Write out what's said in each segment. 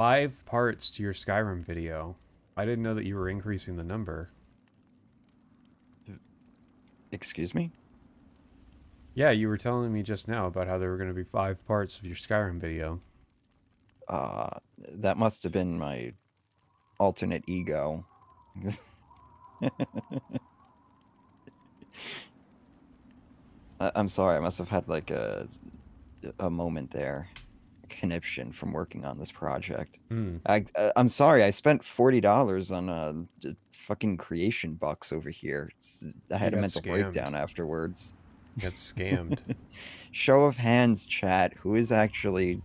5 parts to your Skyrim video. I didn't know that you were increasing the number. Excuse me? Yeah, you were telling me just now about how there were going to be 5 parts of your Skyrim video. That must have been my alternate ego. I'm sorry, I must have had like a moment there. A conniption from working on this project. Hmm. I'm sorry, I spent $40 on fucking creation bucks over here. I You had a got mental scammed. breakdown afterwards. You got scammed. Show of hands, chat. Who is actually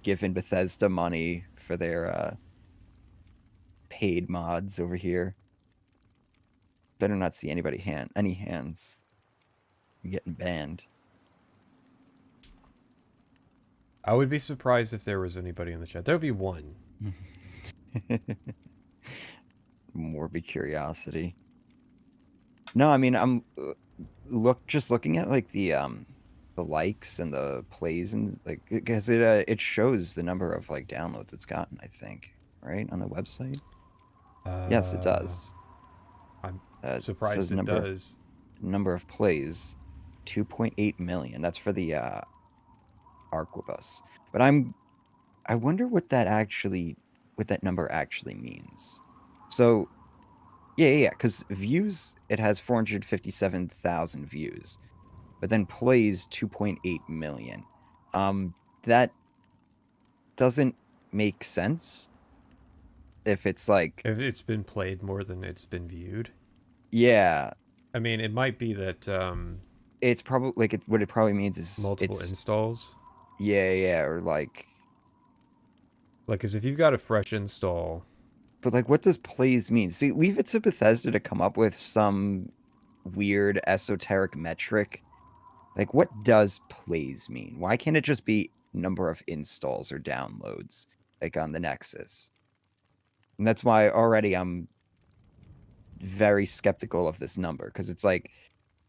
giving Bethesda money for their paid mods over here? Better not see any hands. You're getting banned. I would be surprised if there was anybody in the chat. There would be one. Morbid curiosity. No, I mean I'm just looking at like the likes and the plays and like because it shows the number of like downloads it's gotten, I think, right on the website. Yes, it does. I'm It surprised says it does. number of plays, 2.8 million. That's for the Arquebus. But I wonder what that number actually means. So yeah, because views, it has 457,000 views, but then plays 2.8 million. That doesn't make sense if it's like, If it's been played more than it's been viewed. yeah, I mean, it might be that it's probably like what it probably means is multiple it's, installs. yeah, or like, Like, because if you've got a fresh install, but like, what does plays mean? See, leave it to Bethesda to come up with some weird esoteric metric. Like, what does plays mean? Why can't it just be number of installs or downloads, like on the Nexus? And that's why already I'm very skeptical of this number, because it's like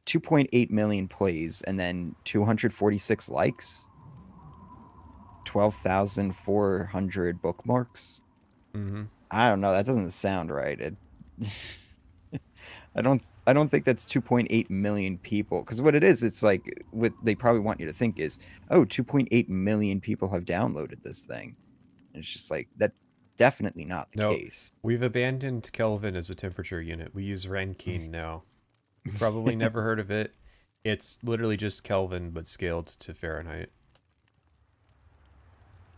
2.8 million plays and then 246 likes, 12,400 bookmarks. mm-hmm. I don't know. That doesn't sound right. I don't think that's 2.8 million people, because what it is, it's like what they probably want you to think is, oh, 2.8 million people have downloaded this thing. And it's just like, that's definitely not the No, case. we've abandoned Kelvin as a temperature unit. We use Rankine now. You probably never heard of it. It's literally just Kelvin, but scaled to Fahrenheit.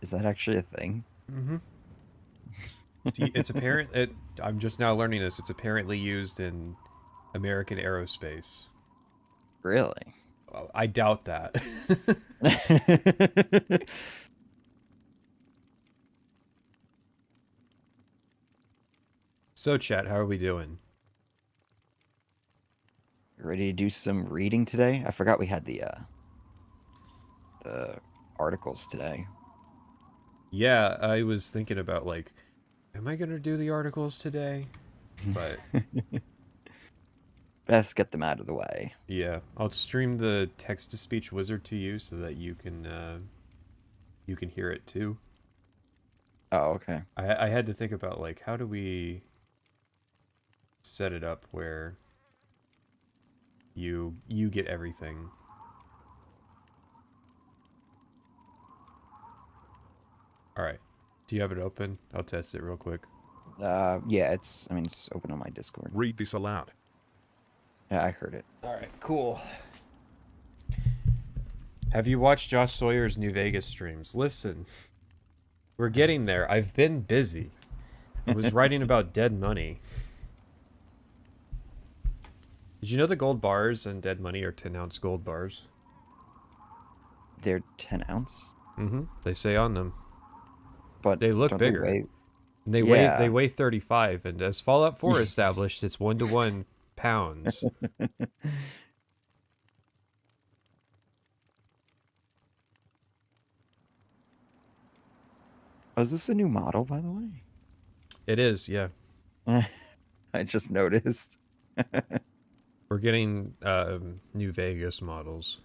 Is that actually a thing? Mm-hmm. It's apparent. I'm just now learning this. It's apparently used in American aerospace. Really? Well, I doubt that. So, chat, how are we doing? Ready to do some reading today? I forgot we had the articles today. Yeah, I was thinking about like, am I gonna do the articles today? But Best get them out of the way. yeah, I'll stream the text-to-speech wizard to you so that you can hear it too. Oh, okay. I had to think about like, how do we set it up where you get everything. All right. Do you have it open? I'll test it real quick. Yeah, it's open on my Discord. Read this aloud. Yeah, I heard it. All right, cool. Have you watched Josh Sawyer's New Vegas streams? Listen, we're getting there. I've been busy. I was writing about Dead Money. Did you know the gold bars and Dead Money are 10-ounce gold bars? They're 10 ounce? Mm-hmm. They say on them. But They look don't bigger. They weigh... They weigh 35, and as Fallout 4 established, it's 1-to-1 pounds. Oh, is this a new model, by the way? It is, yeah. I just noticed. We're getting New Vegas models.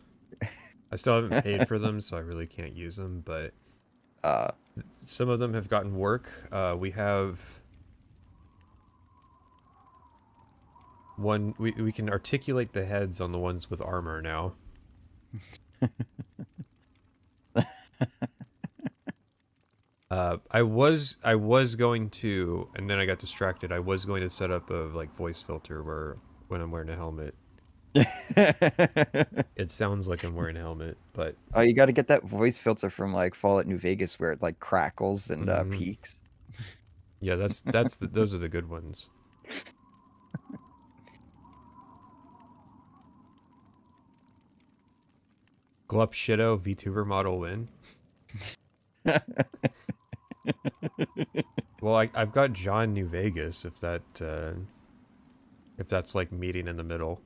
I still haven't paid for them, so I really can't use them, but Some of them have gotten work. We have one. We can articulate the heads on the ones with armor now. I was going to, and then I got distracted. I was going to set up a voice filter where when I'm wearing a helmet, it sounds like I'm wearing a helmet, but Oh, you got to get that voice filter from like Fallout New Vegas where it like crackles and peaks. Yeah, those are the good ones. Glup Shido VTuber model win. Well, I've got John New Vegas if that's like meeting in the middle.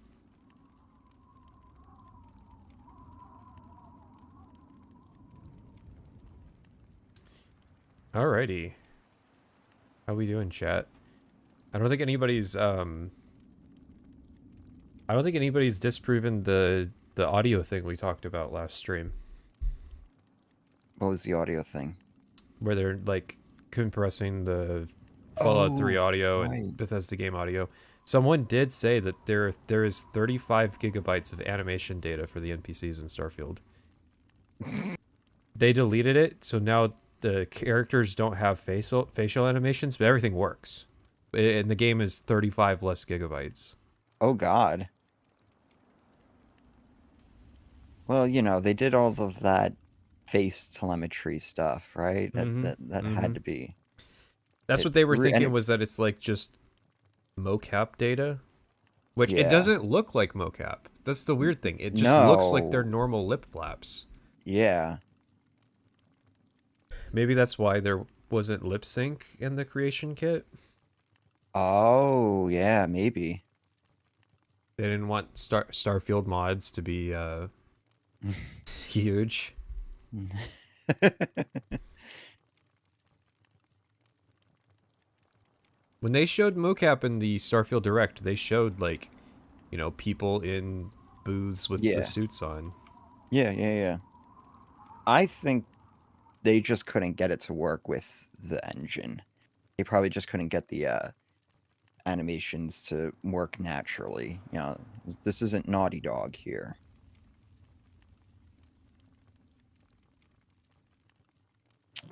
Alrighty. How we doing, chat? I don't think anybody's disproven the audio thing we talked about last stream. What was the audio thing? Where they're like compressing the Fallout 3 audio and Bethesda game audio. Someone did say that there is 35 gigabytes of animation data for the NPCs in Starfield. They deleted it, so now the characters don't have facial animations, but everything works. And the game is 35 less gigabytes. Oh God. Well, you know, they did all of that face telemetry stuff, right? That had to be. That's what they were thinking, was that it's like just mocap data, which it doesn't look like mocap. That's the weird thing. It just looks like they're normal lip flaps. Yeah. Maybe that's why there wasn't lip sync in the creation kit. Oh, yeah, maybe. They didn't want Starfield mods to be huge. When they showed mocap in the Starfield Direct, they showed like, you know, people in booths with the suits on. Yeah. I think they just couldn't get it to work with the engine. They probably just couldn't get the animations to work naturally. You know, this isn't Naughty Dog here.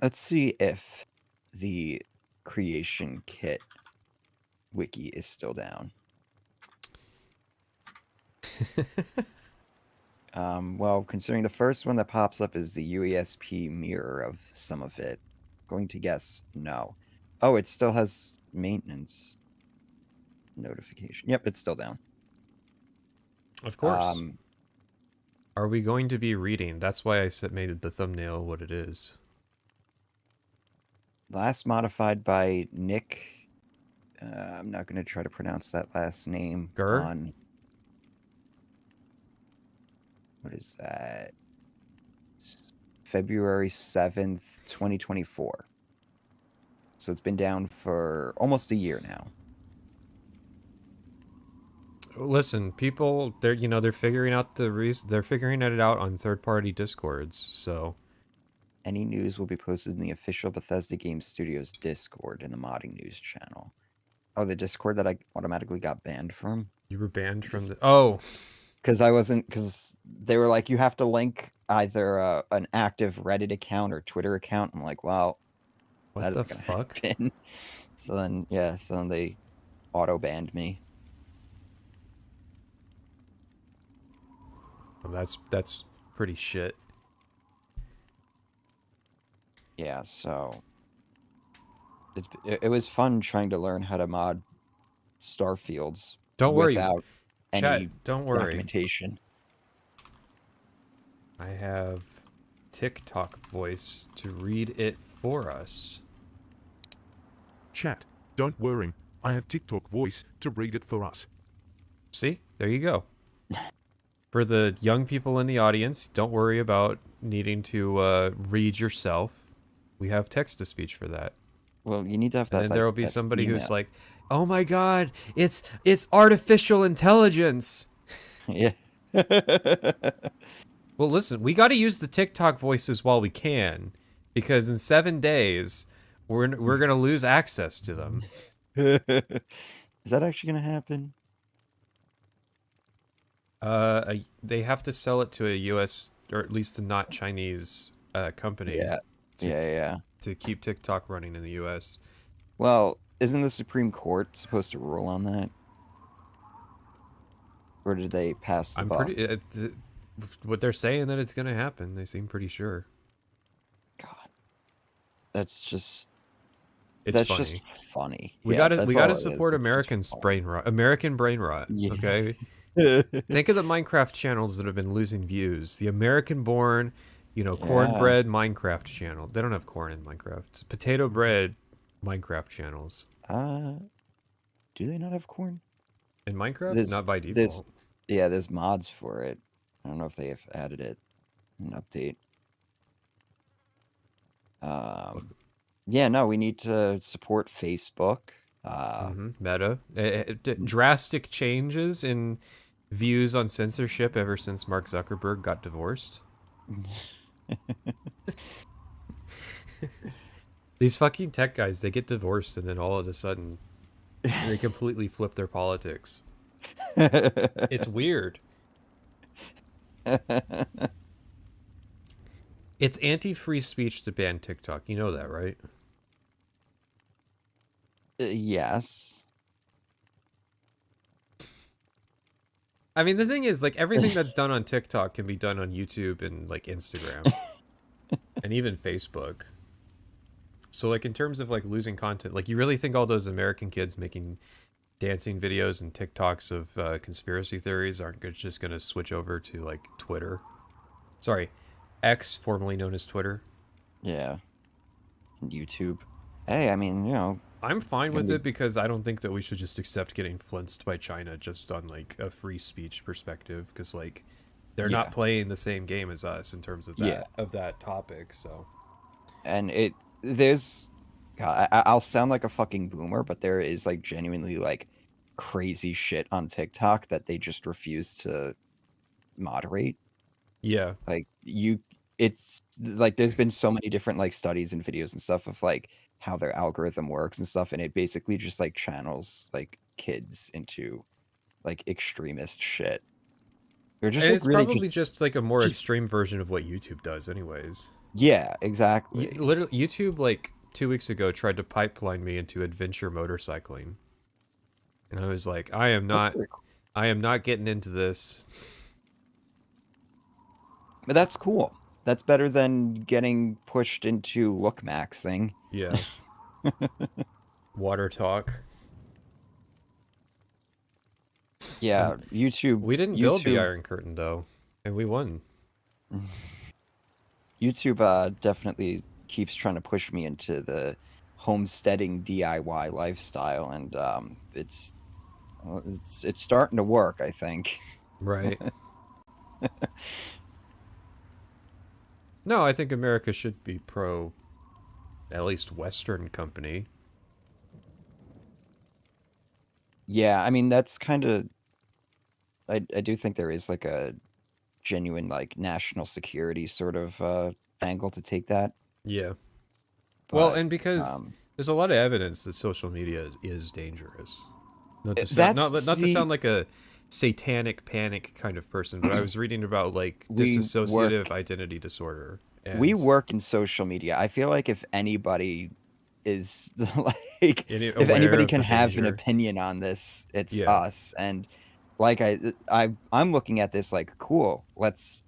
Let's see if the creation kit wiki is still down. Well, considering the first one that pops up is the UESP mirror of some of it, going to guess no. Oh, it still has maintenance notification. Yep, it's still down. Of course. Are we going to be reading? That's why I made the thumbnail what it is. Last modified by Nick. I'm not going to try to pronounce that last name. Gur? What is that? February 7th, 2024. So it's been down for almost a year now. Listen, people, they're figuring out they're figuring it out on third-party discords, so any news will be posted in the official Bethesda Game Studios Discord in the modding news channel. Oh, the Discord that I automatically got banned from? You were banned from the... Oh! Because they were like, you have to link either an active Reddit account or Twitter account. I'm like, well, what the fuck? Happen. So then they auto-banned me. Well, that's pretty shit. Yeah, so it was fun trying to learn how to mod Starfields. Don't worry. Without any don't worry. documentation. I have TikTok voice to read it for us. Chat, don't worry. I have TikTok voice to read it for us. See? There you go. For the young people in the audience, don't worry about needing to read yourself. We have text-to-speech for that. Well, you need to have that. And then there will be somebody who's like, "Oh my God, it's artificial intelligence." Yeah. Well, listen, we got to use the TikTok voices while we can. because in 7 days we're gonna lose access to them. Is that actually gonna happen? They have to sell it to a U.S. or at least a not Chinese company. Yeah. To, Yeah. To keep TikTok running in the U.S. Well, isn't the Supreme Court supposed to rule on that? Or did they pass the I'm buck? pretty. What they're saying that it's gonna happen. They seem pretty sure. God, that's just It's just funny. funny. We Yeah, gotta that's all it is. support It's just American brain rot. Yeah. Okay. Think of the Minecraft channels that have been losing views. The American-born, cornbread Minecraft channel. They don't have corn in Minecraft. Potato bread Minecraft channels. Do they not have corn? In Minecraft? Not by default. There's mods for it. I don't know if they have added it in an update. Yeah, no, we need to support Facebook. Meta. Drastic changes in views on censorship ever since Mark Zuckerberg got divorced. These fucking tech guys, they get divorced and then all of a sudden they completely flip their politics. It's weird. It's anti-free speech to ban TikTok. You know that, right? Yes. I mean, the thing is, like, everything that's done on TikTok can be done on YouTube and, like, Instagram. And even Facebook. So, like, in terms of, like, losing content, like, you really think all those American kids making dancing videos and TikToks of conspiracy theories aren't just going to switch over to, like, Twitter? Sorry, X, formerly known as Twitter. Yeah. YouTube. Hey, I mean, I'm fine with it because I don't think that we should just accept getting flinced by China just on, like, a free speech perspective, because, like, they're not playing the same game as us in terms of that topic, so. And there's, God, I'll sound like a fucking boomer, but there is, like, genuinely, like, crazy shit on TikTok that they just refuse to moderate. Yeah. Like, it's, like, there's been so many different, like, studies and videos and stuff of, like, how their algorithm works and stuff, and it basically just, like, channels, like, kids into, like, extremist shit. They're just, It's really probably just like a more extreme version of what YouTube does anyways. Yeah, exactly. Literally, YouTube, like, 2 weeks ago, tried to pipeline me into adventure motorcycling. And I was like, I am not getting into this. But that's cool. That's better than getting pushed into look maxing. Yeah. Water talk. Yeah, YouTube. We didn't build the Iron Curtain, though, and we won. YouTube definitely keeps trying to push me into the homesteading DIY lifestyle, and it's starting to work, I think. Right. No, I think America should be pro, at least Western company. Yeah, I mean, that's kind of, I do think there is, like, a genuine, like, national security sort of angle to take that. Yeah. But, well, and because there's a lot of evidence that social media is dangerous. Not to sound like a satanic panic kind of person, but I was reading about, like, dissociative identity disorder. And we work in social media. I feel like if anybody is like, if anybody can have an opinion on this, it's us. And like, I'm looking at this like, cool, let's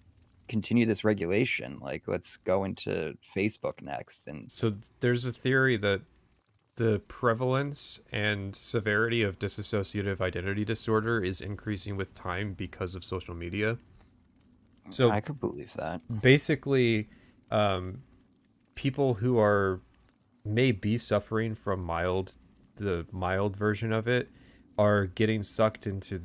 continue this regulation. Like, let's go into Facebook next. And so there's a theory that the prevalence and severity of dissociative identity disorder is increasing with time because of social media. So I could believe that. Basically, people who may be suffering from the mild version of it are getting sucked into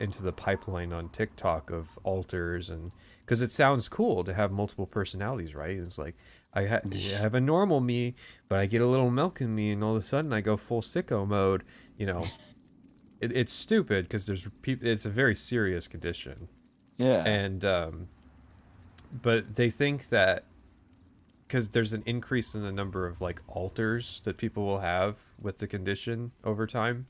into the pipeline on TikTok of alters, and because it sounds cool to have multiple personalities, right? It's like I have a normal me, but I get a little milk in me, and all of a sudden I go full sicko mode. It's stupid because it's a very serious condition. Yeah. And but they think that because there's an increase in the number of like alters that people will have with the condition over time.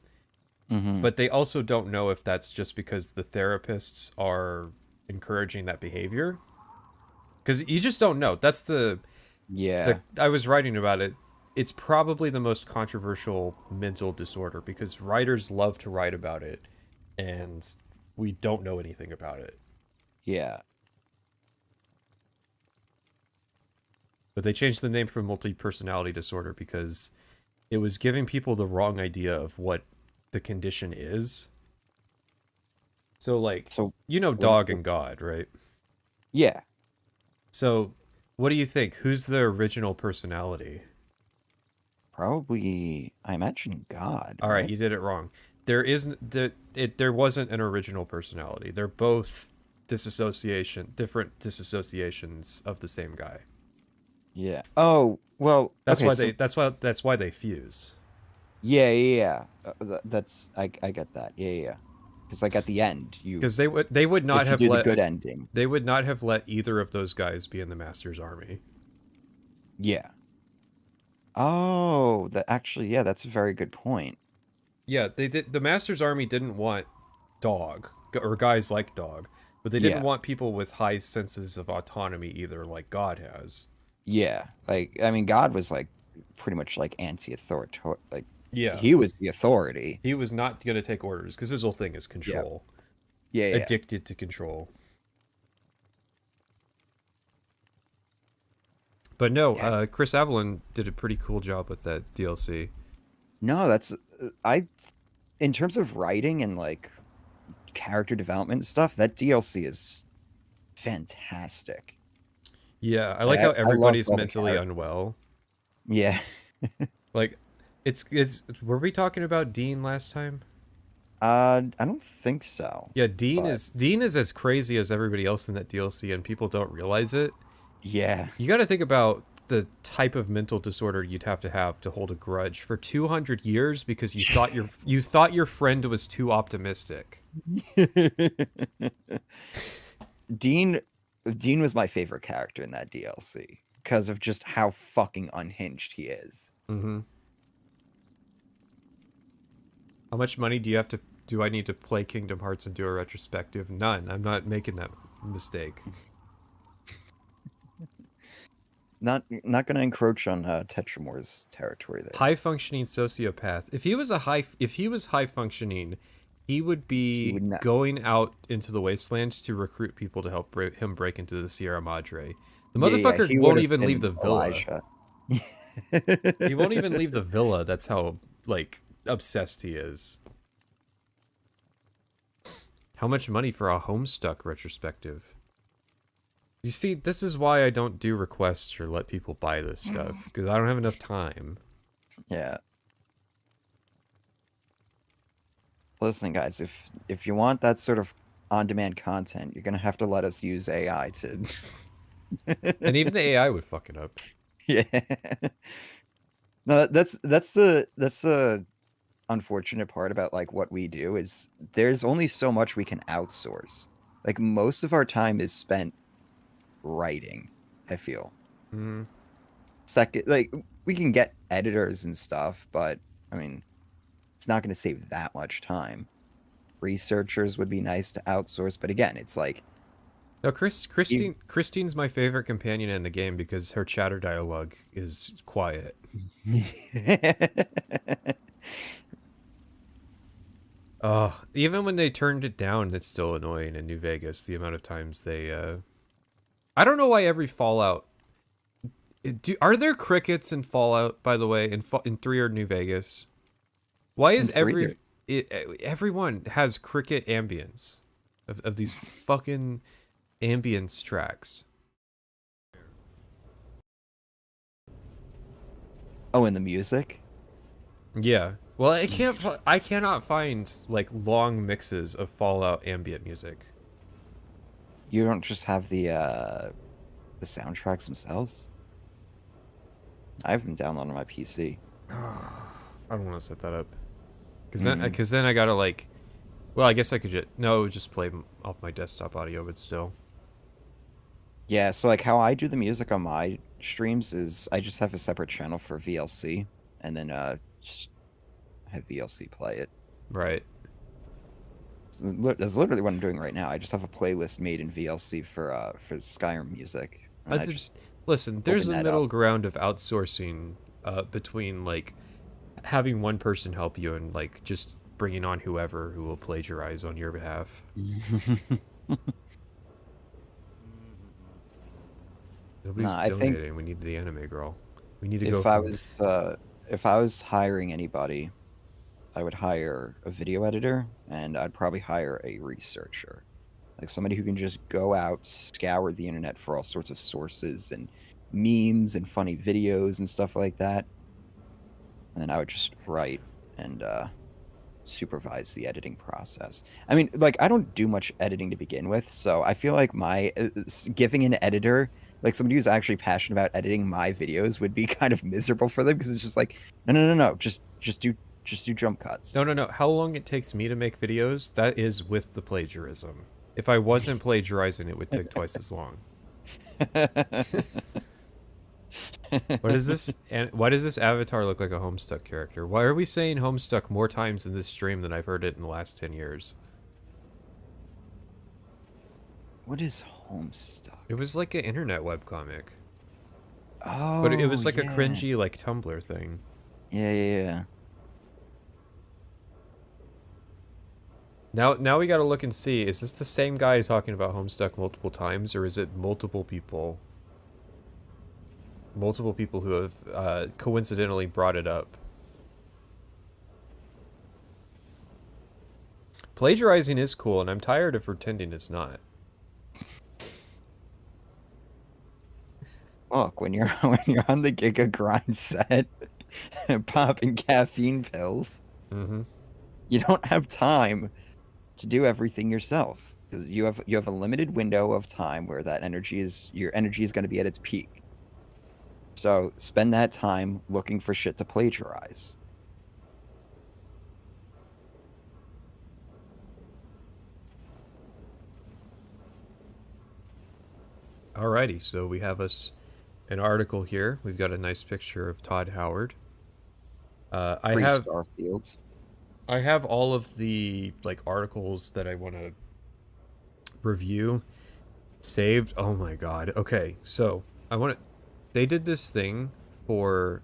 But they also don't know if that's just because the therapists are encouraging that behavior. Because you just don't know. That's I was writing about it. It's probably the most controversial mental disorder because writers love to write about it, and we don't know anything about it. Yeah. But they changed the name from multi-personality disorder because it was giving people the wrong idea of what the condition is. So, like, you know Dog and God, right? Yeah. So, what do you think? Who's the original personality? Probably, I imagine God. All right, you did it wrong. There wasn't an original personality. They're both different disassociations of the same guy. Yeah. Oh, well, that's okay, that's why they fuse. Yeah. I get that. Yeah. Because like at the end, because they would not have let the good ending. They would not have let either of those guys be in the Master's army. Yeah. Oh, that's a very good point. Yeah, they did. The Master's army didn't want Dog or guys like Dog, but they didn't want people with high senses of autonomy either, like God has. Yeah, like I mean, God was like pretty much like anti-authoritarian. Like, yeah, he was the authority. He was not going to take orders because his whole thing is control. Yeah. Addicted to control. But no, Chris Avellone did a pretty cool job with that DLC. No, that's in terms of writing and like character development and stuff, that DLC is fantastic. Yeah, I like how everybody's mentally unwell. Yeah. Like, it's were we talking about Dean last time? I don't think so. Yeah, Dean is as crazy as everybody else in that DLC, and people don't realize it. Yeah. You got to think about the type of mental disorder you'd have to hold a grudge for 200 years because you thought your friend was too optimistic. Dean was my favorite character in that DLC because of just how fucking unhinged he is. Mm-hmm. How much money do I need to play Kingdom Hearts and do a retrospective? None. I'm not making that mistake. Not gonna encroach on Tetramor's territory there. High functioning sociopath. If he was high functioning, he would be going out into the wasteland to recruit people to help him break into the Sierra Madre. The motherfucker won't even leave the villa. He won't even leave the villa. That's how like obsessed he is. How much money for a Homestuck retrospective? You see, this is why I don't do requests or let people buy this stuff, because I don't have enough time. Yeah. Listen, guys, if you want that sort of on-demand content, you're gonna have to let us use AI to... And even the AI would fuck it up. Yeah. No, that's the unfortunate part about like what we do is there's only so much we can outsource. Like most of our time is spent writing, I feel. Mm-hmm. Second, like we can get editors and stuff, but I mean, it's not going to save that much time. Researchers would be nice to outsource, but again, it's like no, Christine's my favorite companion in the game because her chatter dialogue is quiet. Even when they turned it down, it's still annoying in New Vegas, the amount of times they I don't know why every Fallout are there crickets in Fallout, by the way, in 3 or New Vegas? Why is everyone has cricket ambience of these fucking ambience tracks? Oh, and the music? Yeah. Well, I cannot find like long mixes of Fallout ambient music. You don't just have the soundtracks themselves? I have them downloaded on my PC. I don't want to set that up. Because then I gotta like... Well, I guess I could just... No, it would just play off my desktop audio, but still. Yeah, so like how I do the music on my streams is I just have a separate channel for VLC, and then just have VLC play it. Right. That's literally what I'm doing right now. I just have a playlist made in VLC for Skyrim music, and I just Listen, there's open a that middle up. ground of outsourcing between like having one person help you and like just bringing on whoever who will plagiarize on your behalf. Nobody's Nah, I think donating. We need the anime girl. We need to go if I from. was if I was hiring anybody, I would hire a video editor, and I'd probably hire a researcher. Like somebody who can just go out, scour the internet for all sorts of sources and memes and funny videos and stuff like that. And then I would just write and supervise the editing process. I mean, like, I don't do much editing to begin with, so I feel like my giving an editor, like somebody who's actually passionate about editing my videos, would be kind of miserable for them, because it's just like, no, just do jump cuts. No. How long it takes me to make videos? That is with the plagiarism. If I wasn't plagiarizing, it would take twice as long. What is this? And why does this avatar look like a Homestuck character? Why are we saying Homestuck more times in this stream than I've heard it in the last 10 years? What is Homestuck? It was like an internet webcomic. Oh, But it was like a yeah. cringy, like, Tumblr thing. Yeah. Now we gotta look and see, is this the same guy talking about Homestuck multiple times, or is it multiple people? Multiple people who have coincidentally brought it up. Plagiarizing is cool, and I'm tired of pretending it's not. Look, when you're on the Giga grind set, popping caffeine pills, you don't have time to do everything yourself, because you have a limited window of time where your energy is going to be at its peak. So spend that time looking for shit to plagiarize. Alrighty, so we have an article here. We've got a nice picture of Todd Howard. I have all of the like articles that I want to review saved. Oh my god. Okay, so they did this thing for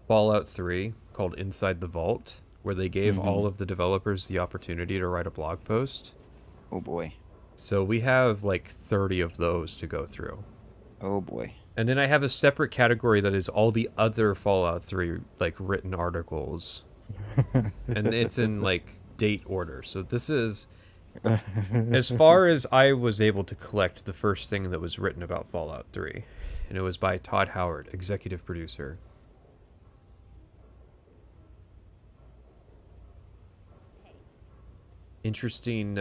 Fallout 3 called Inside the Vault, where they gave all of the developers the opportunity to write a blog post. Oh boy. So we have like 30 of those to go through. Oh boy. And then I have a separate category that is all the other Fallout 3 like written articles. And it's in like date order. So this is as far as I was able to collect the first thing that was written about Fallout 3. And it was by Todd Howard, executive producer. Interesting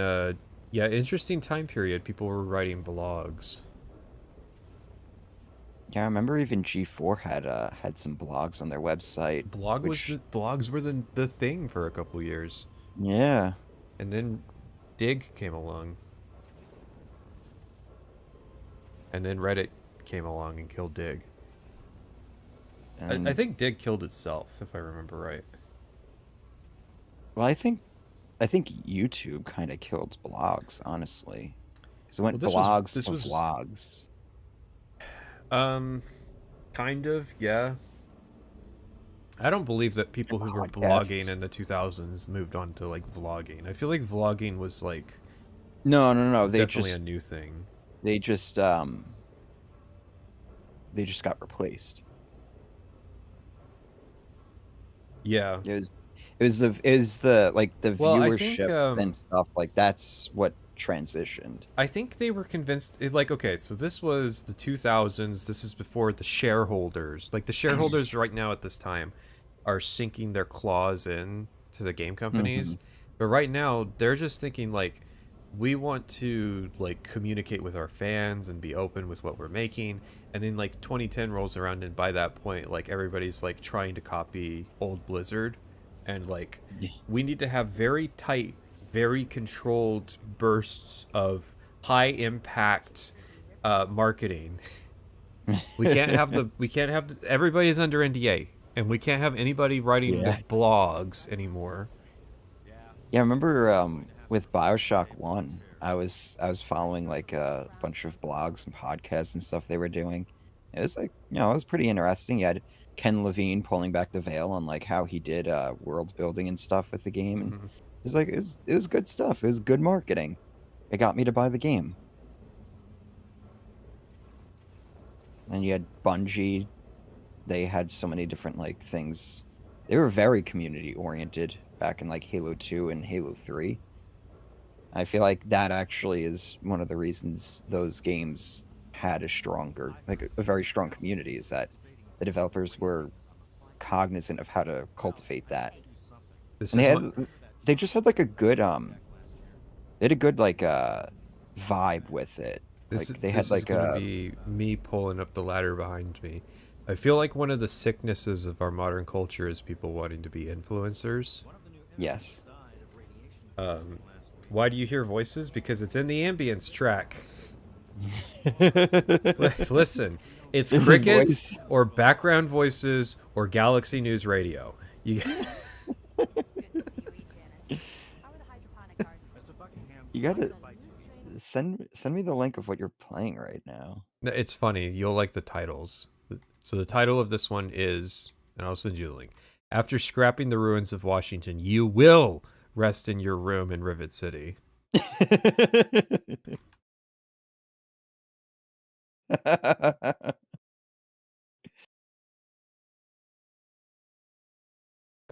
interesting time period. People were writing blogs. Yeah, I remember even G4 had some blogs on their website. Blogs were the thing for a couple years. Yeah. And then Dig came along. And then Reddit came along and killed Dig. I think Dig killed itself, if I remember right. Well, I think YouTube kind of killed blogs, honestly. Because it went blogs to vlogs. Kind of, yeah. I don't believe that people who were blogging in the 2000s moved on to like vlogging. I feel like vlogging was like no. Definitely a new thing. They just got replaced. Yeah. It was the like the viewership think, and stuff, like that's what transitioned. I think they were convinced, like, okay, so this was the 2000s. This is before the shareholders. Like, the shareholders right now at this time are sinking their claws in to the game companies. But right now, they're just thinking, like, we want to, like, communicate with our fans and be open with what we're making. And then, like, 2010 rolls around, and by that point, like, everybody's, like, trying to copy old Blizzard. And, like, we need to have very tight, very controlled bursts of high impact marketing. We can't have everybody's under NDA, and we can't have anybody writing the Yeah. blogs anymore. Yeah, I remember with BioShock 1, I was following like a bunch of blogs and podcasts and stuff they were doing. It was like, it was pretty interesting. You had Ken Levine pulling back the veil on like how he did world building and stuff with the game, and Mhm. it's like it was good stuff. It was good marketing. It got me to buy the game. And you had Bungie. They had so many different like things. They were very community oriented back in like Halo 2 and Halo 3. I feel like that actually is one of the reasons those games had a very strong community, is that the developers were cognizant of how to cultivate that. This And is my, they just had like a good they had a good like vibe with it. this Like they had this is like gonna be me pulling up the ladder behind me. I feel like one of the sicknesses of our modern culture is people wanting to be influencers. yes. Why do you hear voices? Because it's in the ambience track. Listen, it's There's a crickets voice. or background voices or Galaxy News Radio. You You gotta send me the link of what you're playing right now. It's funny. You'll like the titles. So the title of this one is, and I'll send you the link. After scrapping the ruins of Washington, you will rest in your room in Rivet City. But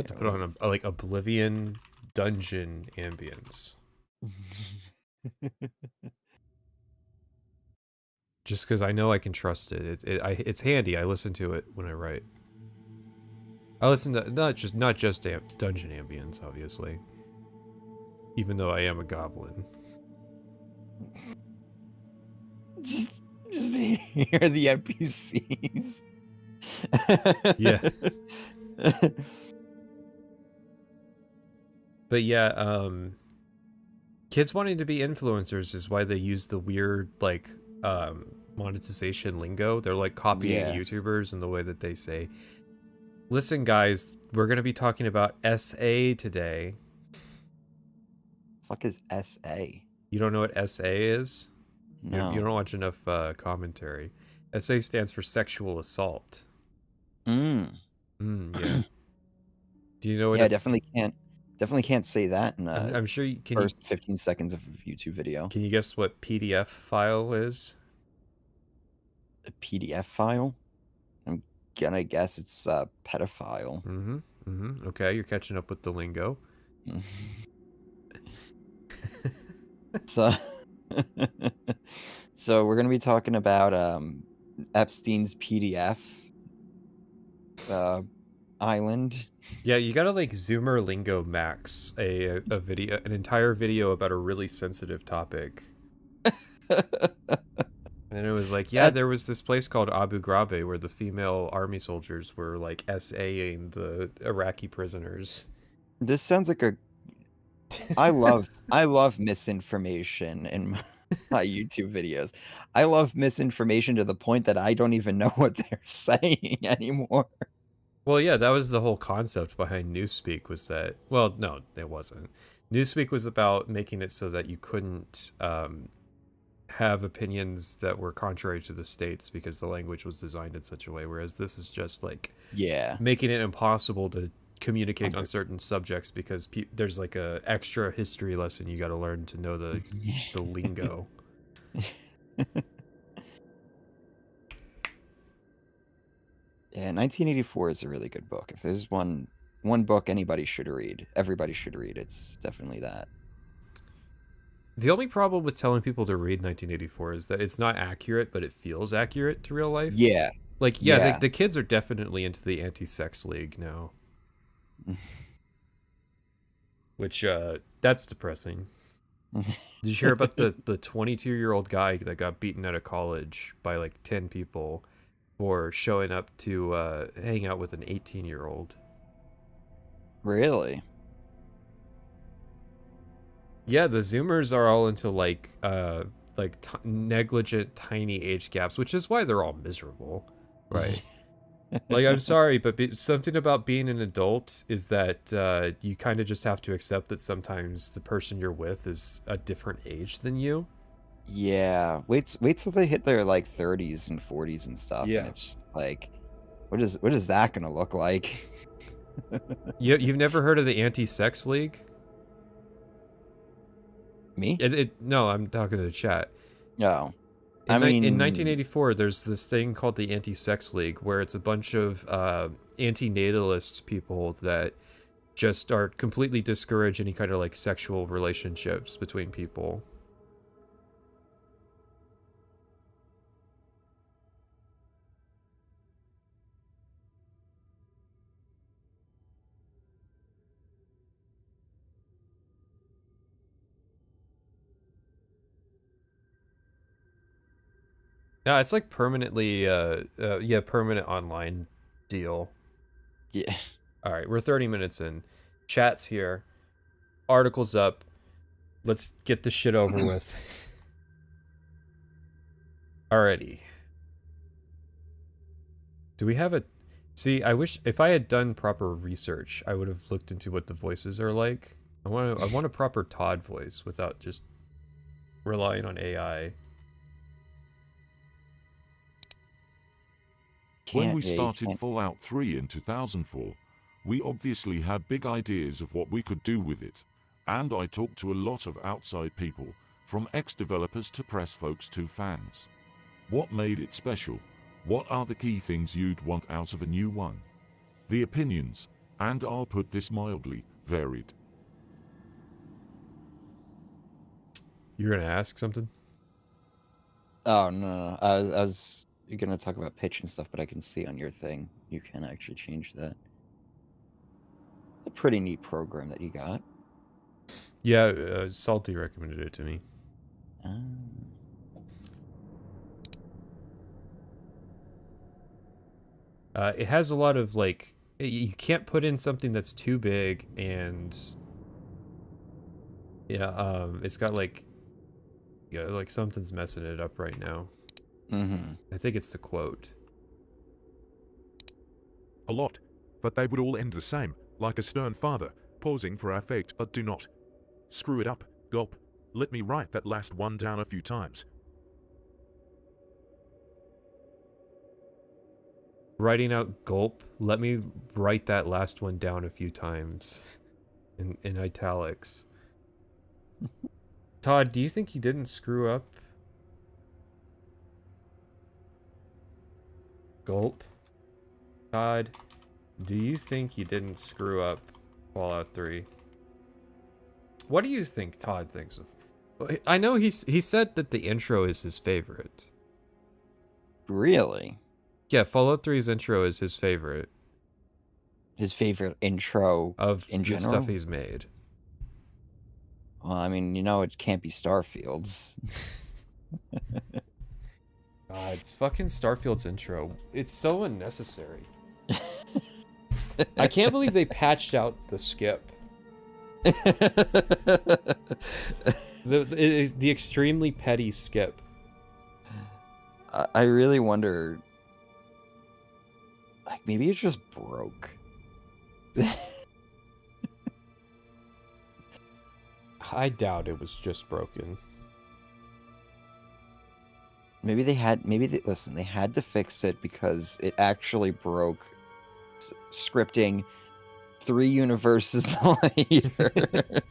to put on a like Oblivion dungeon ambience. Just because I know I can trust it. It's handy. I listen to it when I write. I listen to not just dungeon ambience, obviously. Even though I am a goblin. just hear the NPCs. Yeah. But yeah, kids wanting to be influencers is why they use the weird like monetization lingo. They're like copying YouTubers in the way that they say, "Listen, guys, we're gonna be talking about SA today." Fuck is SA? You don't know what SA is? No. You don't watch enough commentary. SA stands for sexual assault. Yeah. Do you know what? Yeah, definitely can't say that in I'm sure you can. First 15 seconds of a YouTube video. Can you guess what PDF file is? A PDF file? I'm gonna guess it's a pedophile. Okay, you're catching up with the lingo. So, so we're gonna be talking about Epstein's PDF island. Yeah, you gotta like Zoomer Lingo Max a video, an entire video about a really sensitive topic. And it was like, yeah, there was this place called Abu Ghraib where the female army soldiers were like SAing the Iraqi prisoners. This sounds like a I love misinformation in my YouTube videos. I love misinformation to the point that I don't even know what they're saying anymore. Well, yeah, that was the whole concept behind Newspeak, was that, well, no, it wasn't. Newspeak was about making it so that you couldn't have opinions that were contrary to the states because the language was designed in such a way, whereas this is just like making it impossible to communicate on certain subjects because there's like a extra history lesson you got to learn to know the lingo. Yeah, 1984 is a really good book. If there's one book anybody should read, everybody should read, it's definitely that. The only problem with telling people to read 1984 is that it's not accurate, but it feels accurate to real life. Yeah. Like, yeah, the kids are definitely into the anti-sex league now. Which, that's depressing. Did you hear about the 22-year-old guy that got beaten out of college by like 10 people for showing up to hang out with an 18-year-old? Really? Yeah, the Zoomers are all into like like negligent, tiny age gaps, which is why they're all miserable, right? Like, I'm sorry, but something about being an adult is that you kind of just have to accept that sometimes the person you're with is a different age than you. Yeah, wait till they hit their like 30s and 40s and stuff, and Yeah. it's like, what is that gonna look like? You've never heard of the Anti-Sex League? Me? No, I'm talking to the chat. No. In, I in mean, 1984, there's this thing called the Anti-Sex League, where it's a bunch of anti-natalist people that just are completely discourage any kind of like sexual relationships between people. No, it's like permanently, yeah, permanent online deal. yeah. All right, we're 30 minutes in. Chat's here. Article's up. Let's get this shit over with. Alrighty. Do we have a... See, I wish... If I had done proper research, I would have looked into what the voices are like. I want a proper Todd voice without just relying on AI. When we Yeah, you started can't. Fallout 3 in 2004, we obviously had big ideas of what we could do with it, and I talked to a lot of outside people, from ex-developers to press folks to fans. What made it special? What are the key things you'd want out of a new one? The opinions, and I'll put this mildly, varied. You're gonna ask something? Oh no, I was gonna talk about pitch and stuff, but I can see on your thing you can actually change that. A pretty neat program that you got. Yeah, Salty recommended it to me. It has a lot of, like... You can't put in something that's too big, and... Yeah, it's got, like... Yeah, like, something's messing it up right now. I think it's the quote. A lot, but they would all end the same, like a stern father, pausing for our fate, but do not. Screw it up, gulp. Let me write that last one down a few times. Writing out gulp. Let me write that last one down a few times. In italics. Todd, do you think he didn't screw up? Gulp. Todd, do you think he didn't screw up Fallout 3? What do you think Todd thinks of? I know he said that the intro is his favorite. Really? Yeah, Fallout 3's intro is his favorite. His favorite intro of in the general? stuff he's made. Well, I mean, you know, it can't be Starfield's. God, it's fucking Starfield's intro. It's so unnecessary. I can't believe they patched out the skip. The extremely petty skip. I really wonder, like, maybe it just broke. I doubt it was just broken. Maybe they had, listen, they had to fix it because it actually broke scripting 3 universes later.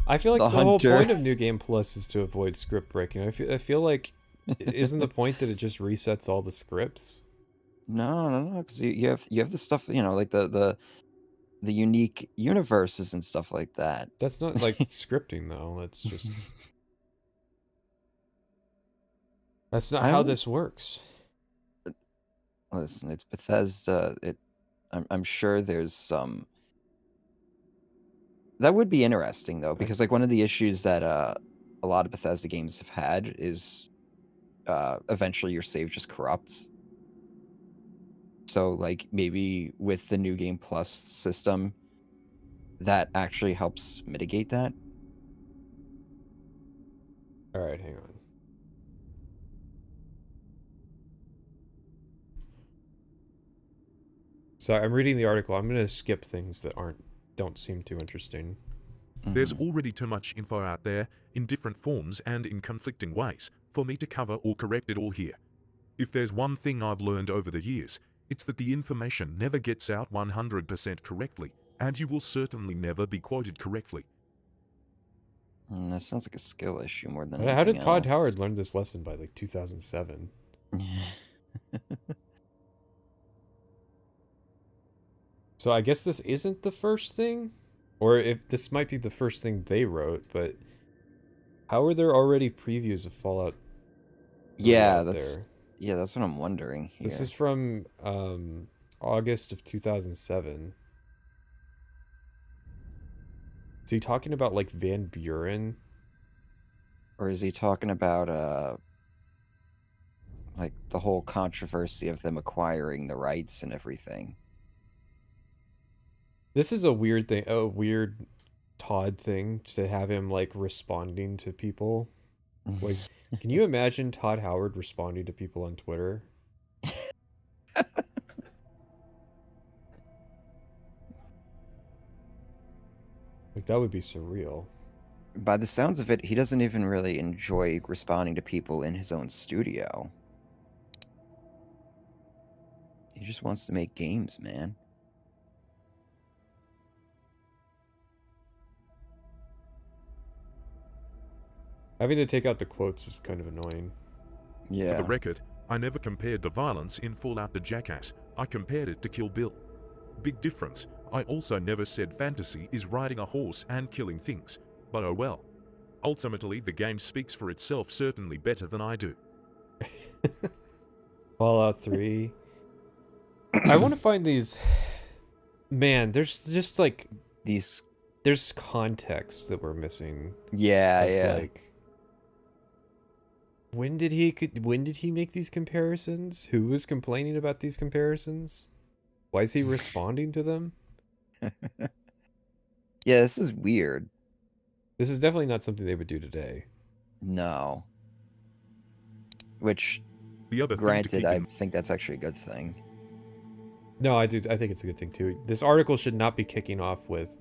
I feel like the whole point of New Game Plus is to avoid script breaking. I feel like, isn't the point that it just resets all the scripts? No, because you have the stuff, you know, like the unique universes and stuff like that. That's not like scripting though. That's just that's not how this works. Listen, it's Bethesda. I'm sure there's some. That would be interesting though, because like one of the issues that a lot of Bethesda games have had is eventually your save just corrupts. So like maybe with the New Game Plus system, that actually helps mitigate that. All right, hang on. Sorry, I'm reading the article. I'm gonna skip things that don't seem too interesting. There's already too much info out there, in different forms and in conflicting ways, for me to cover or correct it all here. If there's one thing I've learned over the years, it's that the information never gets out 100% correctly, and you will certainly never be quoted correctly. That sounds like a skill issue more than How did anything Todd else. Howard learn this lesson by like 2007? So I guess this isn't the first thing, or if this might be the first thing they wrote, but how are there already previews of Fallout 3 Yeah, out that's there? yeah, that's what I'm wondering here. This is from August of 2007. Is he talking about like Van Buren? Or is he talking about like the whole controversy of them acquiring the rights and everything? This is a weird thing, a weird Todd thing to have him like responding to people. Like, can you imagine Todd Howard responding to people on Twitter? Like, that would be surreal. By the sounds of it, he doesn't even really enjoy responding to people in his own studio. He just wants to make games, man. Having to take out the quotes is kind of annoying. Yeah. For the record, I never compared the violence in Fallout to Jackass, I compared it to Kill Bill. Big difference. I also never said fantasy is riding a horse and killing things, but oh well. Ultimately, the game speaks for itself certainly better than I do. Fallout 3. I want to find these... Man, there's just like... These... There's context that we're missing. Yeah, yeah. Like... When did he make these comparisons? Who was complaining about these comparisons? Why is he responding to them? Yeah, this is weird. This is definitely not something they would do today. No. Which, the other granted, I think that's actually a good thing. No, I do. I think it's a good thing too. This article should not be kicking off with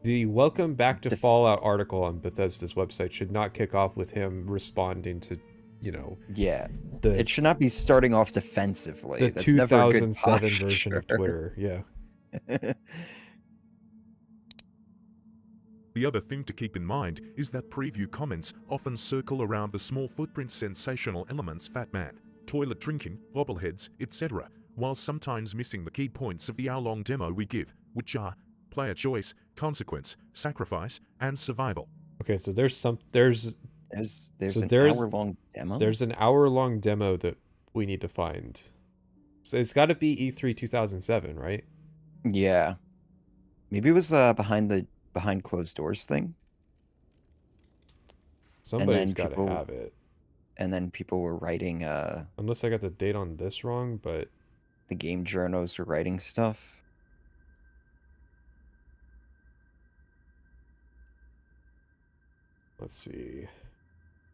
the "Welcome Back to Fallout" article on Bethesda's website. Should not kick off with him responding to, you know. Yeah. It should not be starting off defensively. The That's 2007 version of Twitter. Yeah. The other thing to keep in mind is that preview comments often circle around the small footprint sensational elements Fat Man, toilet drinking, bobbleheads, etc., while sometimes missing the key points of the hour-long demo we give, which are player choice, consequence, sacrifice, and survival. Okay, so there's an hour-long demo? There's an hour-long demo that we need to find. So it's got to be E3 2007, right? Yeah. Maybe it was behind closed doors thing. Somebody's got to have it. And then people were writing unless I got the date on this wrong, but the game journals were writing stuff. Let's see.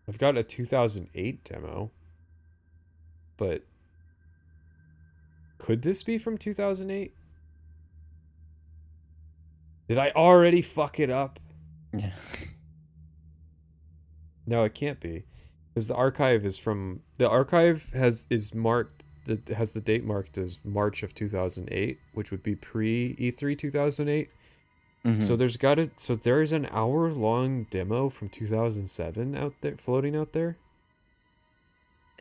I've got a 2008 demo, but could this be from 2008? Did I already fuck it up? No, it can't be, because the archive is from has the date marked as March of 2008, which would be pre E3 2008. So there is an hour-long demo from 2007 out there, floating out there.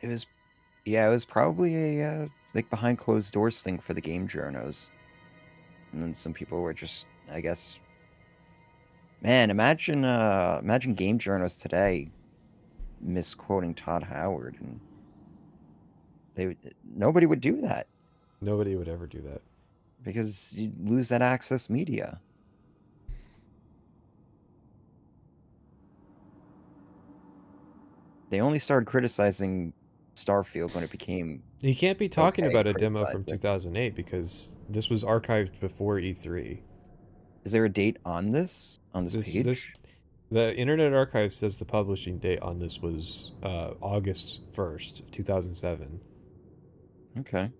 It was probably a like behind closed doors thing for the game journos, and then some people were just, I guess. Man, imagine game journos today misquoting Todd Howard, and nobody would do that. Nobody would ever do that because you'd lose that access media. They only started criticizing Starfield when it became... You can't be talking about a demo from 2008 because this was archived before E3. Is there a date on this page? The Internet Archive says the publishing date on this was August 1st of 2007. Okay.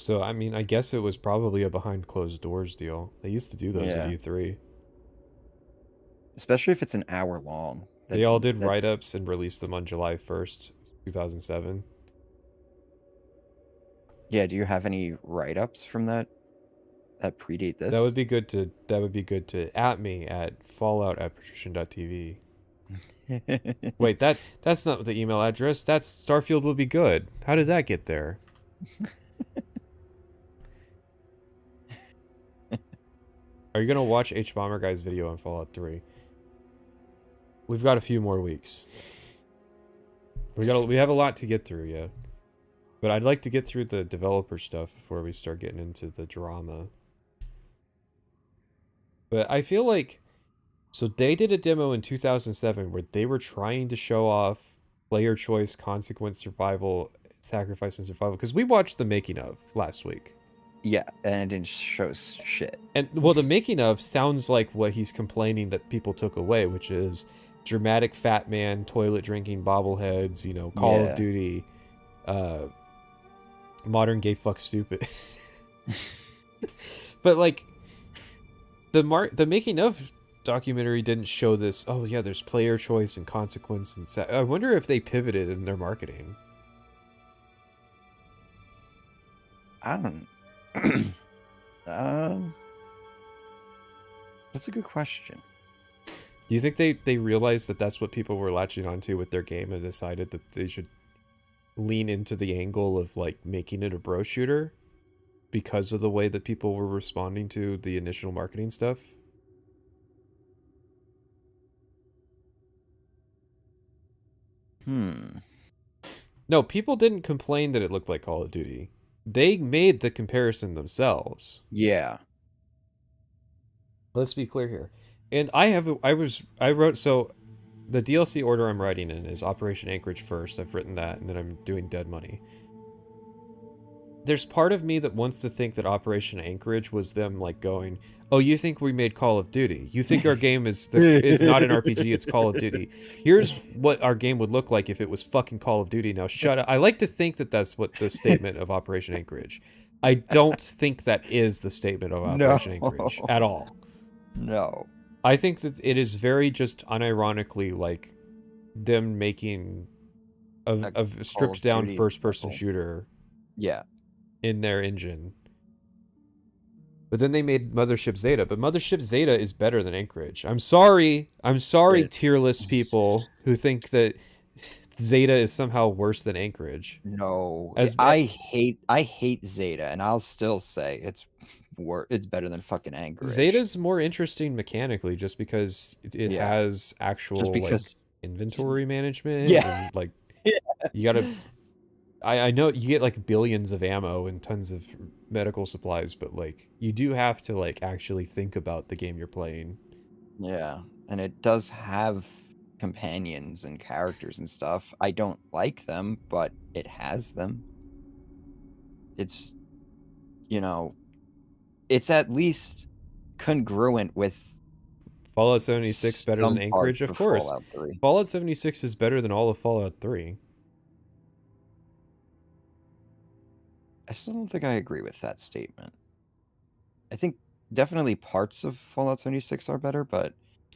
So, I mean, I guess it was probably a behind closed doors deal. They used to do those at Yeah. E3. Especially if it's an hour long. They all did That's write-ups and released them on July 1st, 2007. yeah. Do you have any write-ups from that predate this? That would be good to at me at fallout at patrician.tv. Wait, that's not the email address. That's Starfield will be good. How did that get there? Are you gonna watch H Bomber Guy's video on Fallout 3? We've got a few more weeks. We have a lot to get through yet. But I'd like to get through the developer stuff before we start getting into the drama. But I feel like, so they did a demo in 2007 where they were trying to show off player choice, consequence, survival, sacrifice, and survival. Because we watched the making of last week. Yeah, and it shows shit. And, well, the making of sounds like what he's complaining that people took away, which is dramatic fat man, toilet drinking bobbleheads, you know, Call of Duty, modern gay fuck stupid. But, like, the making of documentary didn't show this. Oh yeah, there's player choice and consequence, and I wonder if they pivoted in their marketing. I don't. That's a good question. Do you think they realized that that's what people were latching onto with their game and decided that they should lean into the angle of like making it a bro shooter because of the way that people were responding to the initial marketing stuff? No, people didn't complain that it looked like Call of Duty. They made the comparison themselves. Yeah. Let's be clear here. And I wrote, so the DLC order I'm writing in is Operation Anchorage first. I've written that, and then I'm doing Dead Money. There's part of me that wants to think that Operation Anchorage was them like going, oh, you think we made Call of Duty? You think our game is not an RPG, it's Call of Duty. Here's what our game would look like if it was fucking Call of Duty. Now shut up. I like to think that that's what the statement of Operation Anchorage. I don't think that is the statement of Operation Anchorage at all. No. I think that it is very just unironically like them making a stripped down first person shooter. Yeah. In their engine. But then they made Mothership Zeta, but Mothership Zeta is better than Anchorage. I'm sorry, tier list people who think that Zeta is somehow worse than Anchorage. No. I hate Zeta, and I'll still say it's better than fucking Anchorage. Zeta's more interesting mechanically just because it has actual like inventory management and like you gotta I know you get like billions of ammo and tons of medical supplies, but like you do have to like actually think about the game you're playing. Yeah, and it does have companions and characters and stuff. I don't like them, but it has them. It's, you know, it's at least congruent with Fallout 76 better than Anchorage, of course. Fallout 3. Fallout 76 is better than all of Fallout 3. I still don't think I agree with that statement. I think definitely parts of Fallout 76 are better, but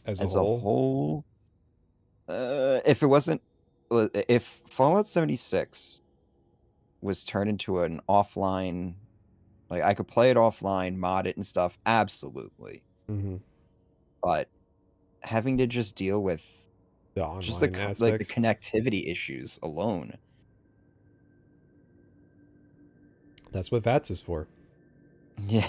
as a whole, if Fallout 76 was turned into an offline, like I could play it offline, mod it and stuff, absolutely. Mm-hmm. But having to just deal with the online just the connectivity issues alone. That's what VATS is for. Yeah.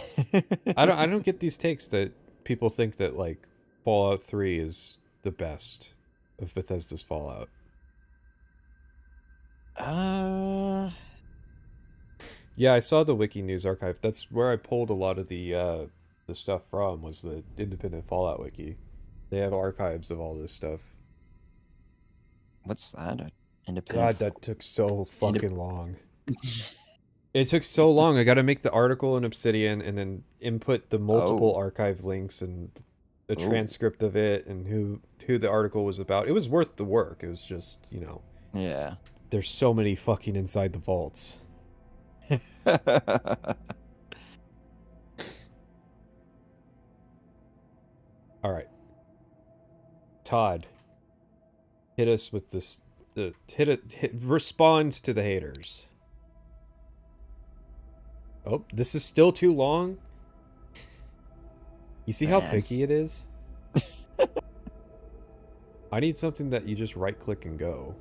I don't get these takes that people think that like Fallout 3 is the best of Bethesda's Fallout. Yeah, I saw the Wiki News Archive. That's where I pulled a lot of the stuff from, was the Independent Fallout Wiki. They have archives of all this stuff. What's that? God, that took so fucking long. It took so long. I got to make the article in Obsidian and then input the multiple archive links and the transcript of it and who the article was about. It was worth the work. It was just, you know. Yeah. There's so many fucking inside the vaults. All right, Todd, hit us with this. Respond to the haters. Oh, this is still too long. You see how picky it is? I need something that you just right-click and go.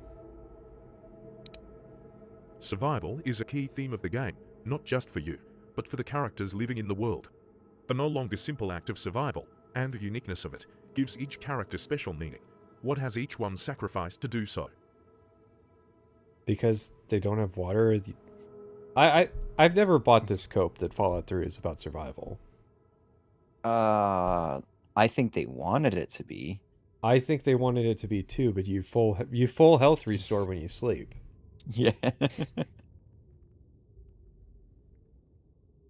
Survival is a key theme of the game, not just for you, but for the characters living in the world. The no longer simple act of survival, and the uniqueness of it, gives each character special meaning. What has each one sacrificed to do so? Because they don't have water. I've never bought this cope that Fallout 3 is about survival. I think they wanted it to be. I think they wanted it to be too, but you full health restore when you sleep. Yeah.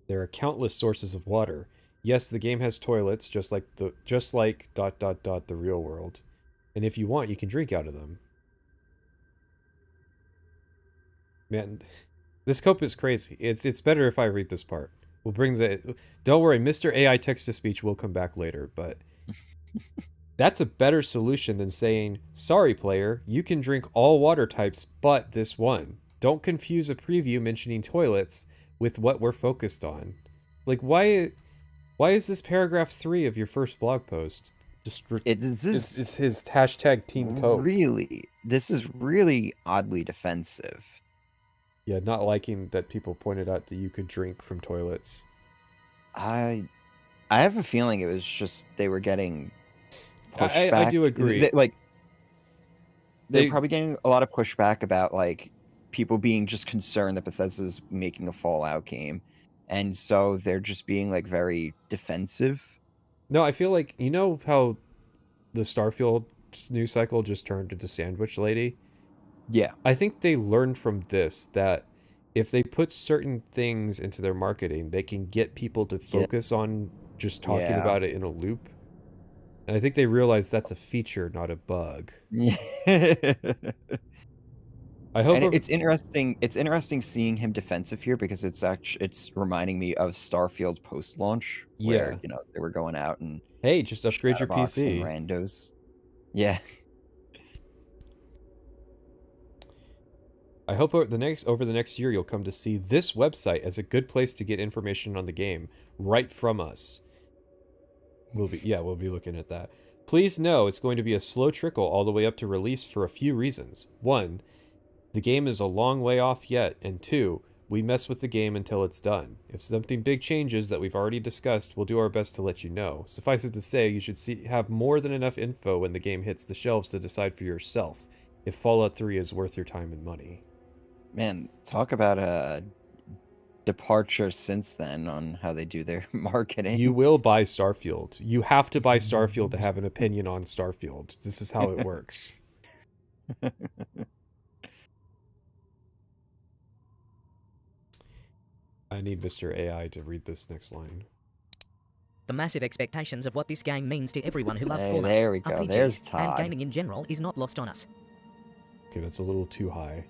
There are countless sources of water. Yes, the game has toilets, just like the real world. And if you want, you can drink out of them. Man, this cope is crazy. It's better if I read this part. We'll bring the... Don't worry, Mr. AI text-to-speech will come back later, but... That's a better solution than saying, sorry player, you can drink all water types but this one. Don't confuse a preview mentioning toilets with what we're focused on. Like, why is this paragraph 3 of your first blog post? It's his hashtag team cope. Really, this is really oddly defensive. Yeah, not liking that people pointed out that you could drink from toilets. I have a feeling it was just they were getting pushback. I do agree. They're probably getting a lot of pushback about like people being just concerned that Bethesda's making a Fallout game, and so they're just being like very defensive. No, I feel like, you know how the Starfield news cycle just turned into Sandwich Lady? Yeah. I think they learned from this that if they put certain things into their marketing, they can get people to focus on just talking about it in a loop. And I think they realized that's a feature, not a bug. Yeah. I hope it's interesting. It's interesting seeing him defensive here because it's reminding me of Starfield post-launch, where they were going out and hey, just upgrade your PC. Randos. Yeah. I hope over the next year you'll come to see this website as a good place to get information on the game right from us. We'll be looking at that. Please know it's going to be a slow trickle all the way up to release for a few reasons. 1, the game is a long way off yet, and 2, we mess with the game until it's done. If something big changes that we've already discussed, we'll do our best to let you know. Suffice it to say, you should have more than enough info when the game hits the shelves to decide for yourself if Fallout 3 is worth your time and money. Man, talk about a departure since then on how they do their marketing. You will buy Starfield. You have to buy Starfield to have an opinion on Starfield. This is how it works. I need Mr. AI to read this next line. The massive expectations of what this game means to everyone who loves Fallout, there we go. RPGs, There's Todd. and gaming in general is not lost on us. Okay, that's a little too high.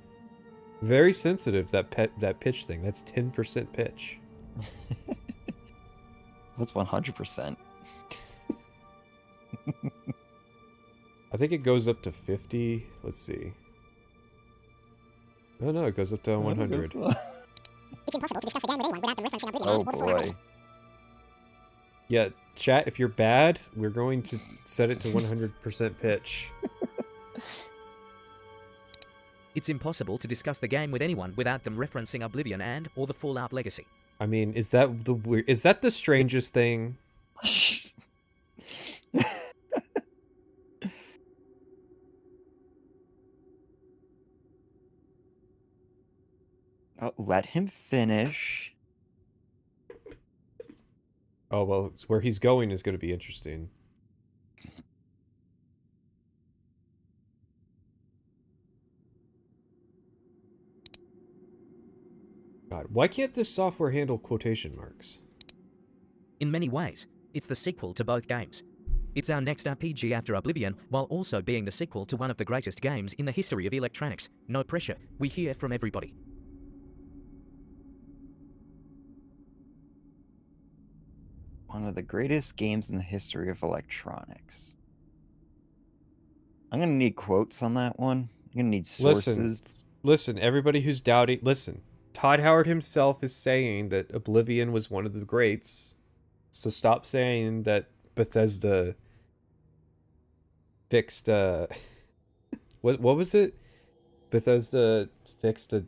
Very sensitive, that pitch thing. That's 10% pitch. What's 100%? I think it goes up to 50. Let's see. Oh no, it goes up to 100. It's impossible to discuss the game with anyone without them referencing Oblivion or the full boy. Yeah, chat, if you're bad, we're going to set it to 100% pitch. It's impossible to discuss the game with anyone without them referencing Oblivion and or the Fallout legacy. I mean, is that the strangest thing? Oh, let him finish. Oh, well, where he's going is going to be interesting. God, why can't this software handle quotation marks? In many ways, it's the sequel to both games. It's our next RPG after Oblivion, while also being the sequel to one of the greatest games in the history of electronics. No pressure. We hear from everybody. One of the greatest games in the history of electronics. I'm gonna need quotes on that one. I'm gonna need sources. Listen, everybody who's doubting, listen. Todd Howard himself is saying that Oblivion was one of the greats. So stop saying that Bethesda fixed what was it? Bethesda fixed a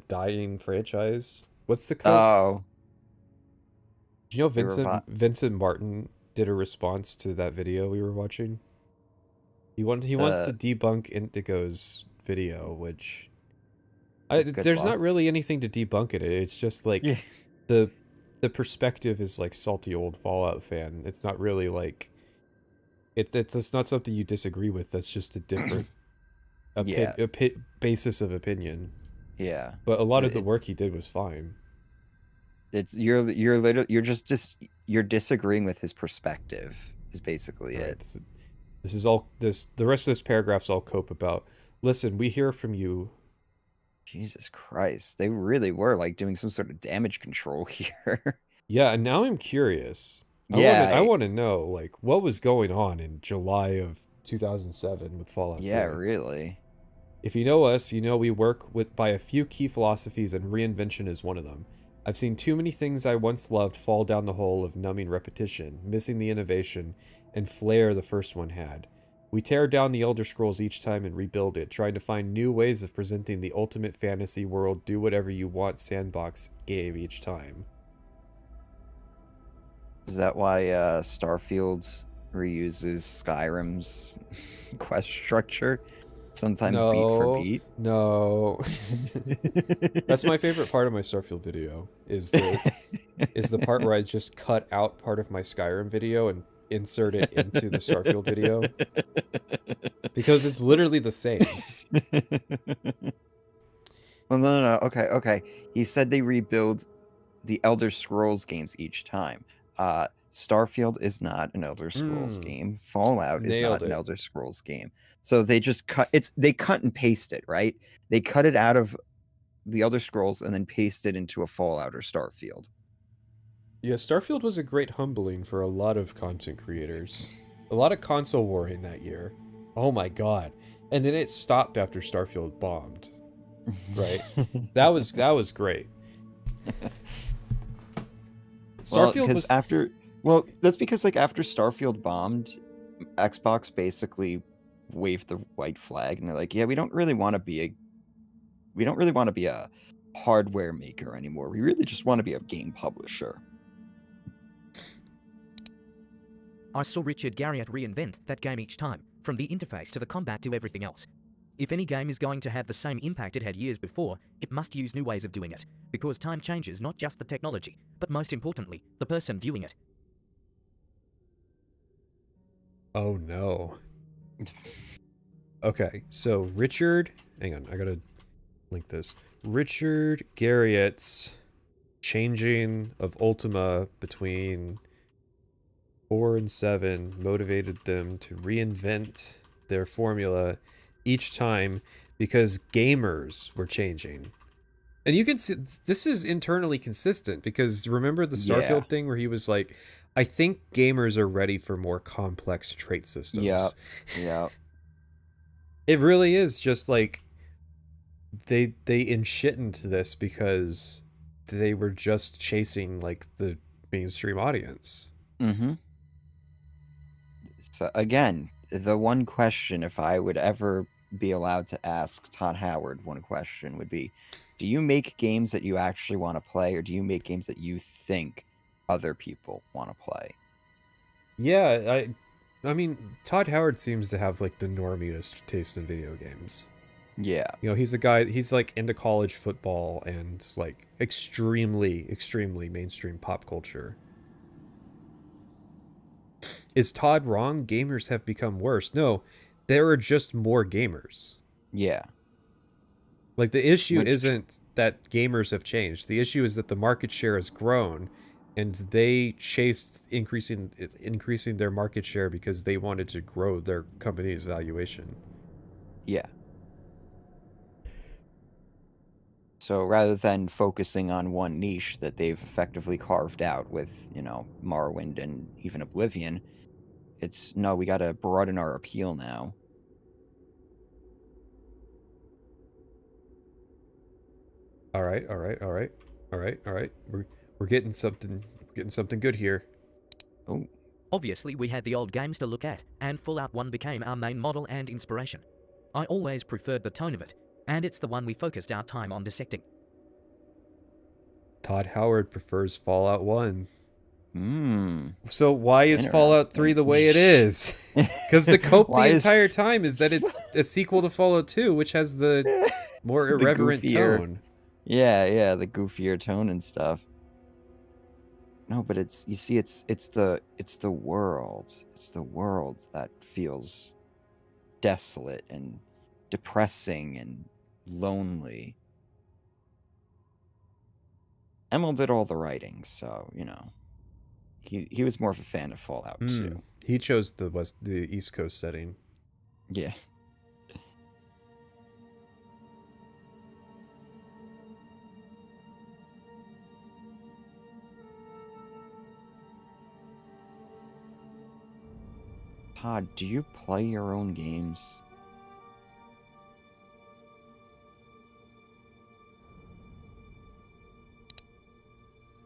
dying franchise. What's the code? Oh. Do you know Vincent Martin did a response to that video we were watching? He wants to debunk Indigo's video, which there's not really anything to debunk in it. It's just like the perspective is like salty old Fallout fan. It's not really like it's not something you disagree with. That's just a different basis of opinion. Yeah. But a lot of the work he did was fine. It's you're disagreeing with his perspective is basically right. it. This is all the rest of this paragraph's all cope about. Listen, we hear from you. Jesus Christ. They really were like doing some sort of damage control here. Yeah, and now I'm curious. I want to know like what was going on in July of 2007 with Fallout 3. Yeah, really. If you know us, you know we work by a few key philosophies, and reinvention is one of them. I've seen too many things I once loved fall down the hole of numbing repetition, missing the innovation and flair the first one had. We tear down the Elder Scrolls each time and rebuild it, trying to find new ways of presenting the ultimate fantasy world, do whatever you want sandbox game each time. Is that why Starfield reuses Skyrim's quest structure? Sometimes beat for beat? No. That's my favorite part of my Starfield video, is the part where I just cut out part of my Skyrim video and insert it into the Starfield video. Because it's literally the same. Well, no. Okay. He said they rebuild the Elder Scrolls games each time. Starfield is not an Elder Scrolls game. Fallout is not an Elder Scrolls game. So they just they cut and paste it, right? They cut it out of the Elder Scrolls and then paste it into a Fallout or Starfield. Yeah, Starfield was a great humbling for a lot of content creators. A lot of console warring that year. Oh my god. And then it stopped after Starfield bombed. Right? That was great. Starfield that's because like after Starfield bombed, Xbox basically waved the white flag and they're like, yeah, we don't really want to be a hardware maker anymore. We really just want to be a game publisher. I saw Richard Garriott reinvent that game each time, from the interface to the combat to everything else. If any game is going to have the same impact it had years before, it must use new ways of doing it, because time changes not just the technology, but most importantly, the person viewing it. Oh no. Okay, so Richard, hang on, I gotta link this. Richard Garriott's changing of Ultima between 4 and 7 motivated them to reinvent their formula each time because gamers were changing. And you can see this is internally consistent because remember the Starfield thing where he was like, I think gamers are ready for more complex trait systems. Yeah. It really is just like they shit into this because they were just chasing like the mainstream audience. Mm-hmm. So again, the one question, if I would ever be allowed to ask Todd Howard one question, would be, do you make games that you actually want to play, or do you make games that you think other people want to play? Yeah, I mean, Todd Howard seems to have like the normiest taste in video games. Yeah. You know, he's a guy, he's like into college football and like extremely mainstream pop culture. Is Todd wrong? Gamers have become worse. No, there are just more gamers. Yeah. Like the issue isn't that gamers have changed. The issue is that the market share has grown and they chased increasing their market share because they wanted to grow their company's valuation. Yeah. So rather than focusing on one niche that they've effectively carved out with, Morrowind and even Oblivion, it's no, we got to broaden our appeal now. All right. We're getting something. We're getting something good here. Oh, Obviously, we had the old games to look at, and Fallout 1 became our main model and inspiration. I always preferred the tone of it, and it's the one we focused our time on dissecting. Todd Howard prefers Fallout 1. hmm. So why is Fallout 3 the way it is? Because the cope the entire time is that it's a sequel to Fallout 2, which has the more irreverent tone. Yeah, the goofier tone and stuff. No, but it's the world. It's the world that feels desolate and depressing and lonely. Emil did all the writing, so he was more of a fan of Fallout 2. He chose the East Coast setting. Yeah. Todd, do you play your own games?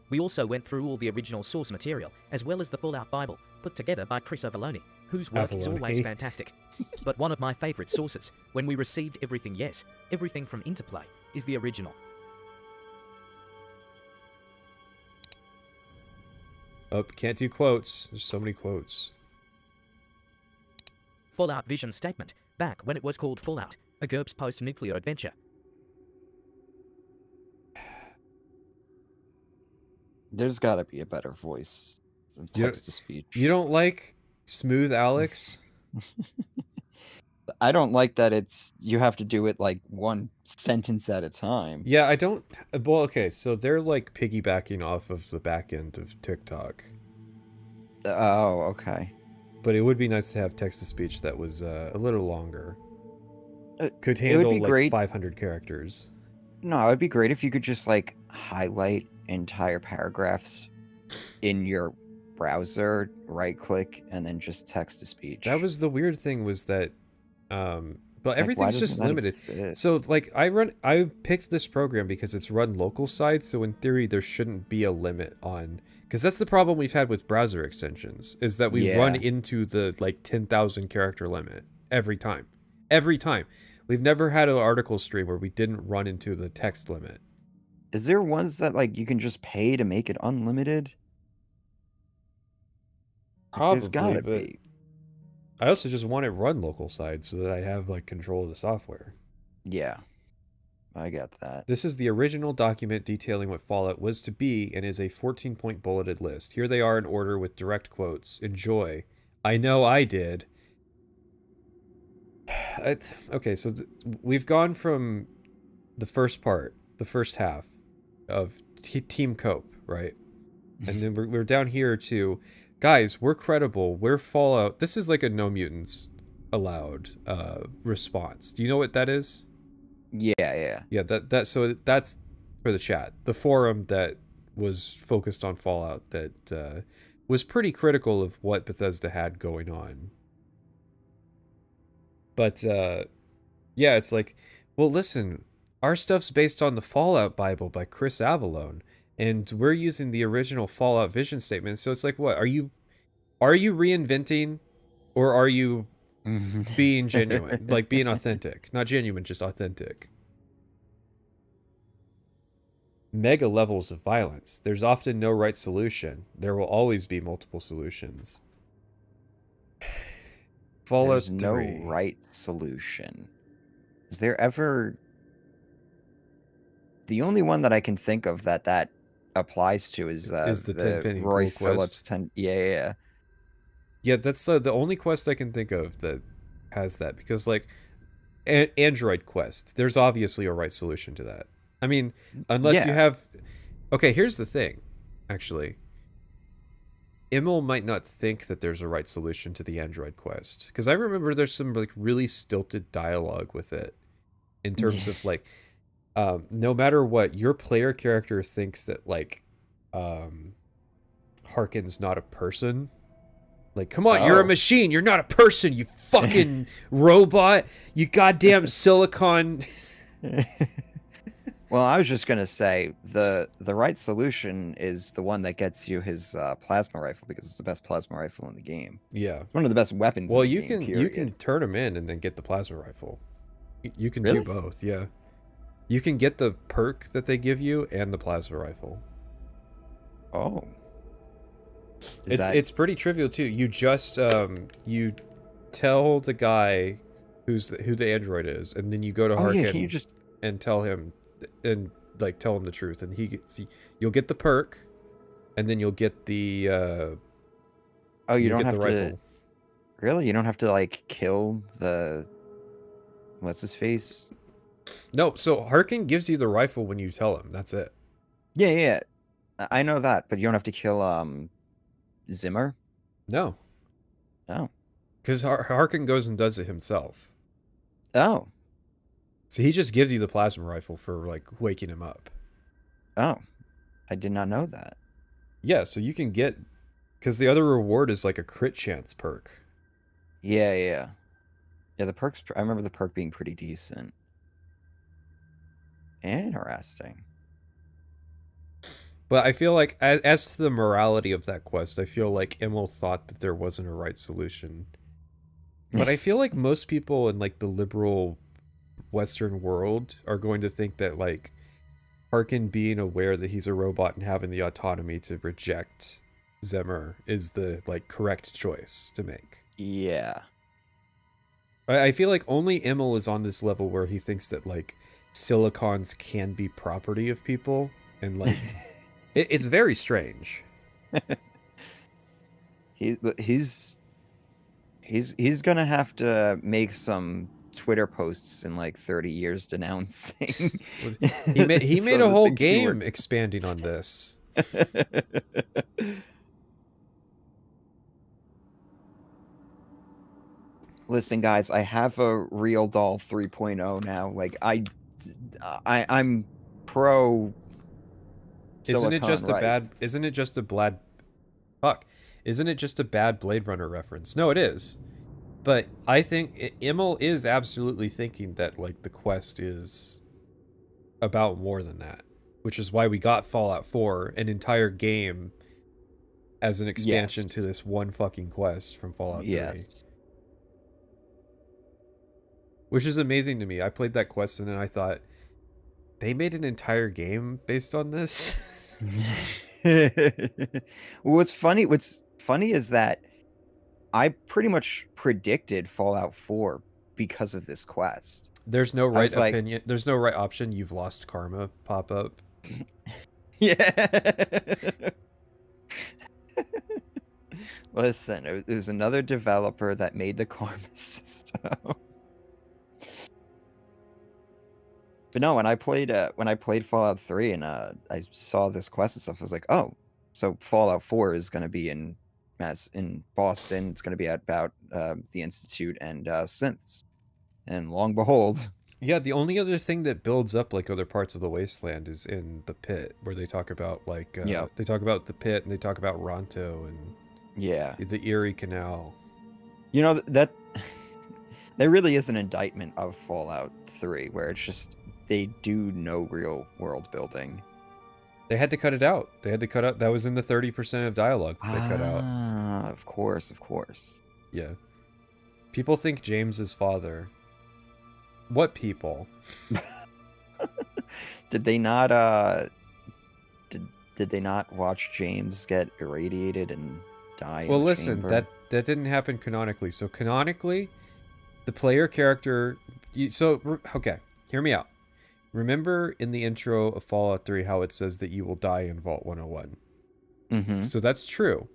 We also went through all the original source material, as well as the Fallout Bible, put together by Chris Avellone, whose work is always fantastic. But one of my favourite sources, when we received everything from Interplay, is the original. Oh, can't do quotes. There's so many quotes. Fallout Vision Statement, back when it was called Fallout, a GURPS post-nuclear adventure. There's got to be a better voice than text-to-speech. You don't like Smooth Alex? I don't like that you have to do it like one sentence at a time. Yeah, I don't... Well, okay, so they're like piggybacking off of the back end of TikTok. Oh, okay. But it would be nice to have text-to-speech that was a little longer. Could it would handle be like great. 500 characters. No, it would be great if you could just like highlight entire paragraphs in your browser, right-click, and then just text-to-speech. That was the weird thing, was that but everything's just limited. Exist? So like I picked this program because it's run local side, so in theory there shouldn't be a limit on, because that's the problem we've had with browser extensions, is that we run into the like 10,000 character limit every time. We've never had an article stream where we didn't run into the text limit. Is there ones that like you can just pay to make it unlimited? Probably, there's gotta be. I also just want it run local side so that I have like control of the software. Yeah, I get that. This is the original document detailing what Fallout was to be and is a 14-point bulleted list. Here they are in order with direct quotes. Enjoy. I know I did. Okay, so we've gone from the first part, the first half of Team Cope, right? And then we're down here to, guys, we're credible, we're Fallout. This is like a no mutants allowed response. Do you know what that is? Yeah. Yeah, so that's for the chat. The forum that was focused on Fallout that was pretty critical of what Bethesda had going on. But yeah, it's like, well, listen, our stuff's based on the Fallout Bible by Chris Avellone, and we're using the original Fallout vision statement. So it's like, what are you reinventing, or are you being genuine, like being authentic? Not genuine, just authentic. Mega levels of violence. There's often no right solution. There will always be multiple solutions. Fallout 3. There's no right solution. Is there ever... The only one that I can think of that applies to is the 10-penny Roy gold Phillips quest. Yeah, that's the only quest I can think of that has that, because like Android quest, there's obviously a right solution to that. I mean, unless you have... Okay, here's the thing, actually. Emil might not think that there's a right solution to the Android quest, because I remember there's some like really stilted dialogue with it in terms of like, no matter what, your player character thinks that like Harkin's not a person. Like, come on, you're a machine. You're not a person, you fucking robot. You goddamn silicon. Well, I was just gonna say the right solution is the one that gets you his plasma rifle, because it's the best plasma rifle in the game. Yeah. It's one of the best weapons. Well, in the you game, can period. turn them in and then get the plasma rifle. You can Really? do both. Yeah. You can get the perk that they give you and the plasma rifle. Oh. It's pretty trivial too. You just you tell the guy who the android is, and then you go to Harkin can you just and tell him and like tell him the truth, and you'll get the perk, and then you'll get the you don't have the to rifle. Really? You don't have to like kill the what's his face? No, so Harkin gives you the rifle when you tell him. That's it. Yeah. I know that, but you don't have to kill Zimmer? No. Oh. Because Harkin goes and does it himself. Oh. So he just gives you the plasma rifle for like waking him up. Oh. I did not know that. Yeah, so you can get, because the other reward is like a crit chance perk. Yeah, the perks, I remember the perk being pretty decent. Interesting. But I feel like, as to the morality of that quest, I feel like Emil thought that there wasn't a right solution. But I feel like most people in like the liberal Western world are going to think that like Harkin being aware that he's a robot and having the autonomy to reject Zimmer is the like correct choice to make. Yeah. I feel like only Emil is on this level where he thinks that like silicons can be property of people, and like it's very strange. He's gonna have to make some Twitter posts in like 30 years denouncing. He made a whole game expanding on this. Listen, guys, I have a Real Doll 3.0 now. Like I'm pro. Isn't it just rights. Isn't it just a bad Blade Runner reference? No, it is. But I think Emil is absolutely thinking that like the quest is about more than that, which is why we got Fallout 4, an entire game, as an expansion to this one fucking quest from Fallout 3. Which is amazing to me. I played that quest and then I thought, they made an entire game based on this? What's funny is that I pretty much predicted Fallout 4 because of this quest. There's no right opinion. There's no right option. You've lost karma pop up. Yeah. Listen, it was another developer that made the karma system. But no, when I played Fallout 3 and I saw this quest and stuff, I was like, oh, so Fallout 4 is going to be in Boston. It's going to be about the Institute and synths. And long behold. Yeah, the only other thing that builds up like other parts of the wasteland is in the pit, where they talk about like they talk about the pit and they talk about Ronto and the Erie Canal. You know, that really is an indictment of Fallout 3, where it's just they do no real world building. They had to cut it out. They had to cut out. That was in the 30% of dialogue that they cut out. Of course. Yeah. People think James is father. What people? Did they not did they not watch James get irradiated and die? Well, listen, that didn't happen canonically. So canonically, the player character. Okay, hear me out. Remember in the intro of Fallout 3 how it says that you will die in Vault 101? Mm-hmm. So that's true.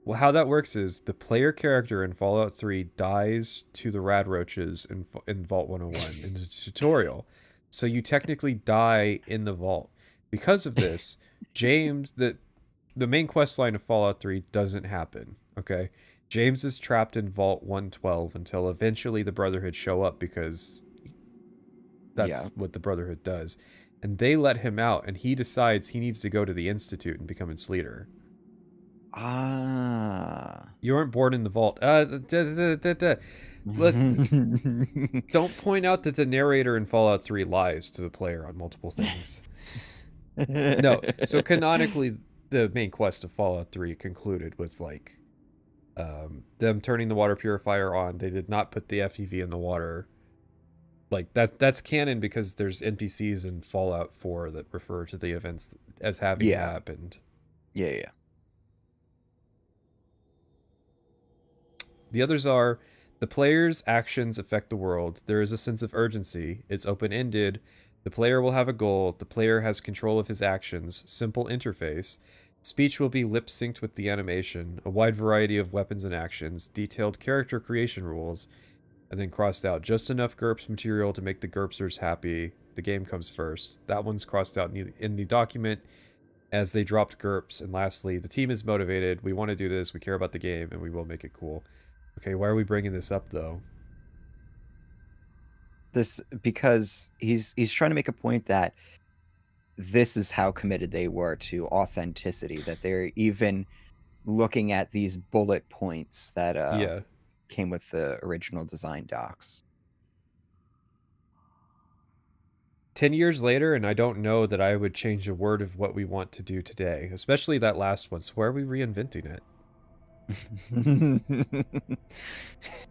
Well, how that works is the player character in Fallout 3 dies to the rad roaches in Vault 101 in the tutorial. So you technically die in the vault. Because of this, James, the main quest line of Fallout 3 doesn't happen, okay? James is trapped in Vault 112 until eventually the Brotherhood show up, because that's what the Brotherhood does. and they let him out, and he decides he needs to go to the Institute and become its leader. Ah. You weren't born in the vault. Don't point out that the narrator in Fallout 3 lies to the player on multiple things. No, so canonically, the main quest of Fallout 3 concluded with, like, them turning the water purifier on. They did not put the FEV in the water. Like, that's canon because there's NPCs in Fallout 4 that refer to the events as having happened. Yeah. The others are, the player's actions affect the world. There is a sense of urgency. It's open-ended. The player will have a goal. The player has control of his actions. Simple interface. Speech will be lip-synced with the animation. A wide variety of weapons and actions. Detailed character creation rules. And then crossed out, just enough GURPS material to make the GURPSers happy. The game comes first. That one's crossed out in the document as they dropped GURPS. And lastly, the team is motivated. We want to do this. We care about the game, and we will make it cool. Okay, why are we bringing this up, though? This because he's trying to make a point that this is how committed they were to authenticity, that they're even looking at these bullet points that came with the original design docs. 10 years later, and I don't know that I would change a word of what we want to do today, especially that last one. So why are we reinventing it?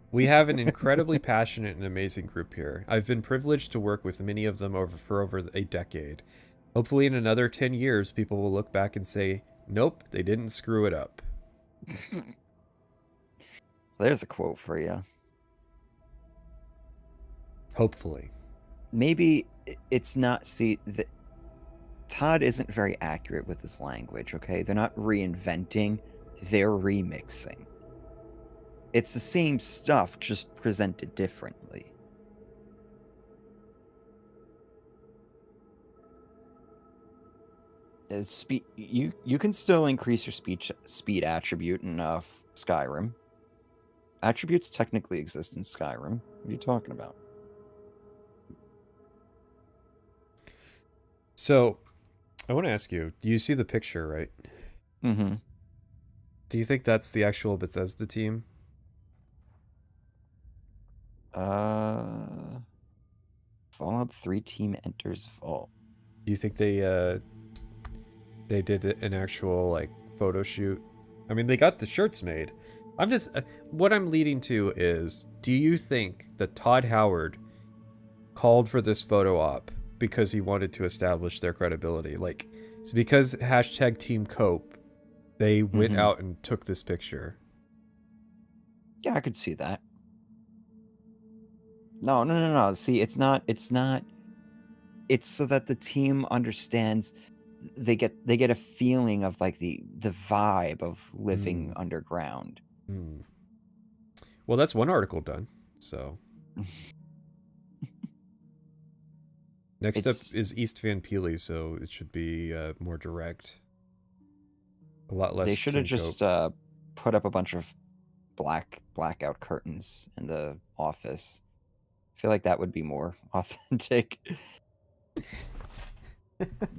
We have an incredibly passionate and amazing group here. I've been privileged to work with many of them for over a decade. Hopefully in another 10 years, people will look back and say, nope, they didn't screw it up. There's a quote for you. Hopefully. Maybe it's not... See, Todd isn't very accurate with his language, okay? They're not reinventing, they're remixing. It's the same stuff, just presented differently. You can still increase your speed attribute in Skyrim. Attributes technically exist in Skyrim. What are you talking about? So, I want to ask you, you see the picture, right? Mm-hmm. Do you think that's the actual Bethesda team? Fallout 3 team enters vault. Do you think they did an actual, like, photo shoot? I mean, they got the shirts made. I'm just... what I'm leading to is, do you think that Todd Howard called for this photo op because he wanted to establish their credibility? Like, it's because hashtag Team Cope, they went out and took this picture. Yeah, I could see that. No. See, it's not. It's so that the team understands. They get a feeling of, like, the vibe of living underground. Well, that's one article done. So next up is East Van Peely, so it should be more direct. A lot less. They should have just put up a bunch of blackout curtains in the office. I feel like that would be more authentic.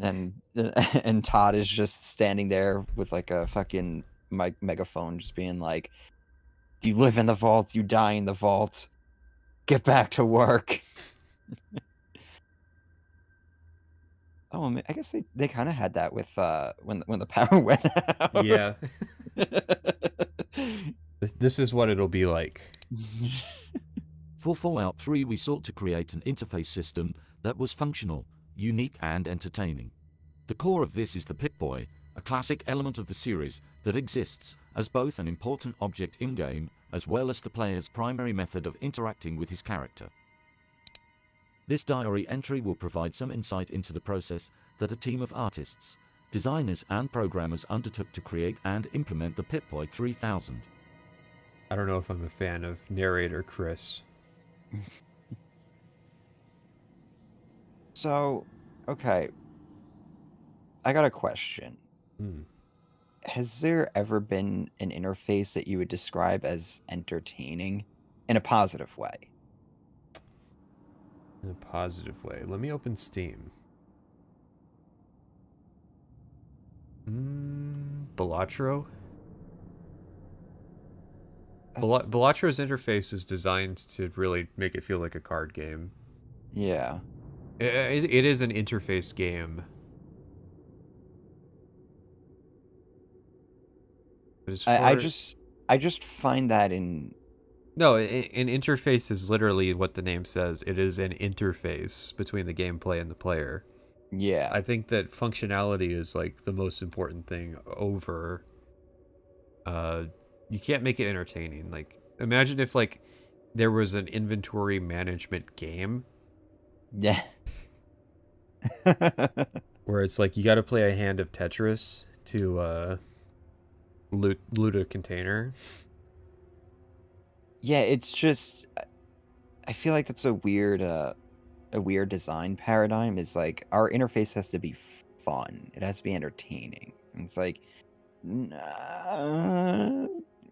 and Todd is just standing there with, like, a fucking megaphone, just being like, "You live in the vault, you die in the vault. Get back to work." Oh, I guess they kind of had that with when the power went out. Yeah. This is what it'll be like. For Fallout 3, we sought to create an interface system that was functional, unique, and entertaining. The core of this is the Pip-Boy, a classic element of the series that exists as both an important object in-game as well as the player's primary method of interacting with his character. This diary entry will provide some insight into the process that a team of artists, designers, and programmers undertook to create and implement the Pip-Boy 3000. I don't know if I'm a fan of narrator Chris. So, okay. I got a question. Has there ever been an interface that you would describe as entertaining in a positive way? In a positive way. Let me open Steam. Balatro? That's- Balatro's interface is designed to really make it feel like a card game. Yeah. It is an interface game. But as far I just find that in... No, an interface is literally what the name says. It is an interface between the gameplay and the player. Yeah. I think that functionality is like the most important thing over. You can't make it entertaining. Like, imagine if like there was an inventory management game Yeah. where it's like you got to play a hand of Tetris to loot a container. Yeah, it's just... I feel like that's a weird design paradigm. Is like our interface has to be fun. It has to be entertaining. And it's like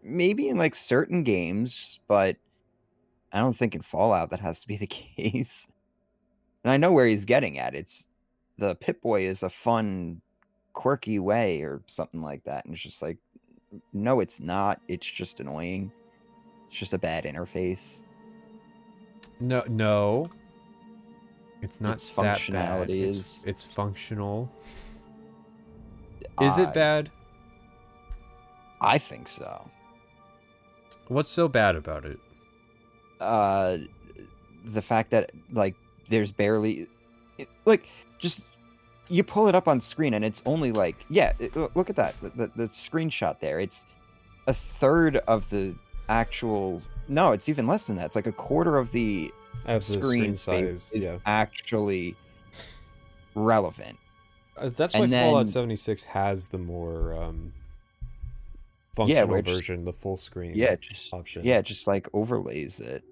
maybe in like certain games, but I don't think in Fallout that has to be the case. And I know where he's getting at. It's the Pip-Boy is a fun, quirky way or something like that. And it's just like, no, it's not. It's just annoying. It's just a bad interface. No. It's not Its that bad. functionality is... It's functional. Is it bad? I think so. What's so bad about it? The fact that like there's barely like just you pull it up on screen and it's only like look at that the screenshot there. It's a third of the actual... No, it's even less than that. It's like a quarter of the screen size is actually relevant. That's why Fallout 76 has the more functional version, the full screen option. Yeah, just like overlays it.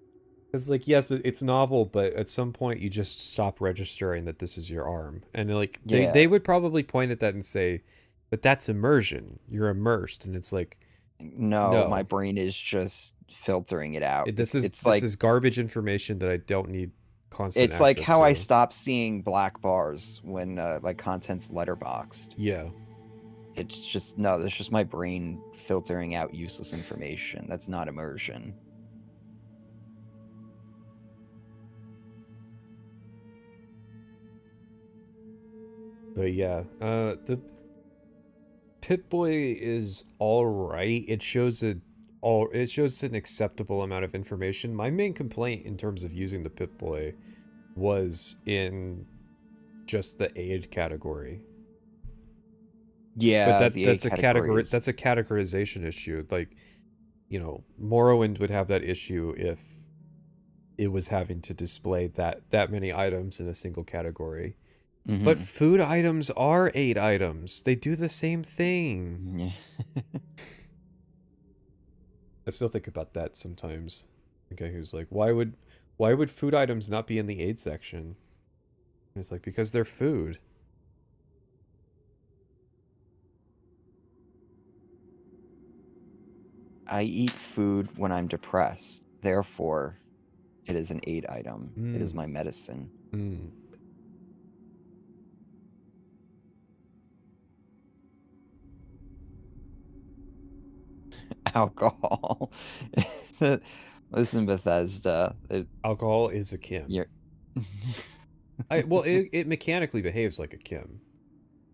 It's like, yes, it's novel, but at some point you just stop registering that this is your arm. And like they would probably point at that and say, but that's immersion. You're immersed. And it's like, no, my brain is just filtering it out. This is garbage information that I don't need constant access to. It's like how I to. stopped seeing black bars when like content's letterboxed. Yeah. It's just, no, that's just my brain filtering out useless information. That's not immersion. But yeah, the Pip-Boy is all right. It shows an acceptable amount of information. My main complaint in terms of using the Pip-Boy was in just the aid category. Yeah, but that's a categorization issue. Like, you know, Morrowind would have that issue if it was having to display that many items in a single category. Mm-hmm. But food items are 8 items. They do the same thing. Yeah. I still think about that sometimes. The guy who's like, why would food items not be in the aid section? And it's like, because they're food. I eat food when I'm depressed. Therefore, it is an aid item. It is my medicine. Alcohol. Listen, Bethesda. Alcohol is a chem. Well, it mechanically behaves like a chem.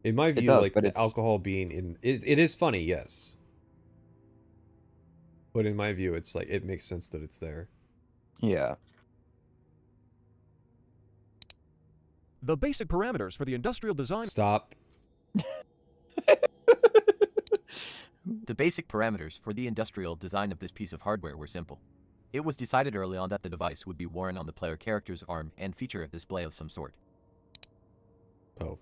In my view, like the alcohol being in it is funny, yes. But in my view, it's like it makes sense that it's there. Yeah. The basic parameters for the industrial design. Stop. The basic parameters for the industrial design of this piece of hardware were simple. It was decided early on that the device would be worn on the player character's arm and feature a display of some sort. Oh.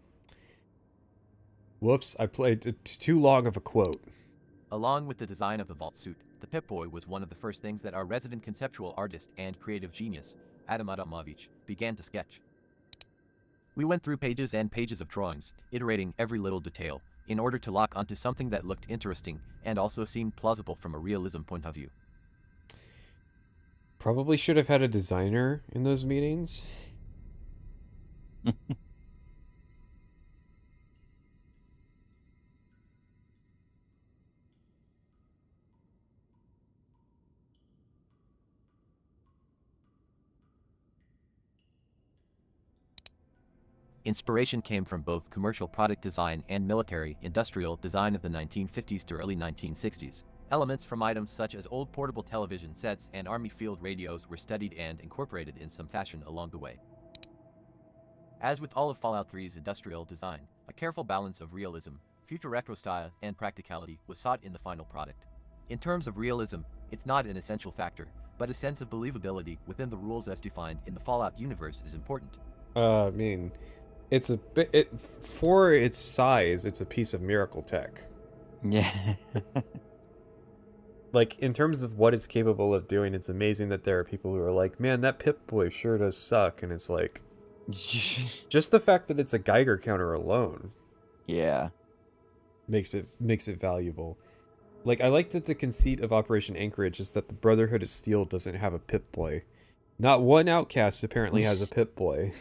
Whoops, I played too long of a quote. Along with the design of the vault suit, the Pip-Boy was one of the first things that our resident conceptual artist and creative genius, Adam Adamovich, began to sketch. We went through pages and pages of drawings, iterating every little detail, in order to lock onto something that looked interesting and also seemed plausible from a realism point of view. Probably should have had a designer in those meetings. Inspiration came from both commercial product design and military industrial design of the 1950s to early 1960s. Elements from items such as old portable television sets and army field radios were studied and incorporated in some fashion along the way. As with all of Fallout 3's industrial design, a careful balance of realism, future retro style, and practicality was sought in the final product. In terms of realism, it's not an essential factor, but a sense of believability within the rules as defined in the Fallout universe is important. I mean, it's a bit for its size, it's a piece of miracle tech. Yeah. Like, in terms of what it's capable of doing, it's amazing that there are people who are like, man, that Pip-Boy sure does suck, and it's like, just the fact that it's a Geiger counter alone, yeah, makes it valuable. Like, I like that the conceit of Operation Anchorage is that the Brotherhood of Steel doesn't have a Pip-Boy. Not one outcast apparently has a Pip-Boy.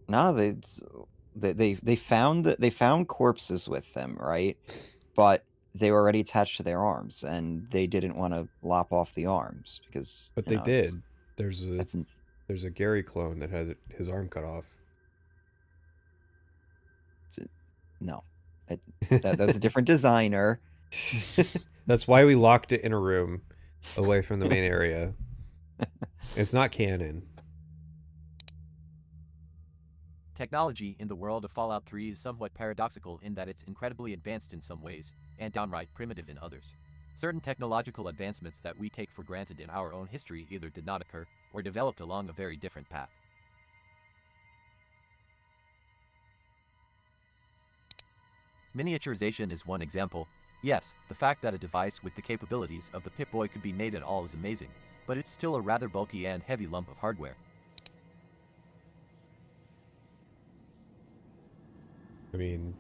No, they found corpses with them, right? But they were already attached to their arms, and they didn't want to lop off the arms because. But they did. There's a Gary clone that has his arm cut off. No, that's a different designer. That's why we locked it in a room away from the main area. It's not canon. Technology in the world of Fallout 3 is somewhat paradoxical in that it's incredibly advanced in some ways, and downright primitive in others. Certain technological advancements that we take for granted in our own history either did not occur, or developed along a very different path. Miniaturization is one example. Yes, the fact that a device with the capabilities of the Pip-Boy could be made at all is amazing, but it's still a rather bulky and heavy lump of hardware. I mean,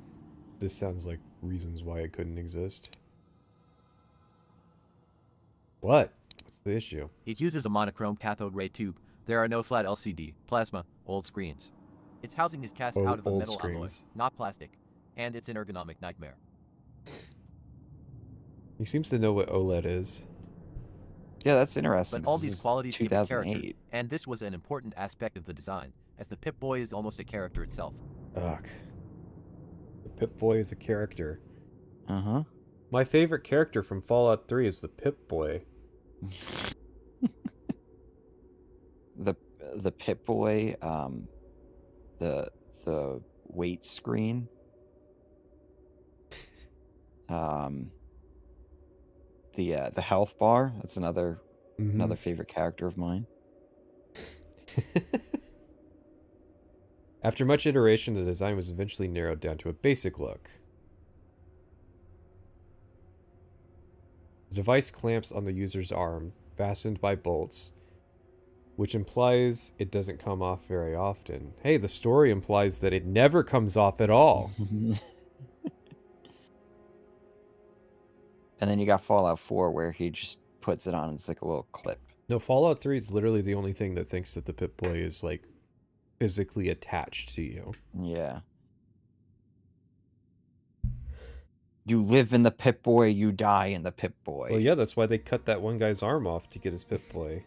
this sounds like reasons why it couldn't exist. What? What's the issue? It uses a monochrome cathode ray tube. There are no flat LCD, plasma, old screens. Its housing is cast out of a metal alloy, not plastic, and it's an ergonomic nightmare. He seems to know what OLED is. Yeah, that's interesting. But all these qualities give it character, 2008. and this was an important aspect of the design, as the Pip-Boy is almost a character itself. Ugh. The Pip-Boy is a character. Uh-huh. My favorite character from Fallout 3 is the Pip-Boy. The Pip-Boy, the weight screen, the health bar. That's another favorite character of mine. After much iteration, the design was eventually narrowed down to a basic look. The device clamps on the user's arm, fastened by bolts, which implies it doesn't come off very often. Hey, the story implies that it never comes off at all. And then you got Fallout 4 where he just puts it on. It's like a little clip. No, Fallout 3 is literally the only thing that thinks that the Pip-Boy is, like, physically attached to you. Yeah. You live in the Pip-Boy, you die in the Pip-Boy. Well, yeah, that's why they cut that one guy's arm off to get his Pip-Boy.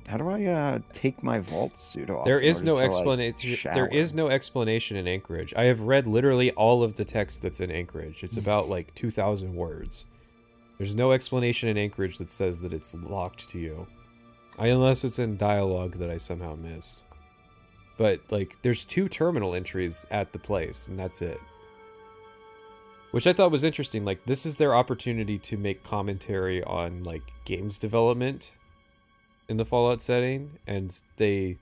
How do I take my vault suit off? There is no explanation. There is no explanation in Anchorage. I have read literally all of the text that's in Anchorage. It's about like 2,000 words. There's no explanation in Anchorage that says that it's locked to you, unless it's in dialogue that I somehow missed. But like, there's 2 terminal entries at the place, and that's it. Which I thought was interesting. Like, this is their opportunity to make commentary on like games development in the Fallout setting, and they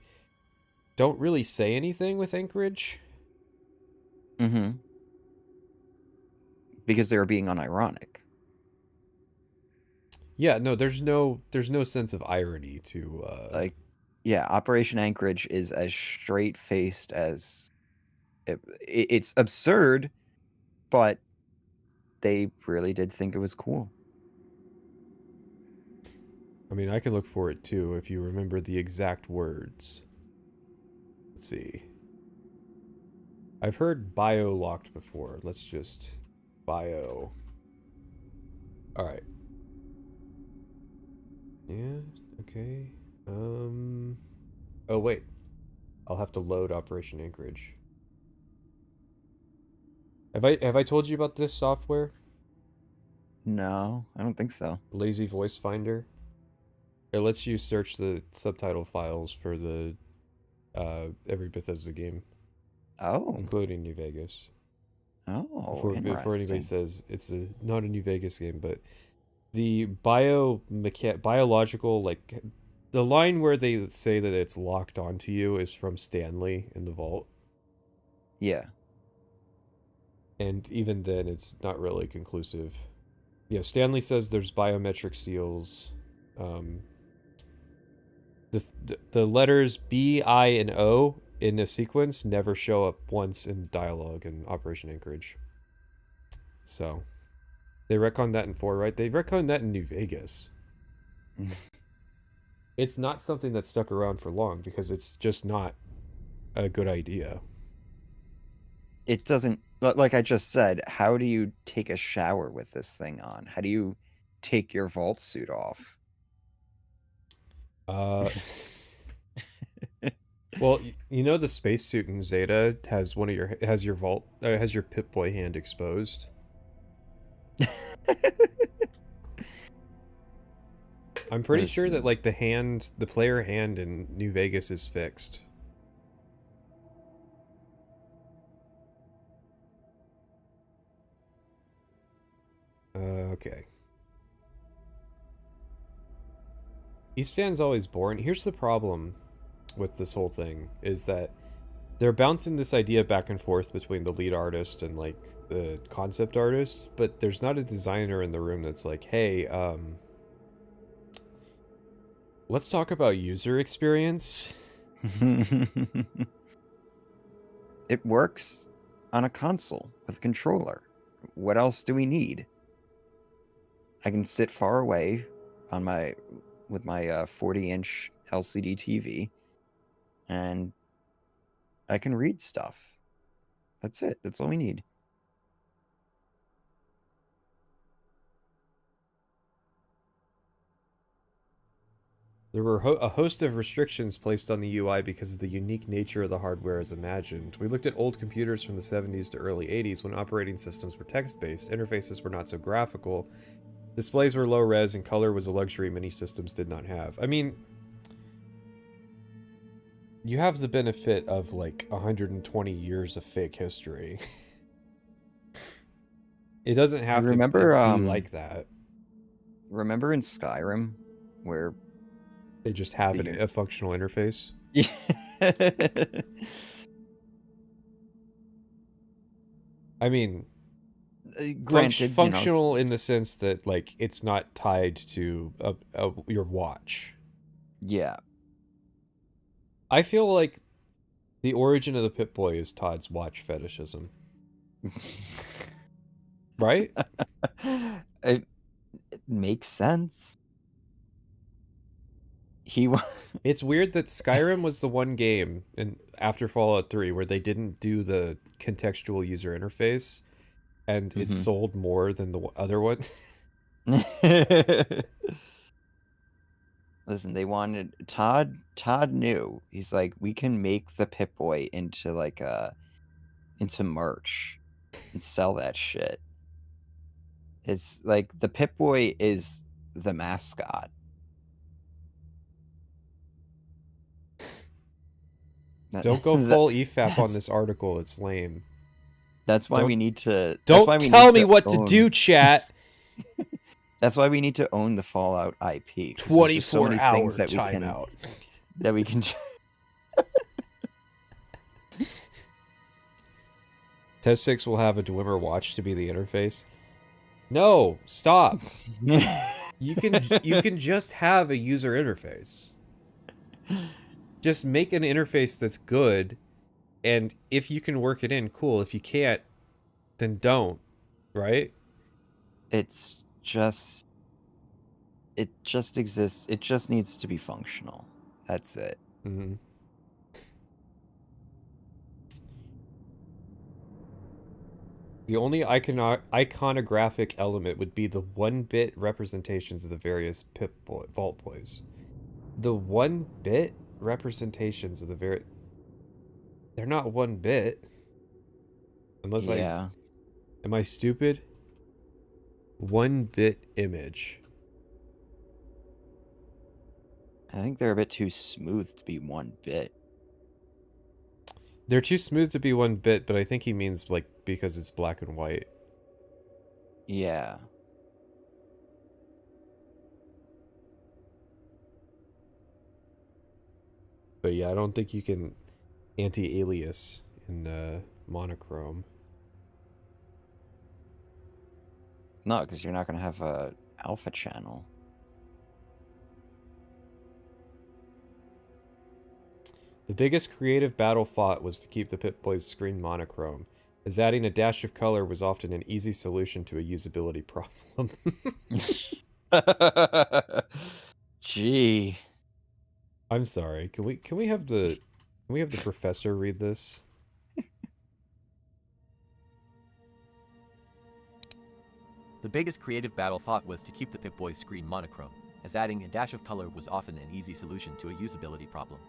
don't really say anything with Anchorage. Mm-hmm. Because they were being unironic. Yeah, no, there's no sense of irony to like, yeah, Operation Anchorage is as straight-faced as it's absurd, but they really did think it was cool. I mean, I can look for it too if you remember the exact words. Let's see. I've heard bio locked before. Let's just bio. All right. Yeah. Okay. Oh wait. I'll have to load Operation Anchorage. Have I told you about this software? No, I don't think so. Lazy Voice Finder. It lets you search the subtitle files for the every Bethesda game, Oh. including New Vegas. Oh, Before anybody interesting. says it's not a New Vegas game, but the biological, like the line where they say that it's locked onto you is from Stanley in the vault, Yeah. and even then it's not really conclusive. Yeah, Stanley says there's biometric seals. The letters B, I, and O in a sequence never show up once in dialogue in Operation Anchorage. So they retconned that in 4, right? They retconned that in New Vegas. It's not something that stuck around for long because it's just not a good idea. It doesn't, like I just said, how do you take a shower with this thing on? How do you take your vault suit off? Well, you know the spacesuit in Zeta has your vault has your Pip-Boy hand exposed. I'm pretty sure that like the player hand in New Vegas is fixed. Okay. East fan's always boring. Here's the problem with this whole thing is that they're bouncing this idea back and forth between the lead artist and like the concept artist, but there's not a designer in the room that's like, hey, let's talk about user experience. It works on a console with a controller. What else do we need? I can sit far away on with my 40-inch LCD TV, and I can read stuff. That's it. That's all we need. There were a host of restrictions placed on the UI because of the unique nature of the hardware as imagined. We looked at old computers from the 70s to early 80s when operating systems were text-based, interfaces were not so graphical, displays were low-res, and color was a luxury many systems did not have. I mean, you have the benefit of like 120 years of fake history. It doesn't have to be like that. Remember in Skyrim where they just have a functional interface? I mean, granted, functional in the sense that like it's not tied to your watch. Yeah. I feel like the origin of the Pip-Boy is Todd's watch fetishism. Right? It makes sense. It's weird that Skyrim was the one game after Fallout 3 where they didn't do the contextual user interface, and it sold more than the other one. Listen, they wanted Todd knew. He's like, we can make the Pip-Boy into like into merch and sell that shit. It's like the Pip-Boy is the mascot. Don't go full EFAP on this article. It's lame. That's why we need to... Don't tell me what to do, chat. That's why we need to own the Fallout IP. 24-hour timeout. That we can... Test 6 will have a Dwemer watch to be the interface. No, stop. You can just have a user interface. Just make an interface that's good, and if you can work it in, cool. If you can't, then don't. Right? It just exists. It just needs to be functional. That's it. The only iconographic element would be the 1-bit representations of the various vault boys. The 1-bit representations of the they're not 1-bit. Unless Yeah. Am I stupid? 1-bit image. I think they're a bit too smooth to be 1-bit. They're too smooth to be 1-bit, but I think he means, like, because it's black and white. Yeah. But yeah, I don't think you can anti-alias in monochrome. No, because you're not going to have a alpha channel. The biggest creative battle fought was to keep the Pip-Boy's screen monochrome, as adding a dash of color was often an easy solution to a usability problem. Gee. I'm sorry. Can we have the professor read this? The biggest creative battle fought was to keep the Pip-Boy screen monochrome, as adding a dash of color was often an easy solution to a usability problem.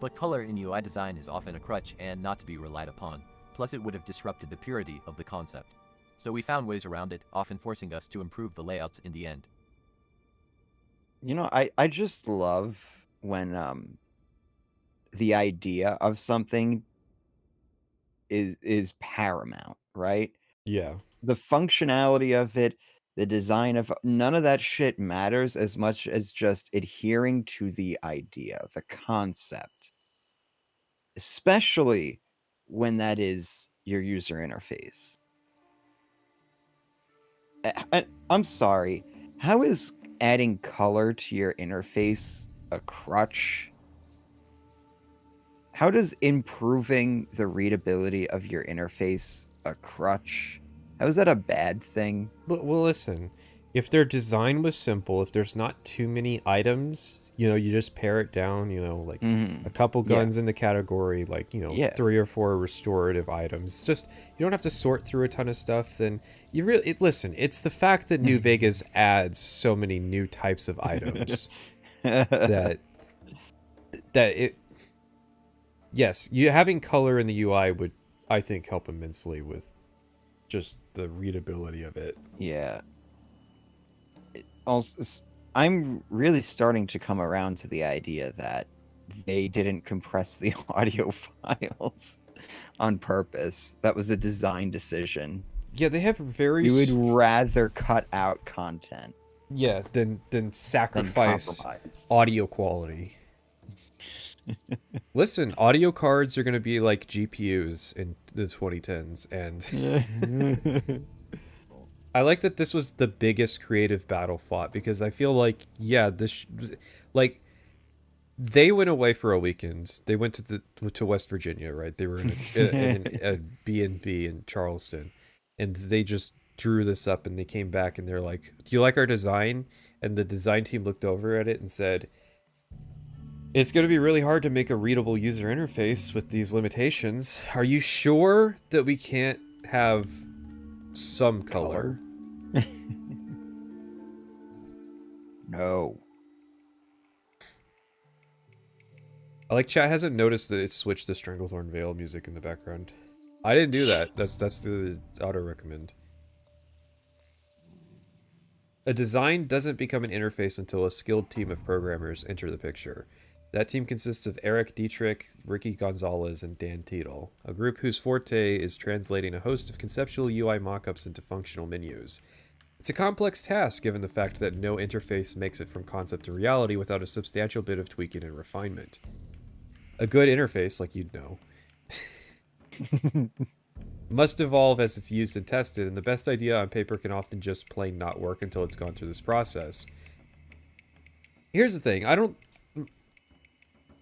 But color in UI design is often a crutch and not to be relied upon, plus it would have disrupted the purity of the concept. So we found ways around it, often forcing us to improve the layouts in the end. You know, I just love when the idea of something is paramount, right? Yeah. The functionality of it, the design of none of that shit matters as much as just adhering to the idea, the concept. Especially when that is your user interface. I'm sorry. How is adding color to your interface a crutch? How does improving the readability of your interface a crutch? How is that a bad thing? Well, listen. If their design was simple, if there's not too many items, you know, you just pare it down, you know, like a couple guns in the category, like, you know, 3 or 4 restorative items. It's just, you don't have to sort through a ton of stuff. Then you really, listen, it's the fact that New Vegas adds so many new types of items that it, yes, having color in the UI would, I think, help immensely with just the readability of it. Yeah. Also, I'm really starting to come around to the idea that they didn't compress the audio files on purpose. That was a design decision. Yeah, they have very... You would rather cut out content. Yeah, than sacrifice audio quality. Listen, audio cards are going to be like GPUs in the 2010s, and... I like that this was the biggest creative battle fought, because I feel like, yeah, like, they went away for a weekend. They went to West Virginia, right? They were in a B&B in Charleston, and they just drew this up, and they came back, and they're like, do you like our design? And the design team looked over at it and said, it's going to be really hard to make a readable user interface with these limitations. Are you sure that we can't have some color? No. I like chat hasn't noticed that it switched to Stranglethorn Vale music in the background. I didn't do that. That's the auto recommend. A design doesn't become an interface until a skilled team of programmers enter the picture. That team consists of Eric Dietrich, Ricky Gonzalez, and Dan Tiedel, a group whose forte is translating a host of conceptual UI mockups into functional menus. It's a complex task given the fact that no interface makes it from concept to reality without a substantial bit of tweaking and refinement. A good interface, like you'd know, must evolve as it's used and tested, and the best idea on paper can often just plain not work until it's gone through this process. Here's the thing,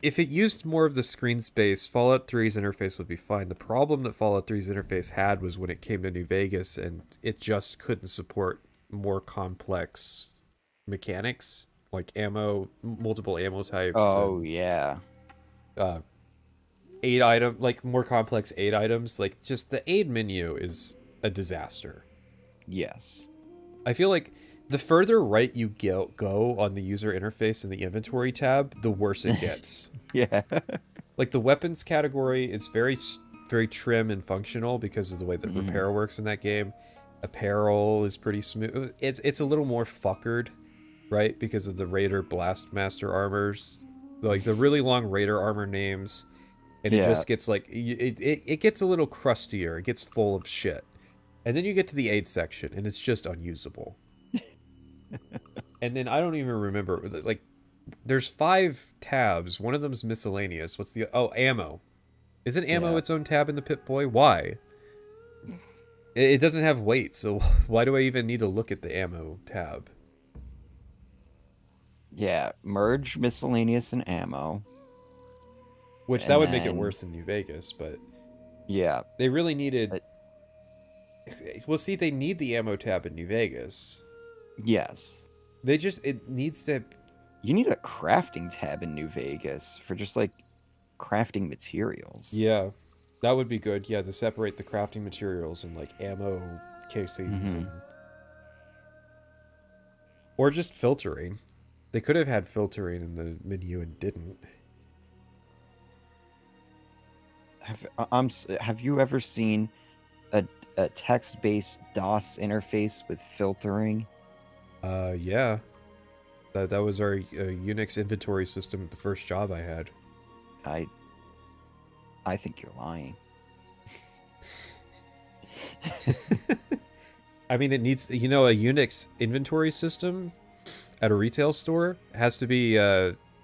if it used more of the screen space, Fallout 3's interface would be fine. The problem that Fallout 3's interface had was when it came to New Vegas, and it just couldn't support more complex mechanics, like multiple ammo types. Oh, yeah. 8 item, like more complex 8 items. Like, just the aid menu is a disaster. Yes. I feel like the further right you go on the user interface in the inventory tab, the worse it gets. Yeah. Like the weapons category is very trim and functional because of the way that repair works in that game. Apparel is pretty smooth. It's a little more fuckered, right? Because of the Raider Blastmaster armors, like the really long Raider armor names, and it just gets like it gets a little crustier. It gets full of shit, and then you get to the aid section, and it's just unusable. And then I don't even remember, like, there's 5 tabs. One of them's miscellaneous. What's the... Oh, ammo. Isn't ammo its own tab in the Pip-Boy? Why? It doesn't have weight, so why do I even need to look at the ammo tab? Yeah, merge miscellaneous and ammo. Which, that would make it worse in New Vegas, but... Yeah. They really needed... Well, see, they need the ammo tab in New Vegas. Yes. They just... It needs to... You need a crafting tab in New Vegas for just, like, crafting materials. Yeah, that would be good. Yeah, to separate the crafting materials and, like, ammo casings. And... Or just filtering. They could have had filtering in the menu and didn't. Have you ever seen a text-based DOS interface with filtering? Yeah. That was our Unix inventory system at the first job I had. I think you're lying. I mean, it needs... You know, a Unix inventory system at a retail store has to be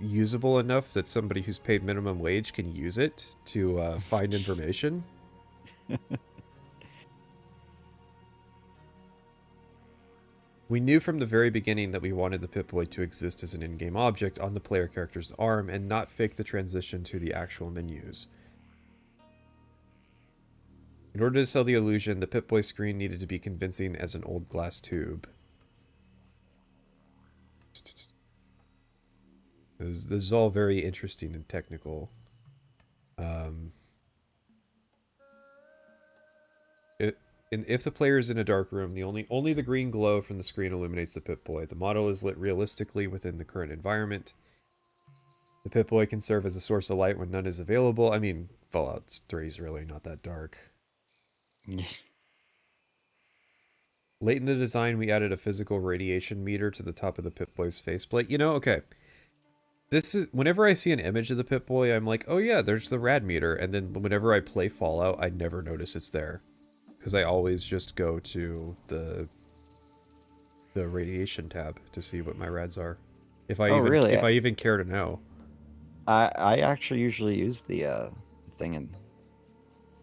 usable enough that somebody who's paid minimum wage can use it to find information. We knew from the very beginning that we wanted the Pip-Boy to exist as an in-game object on the player character's arm and not fake the transition to the actual menus. In order to sell the illusion, the Pip-Boy screen needed to be convincing as an old glass tube. This is all very interesting and technical. If the player is in a dark room, only the green glow from the screen illuminates the Pip-Boy. The model is lit realistically within the current environment. The Pip-Boy can serve as a source of light when none is available. I mean, Fallout 3 is really not that dark. Late in the design, we added a physical radiation meter to the top of the Pip-Boy's faceplate. You know, okay. This is... Whenever I see an image of the Pip-Boy, I'm like, oh yeah, there's the rad meter. And then whenever I play Fallout, I never notice it's there. Because I always just go to the radiation tab to see what my rads are. If I even care to know. I actually usually use the thing in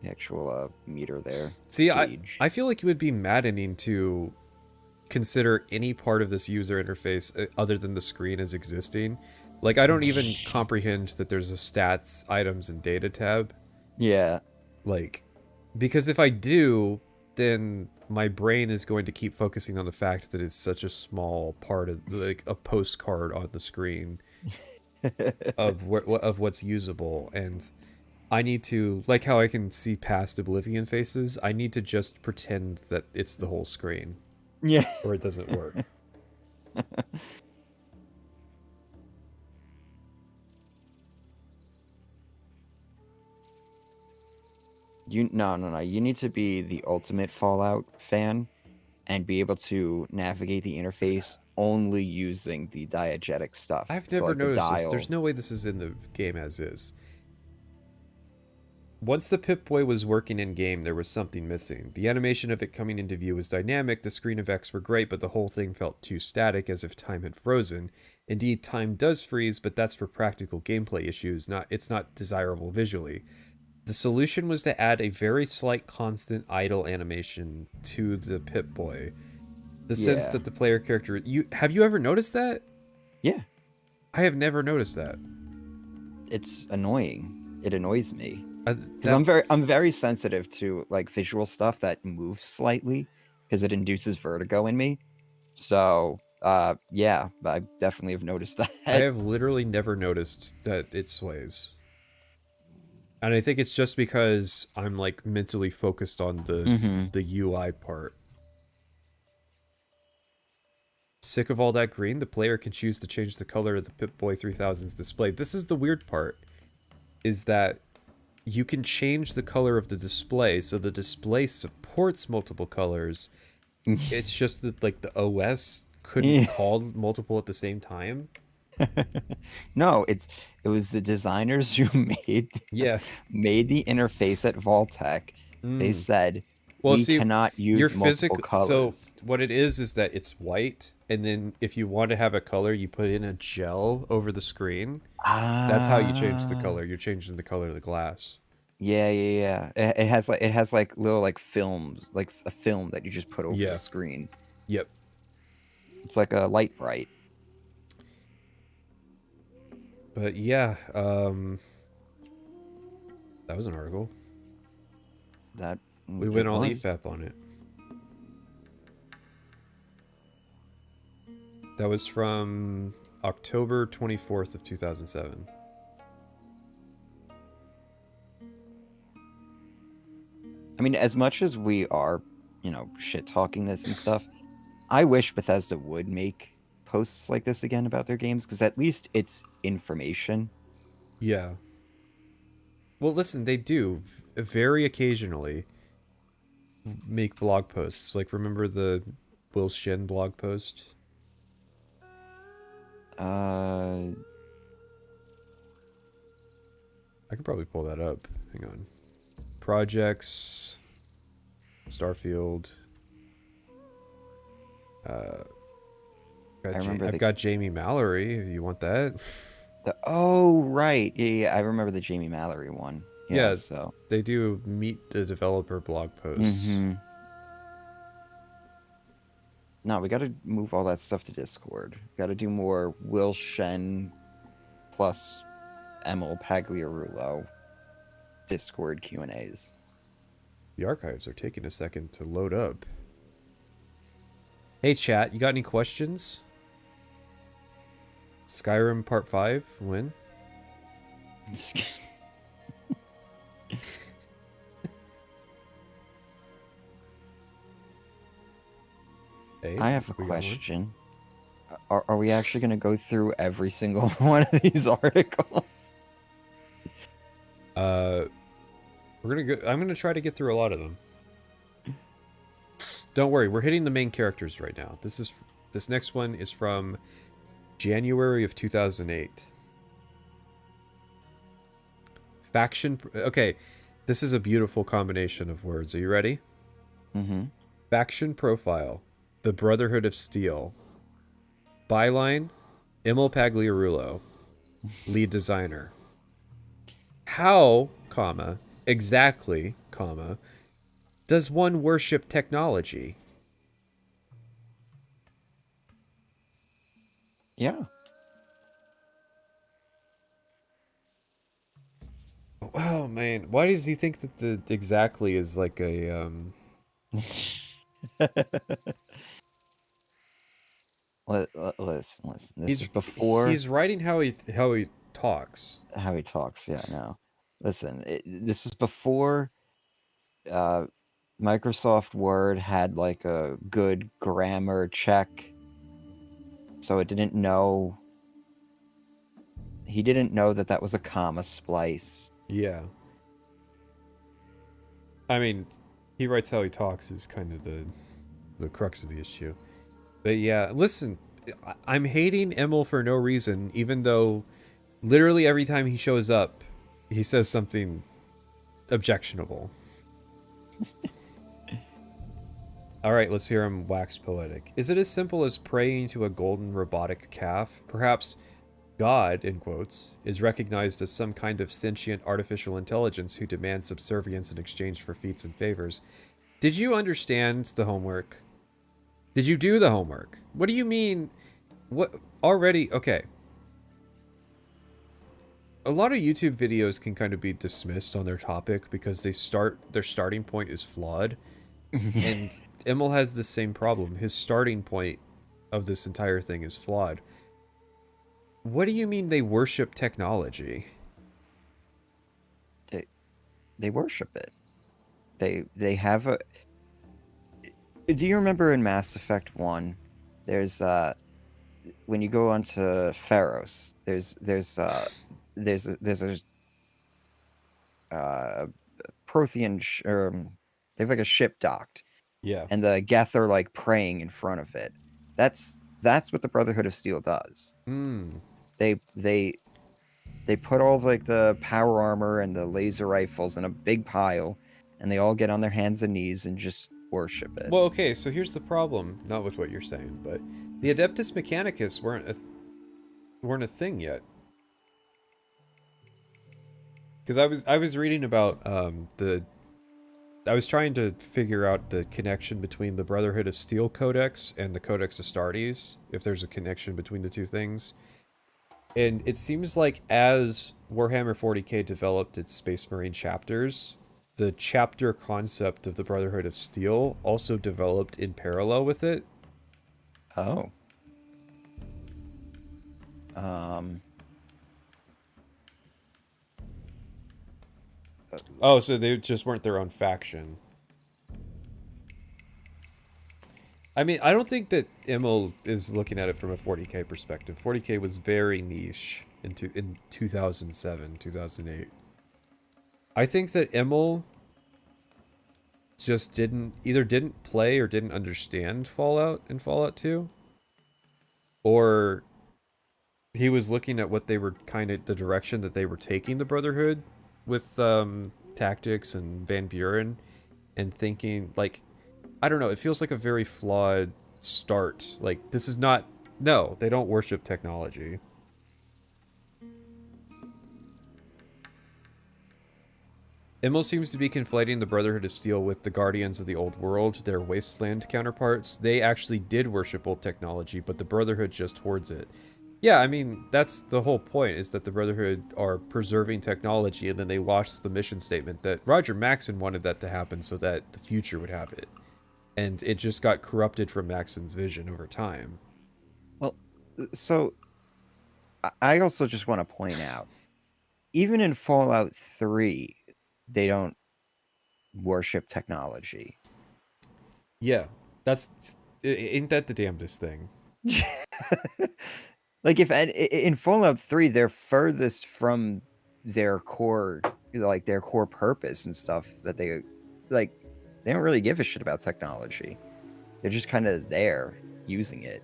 the actual meter there. See, I feel like it would be maddening to consider any part of this user interface other than the screen as existing. Like, I don't even comprehend that there's a stats, items, and data tab. Yeah. Like... Because if I do, then my brain is going to keep focusing on the fact that it's such a small part of, like, a postcard on the screen of what's usable. And I need to, like how I can see past Oblivion faces, I need to just pretend that it's the whole screen. Yeah. Or it doesn't work. No. You need to be the ultimate Fallout fan and be able to navigate the interface only using the diegetic stuff. I've never noticed this. There's no way this is in the game as is. Once the Pip-Boy was working in-game, there was something missing. The animation of it coming into view was dynamic, the screen effects were great, but the whole thing felt too static, as if time had frozen. Indeed, time does freeze, but that's for practical gameplay issues, it's not desirable visually. The solution was to add a very slight constant idle animation to the Pip-Boy. The sense that the player character... Have you ever noticed that? Yeah. I have never noticed that. It's annoying. It annoys me. Because I'm very sensitive to, like, visual stuff that moves slightly because it induces vertigo in me. So, yeah, I definitely have noticed that. I have literally never noticed that it sways. And I think it's just because I'm like mentally focused on the UI part. Sick of all that green, the player can choose to change the color of the Pip-Boy 3000's display. This is the weird part, is that you can change the color of the display, so the display supports multiple colors. It's just that like the OS couldn't call multiple at the same time. No, it was the designers who made the interface at Vaultec. They said, well, we cannot use multiple colors. So what it is that it's white, and then if you want to have a color, you put in a gel over the screen. That's how you change the color. You're changing the color of the glass. Yeah. It has like little like films, like a film that you just put over the screen. Yep. It's like a light bright. But yeah, that was an article. That we went all EFAP on it. That was from October 24th of 2007. I mean, as much as we are, shit talking this and stuff, I wish Bethesda would make posts like this again about their games, because at least it's information. Yeah. Well, listen, they do very occasionally make blog posts. Like, remember the Will Shin blog post? I could probably pull that up. Hang on. Projects, Starfield. I've got Jamie Mallory, if you want that. Oh, right. Yeah, I remember the Jamie Mallory one. Yeah, so they do meet the developer blog posts. No, we got to move all that stuff to Discord. Got to do more Will Shen plus Emil Pagliarulo Discord Q&As. The archives are taking a second to load up. Hey chat, you got any questions? Skyrim Part 5, when? Hey, I have a question. Are we actually going to go through every single one of these articles? We're gonna go. I'm gonna try to get through a lot of them. Don't worry, we're hitting the main characters right now. This next one is from January of 2008. Faction. Okay, this is a beautiful combination of words. Are you ready? Faction profile: The Brotherhood of Steel. Byline: Emil Pagliarulo, lead designer. How, exactly, does one worship technology? Yeah. Oh man, why does he think that the exactly is like a Listen. This is before he's writing how he talks. How he talks, yeah, no. Listen, this is before Microsoft Word had like a good grammar check, so it didn't know. He didn't know that was a comma splice. Yeah. I mean, he writes how he talks is kind of the crux of the issue. But yeah, listen, I'm hating Emil for no reason, even though literally every time he shows up, he says something objectionable. Alright, let's hear him wax poetic. Is it as simple as praying to a golden robotic calf? Perhaps God, in quotes, is recognized as some kind of sentient artificial intelligence who demands subservience in exchange for feats and favors. Did you understand the homework? Did you do the homework? What do you mean? What already? Okay. A lot of YouTube videos can kind of be dismissed on their topic because their starting point is flawed. And Emil has the same problem. His starting point of this entire thing is flawed. What do you mean they worship technology? They worship it. They have a. Do you remember in Mass Effect 1, there's when you go onto Pharos, there's a Prothean they have like a ship docked, Yeah. and the Geth are like praying in front of it. That's what the Brotherhood of Steel does. Hmm. They put all like the power armor and the laser rifles in a big pile, and they all get on their hands and knees and just worship it. Well, okay, so here's the problem, not with what you're saying, but the Adeptus Mechanicus weren't a thing yet. Because I was reading about I was trying to figure out the connection between the Brotherhood of Steel Codex and the Codex Astartes, if there's a connection between the two things. And it seems like as Warhammer 40k developed its Space Marine chapters, the chapter concept of the Brotherhood of Steel also developed in parallel with it. Oh. Oh, so they just weren't their own faction. I mean, I don't think that Immel is looking at it from a 40k perspective. 40k was very niche in 2007, 2008. I think that Immel just didn't play or didn't understand Fallout and Fallout 2. Or he was looking at what they were the direction that they were taking the Brotherhood with tactics and Van Buren, and thinking like, I don't know, it feels like a very flawed start. Like, this is not... No, they don't worship technology. Immel seems to be conflating the Brotherhood of Steel with the Guardians of the Old World, their Wasteland counterparts. They actually did worship old technology, but the Brotherhood just hoards it. Yeah, I mean, that's the whole point, is that the Brotherhood are preserving technology, and then they lost the mission statement that Roger Maxon wanted that to happen so that the future would have it. And it just got corrupted from Maxon's vision over time. Well, so I also just want to point out, even in Fallout 3, they don't worship technology. Yeah, ain't that the damnedest thing? Like, if in Fallout 3, they're furthest from their core, like their core purpose and stuff, that they don't really give a shit about technology. They're just kind of there using it.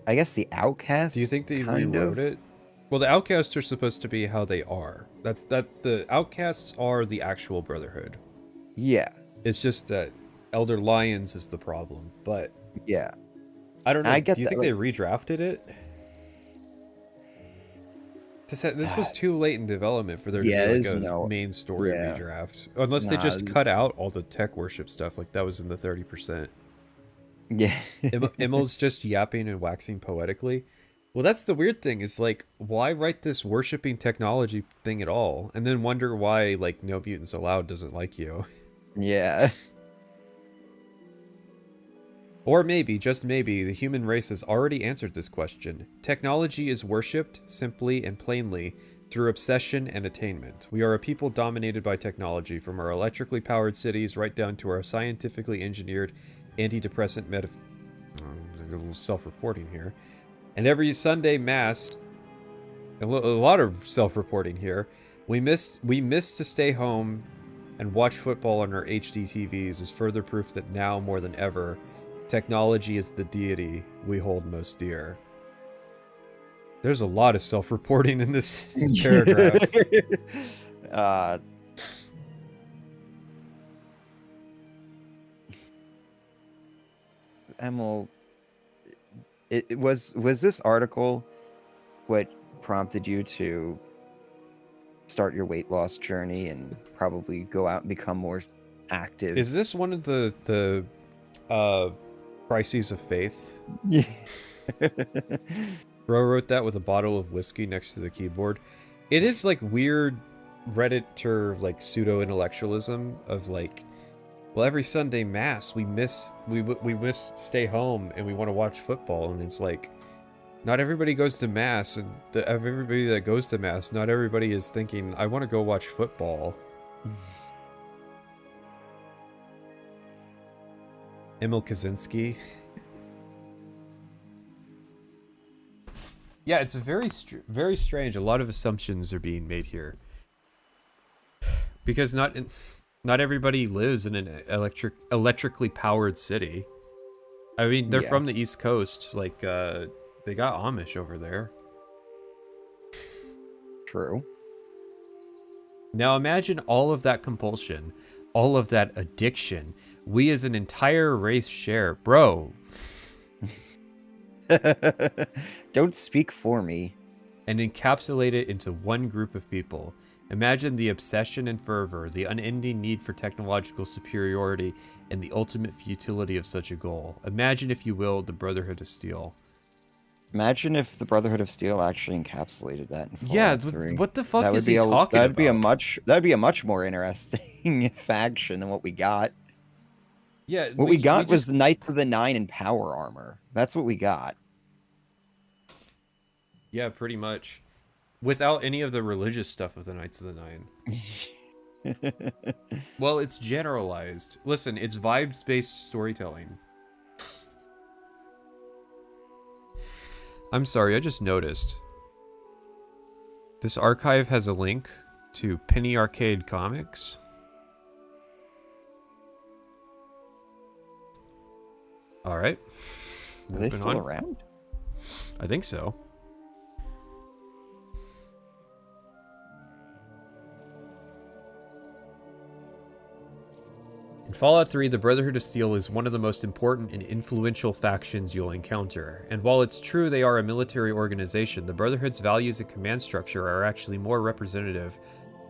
I guess the Outcasts. Do you think they rewrote it? Well, the Outcasts are supposed to be how they are. The Outcasts are the actual Brotherhood. Yeah. It's just that Elder Lions is the problem, but yeah. I don't know. Do you think they redrafted it? This was too late in development for there to be like a main story redraft. Unless they just cut out all the tech worship stuff, like that was in the 30%. Yeah. Immel's just yapping and waxing poetically. Well, that's the weird thing, is like, why write this worshipping technology thing at all? And then wonder why, like, No Mutants Allowed doesn't like you. Yeah. Or maybe, just maybe, the human race has already answered this question. Technology is worshipped, simply and plainly, through obsession and attainment. We are a people dominated by technology, from our electrically powered cities right down to our scientifically engineered antidepressant a little self-reporting here. And every Sunday Mass, a lot of self-reporting here, we miss to stay home and watch football on our HD TVs is further proof that now, more than ever, technology is the deity we hold most dear. There's a lot of self-reporting in this paragraph. Emil, it was this article what prompted you to start your weight loss journey and probably go out and become more active? Is this one of the crises of faith? Yeah. Bro wrote that with a bottle of whiskey next to the keyboard. It is like weird Redditor like pseudo intellectualism of like, well, every Sunday Mass we miss stay home and we want to watch football, and it's like, Not everybody goes to mass, and everybody that goes to mass, not everybody is thinking, I want to go watch football. Emil Kaczynski. Yeah, it's a very strange. A lot of assumptions are being made here. Because not everybody lives in an electrically powered city. I mean, they're from the East Coast. Like, they got Amish over there. True. Now imagine all of that compulsion, all of that addiction, we as an entire race share. Bro. Don't speak for me. And encapsulate it into one group of people. Imagine the obsession and fervor, the unending need for technological superiority, and the ultimate futility of such a goal. Imagine, if you will, the Brotherhood of Steel. Imagine if the Brotherhood of Steel actually encapsulated that in Fallout 3. What the fuck is he talking about? That'd be a much more interesting faction than what we got. Yeah, what we got was the Knights of the Nine in power armor. That's what we got. Yeah, pretty much. Without any of the religious stuff of the Knights of the Nine. Well, it's generalized. Listen, it's vibes-based storytelling. I'm sorry, I just noticed. This archive has a link to Penny Arcade Comics. Alright. Are they still around? I think so. In Fallout 3, the Brotherhood of Steel is one of the most important and influential factions you'll encounter, and while it's true they are a military organization, the Brotherhood's values and command structure are actually more representative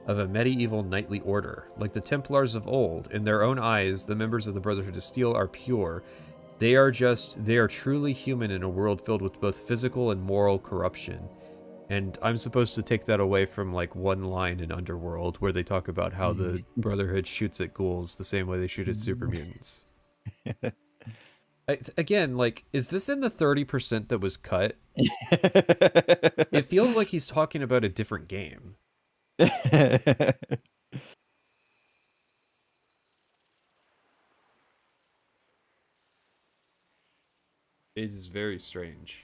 of a medieval knightly order. Like the Templars of old, in their own eyes, the members of the Brotherhood of Steel are pure. They are truly human in a world filled with both physical and moral corruption. And I'm supposed to take that away from, like, one line in Underworld where they talk about how the Brotherhood shoots at ghouls the same way they shoot at super mutants. Again, like, is this in the 30% that was cut? It feels like he's talking about a different game. It is very strange.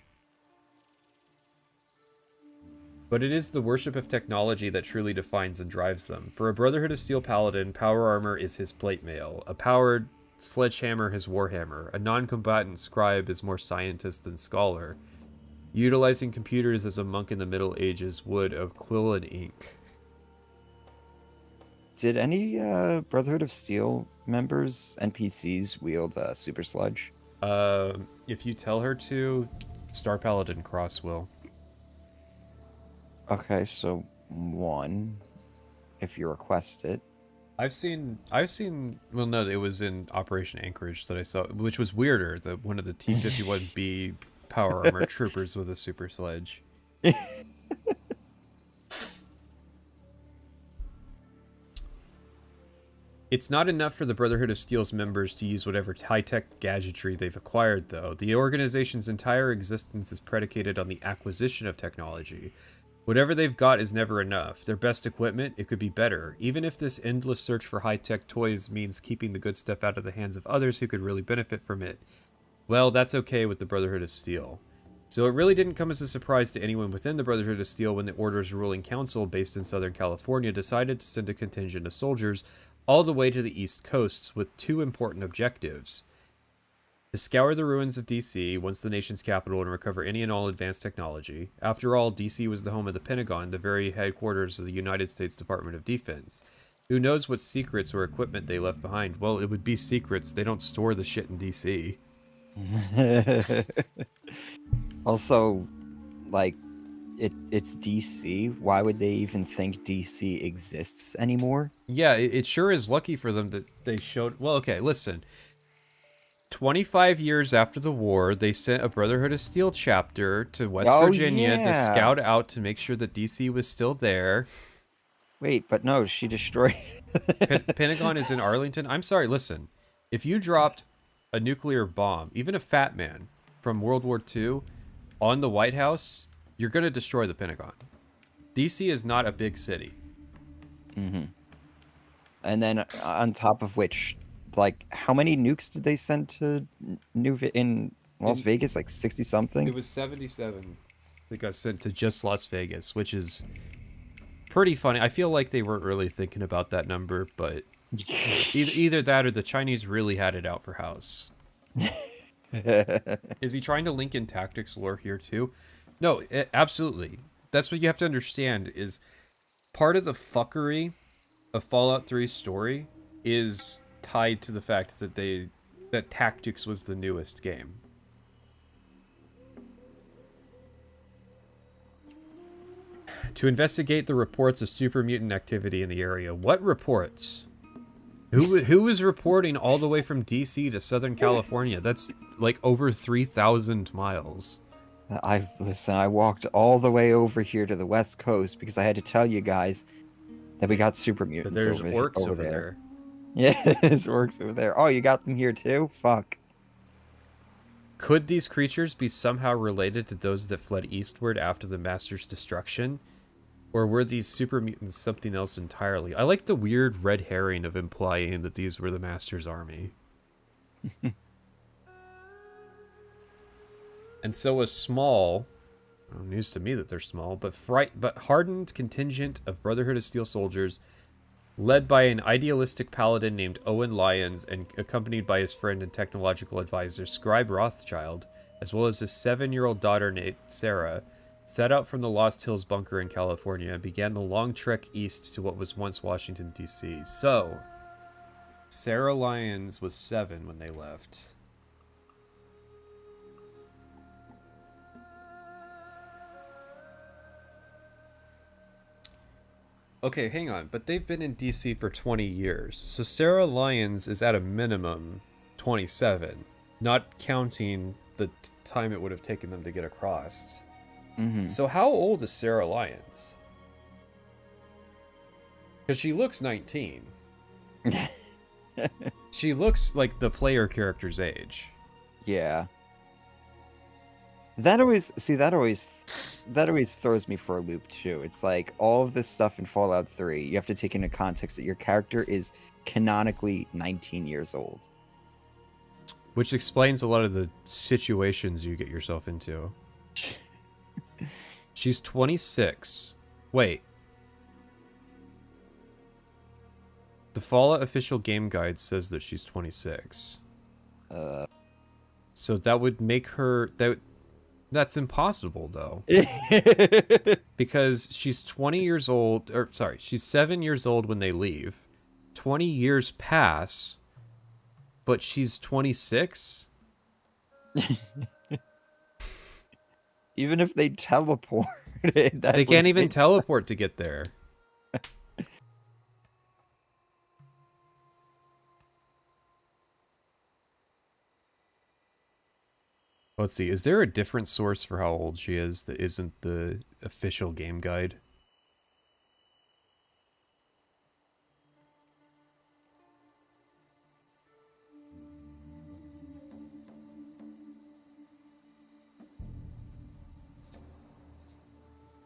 But it is the worship of technology that truly defines and drives them. For a Brotherhood of Steel Paladin, power armor is his plate mail, a powered sledgehammer his warhammer, a non-combatant scribe is more scientist than scholar. Utilizing computers as a monk in the Middle Ages would of quill and ink. Did any Brotherhood of Steel members, NPCs, wield Super Sludge? If you tell her to, Star Paladin Cross will. Okay, so one, if you request it. I've seen, well, no, it was in Operation Anchorage that I saw, which was weirder, that one of the T-51B power armor troopers with a super sledge. It's not enough for the Brotherhood of Steel's members to use whatever high-tech gadgetry they've acquired, though. The organization's entire existence is predicated on the acquisition of technology. Whatever they've got is never enough. Their best equipment, it could be better. Even if this endless search for high-tech toys means keeping the good stuff out of the hands of others who could really benefit from it, well, that's okay with the Brotherhood of Steel. So it really didn't come as a surprise to anyone within the Brotherhood of Steel when the Order's ruling council, based in Southern California, decided to send a contingent of soldiers all the way to the East Coast with two important objectives. To scour the ruins of DC, once the nation's capital, and recover any and all advanced technology. After all, DC was the home of the Pentagon, the very headquarters of the United States Department of Defense. Who knows what secrets or equipment they left behind? Well, it would be secrets. They don't store the shit in DC. Also, like, it's DC. Why would they even think DC exists anymore? Yeah, it sure is lucky for them that they showed... Well, okay, listen. 25 years after the war, they sent a Brotherhood of Steel chapter to West Virginia to scout out to make sure that DC was still there. Wait, but no, she destroyed... Pentagon is in Arlington. I'm sorry, listen. If you dropped a nuclear bomb, even a Fat Man from World War II, on the White House, you're going to destroy the Pentagon. DC is not a big city. Mm-hmm. And then on top of which, like, how many nukes did they send to in Las Vegas? Like 60 something? It was 77 that got sent to just Las Vegas, which is pretty funny. I feel like they weren't really thinking about that number, but either that or the Chinese really had it out for House. Is he trying to link in tactics lore here too? No, absolutely. That's what you have to understand is part of the fuckery of Fallout 3's story is tied to the fact that tactics was the newest game. To investigate the reports of super mutant activity in the area. What reports? Who is reporting all the way from DC to Southern California? That's like over 3,000 miles. Listen, I walked all the way over here to the West Coast because I had to tell you guys that we got super mutants But there's orcs over there. Yeah, there's orcs over there. Oh, you got them here too? Fuck. Could these creatures be somehow related to those that fled eastward after the Master's destruction? Or were these super mutants something else entirely? I like the weird red herring of implying that these were the Master's army. And so a small, news to me that they're small, but hardened contingent of Brotherhood of Steel soldiers, led by an idealistic paladin named Owen Lyons and accompanied by his friend and technological advisor Scribe Rothschild, as well as his 7-year-old daughter named Sarah, set out from the Lost Hills bunker in California and began the long trek east to what was once Washington, D.C. So, Sarah Lyons was 7 when they left. Okay, hang on, but they've been in DC for 20 years, so Sarah Lyons is at a minimum 27, not counting the time it would have taken them to get across. Mm-hmm. So how old is Sarah Lyons? Because she looks 19. She looks like the player character's age. Yeah. That always throws me for a loop too. It's like all of this stuff in Fallout 3, you have to take into context that your character is canonically 19 years old. Which explains a lot of the situations you get yourself into. She's 26. Wait. The Fallout official game guide says that she's 26. So that would make her... That's impossible, though. Because she's 20 years old... Or, sorry, she's 7 years old when they leave. 20 years pass, but she's 26? Even if they teleport... They can't even teleport to get there. Let's see, is there a different source for how old she is that isn't the official game guide?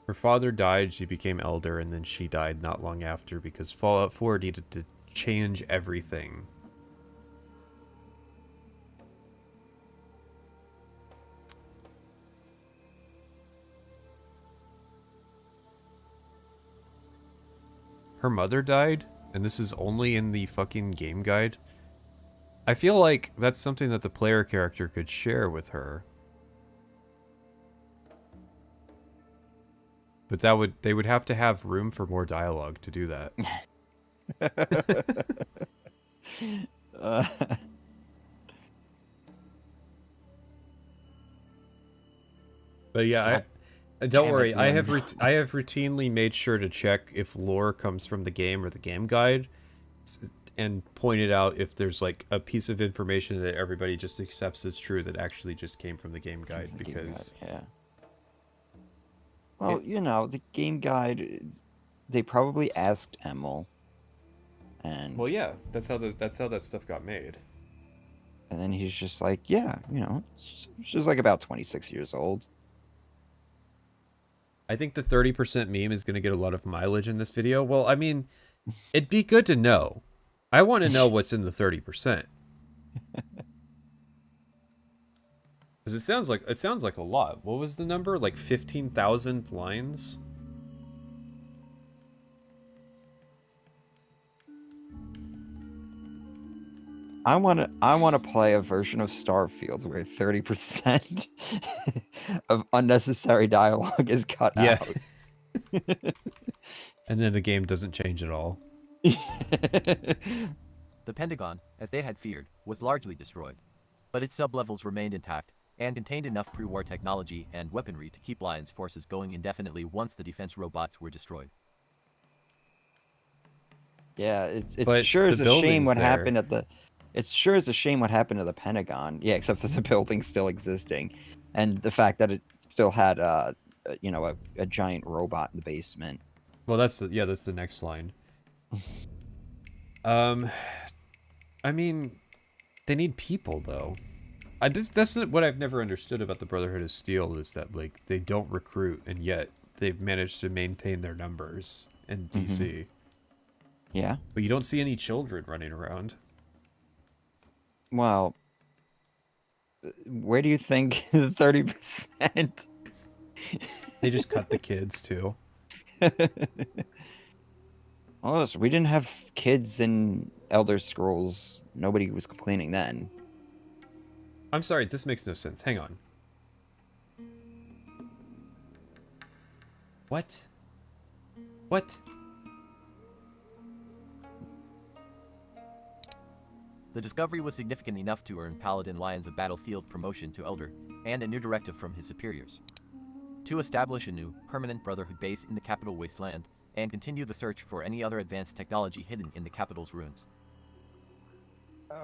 Her father died, she became elder, and then she died not long after because Fallout 4 needed to change everything. Her mother died, and this is only in the fucking game guide. I feel like that's something that the player character could share with her. But they would have to have room for more dialogue to do that. But yeah, don't worry. I have routinely made sure to check if lore comes from the game or the game guide, and pointed out if there's like a piece of information that everybody just accepts as true that actually just came from the game guide. Because yeah. Well, you know, the game guide, they probably asked Emil, and well, yeah, that's how that stuff got made. And then he's just like, yeah, you know, she's like about 26 years old. I think the 30% meme is going to get a lot of mileage in this video. Well, I mean, it'd be good to know. I want to know what's in the 30%. Because it sounds like a lot. What was the number? Like 15,000 lines? I wanna play a version of Starfield where 30% of unnecessary dialogue is cut out. And then the game doesn't change at all. The Pentagon, as they had feared, was largely destroyed. But its sublevels remained intact, and contained enough pre-war technology and weaponry to keep Lion's forces going indefinitely once the defense robots were destroyed. Yeah, it's But sure is the a shame what building's happened at the. It's sure is a shame what happened to the Pentagon. Yeah, except for the building still existing, and the fact that it still had a giant robot in the basement. Well, that's the next line. I mean, they need people though. That's what I've never understood about the Brotherhood of Steel is that like they don't recruit and yet they've managed to maintain their numbers in DC. Yeah. But you don't see any children running around. Well, where do you think the 30%? They just cut the kids too. Well, listen, we didn't have kids in Elder Scrolls. Nobody was complaining then. I'm sorry, this makes no sense. Hang on. What? What? The discovery was significant enough to earn Paladin Lions a battlefield promotion to Elder, and a new directive from his superiors. To establish a new, permanent Brotherhood base in the capital wasteland, and continue the search for any other advanced technology hidden in the capital's ruins.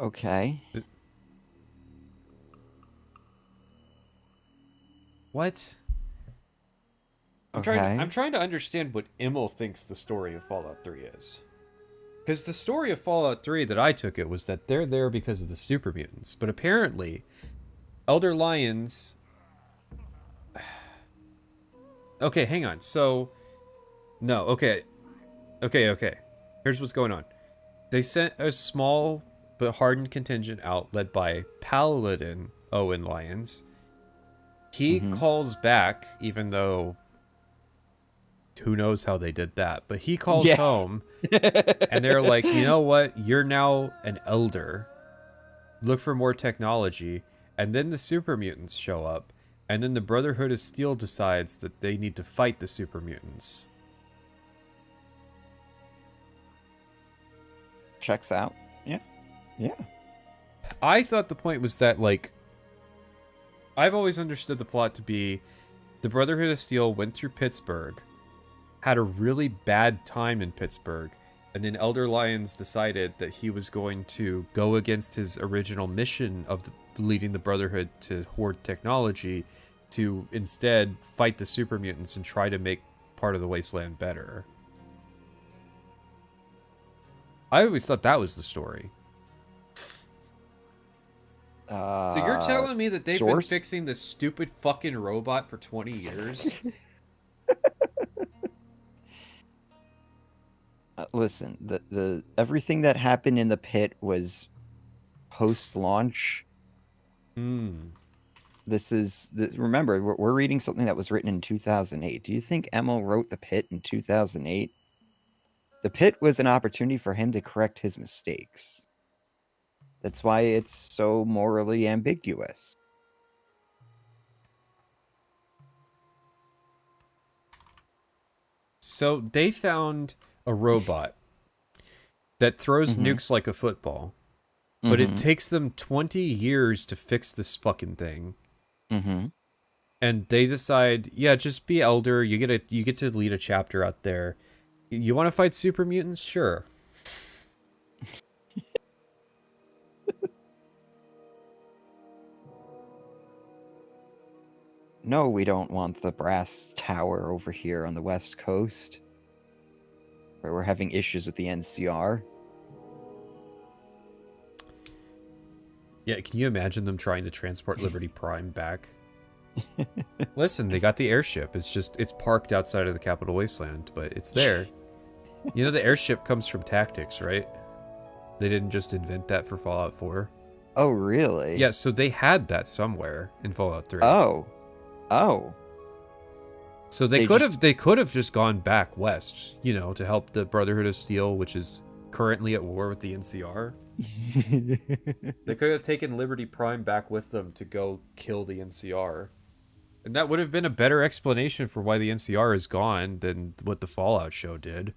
Okay. What? I'm trying to understand what Immel thinks the story of Fallout 3 is. Because the story of Fallout 3 that I took it was that they're there because of the super mutants. But apparently, Elder Lions... Okay, hang on. So... No, okay. Okay. Here's what's going on. They sent a small but hardened contingent out led by Paladin Owen Lyons. He calls back, even though... Who knows how they did that, but he calls home and they're like, you know what? You're now an elder. Look for more technology. And then the super mutants show up. And then the Brotherhood of Steel decides that they need to fight the super mutants. Checks out. Yeah. I thought the point was that, like, I've always understood the plot to be the Brotherhood of Steel went through Pittsburgh, had a really bad time in Pittsburgh, and then Elder Lyons decided that he was going to go against his original mission of leading the Brotherhood to hoard technology to instead fight the super mutants and try to make part of the wasteland better. I always thought that was the story. So you're telling me that they've been fixing this stupid fucking robot for 20 years? Listen, the everything that happened in the pit was post-launch. Remember, we're reading something that was written in 2008. Do you think Emil wrote the pit in 2008? The pit was an opportunity for him to correct his mistakes. That's why it's so morally ambiguous. So they found a robot that throws nukes like a football, but it takes them 20 years to fix this fucking thing. And they decide, yeah, just be Elder. You get to lead a chapter out there. You want to fight super mutants? Sure. No, we don't want the brass tower over here on the West Coast, where we're having issues with the NCR. Yeah, can you imagine them trying to transport Liberty Prime back? Listen, they got the airship. It's parked outside of the Capital Wasteland, but it's there. You know the airship comes from tactics, right? They didn't just invent that for Fallout 4. Oh, really? Yeah, so they had that somewhere in Fallout 3. Oh. Oh. So they could have just gone back west, you know, to help the Brotherhood of Steel, which is currently at war with the NCR. They could have taken Liberty Prime back with them to go kill the NCR. And that would have been a better explanation for why the NCR is gone than what the Fallout show did.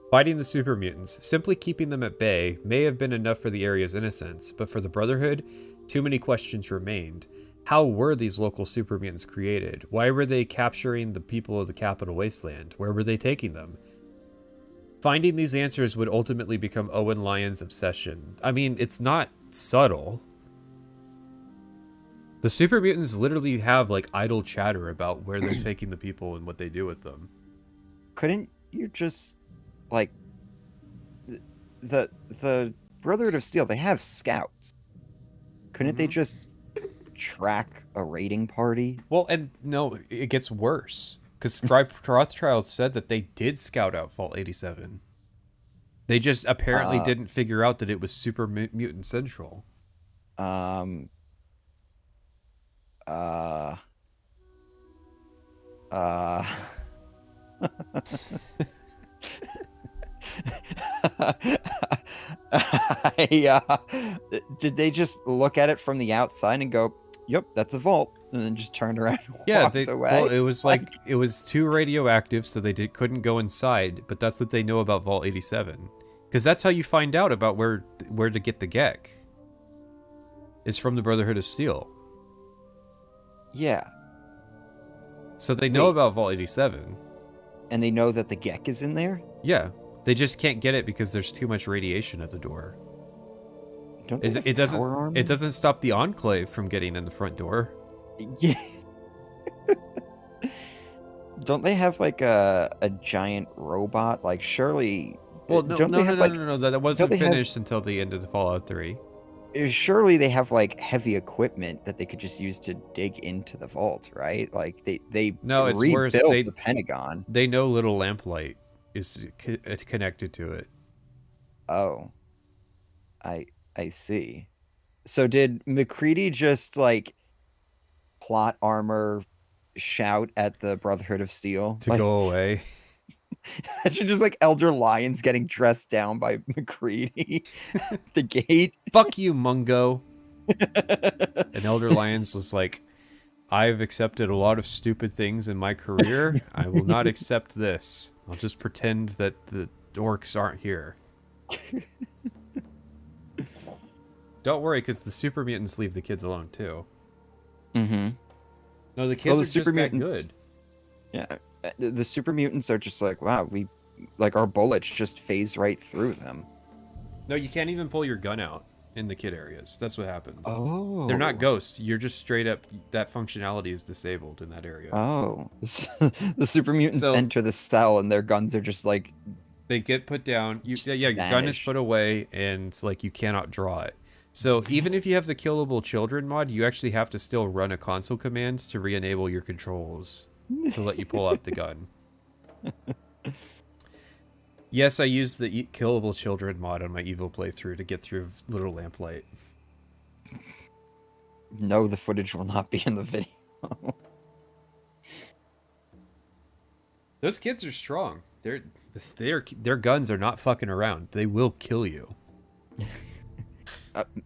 Fighting the super mutants, simply keeping them at bay, may have been enough for the area's innocence, but for the Brotherhood, too many questions remained. How were these local super mutants created? Why were they capturing the people of the Capital Wasteland? Where were they taking them? Finding these answers would ultimately become Owen Lyon's obsession. I mean, it's not subtle. The super mutants literally have, like, idle chatter about where they're taking the people and what they do with them. Couldn't you just... like the Brotherhood of Steel, they have scouts. Couldn't they just track a raiding party? Well, and no, it gets worse because Rothschild said that they did scout out Vault 87. They just apparently didn't figure out that it was Super Mutant Central. Did they just look at it from the outside and go, "Yep, that's a vault," and then just turned around and walked away? Well, it was like it was too radioactive, so they couldn't go inside. But that's what they know about Vault 87, because that's how you find out about where to get the Gek. It's from the Brotherhood of Steel. Yeah. So they know about Vault 87. And they know that the Gek is in there? Yeah. They just can't get it because there's too much radiation at the door. It doesn't stop the Enclave from getting in the front door. Yeah. Don't they have like a giant robot? Like surely. Well, no, that wasn't finished until the end of the Fallout 3. Surely they have like heavy equipment that they could just use to dig into the vault, right? Like they it's worse. The Pentagon. They know Little Lamplight is connected to it. Oh, I see. So did McCready just like plot armor shout at the Brotherhood of Steel to go away? Imagine just like Elder Lyons getting dressed down by McCready at the gate. Fuck you, Mungo. And Elder Lyons was like, I've accepted a lot of stupid things in my career. I will not accept this. I'll just pretend that the orcs aren't here. Don't worry, because the super mutants leave the kids alone too. Mm-hmm. No, the kids are super mutants, that good. Yeah, the super mutants are just like, wow, our bullets just phase right through them. No, you can't even pull your gun out in the kid areas. That's what happens. Oh. They're not ghosts. You're just straight up, that functionality is disabled in that area. Oh. The super mutants enter the cell and their guns are just like... They get put down. Your gun is put away and it's like you cannot draw it. So even if you have the killable children mod, you actually have to still run a console command to re-enable your controls to let you pull out the gun. Yes, I used the killable children mod on my evil playthrough to get through Little Lamplight. No, the footage will not be in the video. Those kids are strong. Their guns are not fucking around. They will kill you.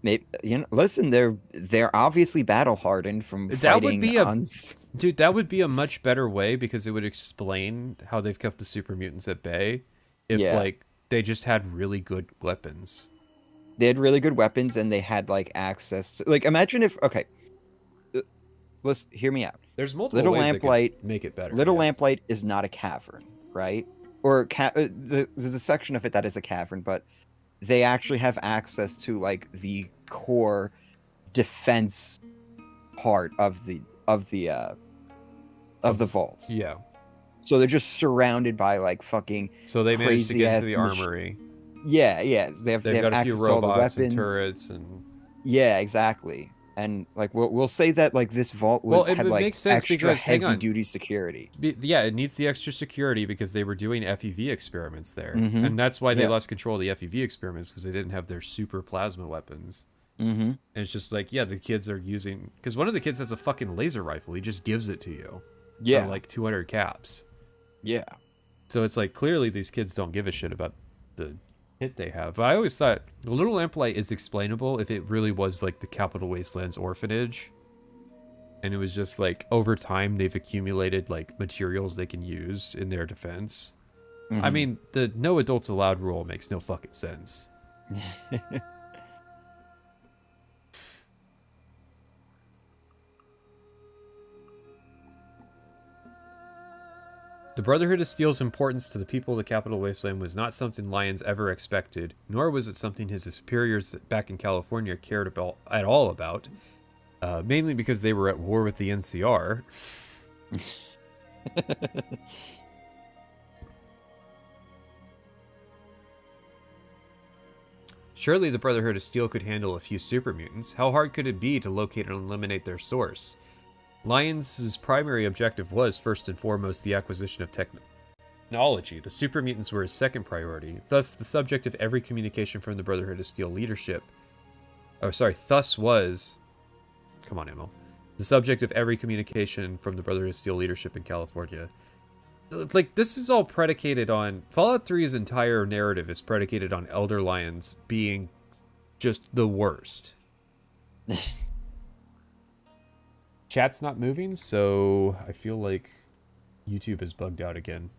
Maybe, listen, they're obviously battle hardened from fighting. Dude, that would be a much better way because it would explain how they've kept the super mutants at bay. If like they just had really good weapons. They had really good weapons and they had like access to, like, imagine if, okay, let's hear me out. There's multiple ways Lamplight that make it better. Little Lamplight is not a cavern, right? Or there's a section of it that is a cavern, but they actually have access to like the core defense part of the vault. Yeah. So they're just surrounded by like fucking So they managed to get into the crazy-ass armory. Yeah, yeah. They have They've got a few access to all the robots and weapons. turrets and. Yeah, exactly. And like we'll say that like this vault had like makes sense extra because, hang on. heavy duty security. Yeah, it needs the extra security because they were doing FEV experiments there, Mhm. and that's why they Yeah. lost control of the FEV experiments because they didn't have their super plasma weapons. Mm-hmm. And it's just like, yeah, the kids are using, because one of the kids has a fucking laser rifle. He just gives it to you. Yeah. For like 200 caps. Yeah. So it's like, clearly these kids don't give a shit about the hit they have. But I always thought the Little Lamplight is explainable if it really was like the Capital Wasteland's orphanage. And it was just like, over time, they've accumulated like materials they can use in their defense. Mm-hmm. I mean, the no adults allowed rule makes no fucking sense. The Brotherhood of Steel's importance to the people of the Capital Wasteland was not something Lyons ever expected, nor was it something his superiors back in California cared about at all about, mainly because they were at war with the NCR. Surely the Brotherhood of Steel could handle a few super mutants. How hard could it be to locate and eliminate their source? Lyons' primary objective was, first and foremost, the acquisition of technology. The super mutants were his second priority. Thus, the subject of every communication from the Brotherhood of Steel leadership... thus was... Come on, Emil. The subject of every communication from the Brotherhood of Steel leadership in California. Like, this is all predicated on... Fallout 3's entire narrative is predicated on Elder Lyons being just the worst. Chat's not moving, so I feel like YouTube is bugged out again.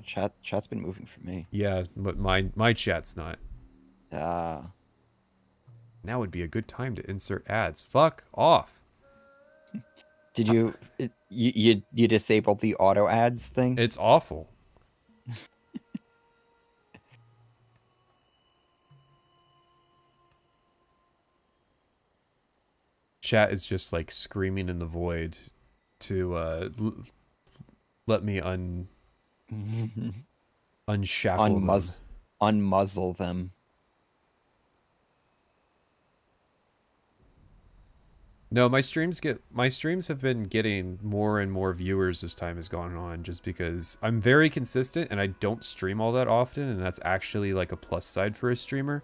Chat's been moving for me. Yeah, but my chat's not. Now would be a good time to insert ads. Fuck off. Did you disabled the auto ads thing? It's awful. Chat is just like screaming in the void to let me unshackle them. Unmuzzle them. No, my streams have been getting more and more viewers as time has gone on, just because I'm very consistent and I don't stream all that often, and that's actually like a plus side for a streamer.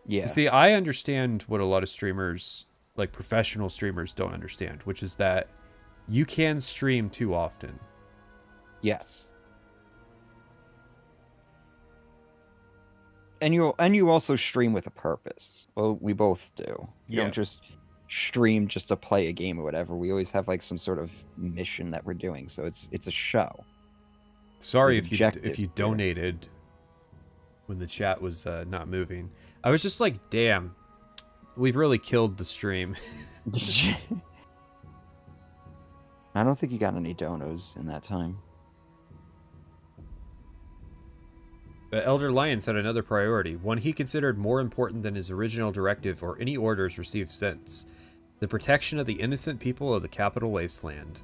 Yeah. See, I understand what a lot of streamers, like professional streamers, don't understand, which is that you can stream too often. Yes. And you also stream with a purpose. Well, we both do. You don't just stream just to play a game or whatever. We always have like some sort of mission that we're doing, so it's a show. Sorry if you donated when the chat was not moving. I was just like, damn, we've really killed the stream. I don't think you got any donos in that time. But Elder Lyons had another priority, one he considered more important than his original directive or any orders received since: the protection of the innocent people of the Capital Wasteland.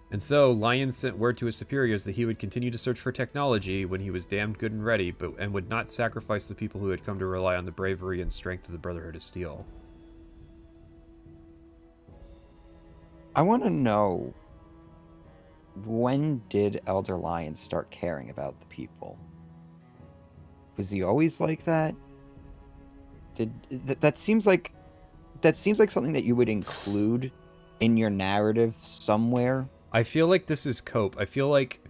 And so, Lyons sent word to his superiors that he would continue to search for technology when he was damned good and ready, and would not sacrifice the people who had come to rely on the bravery and strength of the Brotherhood of Steel. I want to know, when did Elder Lyons start caring about the people? Was he always like that? That seems like something that you would include in your narrative somewhere. I feel like this is cope. I feel like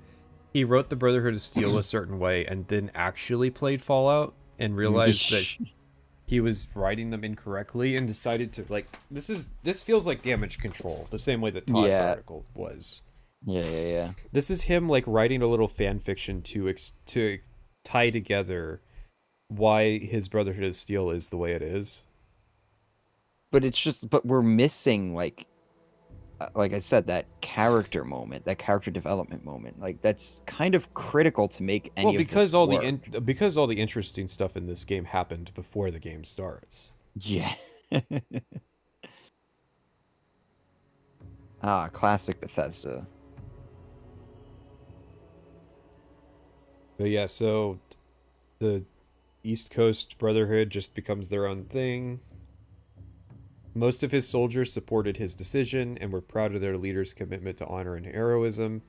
he wrote the Brotherhood of Steel a certain way and then actually played Fallout and realized that he was writing them incorrectly and decided to, like, this feels like damage control, the same way that Todd's article was. Yeah. This is him like writing a little fan fiction to tie together why his Brotherhood of Steel is the way it is. But we're missing, like I said, that character moment, that character development moment. Like, that's kind of critical to make any of this work. Because all the interesting stuff in this game happened before the game starts. Yeah. Classic Bethesda. But yeah, so the East Coast Brotherhood just becomes their own thing. Most of his soldiers supported his decision and were proud of their leader's commitment to honor and heroism.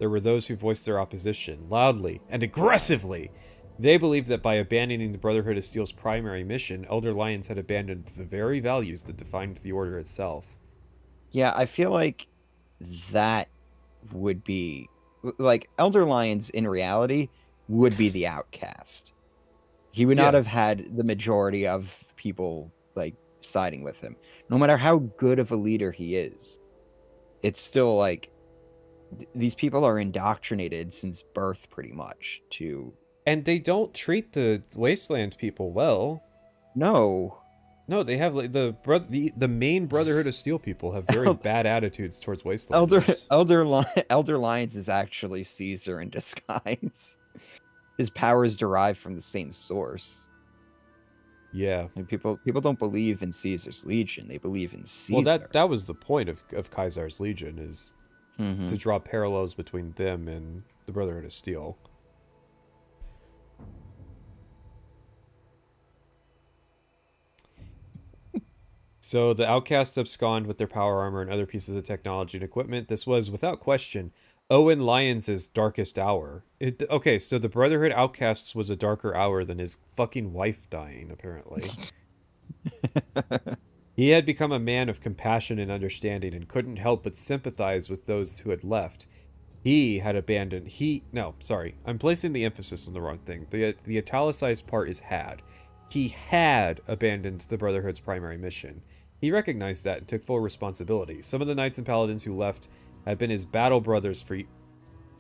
There were those who voiced their opposition loudly and aggressively. They believed that by abandoning the Brotherhood of Steel's primary mission, Elder Lions had abandoned the very values that defined the Order itself. Yeah, I feel like that would be... Like, Elder Lions, in reality, would be the outcast. He would not have had the majority of people, like, siding with him. No matter how good of a leader he is, it's still, like... These people are indoctrinated since birth, pretty much, to... And they don't treat the Wasteland people well. No. No, they have like the main Brotherhood of Steel people have very bad attitudes towards Wastelanders. Elder Lions is actually Caesar in disguise. His powers derive from the same source. Yeah. And people don't believe in Caesar's Legion. They believe in Caesar. Well, that was the point of Caesar's Legion, is to draw parallels between them and the Brotherhood of Steel. So the outcasts abscond with their power armor and other pieces of technology and equipment. This was, without question, Owen Lyons' darkest hour. Okay, so the Brotherhood Outcasts was a darker hour than his fucking wife dying, apparently. He had become a man of compassion and understanding and couldn't help but sympathize with those who had left. He had abandoned... No, sorry. I'm placing the emphasis on the wrong thing. The italicized part is had. He had abandoned the Brotherhood's primary mission. He recognized that and took full responsibility. Some of the knights and paladins who left had been his battle brothers for...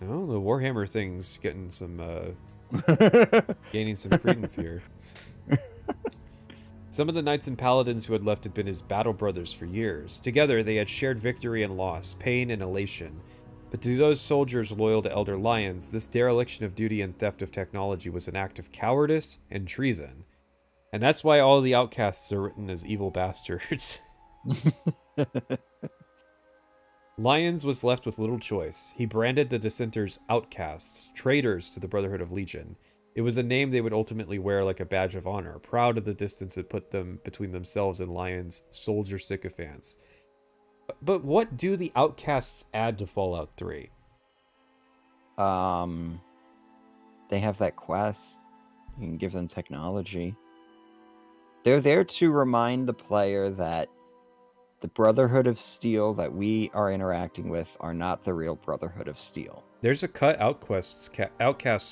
Oh, the Warhammer thing's getting some... gaining some credence here. Some of the knights and paladins who had left had been his battle brothers for years. Together, they had shared victory and loss, pain and elation. But to those soldiers loyal to Elder Lions, this dereliction of duty and theft of technology was an act of cowardice and treason. And that's why all the outcasts are written as evil bastards. Lyons was left with little choice. He branded the dissenters outcasts, traitors to the Brotherhood of Legion. It was a name they would ultimately wear like a badge of honor, proud of the distance it put them between themselves and Lyons' soldier sycophants. But what do the outcasts add to Fallout 3? They have that quest. You can give them technology. They're there to remind the player that the Brotherhood of Steel that we are interacting with are not the real Brotherhood of Steel. There's a cut outcasts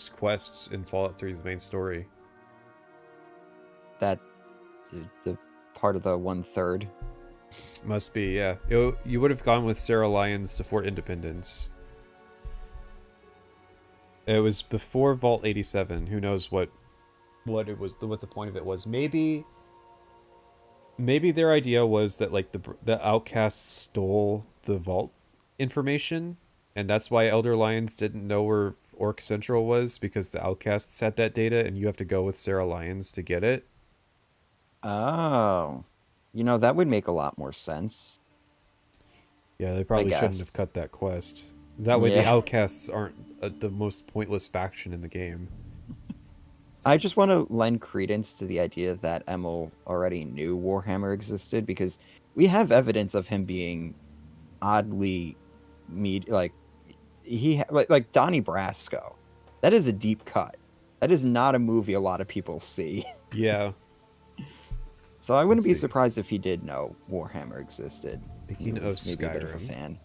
quests in Fallout 3's main story. That the part of the 1/3. Must be, yeah. You would have gone with Sarah Lyons to Fort Independence. It was before Vault 87. Who knows what it was, what the point of it was. Maybe their idea was that like the outcasts stole the vault information, and that's why Elder Lions didn't know where Orc Central was, because the outcasts had that data and you have to go with Sarah Lyons to get it. Oh. You know, that would make a lot more sense. Yeah, they probably shouldn't have cut that quest. That way the outcasts aren't the most pointless faction in the game. I just want to lend credence to the idea that Emil already knew Warhammer existed, because we have evidence of him being oddly like Donnie Brasco. That is a deep cut. That is not a movie a lot of people see. Yeah. So I wouldn't be surprised if he did know Warhammer existed. Speaking of Skyrim, maybe a bit of a fan.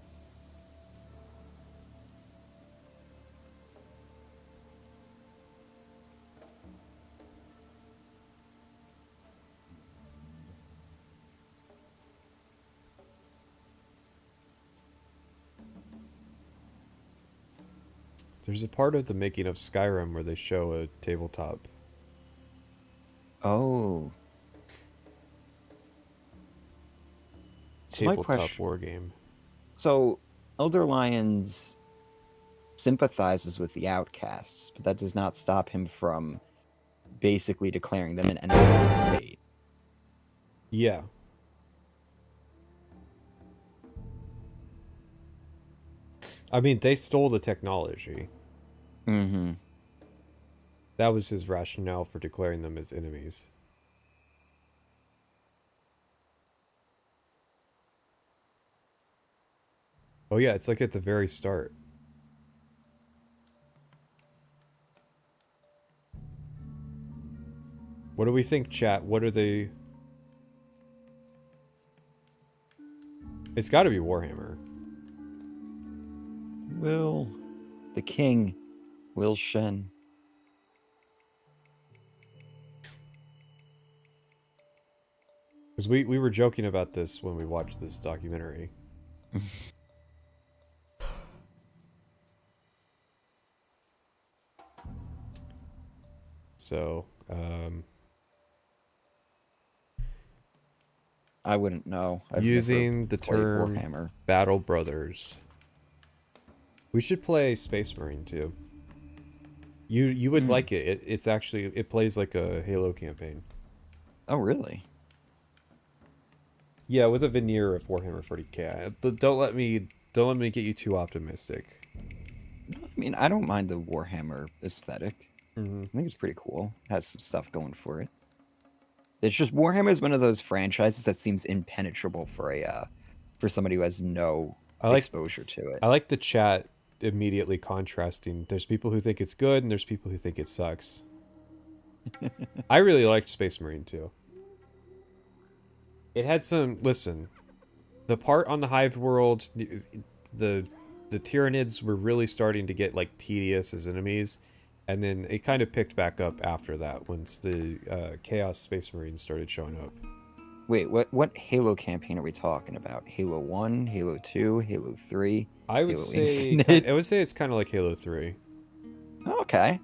There's a part of the making of Skyrim where they show a tabletop. Oh. Tabletop war game. So, Elder Lions sympathizes with the outcasts, but that does not stop him from basically declaring them an enemy of the state. Yeah. I mean, they stole the technology. Mm-hmm. That was his rationale for declaring them as enemies. Oh yeah, it's like at the very start. What do we think, chat? What are they? It's got to be Warhammer. Will the king, Will Shen. Because we were joking about this when we watched this documentary. So, I wouldn't know. I've using never the played term Warhammer. Battle Brothers. We should play Space Marine too. You would like it. It's actually, it plays like a Halo campaign. Oh, really? Yeah, with a veneer of Warhammer 40k. Don't let me get you too optimistic. I mean, I don't mind the Warhammer aesthetic. Mm-hmm. I think it's pretty cool. It has some stuff going for it. It's just Warhammer is one of those franchises that seems impenetrable for somebody who has no exposure to it. I like the chat immediately contrasting. There's people who think it's good, and there's people who think it sucks. I really liked Space Marine too. It had some. Listen, the part on the Hive world, the Tyranids were really starting to get like tedious as enemies. And then it kind of picked back up after that once the Chaos Space Marines started showing up. Wait, what Halo campaign are we talking about? Halo 1, Halo 2, Halo 3? I would Halo say Infinite? I would say it's kind of like Halo 3. Oh, okay.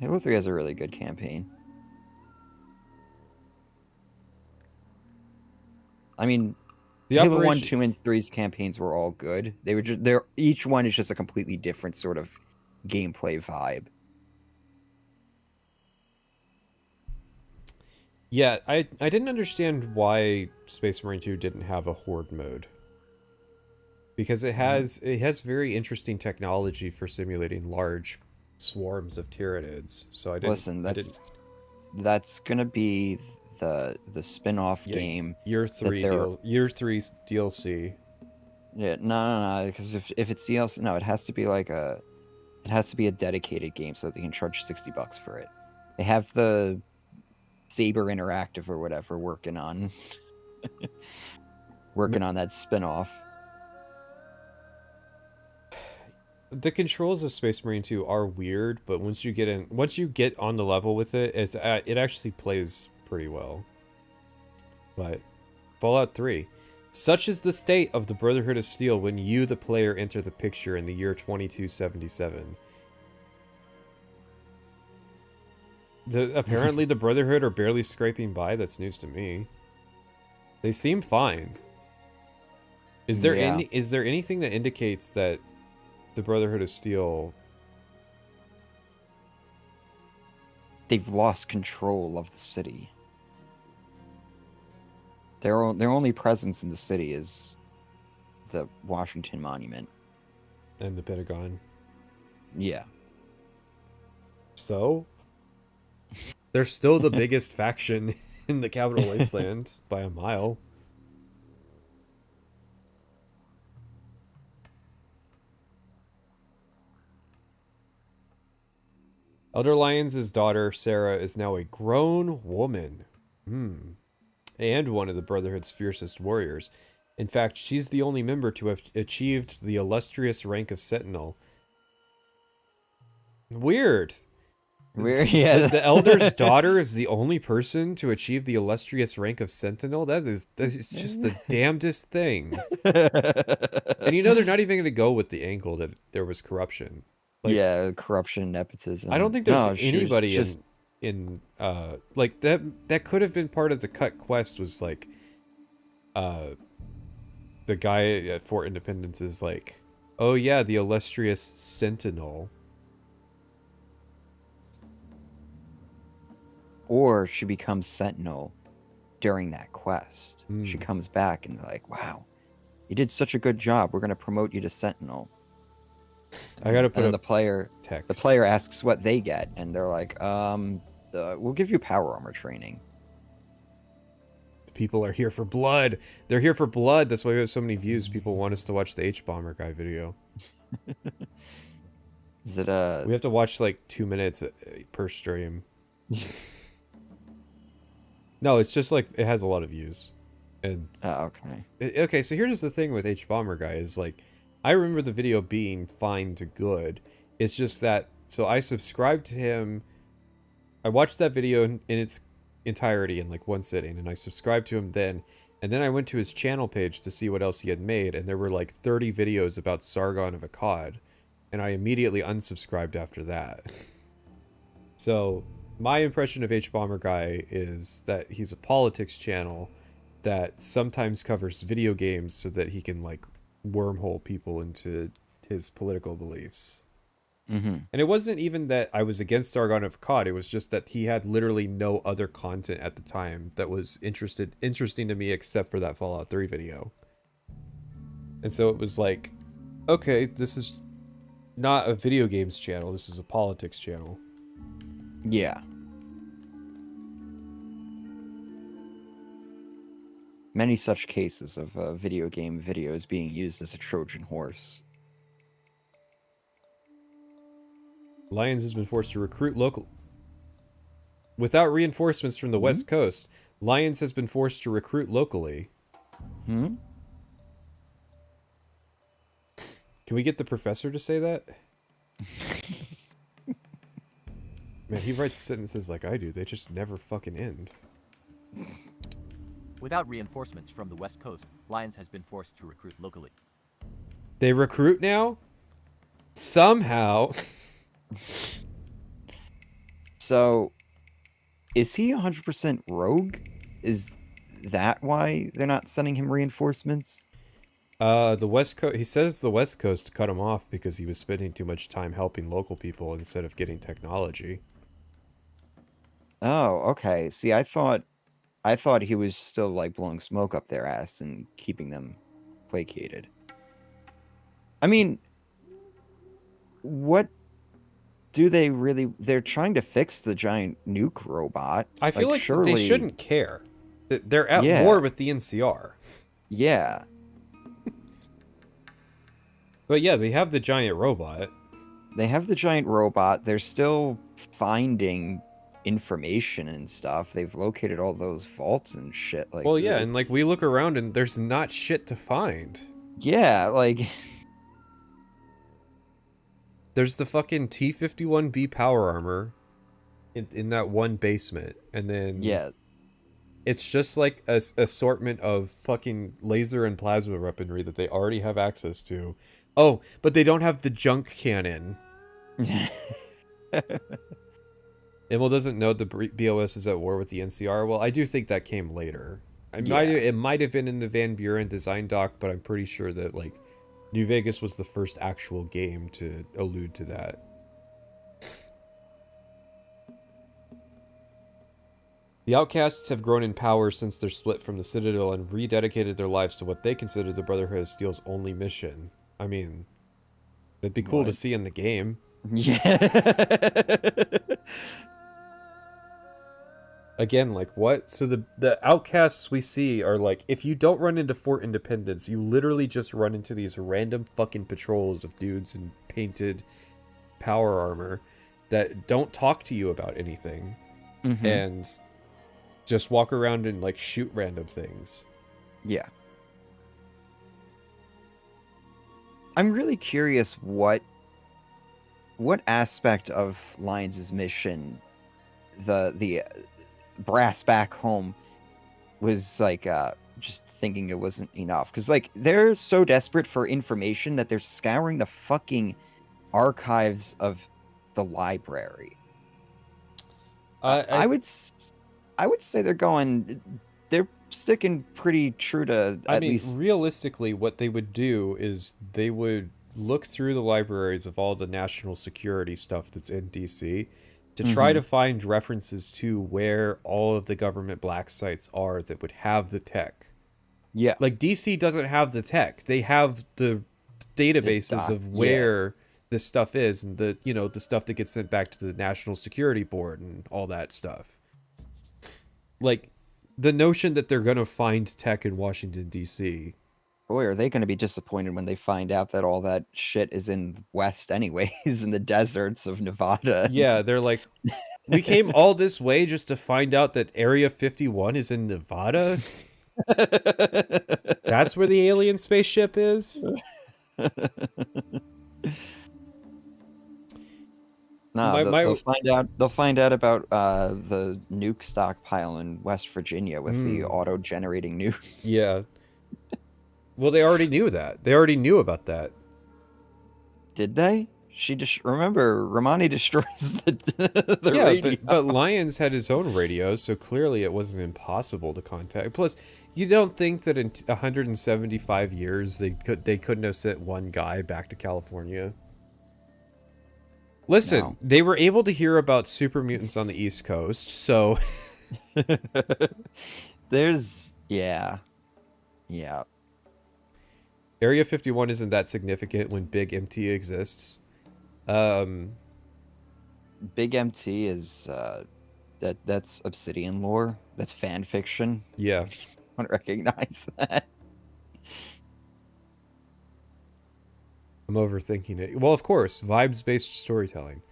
Halo 3 has a really good campaign. I mean, Halo 1, 2, and 3's campaigns were all good. They were just each one is just a completely different sort of gameplay vibe. Yeah, I didn't understand why Space Marine 2 didn't have a horde mode. Because it has very interesting technology for simulating large swarms of Tyranids. So I didn't Listen, that's gonna be the spin-off game. Year 3 DLC. Yeah, no, because if it's DLC, no, it has to be like a dedicated game so that they can charge $60 for it. They have the Saber Interactive or whatever working on that spin-off. The controls of Space Marine 2 are weird, but once you get on the level with it, it actually plays pretty well. But Fallout 3. Such is the state of the Brotherhood of Steel when you, the player, enter the picture in the year 2277. Apparently the Brotherhood are barely scraping by. That's news to me. They seem fine. Is there anything that indicates that the Brotherhood of Steel... They've lost control of the city. Their only presence in the city is the Washington Monument. And the Pentagon. Yeah. So? They're still the biggest faction in the Capital Wasteland by a mile. Elder Lyons' daughter, Sarah, is now a grown woman. And one of the Brotherhood's fiercest warriors. In fact, she's the only member to have achieved the illustrious rank of Sentinel. Weird. Yeah. The Elder's daughter is the only person to achieve the illustrious rank of Sentinel? That is just the damnedest thing. And you know they're not even going to go with the angle that there was corruption. Like, yeah, corruption, nepotism. I don't think there's anybody in like that could have been part of the cut quest was like the guy at Fort Independence is like, oh yeah, the illustrious Sentinel. Or she becomes Sentinel during that quest. She comes back and they're like, wow, you did such a good job. We're going to promote you to Sentinel. I gotta put and then up the text. player asks what they get, and they're like, we'll give you power armor training. People are here for blood. They're here for blood. That's why we have so many views. People want us to watch the H-Bomber guy video. Is it We have to watch like 2 minutes per stream. No, it's just like it has a lot of views. And Oh, okay. okay, so here's the thing with H-Bomber guy is like, I remember the video being fine to good. It's just that, so I subscribed to him. I watched that video in its entirety in like one sitting, and I subscribed to him then. And then I went to his channel page to see what else he had made, and there were like 30 videos about Sargon of Akkad. And I immediately unsubscribed after that. So, my impression of H-Bomber guy is that he's a politics channel that sometimes covers video games so that he can like wormhole people into his political beliefs. Mm-hmm. And it wasn't even that I was against Sargon of Akkad, it was just that he had literally no other content at the time that was interesting to me except for that Fallout 3 video. And so it was like, okay, this is not a video games channel, this is a politics channel. Yeah. Many such cases of video game videos being used as a Trojan horse. Lions has been forced to recruit local... Without reinforcements from the West Coast, Lions has been forced to recruit locally. Hmm? Can we get the professor to say that? Man, he writes sentences like I do. They just never fucking end. Without reinforcements from the West Coast, Lions has been forced to recruit locally. They recruit now? Somehow. So, is he 100% rogue? Is that why they're not sending him reinforcements? The West Coast... He says the West Coast cut him off because he was spending too much time helping local people instead of getting technology. Oh, okay. See, I thought he was still like blowing smoke up their ass and keeping them placated. I mean, what do they really... They're trying to fix the giant nuke robot. I feel like surely... they shouldn't care. They're at Yeah. war with the NCR. Yeah. But yeah, they have the giant robot. They have the giant robot. They're still finding information and stuff. They've located all those vaults and shit. Like, Well, yeah, and like we look around and there's not shit to find. yeah, like There's the fucking T-51B power armor in that one basement, and then yeah, it's just like a assortment of fucking laser and plasma weaponry that they already have access to. Oh, but they don't have the junk cannon. Immel doesn't know the BOS is at war with the NCR. Well, I do think that came later. It might have been in the Van Buren design doc, but I'm pretty sure that like New Vegas was the first actual game to allude to that. The Outcasts have grown in power since their split from the Citadel and rededicated their lives to what they consider the Brotherhood of Steel's only mission. I mean, that'd be cool to see in the game. yeah. Again, like, what? So the outcasts we see are like, if you don't run into Fort Independence, you literally just run into these random fucking patrols of dudes in painted power armor that don't talk to you about anything. Mm-hmm. And just walk around and, like, shoot random things. Yeah. I'm really curious what aspect of Lions' mission the brass back home was like just thinking it wasn't enough, because like they're so desperate for information that they're scouring the fucking archives of the library. I would say they're sticking pretty true to I at mean, least realistically, what they would do is they would look through the libraries of all the national security stuff that's in DC to try to find references to where all of the government black sites are that would have the tech. Yeah. Like, DC doesn't have the tech. They have the databases of where this stuff is, and the the stuff that gets sent back to the National Security Board and all that stuff. Like, the notion that they're gonna find tech in Washington D.C. Boy, are they going to be disappointed when they find out that all that shit is in the West anyways, in the deserts of Nevada. Yeah, they're like, we came all this way just to find out that Area 51 is in Nevada? That's where the alien spaceship is? Nah, they'll find out about the nuke stockpile in West Virginia with the auto-generating nukes. Yeah. Well, they already knew that. They already knew about that. Did they? Remember, Romani destroys the radio. But Lyons had his own radio, so clearly it wasn't impossible to contact. Plus, you don't think that in 175 years they couldn't have sent one guy back to California? Listen, No. They were able to hear about super mutants on the East Coast, so yeah. Area 51 isn't that significant when Big MT exists. Big MT is that's Obsidian lore. That's fan fiction. Yeah. I don't recognize that. I'm overthinking it. Well, of course, vibes-based storytelling.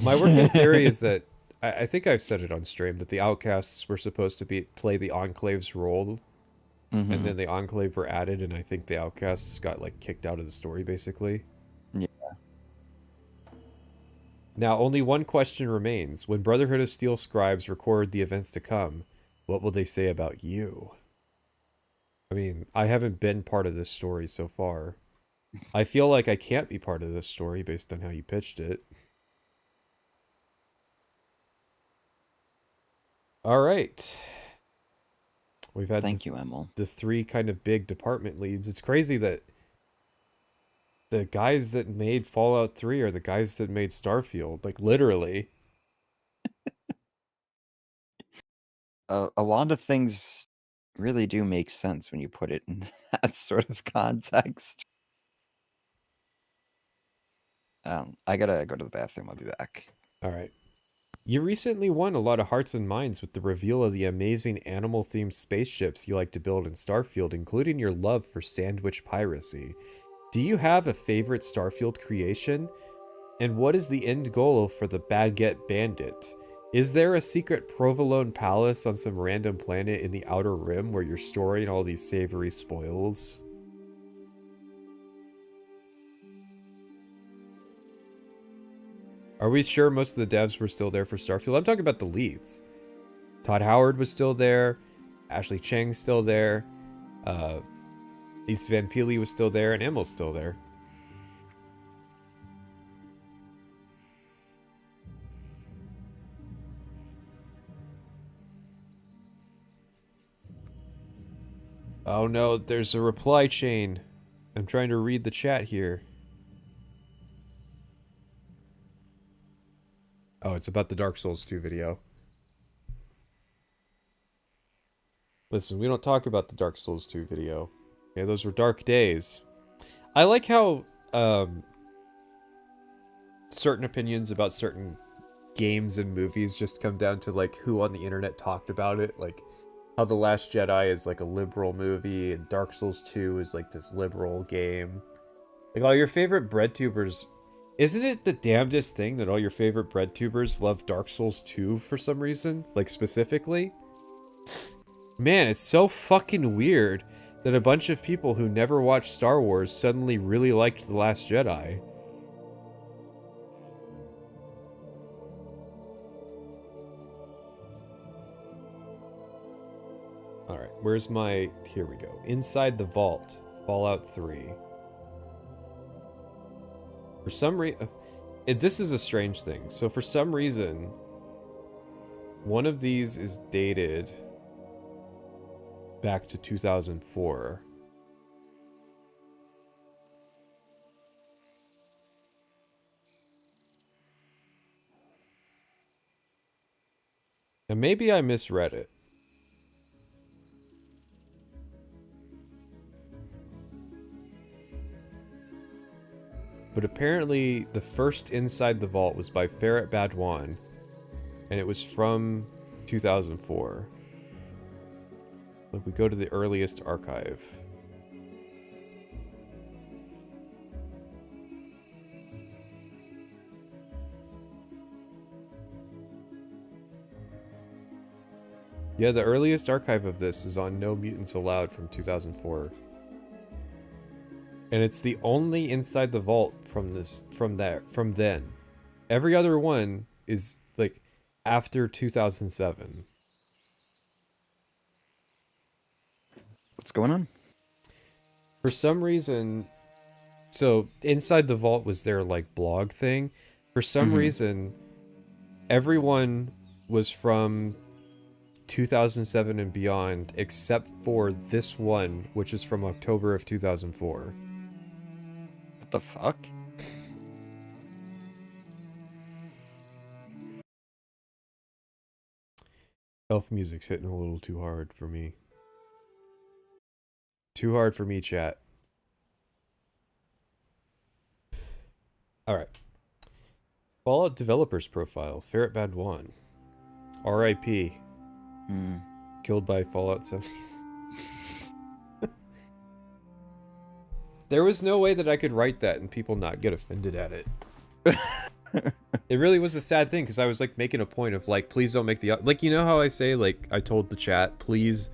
My working theory is that I think I've said it on stream that the Outcasts were supposed to play the Enclave's role, and then the Enclave were added, and I think the Outcasts got like kicked out of the story, basically. Yeah. Now, only one question remains: when Brotherhood of Steel scribes record the events to come, what will they say about you? I mean, I haven't been part of this story so far. I feel like I can't be part of this story based on how you pitched it. All right. We've had Thank you, Emil. the three kind of big department leads. It's crazy that the guys that made Fallout 3 are the guys that made Starfield. Like, literally. A lot of things really do make sense when you put it in that sort of context. I gotta go to the bathroom. I'll be back. All right. You recently won a lot of hearts and minds with the reveal of the amazing animal-themed spaceships you like to build in Starfield, including your love for sandwich piracy. Do you have a favorite Starfield creation? And what is the end goal for the Baguette Bandit? Is there a secret provolone palace on some random planet in the Outer Rim where you're storing all these savory spoils? Are we sure most of the devs were still there for Starfield? I'm talking about the leads. Todd Howard was still there. Ashley Chang's still there. East Van Peely was still there. And Emil's still there. Oh no, there's a reply chain. I'm trying to read the chat here. Oh, it's about the Dark Souls 2 video. Listen, we don't talk about the Dark Souls 2 video. Okay, those were dark days. I like how certain opinions about certain games and movies just come down to like who on the internet talked about it. Like how The Last Jedi is like a liberal movie and Dark Souls 2 is like this liberal game. Like all your favorite breadtubers. Isn't it the damnedest thing that all your favorite breadtubers love Dark Souls 2 for some reason? Like, specifically? Man, it's so fucking weird that a bunch of people who never watched Star Wars suddenly really liked The Last Jedi. Alright, where's my... Here we go. Inside the Vault. Fallout 3. For some reason, this is a strange thing. So for some reason, one of these is dated back to 2004. And maybe I misread it. But apparently the first Inside the Vault was by Ferret Badwan, and it was from 2004. Like, we go to the earliest archive. Yeah, the earliest archive of this is on No Mutants Allowed from 2004. And it's the only Inside the Vault from then. Every other one is like after 2007. What's going on? For some reason, so Inside the Vault was their like blog thing. For some reason, everyone was from 2007 and beyond, except for this one, which is from October of 2004. What the fuck? Elf music's hitting a little too hard for me. Too hard for me, chat. Alright. Fallout developers profile. Ferret Badwan. R.I.P. Killed by Fallout 76. There was no way that I could write that and people not get offended at it. It really was a sad thing, because I was like making a point of like, please don't make the... Like, you know how I say, like, I told the chat, please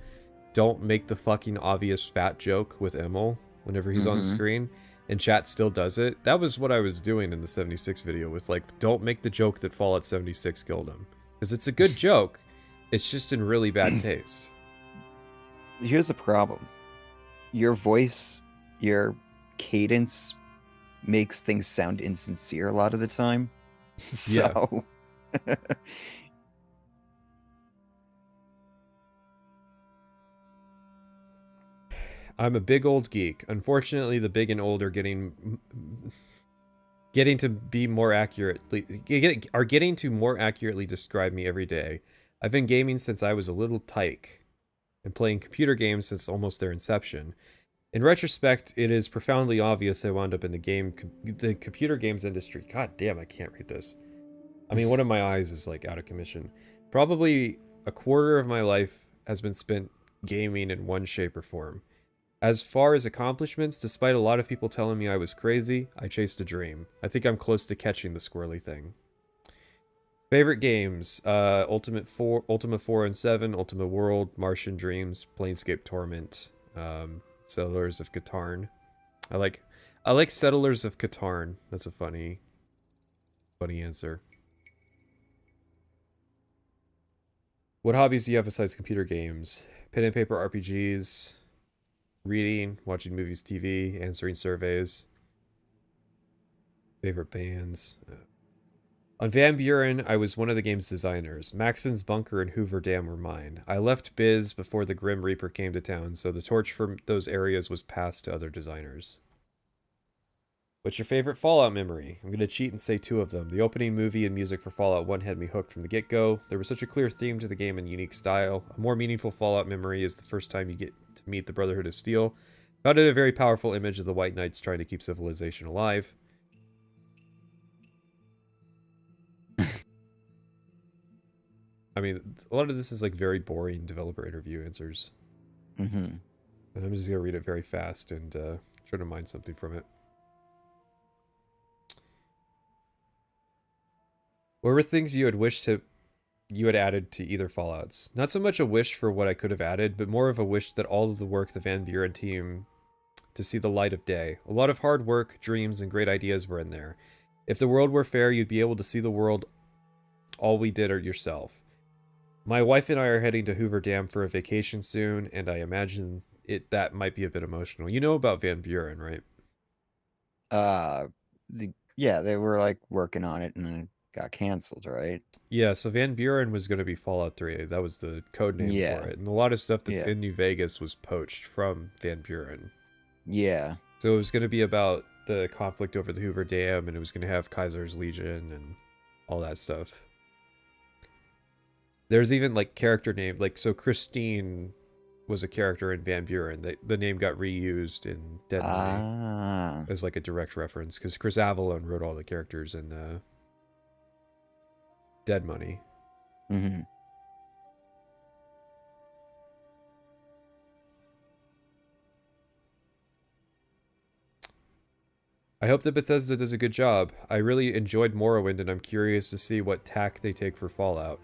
don't make the fucking obvious fat joke with Emil whenever he's on screen, and chat still does it? That was what I was doing in the 76 video with, like, don't make the joke that Fallout 76 killed him. Because it's a good joke, it's just in really bad taste. Here's the problem. Your voice, your cadence makes things sound insincere a lot of the time. So... Yeah. I'm a big old geek. Unfortunately, the big and old are getting to be more accurately... getting to more accurately describe me every day. I've been gaming since I was a little tyke, and playing computer games since almost their inception. In retrospect, it is profoundly obvious I wound up in the computer games industry. God damn, I can't read this. I mean, one of my eyes is like out of commission. Probably a quarter of my life has been spent gaming in one shape or form. As far as accomplishments, despite a lot of people telling me I was crazy, I chased a dream. I think I'm close to catching the squirrely thing. Favorite games: Ultima 4 and 7, Ultima World, Martian Dreams, Planescape Torment, Settlers of Catan. I like Settlers of Catan. That's a funny answer. What hobbies do you have besides computer games? Pen and paper RPGs, reading, watching movies, TV, answering surveys. Favorite bands. On Van Buren, I was one of the game's designers. Maxon's Bunker and Hoover Dam were mine. I left Biz before the Grim Reaper came to town, so the torch from those areas was passed to other designers. What's your favorite Fallout memory? I'm going to cheat and say two of them. The opening movie and music for Fallout 1 had me hooked from the get-go. There was such a clear theme to the game and unique style. A more meaningful Fallout memory is the first time you get to meet the Brotherhood of Steel. Found it a very powerful image of the White Knights trying to keep civilization alive. I mean, a lot of this is like very boring developer interview answers. And I'm just going to read it very fast and try to mine something from it. What were things you had wished you had added to either Fallouts? Not so much a wish for what I could have added, but more of a wish that all of the work the Van Buren team to see the light of day. A lot of hard work, dreams, and great ideas were in there. If the world were fair, you'd be able to see the world all we did yourself. My wife and I are heading to Hoover Dam for a vacation soon, and I imagine that might be a bit emotional. You know about Van Buren, right? Yeah, they were like working on it and then it got canceled, right? Yeah, so Van Buren was going to be Fallout 3. That was the code name for it. And a lot of stuff that's in New Vegas was poached from Van Buren. Yeah. So it was going to be about the conflict over the Hoover Dam, and it was going to have Kaiser's Legion and all that stuff. There's even like character name, like, so Christine was a character in Van Buren. The name got reused in Dead Money as like a direct reference because Chris Avellone wrote all the characters in Dead Money. Mm-hmm. I hope that Bethesda does a good job. I really enjoyed Morrowind, and I'm curious to see what tack they take for Fallout.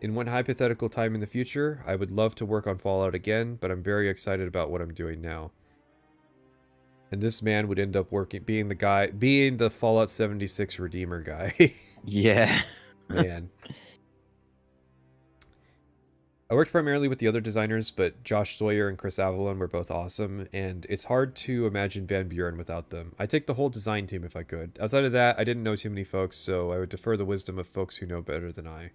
In one hypothetical time in the future, I would love to work on Fallout again, but I'm very excited about what I'm doing now. And this man would end up being the Fallout 76 Redeemer guy. Yeah. Man. I worked primarily with the other designers, but Josh Sawyer and Chris Avellone were both awesome, and it's hard to imagine Van Buren without them. I'd take the whole design team if I could. Outside of that, I didn't know too many folks, so I would defer the wisdom of folks who know better than I.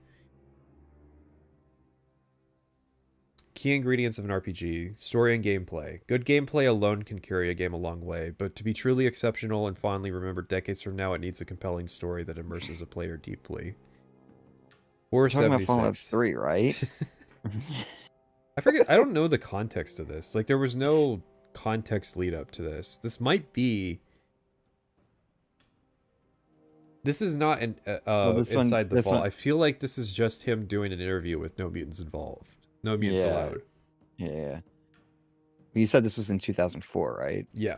Key ingredients of an RPG: story and gameplay. Good gameplay alone can carry a game a long way, but to be truly exceptional and fondly remembered decades from now, it needs a compelling story that immerses a player deeply. Or 76. Talking about Fallout 3, right? I forget. I don't know the context of this. Like, there was no context lead up to this. This might be. This is not an inside the vault. I feel like this is just him doing an interview with no mutants involved. No mutants allowed. Yeah. You said this was in 2004, right? Yeah.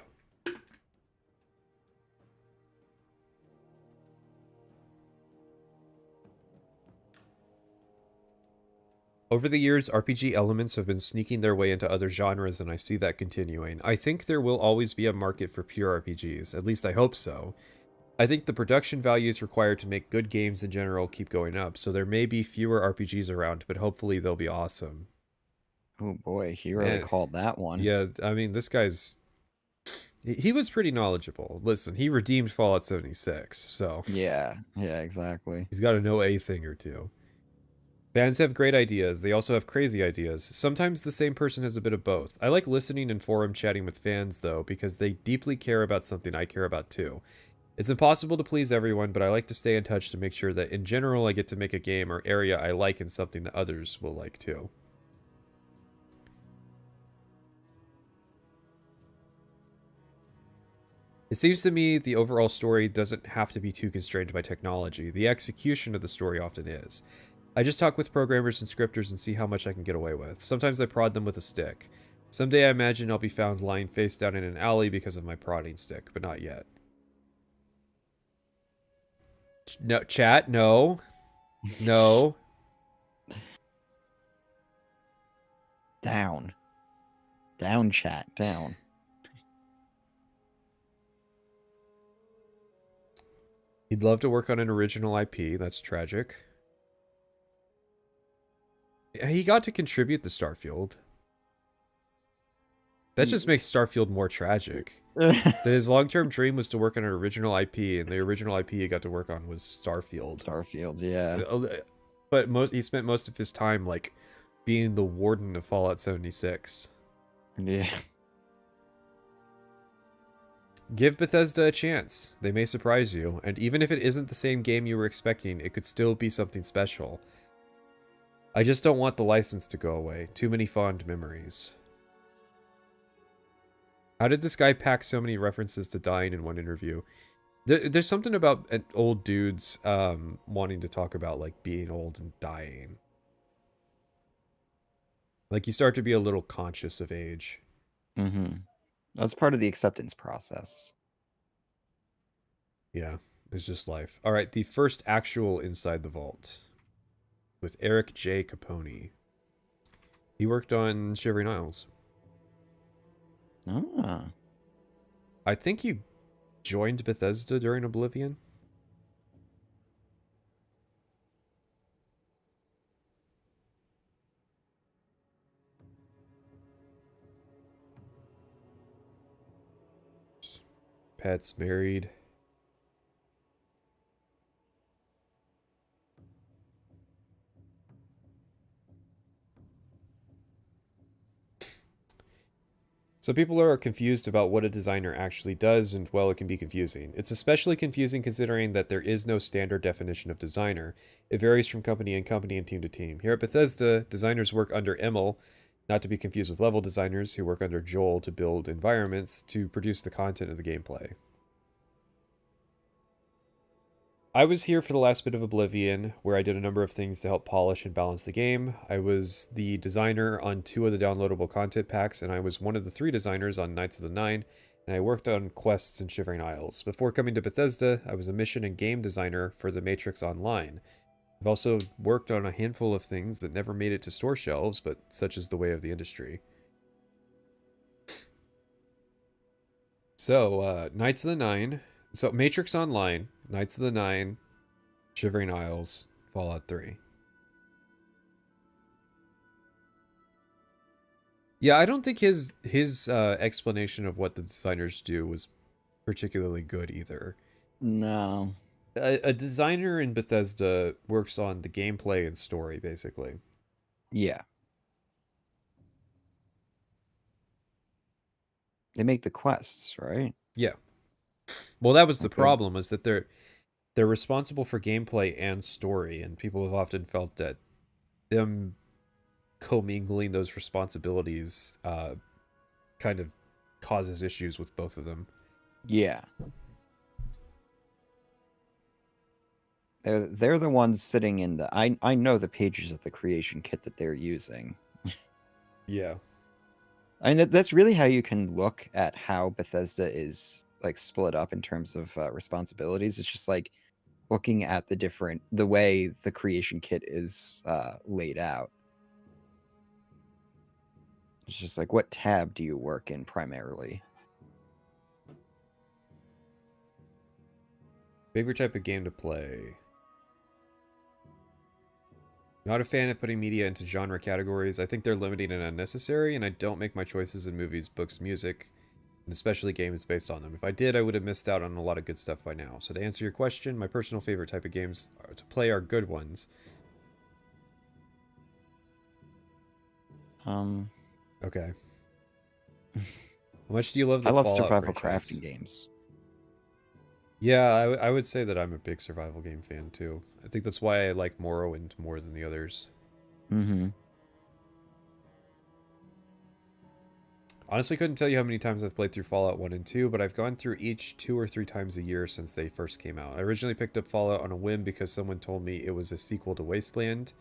Over the years, RPG elements have been sneaking their way into other genres, and I see that continuing. I think there will always be a market for pure RPGs. At least I hope so. I think the production values required to make good games in general keep going up, so there may be fewer RPGs around, but hopefully they'll be awesome. Oh boy, he really called that one. Yeah, I mean, this guy's... He was pretty knowledgeable. Listen, he redeemed Fallout 76, so... Yeah, exactly. He's got to know a thing or two. Fans have great ideas. They also have crazy ideas. Sometimes the same person has a bit of both. I like listening and forum chatting with fans, though, because they deeply care about something I care about, too. It's impossible to please everyone, but I like to stay in touch to make sure that, in general, I get to make a game or area I like and something that others will like, too. It seems to me the overall story doesn't have to be too constrained by technology. The execution of the story often is. I just talk with programmers and scripters and see how much I can get away with. Sometimes I prod them with a stick. Someday I imagine I'll be found lying face down in an alley because of my prodding stick, but not yet. No, chat, no. No. Down. Down, chat, down. He'd love to work on an original IP. That's tragic. He got to contribute to Starfield. That just makes Starfield more tragic. That his long-term dream was to work on an original IP, and the original IP he got to work on was Starfield. Starfield, yeah. But he spent most of his time, like, being the warden of Fallout 76. Yeah. Give Bethesda a chance. They may surprise you, and even if it isn't the same game you were expecting, it could still be something special. I just don't want the license to go away. Too many fond memories. How did this guy pack so many references to dying in one interview? There's something about old dudes wanting to talk about, like, being old and dying. Like, you start to be a little conscious of age. Mm-hmm. That's part of the acceptance process. Yeah, it's just life. All right, the first actual Inside the Vault with Eric J. Capone. He worked on Shivering Isles. Ah. I think he joined Bethesda during Oblivion. Pets, married. So people are confused about what a designer actually does, and well, it can be confusing. It's especially confusing considering that there is no standard definition of designer. It varies from company and team to team. Here at Bethesda, designers work under EML, not to be confused with level designers who work under Joel to build environments to produce the content of the gameplay. I was here for the last bit of Oblivion, where I did a number of things to help polish and balance the game. I was the designer on 2 of the downloadable content packs, and I was one of the 3 designers on Knights of the Nine, and I worked on quests in Shivering Isles. Before coming to Bethesda, I was a mission and game designer for The Matrix Online. I've also worked on a handful of things that never made it to store shelves, but such is the way of the industry. So, Knights of the Nine. So, Matrix Online, Knights of the Nine, Shivering Isles, Fallout 3. Yeah, I don't think his explanation of what the designers do was particularly good either. No. A designer in Bethesda works on the gameplay and story, basically. Yeah. They make the quests, right? Yeah. Well, that was the Okay. problem, is that they're responsible for gameplay and story, and people have often felt that them commingling those responsibilities kind of causes issues with both of them. Yeah. They're the ones sitting in the... I know the pages of the creation kit that they're using. Yeah. And that's really how you can look at how Bethesda is like split up in terms of responsibilities. It's just like looking at the way the creation kit is laid out. It's just like, what tab do you work in primarily? Favorite type of game to play? Not a fan of putting media into genre categories. I think they're limiting and unnecessary, and I don't make my choices in movies, books, music, and especially games based on them. If I did, I would have missed out on a lot of good stuff by now. So to answer your question, my personal favorite type of games to play are good ones. Okay. How much do you love the I love Fallout survival franchise? crafting games. Yeah, I would say that I'm a big survival game fan too. I think that's why I like Morrowind more than the others. Mm-hmm. Honestly, couldn't tell you how many times I've played through Fallout 1 and 2, but I've gone through each 2 or 3 times a year since they first came out. I originally picked up Fallout on a whim because someone told me it was a sequel to Wasteland.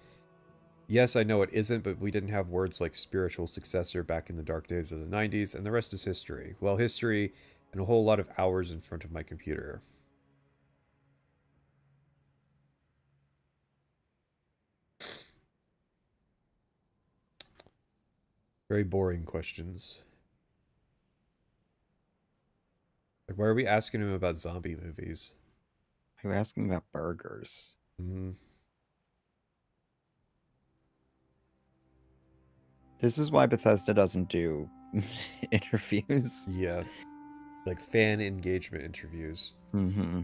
Yes, I know it isn't, but we didn't have words like spiritual successor back in the dark days of the 90s, and the rest is history. Well, history and a whole lot of hours in front of my computer. Very boring questions. Like, why are we asking him about zombie movies? You're asking about burgers. Mm-hmm. This is why Bethesda doesn't do interviews. Yeah. Like fan engagement interviews. Mm-hmm.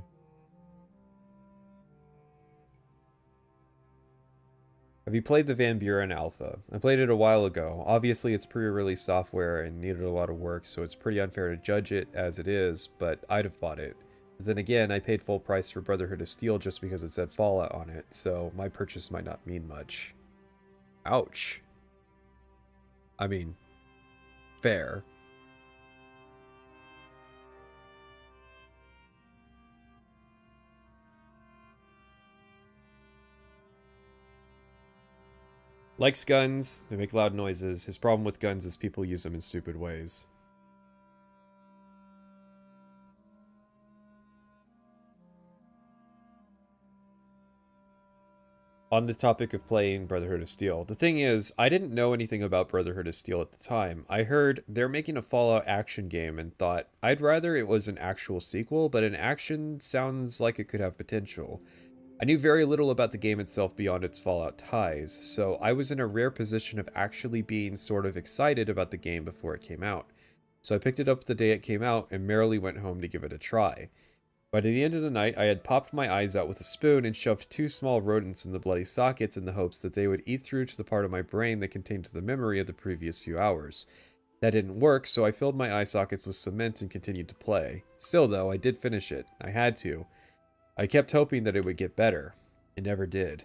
Have you played the Van Buren Alpha? I played it a while ago. Obviously, it's pre-release software and needed a lot of work, so it's pretty unfair to judge it as it is, but I'd have bought it. But then again, I paid full price for Brotherhood of Steel just because it said Fallout on it, so my purchase might not mean much. Ouch. I mean, fair. Likes guns, they make loud noises. His problem with guns is people use them in stupid ways. On the topic of playing Brotherhood of Steel, the thing is, I didn't know anything about Brotherhood of Steel at the time. I heard they're making a Fallout action game and thought, I'd rather it was an actual sequel, but an action sounds like it could have potential. I knew very little about the game itself beyond its Fallout ties, so I was in a rare position of actually being sort of excited about the game before it came out. So I picked it up the day it came out and merrily went home to give it a try. By the end of the night, I had popped my eyes out with a spoon and shoved 2 small rodents in the bloody sockets in the hopes that they would eat through to the part of my brain that contained the memory of the previous few hours. That didn't work, so I filled my eye sockets with cement and continued to play. Still, though, I did finish it. I had to. I kept hoping that it would get better. It never did.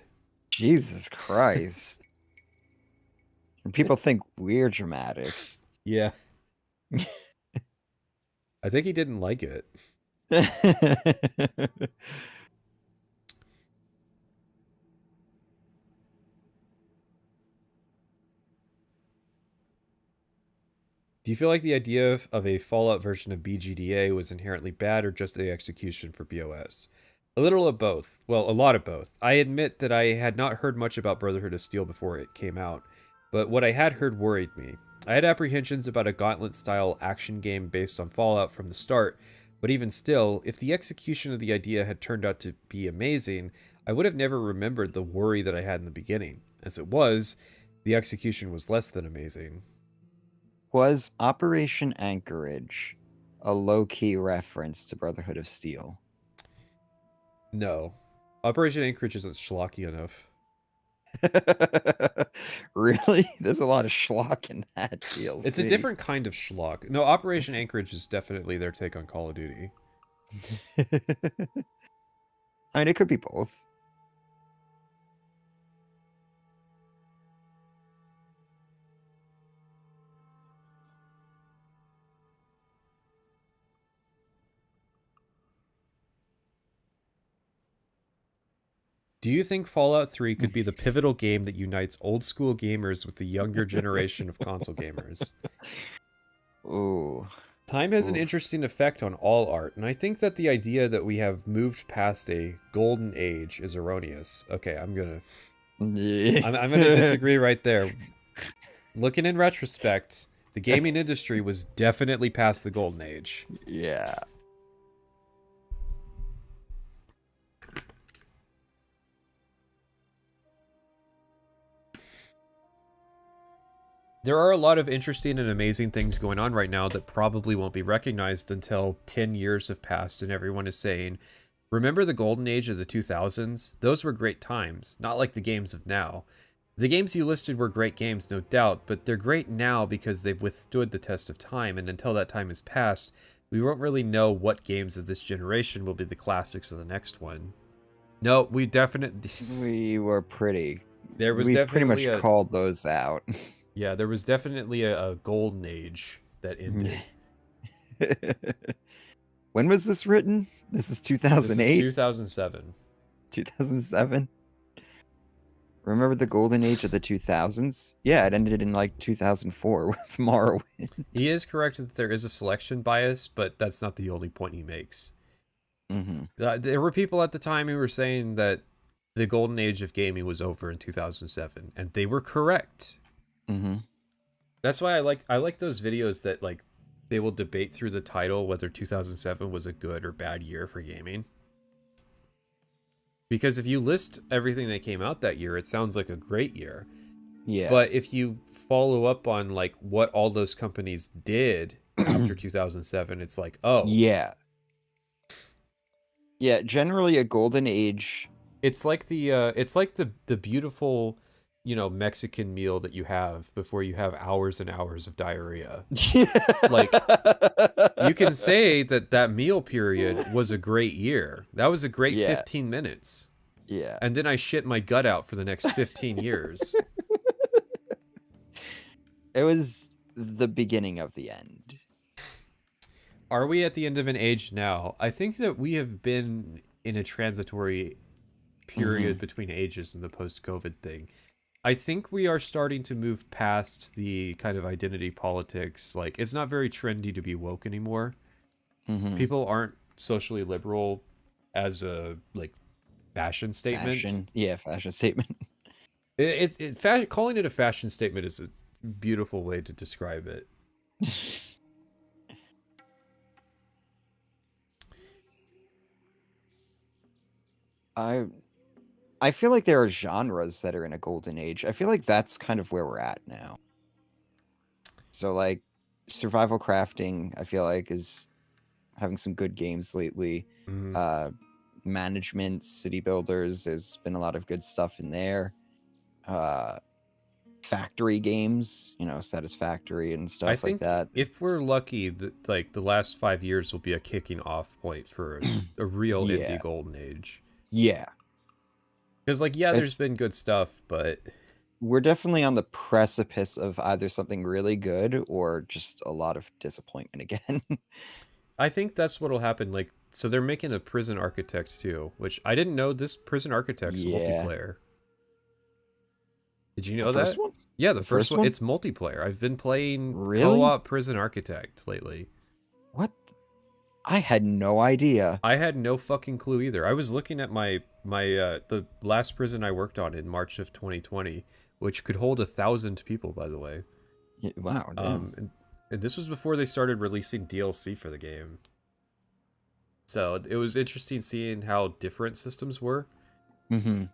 Jesus Christ. And people think we're dramatic. Yeah. I think he didn't like it. Do you feel like the idea of a Fallout version of BGDA was inherently bad or just the execution for BOS? A little of both. Well, a lot of both. I admit that I had not heard much about Brotherhood of Steel before it came out, but what I had heard worried me. I had apprehensions about a Gauntlet-style action game based on Fallout from the start, but even still, if the execution of the idea had turned out to be amazing, I would have never remembered the worry that I had in the beginning. As it was, the execution was less than amazing. Was Operation Anchorage a low-key reference to Brotherhood of Steel? No. Operation Anchorage isn't schlocky enough. Really? There's a lot of schlock in that DLC. It's a different kind of schlock. No, Operation Anchorage is definitely their take on Call of Duty. I mean, it could be both. Do you think Fallout 3 could be the pivotal game that unites old school gamers with the younger generation of console gamers? Ooh. Time has an interesting effect on all art, and I think that the idea that we have moved past a golden age is erroneous. Okay, I'm gonna disagree right there. Looking in retrospect, the gaming industry was definitely past the golden age. Yeah. There are a lot of interesting and amazing things going on right now that probably won't be recognized until 10 years have passed and everyone is saying, remember the golden age of the 2000s? Those were great times, not like the games of now. The games you listed were great games, no doubt, but they're great now because they've withstood the test of time, and until that time has passed, we won't really know what games of this generation will be the classics of the next one. No, we definitely... We were pretty... There was we definitely pretty much called those out. Yeah, there was definitely a golden age that ended. When was this written? This is 2008? This is 2007. 2007? Remember the golden age of the 2000s? Yeah, it ended in like 2004 with Morrowind. He is correct that there is a selection bias, but that's not the only point he makes. Mm-hmm. There were people at the time who were saying that the golden age of gaming was over in 2007, and they were correct. Mm-hmm. That's why I like those videos that like they will debate through the title whether 2007 was a good or bad year for gaming. Because if you list everything that came out that year, it sounds like a great year. Yeah. But if you follow up on like what all those companies did after 2007, it's like, oh. Yeah. Yeah, generally a golden age. It's like the beautiful, you know, Mexican meal that you have before you have hours and hours of diarrhea. Like, you can say that meal period was a great year. That was a great 15 minutes. Yeah. And then I shit my gut out for the next 15 years. It was the beginning of the end. Are we at the end of an age now? I think that we have been in a transitory period between ages in the post-COVID thing. I think we are starting to move past the kind of identity politics. Like, it's not very trendy to be woke anymore. People aren't socially liberal as a, like, fashion statement. Fashion statement. Calling it a fashion statement is a beautiful way to describe it. I feel like there are genres that are in a golden age. I feel like that's kind of where we're at now. So, like, survival crafting, I feel like, is having some good games lately. Management, city builders, there's been a lot of good stuff in there. Factory games, you know, Satisfactory and stuff like that. If we're lucky, the last 5 years will be a kicking off point for a real indie golden age. Yeah. Because, like, yeah, there's been good stuff, but... we're definitely on the precipice of either something really good or just a lot of disappointment again. I think that's what'll happen. Like, so they're making a Prison Architect too, which I didn't know this Prison Architect's Yeah. multiplayer. Did you The know first that? one? Yeah, the The first first one. one? It's multiplayer. I've been playing Really? co-op Prison Architect lately. What? I had no idea. I had no fucking clue either. I was looking at my the last prison I worked on in March of 2020, which could hold 1,000 people, by the way. Wow, damn. And this was before they started releasing DLC for the game. So it was interesting seeing how different systems were. Mm-hmm.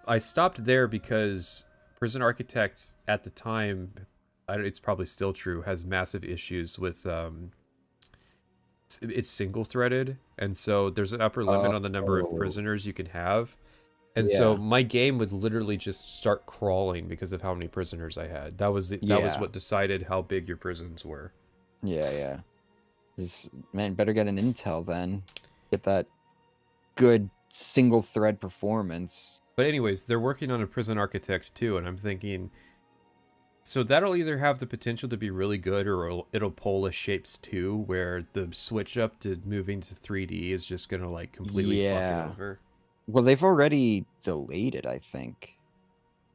I stopped there because Prison Architects at the time, it's probably still true, has massive issues with it's single threaded, and so there's an upper limit on the number of prisoners you can have. And so my game would literally just start crawling because of how many prisoners I had. That was what decided how big your prisons were. Yeah. Man, better get an Intel then. Get that good single thread performance. But anyways, they're working on a Prison Architect too, and I'm thinking, so that'll either have the potential to be really good, or it'll pull a Shapes 2, where the switch up to moving to 3D is just gonna like completely fuck it over. Well, they've already delayed it, I think.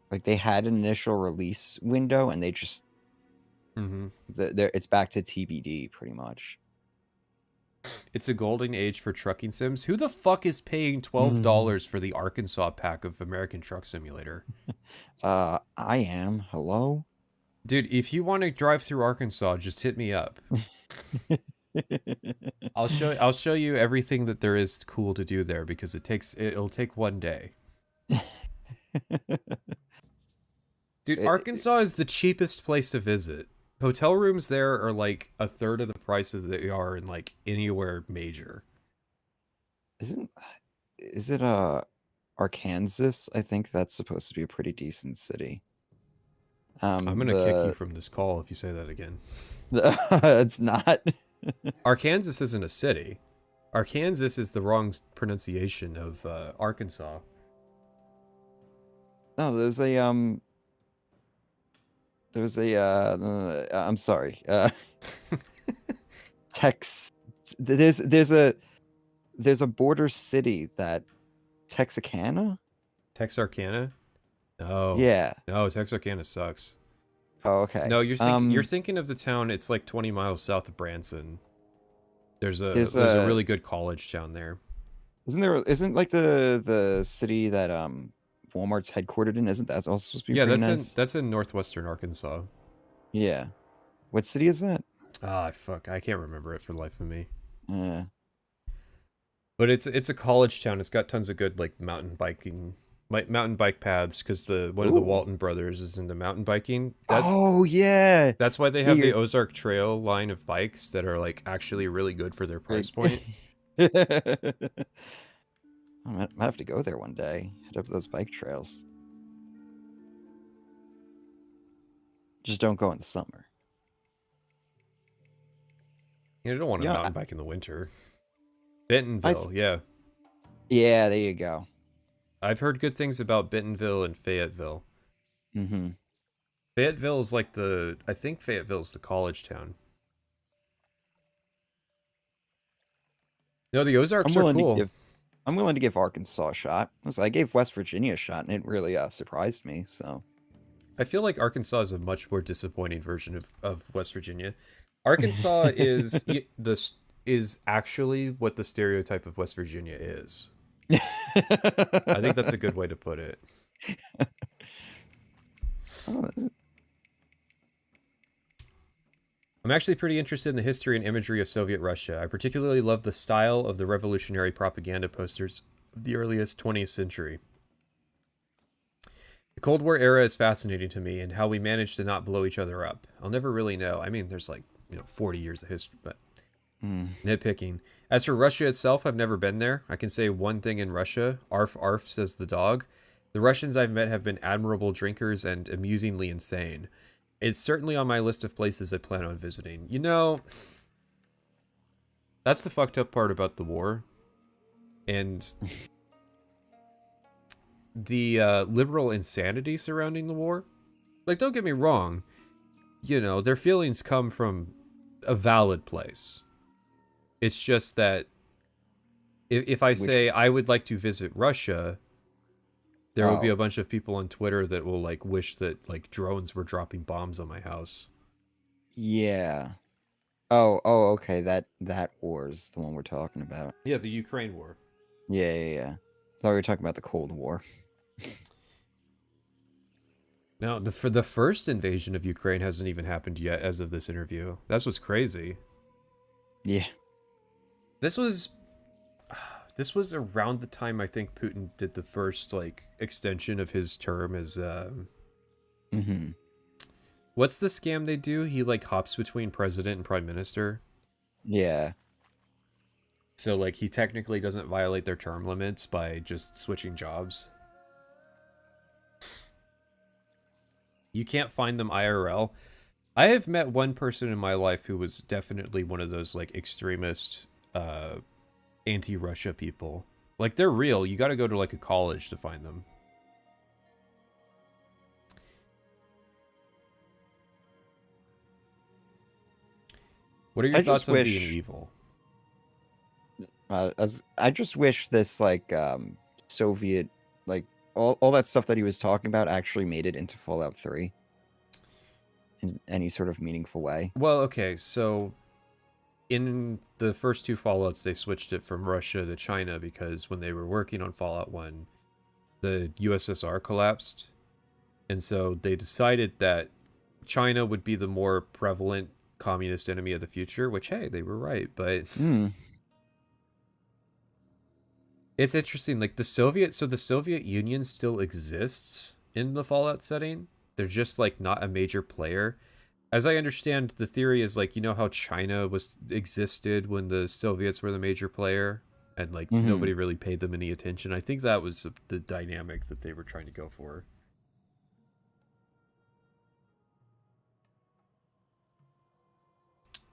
Like, they had an initial release window, and they just... it's back to TBD, pretty much. It's a golden age for trucking sims. Who the fuck is paying $12 for the Arkansas pack of American Truck Simulator? I am. Hello? Dude, if you want to drive through Arkansas, just hit me up. I'll show you everything that there is cool to do there, because it'll take one day. Dude, Arkansas is the cheapest place to visit. Hotel rooms there are like a third of the price that they are in like anywhere major. Is it Arkansas? I think that's supposed to be a pretty decent city. I'm gonna kick you from this call if you say that again. It's not. Arkansas isn't a city. Arkansas is the wrong pronunciation of Arkansas. No, there's a I'm sorry. There's a border city that Texarkana? Texarkana? No. Yeah. No, Texarkana sucks. Oh, okay. No, you're thinking of the town. It's like 20 miles south of Branson. There's a really good college town there. Isn't like the city that Walmart's headquartered in? Isn't that also supposed to be nice? That's in northwestern Arkansas. Yeah. What city is that? Ah, fuck. I can't remember it for the life of me. Yeah. But it's a college town. It's got tons of good like mountain bike paths, because one of the Walton brothers is into mountain biking. Yeah. That's why they have the Ozark Trail line of bikes that are like actually really good for their price point. I might have to go there one day. Head up those bike trails. Just don't go in the summer. You don't want to mountain bike in the winter. Bentonville, yeah. Yeah, there you go. I've heard good things about Bentonville and Fayetteville. Mm-hmm. Fayetteville is like I think Fayetteville is the college town. No, the Ozarks are cool. I'm willing to give Arkansas a shot. I gave West Virginia a shot, and it really surprised me. So I feel like Arkansas is a much more disappointing version of West Virginia. Arkansas is actually what the stereotype of West Virginia is. I think that's a good way to put it. I'm actually pretty interested in the history and imagery of Soviet Russia. I particularly love the style of the revolutionary propaganda posters of the earliest 20th century. The Cold War era is fascinating to me, and how we managed to not blow each other up. I'll never really know. I mean, there's 40 years of history, but nitpicking. As for Russia itself, I've never been there. I can say one thing in Russia. Arf arf, says the dog. The Russians I've met have been admirable drinkers and amusingly insane. It's certainly on my list of places I plan on visiting. You know, that's the fucked up part about the war. And the liberal insanity surrounding the war. Like, don't get me wrong, you know, their feelings come from a valid place. It's just that if I say I would like to visit Russia, there will be a bunch of people on Twitter that will like wish that like drones were dropping bombs on my house. Yeah. Oh, okay. That war is the one we're talking about. Yeah, the Ukraine war. Yeah. I thought we were talking about the Cold War. Now, for the first invasion of Ukraine hasn't even happened yet as of this interview. That's what's crazy. Yeah. This was around the time I think Putin did the first like extension of his term as What's the scam they do? He like hops between president and prime minister. Yeah. So like he technically doesn't violate their term limits by just switching jobs. You can't find them IRL. I have met one person in my life who was definitely one of those like extremist anti-Russia people. Like they're real. You got to go to like a college to find them. What are your thoughts on being evil? I just wish this like Soviet like all that stuff that he was talking about actually made it into Fallout 3 in any sort of meaningful way. Well, okay, so in the first two Fallouts, they switched it from Russia to China because when they were working on Fallout 1, the USSR collapsed. And so they decided that China would be the more prevalent communist enemy of the future, which, hey, they were right, but... It's interesting, like the Soviet Union still exists in the Fallout setting. They're just like not a major player. As I understand, the theory is like, you know how China existed when the Soviets were the major player and like nobody really paid them any attention. I think that was the dynamic that they were trying to go for.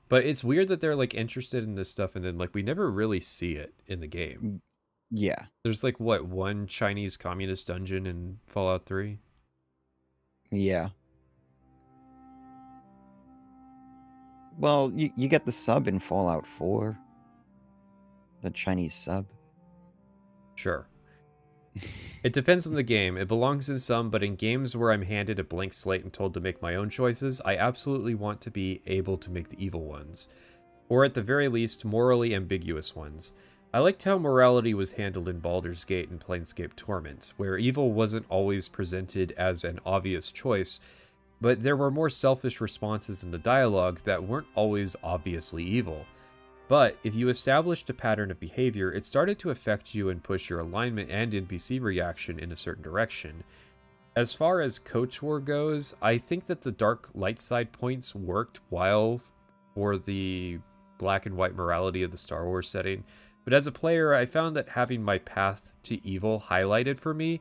But it's weird that they're like interested in this stuff and then like we never really see it in the game. Yeah. There's like what, one Chinese communist dungeon in Fallout 3? Yeah. Well, you get the sub in Fallout 4. The Chinese sub. Sure. It depends on the game. It belongs in some, but in games where I'm handed a blank slate and told to make my own choices, I absolutely want to be able to make the evil ones. Or at the very least, morally ambiguous ones. I liked how morality was handled in Baldur's Gate and Planescape Torment, where evil wasn't always presented as an obvious choice, but there were more selfish responses in the dialogue that weren't always obviously evil. But if you established a pattern of behavior, it started to affect you and push your alignment and NPC reaction in a certain direction. As far as KOTOR goes, I think that the dark light side points worked well for the black and white morality of the Star Wars setting. But as a player, I found that having my path to evil highlighted for me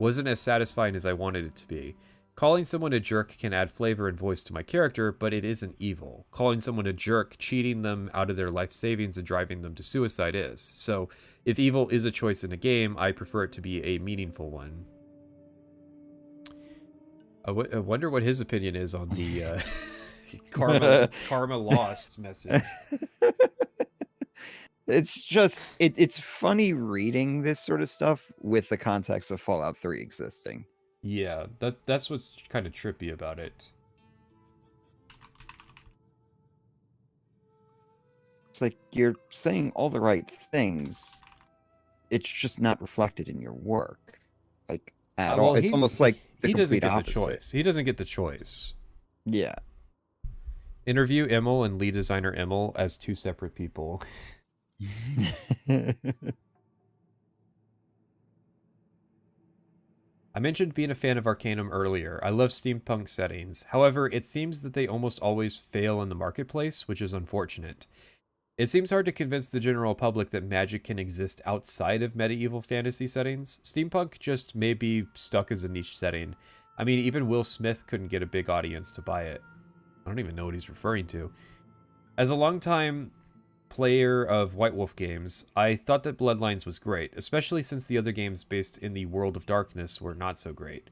wasn't as satisfying as I wanted it to be. Calling someone a jerk can add flavor and voice to my character, but it isn't evil. Calling someone a jerk, cheating them out of their life savings and driving them to suicide is. So, if evil is a choice in a game, I prefer it to be a meaningful one. I wonder what his opinion is on the karma lost message. It's just it's funny reading this sort of stuff with the context of Fallout 3 existing. Yeah, that's what's kind of trippy about it. It's like you're saying all the right things. It's just not reflected in your work, like at all. It's almost like the complete opposite. Choice. He doesn't get the choice. Yeah. Interview Emil and lead designer Emil as two separate people. I mentioned being a fan of Arcanum earlier. I love steampunk settings. However, it seems that they almost always fail in the marketplace, which is unfortunate. It seems hard to convince the general public that magic can exist outside of medieval fantasy settings. Steampunk just may be stuck as a niche setting. I mean, even Will Smith couldn't get a big audience to buy it. I don't even know what he's referring to. As a longtime player of White Wolf games, I thought that Bloodlines was great, especially since the other games based in the World of Darkness were not so great.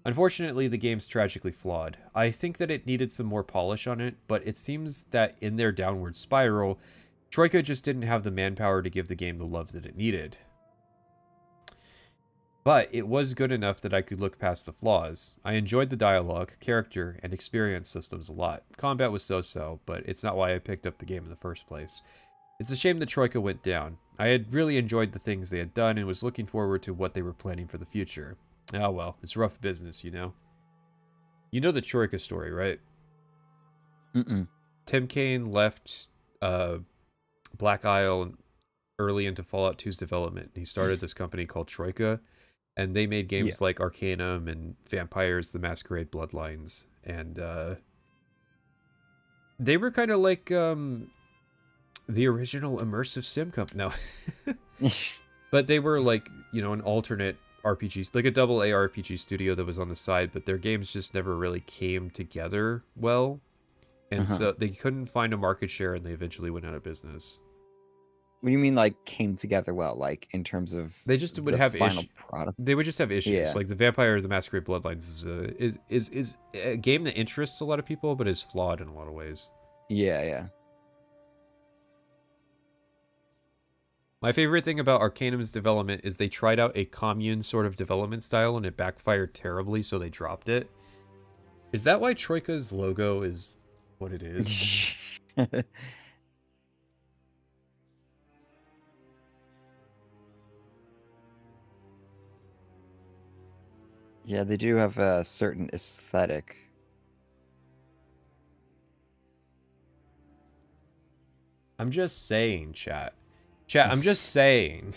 Unfortunately, the game's tragically flawed. I think that it needed some more polish on it, but it seems that in their downward spiral, Troika just didn't have the manpower to give the game the love that it needed. But it was good enough that I could look past the flaws. I enjoyed the dialogue, character, and experience systems a lot. Combat was so-so, but it's not why I picked up the game in the first place. It's a shame that Troika went down. I had really enjoyed the things they had done and was looking forward to what they were planning for the future. Oh well, it's rough business, you know? You know the Troika story, right? Mm-mm. Tim Kaine left Black Isle early into Fallout 2's development. He started this company called Troika, and they made games like Arcanum and Vampires: The Masquerade Bloodlines. And they were kind of like the original immersive sim company. No. But they were like, you know, an alternate RPG, like a double A RPG studio that was on the side, but their games just never really came together well. And so they couldn't find a market share, and they eventually went out of business. What do you mean, like, came together well? Like, in terms of they just would the have final issues. Product? They would just have issues. Yeah. Like the Vampire: The Masquerade Bloodlines is a game that interests a lot of people, but is flawed in a lot of ways. Yeah. My favorite thing about Arcanum's development is they tried out a commune sort of development style, and it backfired terribly, so they dropped it. Is that why Troika's logo is what it is? Yeah, they do have a certain aesthetic. I'm just saying, chat. Chat, I'm just saying.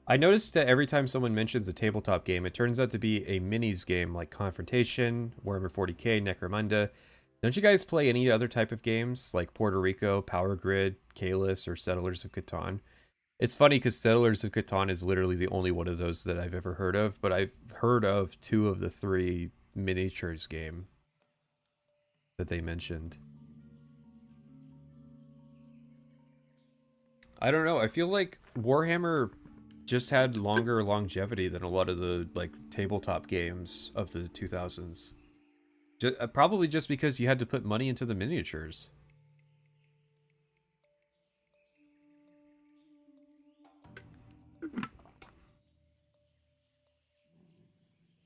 I noticed that every time someone mentions a tabletop game, it turns out to be a minis game like Confrontation, Warhammer 40k, Necromunda. Don't you guys play any other type of games like Puerto Rico, Power Grid, Kalis, or Settlers of Catan? It's funny because Settlers of Catan is literally the only one of those that I've ever heard of, but I've heard of 2 of the 3 miniatures game that they mentioned. I don't know. I feel like Warhammer just had longer longevity than a lot of the like tabletop games of the 2000s. Probably just because you had to put money into the miniatures.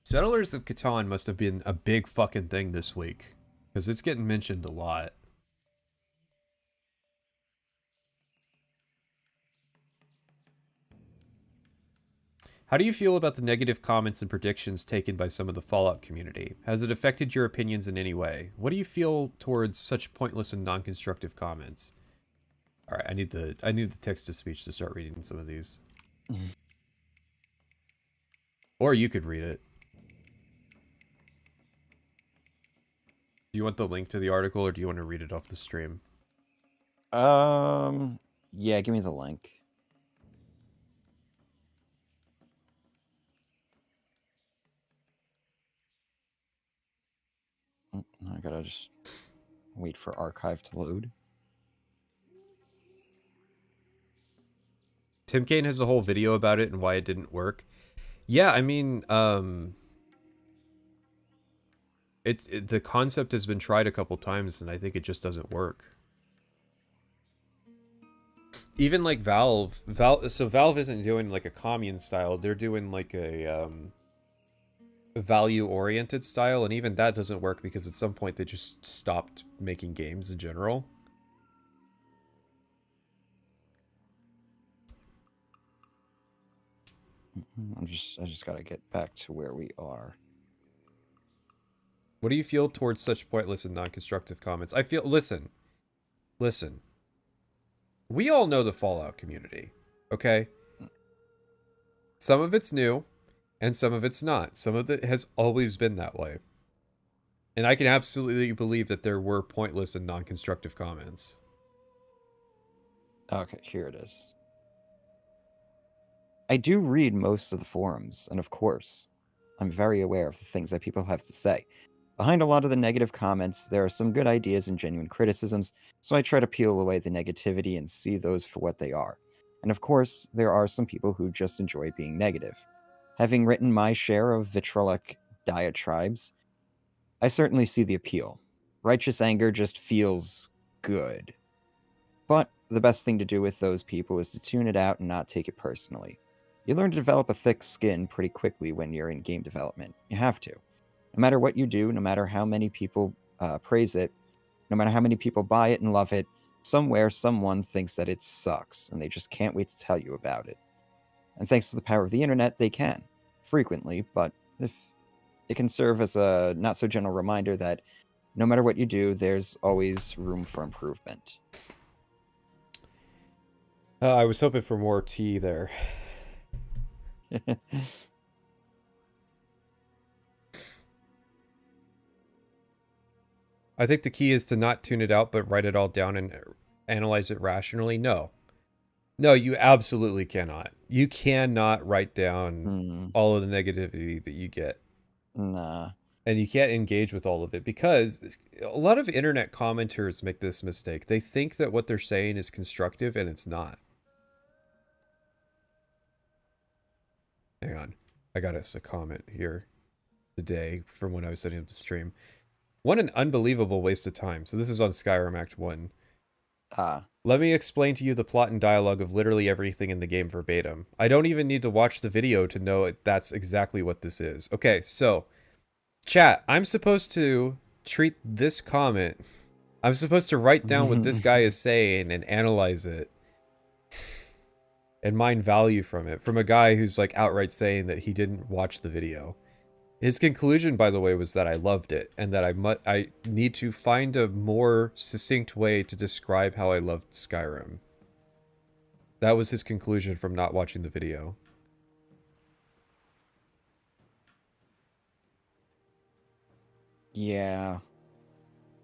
Settlers of Catan must have been a big fucking thing this week, because it's getting mentioned a lot. How do you feel about the negative comments and predictions taken by some of the Fallout community? Has it affected your opinions in any way? What do you feel towards such pointless and non-constructive comments? All right, I need the text-to-speech to start reading some of these. Or you could read it. Do you want the link to the article, or do you want to read it off the stream? Yeah, give me the link. I gotta just wait for archive to load. Tim Kaine has a whole video about it and why it didn't work. Yeah, I mean, the concept has been tried a couple times, and I think it just doesn't work. Even like Valve isn't doing like a commune style. They're doing like a value-oriented style, and even that doesn't work because at some point they just stopped making games in general. I just gotta get back to where we are. What do you feel towards such pointless and non-constructive comments? I feel, listen. We all know the Fallout community, okay? Some of it's new, and some of it's not. Some of it has always been that way. And I can absolutely believe that there were pointless and non-constructive comments. Okay, here it is. I do read most of the forums, and of course, I'm very aware of the things that people have to say. Behind a lot of the negative comments, there are some good ideas and genuine criticisms, so I try to peel away the negativity and see those for what they are. And of course, there are some people who just enjoy being negative. Having written my share of vitriolic diatribes, I certainly see the appeal. Righteous anger just feels good. But the best thing to do with those people is to tune it out and not take it personally. You learn to develop a thick skin pretty quickly when you're in game development. You have to. No matter what you do, no matter how many people praise it, no matter how many people buy it and love it, somewhere someone thinks that it sucks, and they just can't wait to tell you about it. And thanks to the power of the internet, they can. Frequently, but if it can serve as a not-so-gentle reminder that no matter what you do, there's always room for improvement. I was hoping for more tea there. I think the key is to not tune it out, but write it all down and analyze it rationally. No, you absolutely cannot. You cannot write down all of the negativity that you get. Nah. And you can't engage with all of it because a lot of internet commenters make this mistake. They think that what they're saying is constructive and it's not. Hang on. I got us a comment here today from when I was setting up the stream. What an unbelievable waste of time. So this is on Skyrim Act 1. Let me explain to you the plot and dialogue of literally everything in the game verbatim. I don't even need to watch the video to know that's exactly what this is. Okay, so, chat, I'm supposed to treat this comment. I'm supposed to write down what this guy is saying and analyze it. And mine value from it. From a guy who's like outright saying that he didn't watch the video. His conclusion, by the way, was that I loved it, and that I need to find a more succinct way to describe how I loved Skyrim. That was his conclusion from not watching the video. Yeah.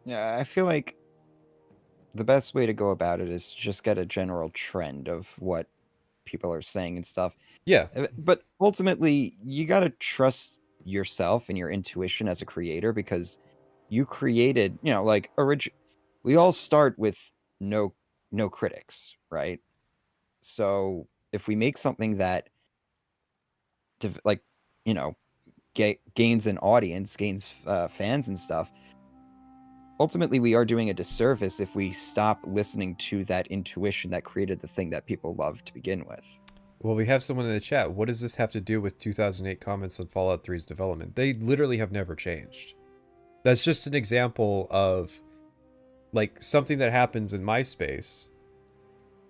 Yeah, I feel like the best way to go about it is just get a general trend of what people are saying and stuff. Yeah. But ultimately, you gotta trust yourself and your intuition as a creator, because you created, like we all start with no critics, right? So if we make something that gains an audience, gains fans and stuff, ultimately we are doing a disservice if we stop listening to that intuition that created the thing that people love to begin with. Well, we have someone in the chat. What does this have to do with 2008 comments on Fallout 3's development? They literally have never changed. That's just an example of, like, something that happens in my space.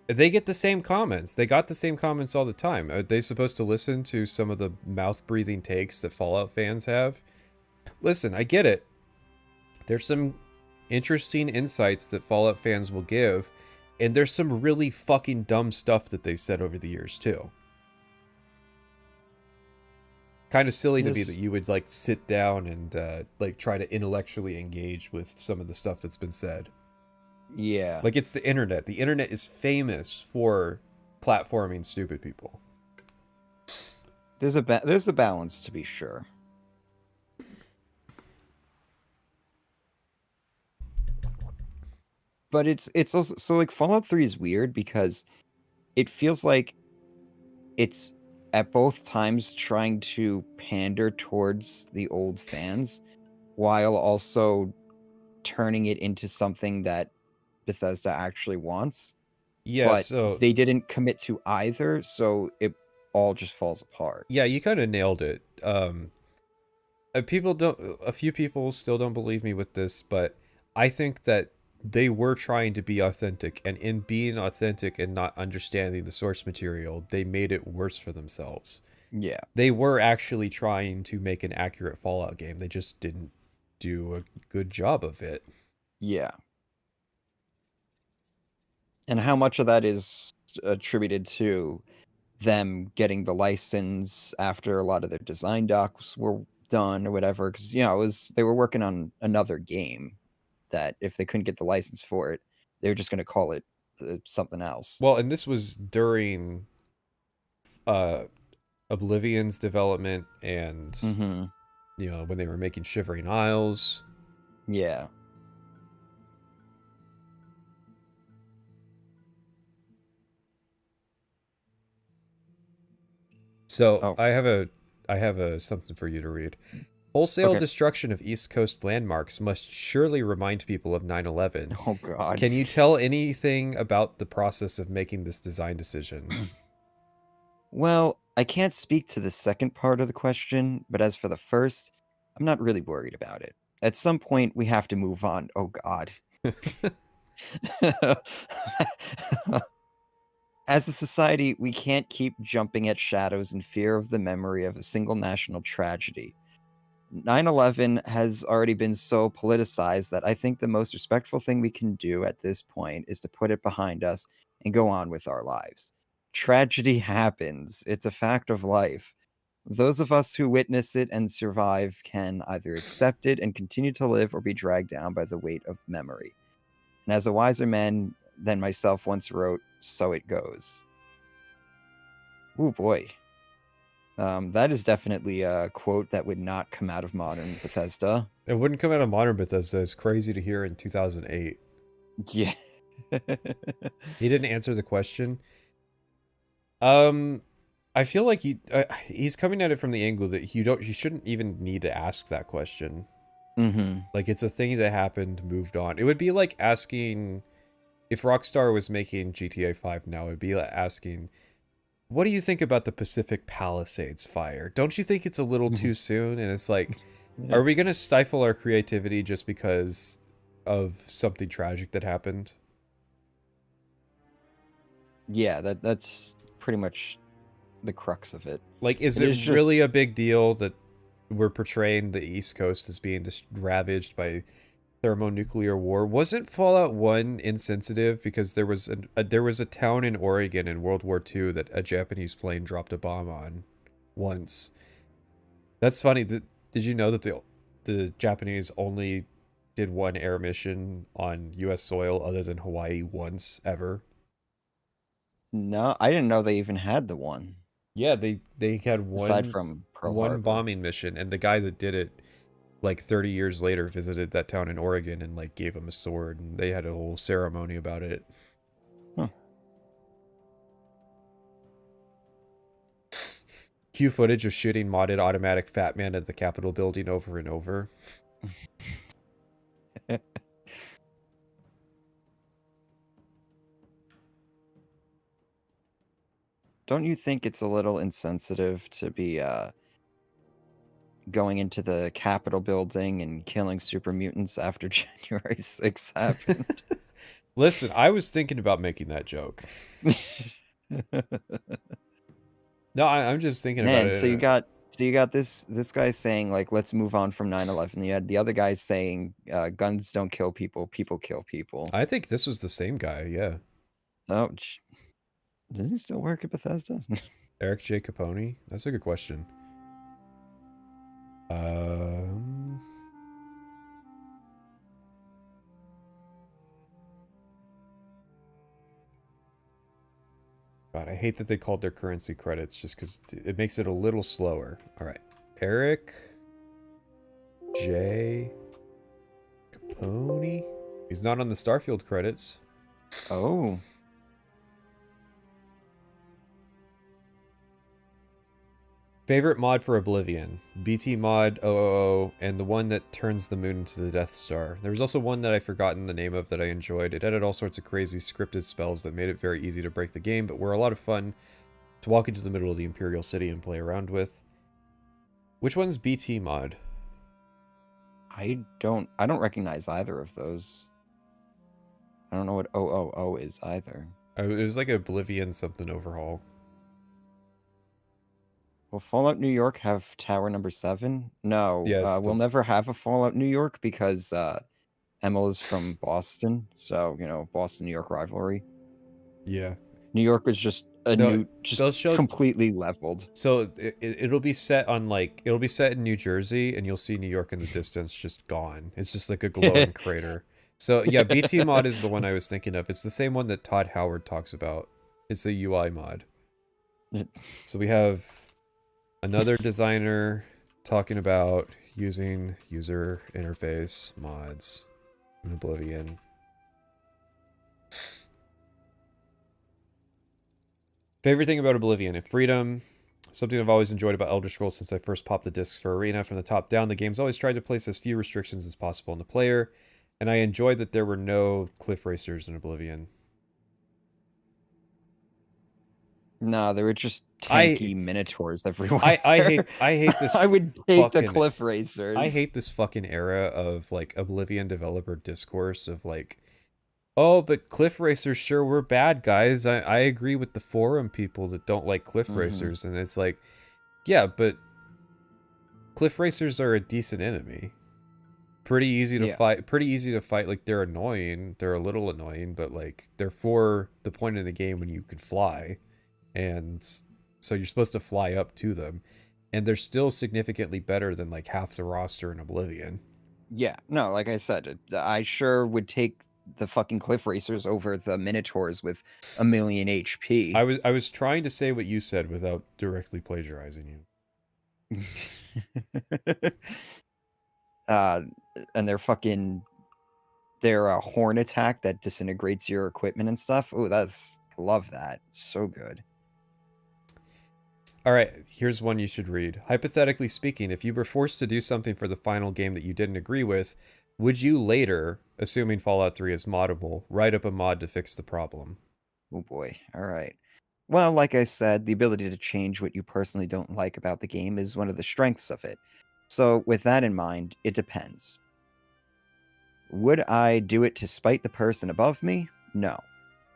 They get the same comments. They got the same comments all the time. Are they supposed to listen to some of the mouth-breathing takes that Fallout fans have? Listen, I get it. There's some interesting insights that Fallout fans will give, and there's some really fucking dumb stuff that they've said over the years, too. Kind of silly to me that you would, like, sit down and, like, try to intellectually engage with some of the stuff that's been said. Yeah. Like, it's the internet. The internet is famous for platforming stupid people. There's a balance, to be sure. But it's also, so like Fallout 3 is weird because it feels like it's at both times trying to pander towards the old fans while also turning it into something that Bethesda actually wants. Yeah, but so they didn't commit to either, so it all just falls apart. Yeah, you kind of nailed it. A few people still don't believe me with this, but I think that they were trying to be authentic, and in being authentic and not understanding the source material, they made it worse for themselves. Yeah. They were actually trying to make an accurate Fallout game. They just didn't do a good job of it. Yeah. And how much of that is attributed to them getting the license after a lot of their design docs were done or whatever? Because, they were working on another game that if they couldn't get the license for it, they were just going to call it something else. Well, and this was during Oblivion's development and you know, when they were making Shivering Isles. Yeah. So I have a something for you to read. Wholesale destruction of East Coast landmarks must surely remind people of 9/11. Oh God. Can you tell anything about the process of making this design decision? Well, I can't speak to the second part of the question, but as for the first, I'm not really worried about it. At some point, we have to move on. Oh God. As a society, we can't keep jumping at shadows in fear of the memory of a single national tragedy. 9/11 has already been so politicized that I think the most respectful thing we can do at this point is to put it behind us and go on with our lives. Tragedy happens. It's a fact of life. Those of us who witness it and survive can either accept it and continue to live or be dragged down by the weight of memory. And as a wiser man than myself once wrote, so it goes. Ooh, boy. That is definitely a quote that would not come out of modern Bethesda. It wouldn't come out of modern Bethesda. It's crazy to hear in 2008. Yeah. He didn't answer the question. I feel like he's coming at it from the angle that you shouldn't even need to ask that question. Mm-hmm. Like, it's a thing that happened, moved on. It would be like asking, if Rockstar was making GTA 5 now, it'd be like asking, what do you think about the Pacific Palisades fire? Don't you think it's a little too soon? And it's like, are we going to stifle our creativity just because of something tragic that happened? Yeah, that's pretty much the crux of it. Like, is it really a big deal that we're portraying the East Coast as being just ravaged by thermonuclear war? Wasn't Fallout 1 insensitive because there was a town in Oregon in World War II that a Japanese plane dropped a bomb on once? That's funny. Did you know that the Japanese only did one air mission on US soil other than Hawaii once ever? No, I didn't know they even had the one. Yeah, they had aside from Pearl one Harbor. bombing mission, and the guy that did it like 30 years later visited that town in Oregon and like gave him a sword, and they had a whole ceremony about it. Huh. Cue footage of shooting modded automatic Fat Man at the Capitol building over and over. Don't you think it's a little insensitive to be going into the Capitol building and killing super mutants after January 6th happened? Listen, I was thinking about making that joke. No, I'm just thinking about it. So you got this guy saying like, let's move on from 9/11. You had the other guy saying guns don't kill people, people kill people. I think this was the same guy, yeah. Oh, does he still work at Bethesda? Eric J. Capone? That's a good question. God, I hate that they called their currency credits just because it makes it a little slower. All right. Eric J. Capone? He's not on the Starfield credits. Oh. Favorite mod for Oblivion? BT mod 000 and the one that turns the moon into the Death Star. There was also one that I've forgotten the name of that I enjoyed. It added all sorts of crazy scripted spells that made it very easy to break the game, but were a lot of fun to walk into the middle of the Imperial City and play around with. Which one's BT mod? I don't recognize either of those. I don't know what 000 is either. It was like Oblivion something overhaul. Will Fallout New York have Tower number 7? No. Yeah, we'll never have a Fallout New York because Emil is from Boston. So, you know, Boston-New York rivalry. Yeah. New York was just completely leveled. So it'll be set on like, it'll be set in New Jersey and you'll see New York in the distance just gone. It's just like a glowing crater. So yeah, BT mod is the one I was thinking of. It's the same one that Todd Howard talks about. It's the UI mod. So we have another designer, talking about using user interface mods in Oblivion. Favorite thing about Oblivion? Freedom. Something I've always enjoyed about Elder Scrolls since I first popped the discs for Arena. From the top down, the game's always tried to place as few restrictions as possible on the player, and I enjoyed that there were no cliff racers in Oblivion. No, there were just tanky minotaurs everywhere. I hate this. I would take the cliff racers. I hate this fucking era of like Oblivion developer discourse of like, oh, but cliff racers sure were bad, guys. I agree with the forum people that don't like cliff racers, and it's like, yeah, but cliff racers are a decent enemy. Pretty easy to fight. Pretty easy to fight. Like, they're annoying. They're a little annoying, but like they're for the point in the game when you could fly. And so you're supposed to fly up to them, and they're still significantly better than like half the roster in Oblivion. Yeah, no, like I said, I sure would take the fucking cliff racers over the minotaurs with 1,000,000 HP. I was trying to say what you said without directly plagiarizing you. And their horn attack that disintegrates your equipment and stuff. Oh, love that. So good. All right, here's one you should read. Hypothetically speaking, if you were forced to do something for the final game that you didn't agree with, would you later, assuming Fallout 3 is moddable, write up a mod to fix the problem? Oh boy. All right. Well, like I said, the ability to change what you personally don't like about the game is one of the strengths of it. So with that in mind, it depends. Would I do it to spite the person above me? No.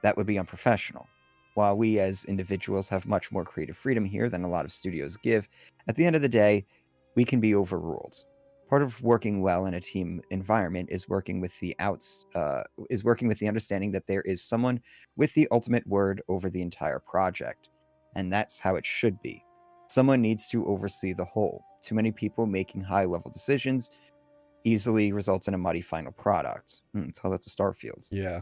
That would be unprofessional. While we as individuals have much more creative freedom here than a lot of studios give, at the end of the day, we can be overruled. Part of working well in a team environment is working with the understanding that there is someone with the ultimate word over the entire project, and that's how it should be. Someone needs to oversee the whole. Too many people making high-level decisions easily results in a muddy final product. Tell that to Starfield. Yeah.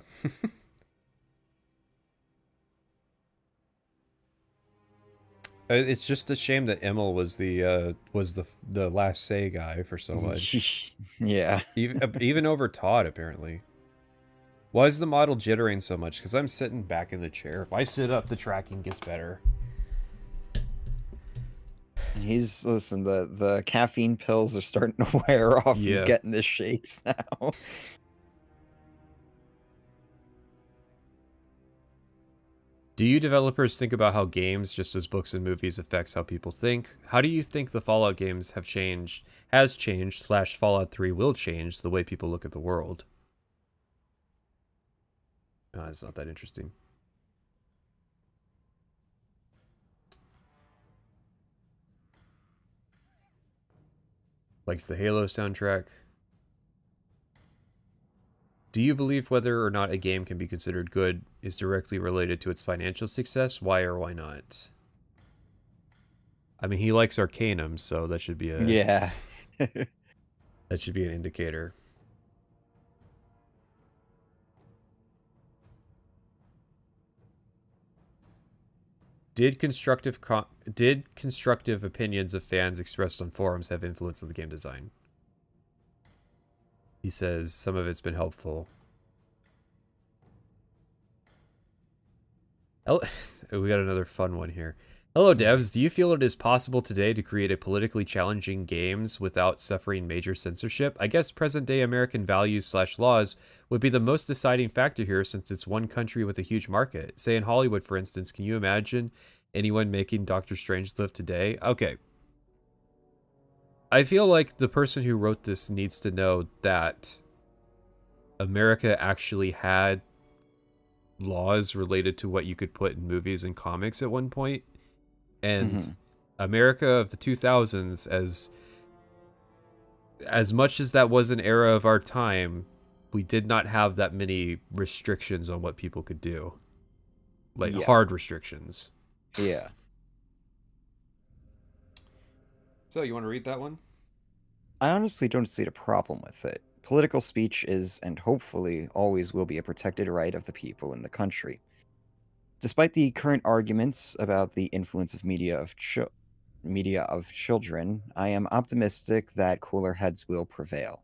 It's just a shame that Emil was the last say guy for so much. Yeah. even over Todd, apparently. Why is the model jittering so much? Because I'm sitting back in the chair. If I sit up, the tracking gets better. Listen, the caffeine pills are starting to wear off. Yeah. He's getting the shakes now. Do you developers think about how games, just as books and movies, affects how people think? How do you think the Fallout games has changed / Fallout 3 will change the way people look at the world? It's not that interesting. Likes the Halo soundtrack. Do you believe whether or not a game can be considered good is directly related to its financial success? Why or why not? I mean, he likes Arcanum, so that should be a... Yeah. That should be an indicator. Did constructive opinions of fans expressed on forums have influence on the game design? He says some of it's been helpful. We got another fun one here. Hello, devs. Do you feel it is possible today to create a politically challenging games without suffering major censorship? I guess present-day American values / laws would be the most deciding factor here, since it's one country with a huge market. Say in Hollywood, for instance, can you imagine anyone making Doctor Strangelove today? Okay. I feel like the person who wrote this needs to know that America actually had laws related to what you could put in movies and comics at one point. And America of the 2000s, as much as that was an era of our time, we did not have that many restrictions on what people could do. Like, hard restrictions. Yeah. So, you want to read that one? I honestly don't see the problem with it. Political speech is, and hopefully always will be, a protected right of the people in the country. Despite the current arguments about the influence of media media of children, I am optimistic that cooler heads will prevail.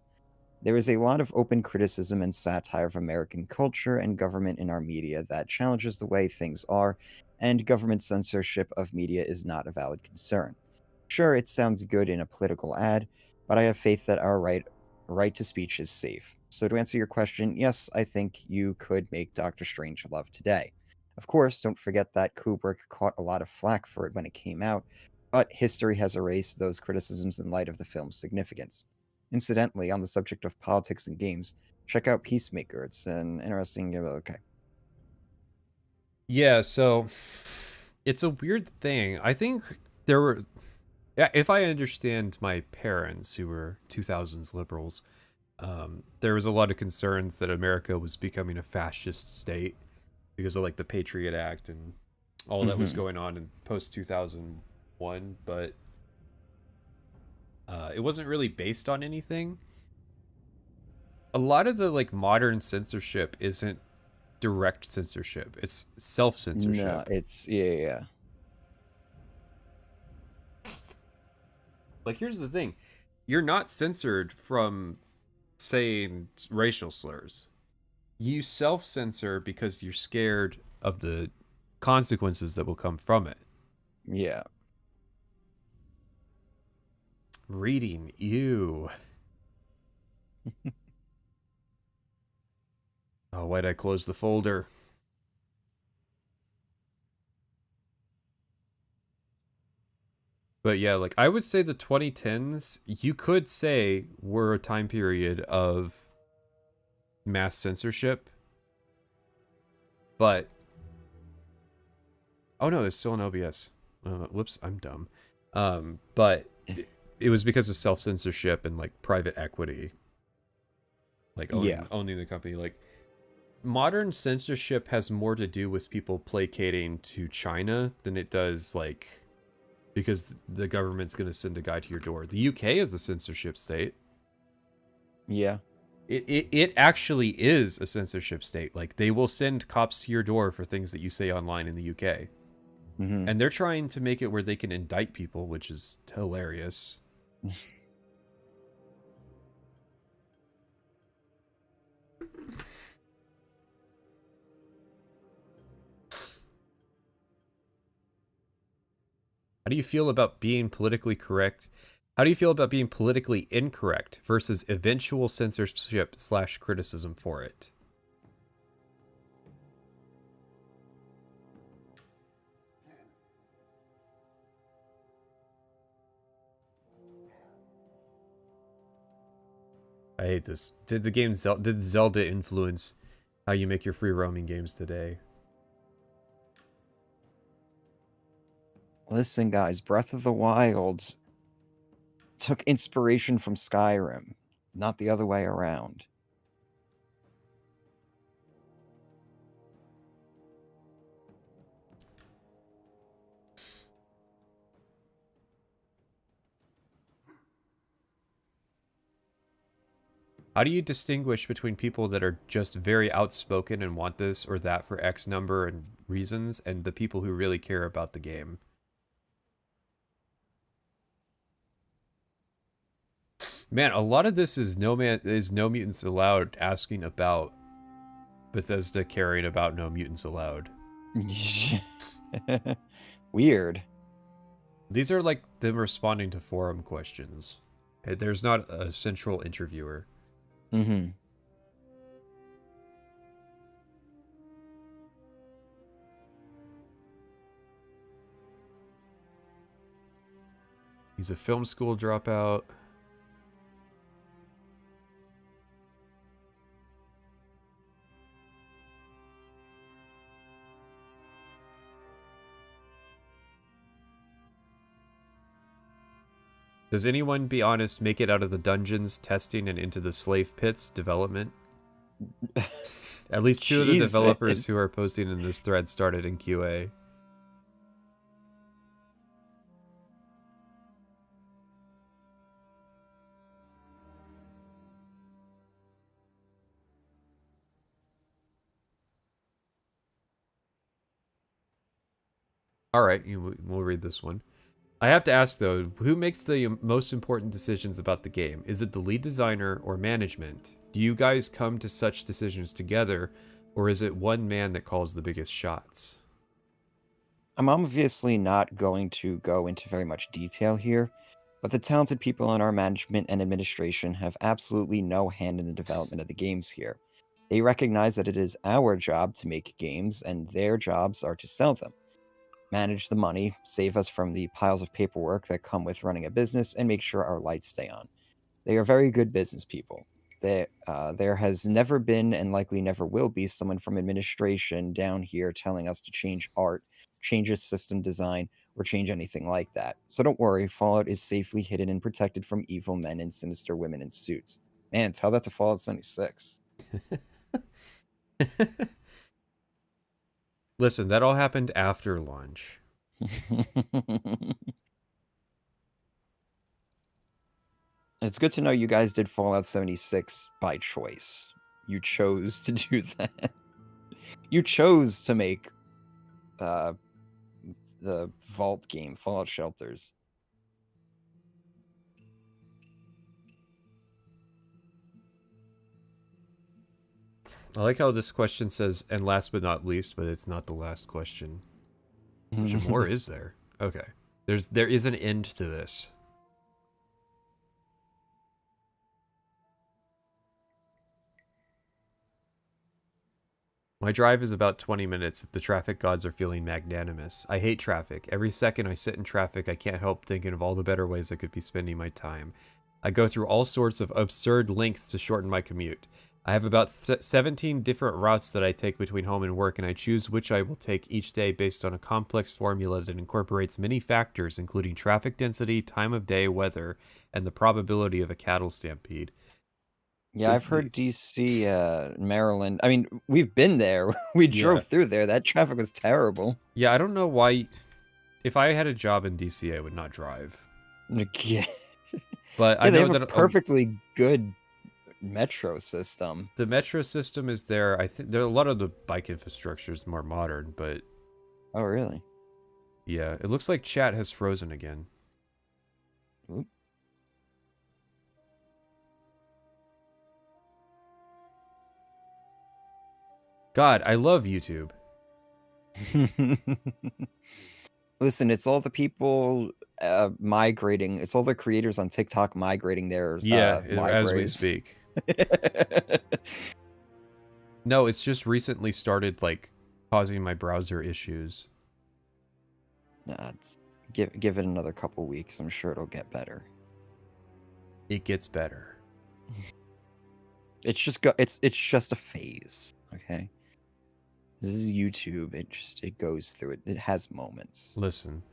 There is a lot of open criticism and satire of American culture and government in our media that challenges the way things are, and government censorship of media is not a valid concern. Sure, it sounds good in a political ad, but I have faith that our right to speech is safe. So to answer your question, yes, I think you could make Doctor Strangelove today. Of course, don't forget that Kubrick caught a lot of flack for it when it came out, but history has erased those criticisms in light of the film's significance. Incidentally, on the subject of politics and games, check out Peacemaker. It's an interesting. Okay. Yeah, so it's a weird thing. I think there were, yeah, if I understand my parents who were 2000s liberals, there was a lot of concerns that America was becoming a fascist state because of like the Patriot Act and all that was going on in post 2001, but it wasn't really based on anything. A lot of the like modern censorship isn't direct censorship; it's self-censorship. No, it's yeah. Like, here's the thing: you're not censored from saying racial slurs. You self-censor because you're scared of the consequences that will come from it. Yeah. Reading, ew. Oh, why'd I close the folder? But yeah, like, I would say the 2010s, you could say, were a time period of mass censorship. But... oh no, it's still an OBS. Whoops, I'm dumb. But it was because of self-censorship and, like, private equity. Like, owning the company. Like, modern censorship has more to do with people placating to China than it does, like... because the government's going to send a guy to your door. The UK is a censorship state. Yeah. It actually is a censorship state. Like, they will send cops to your door for things that you say online in the UK. And they're trying to make it where they can indict people, which is hilarious. How do you feel about being politically correct? How do you feel about being politically incorrect versus eventual censorship / criticism for it? I hate this. Did Zelda influence how you make your free roaming games today? Listen, guys, Breath of the Wild took inspiration from Skyrim, not the other way around. How do you distinguish between people that are just very outspoken and want this or that for X number and reasons, and the people who really care about the game? Man, a lot of this is No Mutants Allowed asking about Bethesda caring about No Mutants Allowed. Weird. These are like them responding to forum questions. There's not a central interviewer. He's a film school dropout. Does anyone, be honest, make it out of the dungeons, testing, and into the slave pits development? At least two of the developers who are posting in this thread started in QA. Alright, we'll read this one. I have to ask though, who makes the most important decisions about the game? Is it the lead designer or management? Do you guys come to such decisions together, or is it one man that calls the biggest shots? I'm obviously not going to go into very much detail here, but the talented people in our management and administration have absolutely no hand in the development of the games here. They recognize that it is our job to make games, and their jobs are to sell them, manage the money, save us from the piles of paperwork that come with running a business, and make sure our lights stay on. They are very good business people. There has never been and likely never will be someone from administration down here telling us to change art, change a system design, or change anything like that. So don't worry, Fallout is safely hidden and protected from evil men and sinister women in suits. Man, tell that to Fallout 76. Listen, that all happened after launch. It's good to know you guys did Fallout 76 by choice. You chose to do that. You chose to make the Vault game, Fallout Shelters. I like how this question says, and last but not least, but it's not the last question. How much more is there? Okay. There is an end to this. My drive is about 20 minutes if the traffic gods are feeling magnanimous. I hate traffic. Every second I sit in traffic, I can't help thinking of all the better ways I could be spending my time. I go through all sorts of absurd lengths to shorten my commute. I have about 17 different routes that I take between home and work, and I choose which I will take each day based on a complex formula that incorporates many factors, including traffic density, time of day, weather, and the probability of a cattle stampede. Yeah, I've heard DC, Maryland. I mean, we've been there. We drove through there. That traffic was terrible. Yeah, I don't know why. If I had a job in DC, I would not drive. Yeah. But Yeah, I they know have a that perfectly good metro system. the metro system is there. I think there are a lot of the bike infrastructure is more modern, but Oh, really? yeah, it looks like chat has frozen again. Oop. God, I love YouTube. Listen, it's all the people migrating. It's all the creators on TikTok migrating their As we libraries. speak. No, it's just recently started like causing my browser issues. Nah, give it another couple weeks. I'm sure it'll get better. It gets better. It's just it's just a phase, okay? This is YouTube. It goes through it. It has moments. Listen.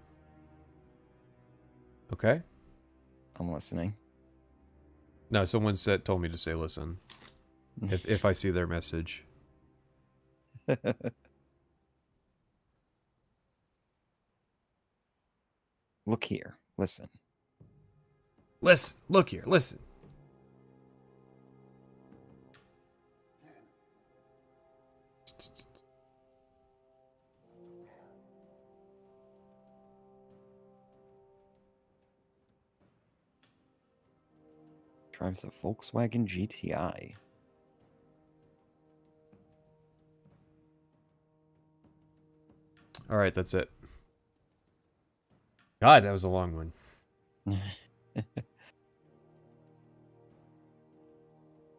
Okay? I'm listening. No, someone told me to say listen. if I see their message. Look here. Listen. Listen. Look here. Listen. Drives a Volkswagen GTI. All right, that's it. God, that was a long one.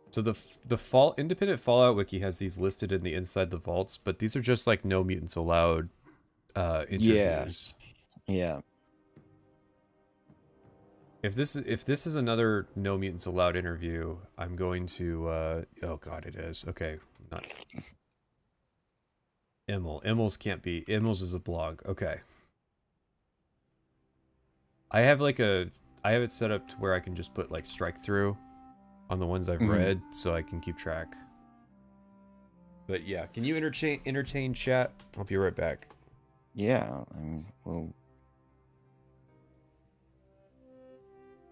So the independent Fallout wiki has these listed in the inside the vaults, but these are just like no mutants allowed interviews. Yeah. If this is another no mutants allowed interview, I'm going to oh god, it is. Okay, not Immels can't be. Immels is a blog. Okay. I have it set up to where I can just put like strike through on the ones I've read so I can keep track. But yeah, can you entertain chat? I'll be right back. Yeah, well,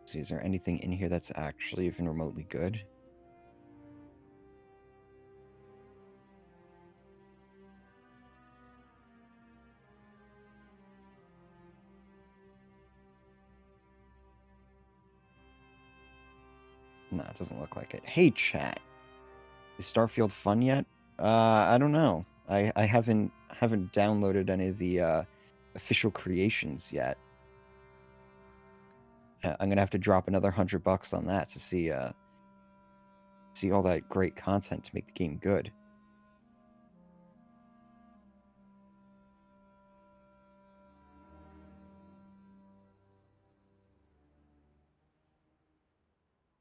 see, is there anything in here that's actually even remotely good? No, it doesn't look like it. Hey, chat. Is Starfield fun yet? I don't know. I haven't downloaded any of the official creations yet. I'm gonna have to drop another $100 on that to see all that great content to make the game good.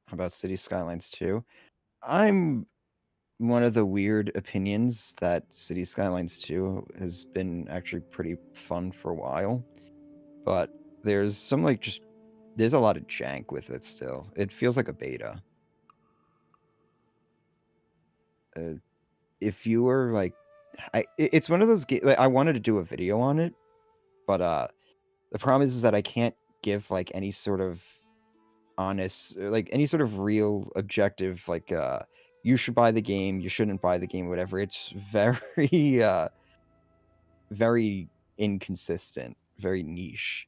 How about City Skylines 2? I'm one of the weird opinions that City Skylines 2 has been actually pretty fun for a while, but there's some there's a lot of jank with it still. It feels like a beta. If you were like, it's one of those games. Like, I wanted to do a video on it, but the problem is that I can't give like any sort of honest, like any sort of real objective, like you should buy the game, you shouldn't buy the game, whatever. It's very very inconsistent, very niche.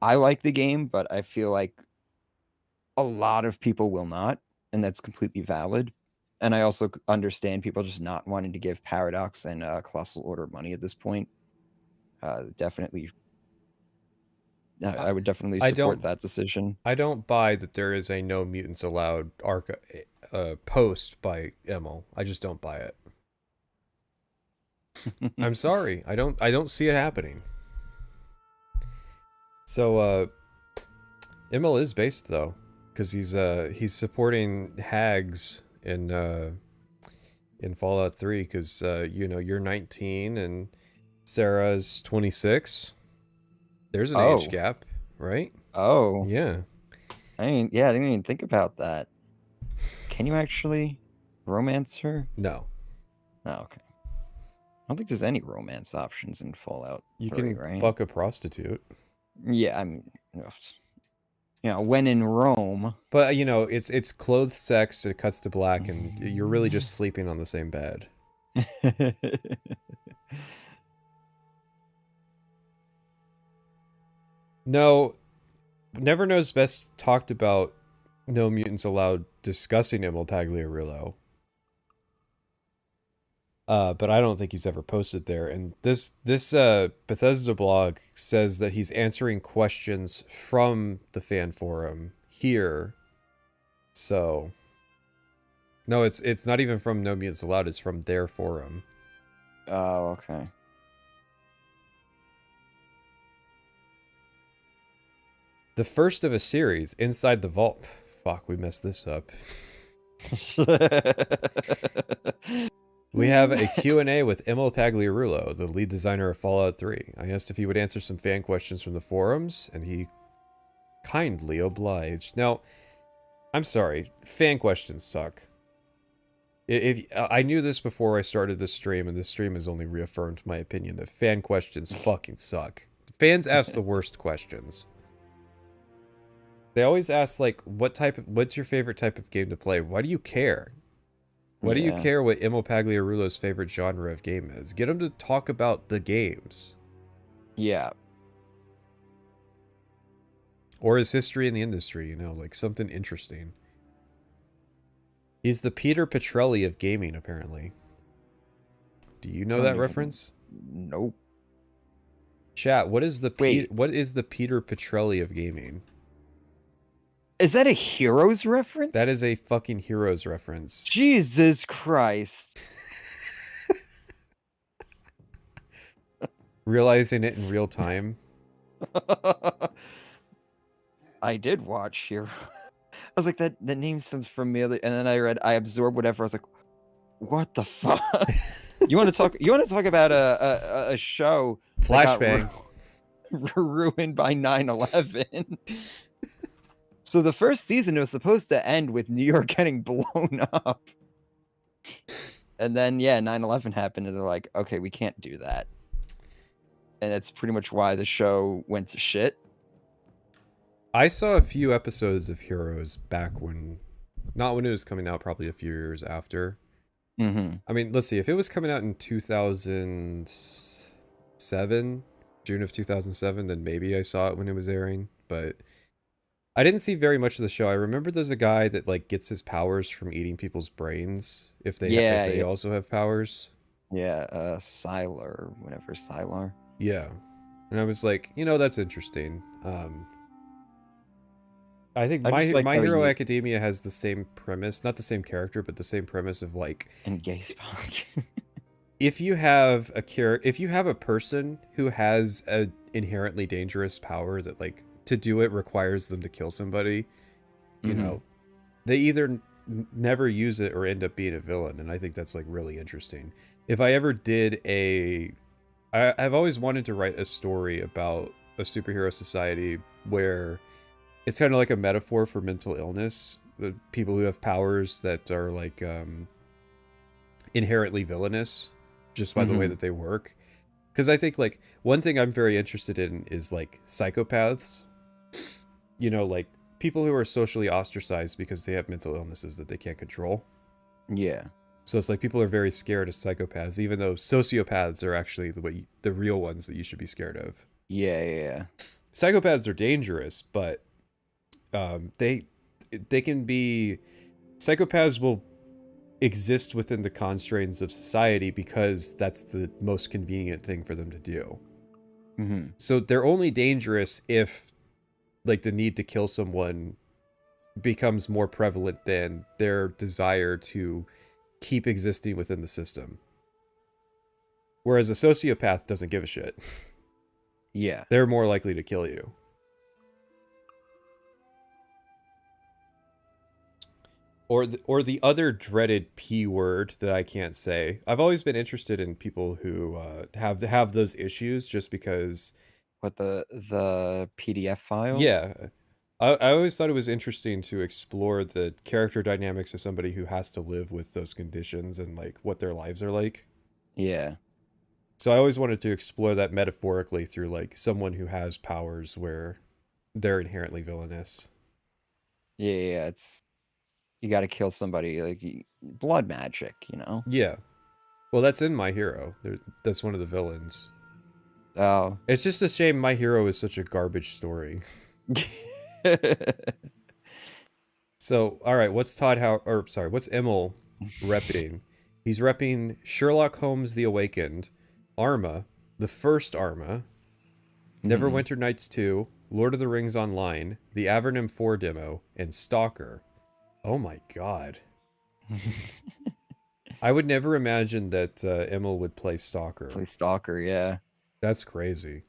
I like the game, but I feel like a lot of people will not, and that's completely valid. And I also understand people just not wanting to give Paradox and Colossal Order money at this point. Definitely, I would definitely support that decision. I don't buy that there is a no mutants allowed post by Emil. I just don't buy it. I'm sorry. I don't see it happening. So Emil is based though, because he's supporting hags in Fallout 3, because you know, you're 19 and Sarah's 26. There's an age gap, right? Oh. Yeah. I didn't even think about that. Can you actually romance her? No. Oh, okay. I don't think there's any romance options in Fallout 3, You can right? fuck a prostitute. Yeah, I mean, you know, when in Rome. But you know, it's clothed sex, it cuts to black, and you're really just sleeping on the same bed. No, Never Knows Best talked about No Mutants Allowed discussing Emil Pagliarulo. But I don't think he's ever posted there. And this Bethesda blog says that he's answering questions from the fan forum here. So no, it's not even from No Mutants Allowed, it's from their forum. Oh, okay. The first of a series, Inside the Vault. Fuck, we messed this up. We have a Q&A with Emil Pagliarulo, the lead designer of Fallout 3. I asked if he would answer some fan questions from the forums, and he kindly obliged. Now, I'm sorry, fan questions suck. If I knew this before I started this stream, and this stream has only reaffirmed my opinion that fan questions fucking suck. Fans ask the worst questions. They always ask, like, what's your favorite type of game to play? Why do you care? Why do you care what Emil Pagliarulo's favorite genre of game is? Get him to talk about the games. Yeah. Or his history in the industry, you know, like something interesting. He's the Peter Petrelli of gaming, apparently. Do you know that reference? Nope. Chat, what is the Peter Petrelli of gaming? Is that a Heroes reference? That is a fucking Heroes reference. Jesus Christ. Realizing it in real time. I did watch Heroes. I was like, that name sounds familiar, and then I absorbed whatever. I was like, what the fuck? You want to talk about a show Flashbang ruined by 9/11. So the first season was supposed to end with New York getting blown up. And then, 9/11 happened, and they're like, okay, we can't do that. And that's pretty much why the show went to shit. I saw a few episodes of Heroes back when... Not when it was coming out, probably a few years after. Mm-hmm. I mean, let's see. If it was coming out in 2007, June of 2007, then maybe I saw it when it was airing. But I didn't see very much of the show. I remember there's a guy that like gets his powers from eating people's brains if they also have powers. Yeah, Sylar, whatever, Sylar. Yeah. And I was like, you know, that's interesting. I think I just like My how Hero you- Academia has the same premise, not the same character, but the same premise of like And Gay Spock. if you have a person who has a inherently dangerous power that like to do it requires them to kill somebody, you know, they either never use it or end up being a villain, and I think that's like really interesting. If I ever did I've always wanted to write a story about a superhero society where it's kind of like a metaphor for mental illness, the people who have powers that are like inherently villainous just by the way that they work. Because I think like one thing I'm very interested in is like psychopaths, you know, like people who are socially ostracized because they have mental illnesses that they can't control. Yeah. So it's like people are very scared of psychopaths, even though sociopaths are actually the real ones that you should be scared of. Yeah. Psychopaths are dangerous, but they can be, psychopaths will exist within the constraints of society because that's the most convenient thing for them to do. So they're only dangerous if like the need to kill someone becomes more prevalent than their desire to keep existing within the system. Whereas a sociopath doesn't give a shit. Yeah. They're more likely to kill you. Or the other dreaded P word that I can't say. I've always been interested in people who have those issues just because. What, the PDF files? Yeah. I always thought it was interesting to explore the character dynamics of somebody who has to live with those conditions and like what their lives are like. Yeah. So I always wanted to explore that metaphorically through like someone who has powers where they're inherently villainous. Yeah, it's you got to kill somebody, like blood magic, you know? Yeah. Well, that's in My Hero. That's one of the villains. Oh. It's just a shame My Hero is such a garbage story. So, all right, what's what's Emil repping? He's repping Sherlock Holmes The Awakened, Arma, the first Arma, Neverwinter Nights 2, Lord of the Rings Online, the Avernum 4 demo, and Stalker. Oh my god. I would never imagine that Emil would play Stalker. Play Stalker, yeah. That's crazy.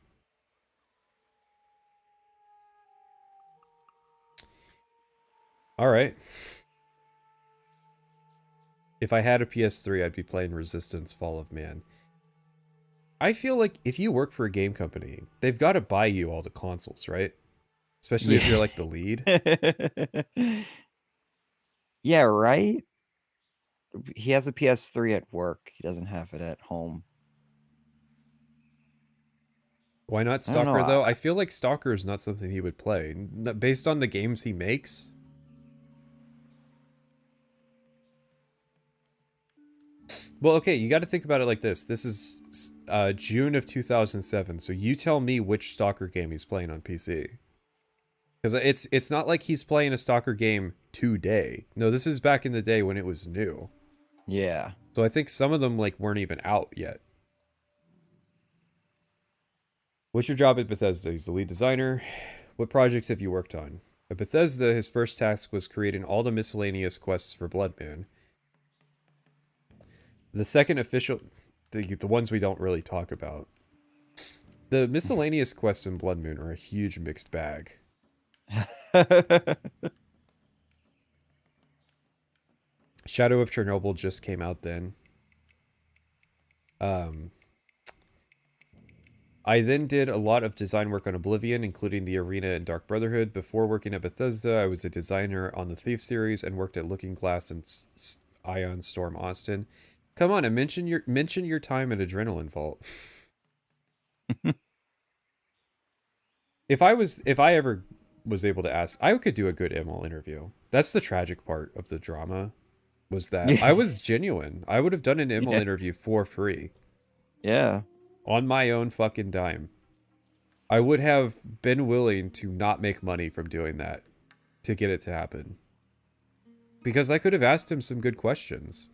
All right. If I had a PS3, I'd be playing Resistance Fall of Man. I feel like if you work for a game company, they've got to buy you all the consoles, right? Especially if you're like the lead. Yeah, right? He has a PS3 at work. He doesn't have it at home. Why not Stalker, though? I feel like Stalker is not something he would play. Based on the games he makes. Well, okay, you got to think about it like this. This is June of 2007, so you tell me which Stalker game he's playing on PC. Because it's not like he's playing a Stalker game today. No, this is back in the day when it was new. Yeah. So I think some of them like weren't even out yet. What's your job at Bethesda? He's the lead designer. What projects have you worked on? At Bethesda, his first task was creating all the miscellaneous quests for Blood Moon. The second official... The ones we don't really talk about. The miscellaneous quests in Blood Moon are a huge mixed bag. Shadow of Chernobyl just came out then. I then did a lot of design work on Oblivion, including the Arena and Dark Brotherhood. Before working at Bethesda, I was a designer on the Thief series and worked at Looking Glass and Ion Storm Austin. Come on, and mention your time at Adrenaline Vault. If I ever was able to ask, I could do a good Emil interview. That's the tragic part of the drama, was that I was genuine. I would have done an Emil interview for free. Yeah. On my own fucking dime. I would have been willing to not make money from doing that to get it to happen. Because I could have asked him some good questions.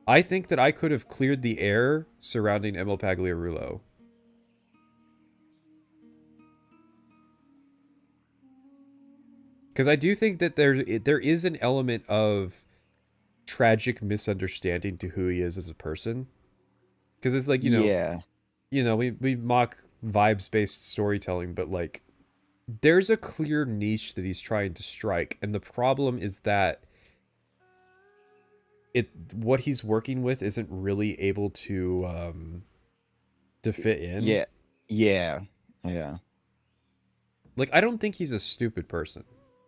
I think that I could have cleared the air surrounding Emil Pagliarulo. Because I do think that there is an element of tragic misunderstanding to who he is as a person. Because it's like, we mock vibes-based storytelling, but like, there's a clear niche that he's trying to strike, and the problem is that what he's working with isn't really able to fit in. Yeah. Like, I don't think he's a stupid person.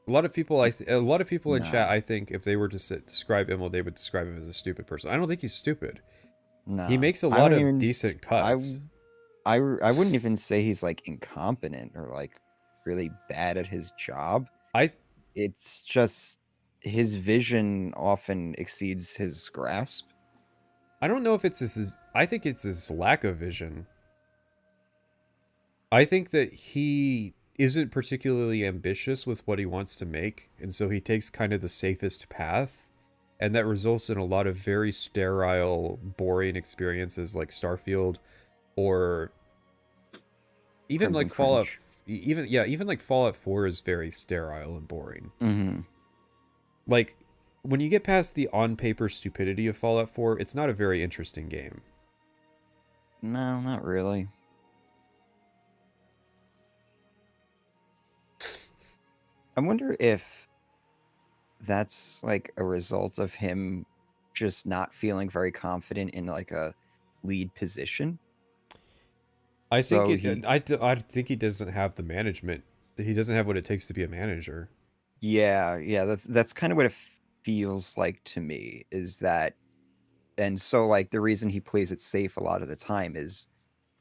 A lot of people in chat, I think, if they were to describe Emil, they would describe him as a stupid person. I don't think he's stupid. No. He makes a lot of decent cuts. I wouldn't even say he's like incompetent or like really bad at his job. It's just his vision often exceeds his grasp. I don't know if it's I think it's his lack of vision. I think that he isn't particularly ambitious with what he wants to make, and so he takes kind of the safest path, and that results in a lot of very sterile, boring experiences like Starfield, or even Crimson like Fallout. Fringe. Even like Fallout 4 is very sterile and boring. Mm-hmm. Like, when you get past the on-paper stupidity of Fallout 4, it's not a very interesting game. No, not really. I wonder if that's like a result of him just not feeling very confident in like a lead position. I think I think he doesn't have the management. He doesn't have what it takes to be a manager. Yeah, that's kind of what it feels like to me, is that, and so like the reason he plays it safe a lot of the time is,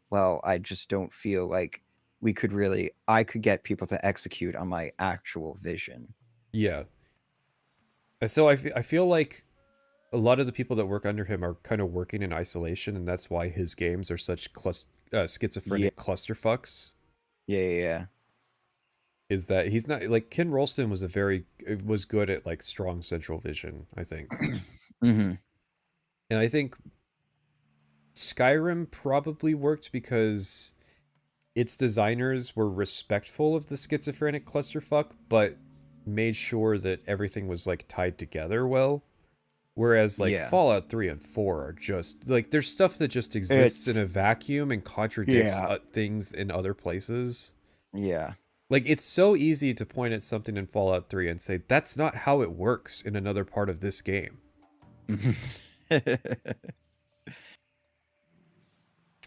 well, I just don't feel like I could get people to execute on my actual vision. Yeah. So I feel like a lot of the people that work under him are kind of working in isolation, and that's why his games are such schizophrenic clusterfucks. Yeah. Is that he's not like Ken Rolston was good at like strong central vision, I think. Mm-hmm. And I think Skyrim probably worked because its designers were respectful of the schizophrenic clusterfuck, but made sure that everything was like tied together well. Whereas like Fallout 3 and 4 are just like, there's stuff that just exists in a vacuum and contradicts things in other places. Yeah. Like, it's so easy to point at something in Fallout 3 and say, that's not how it works in another part of this game.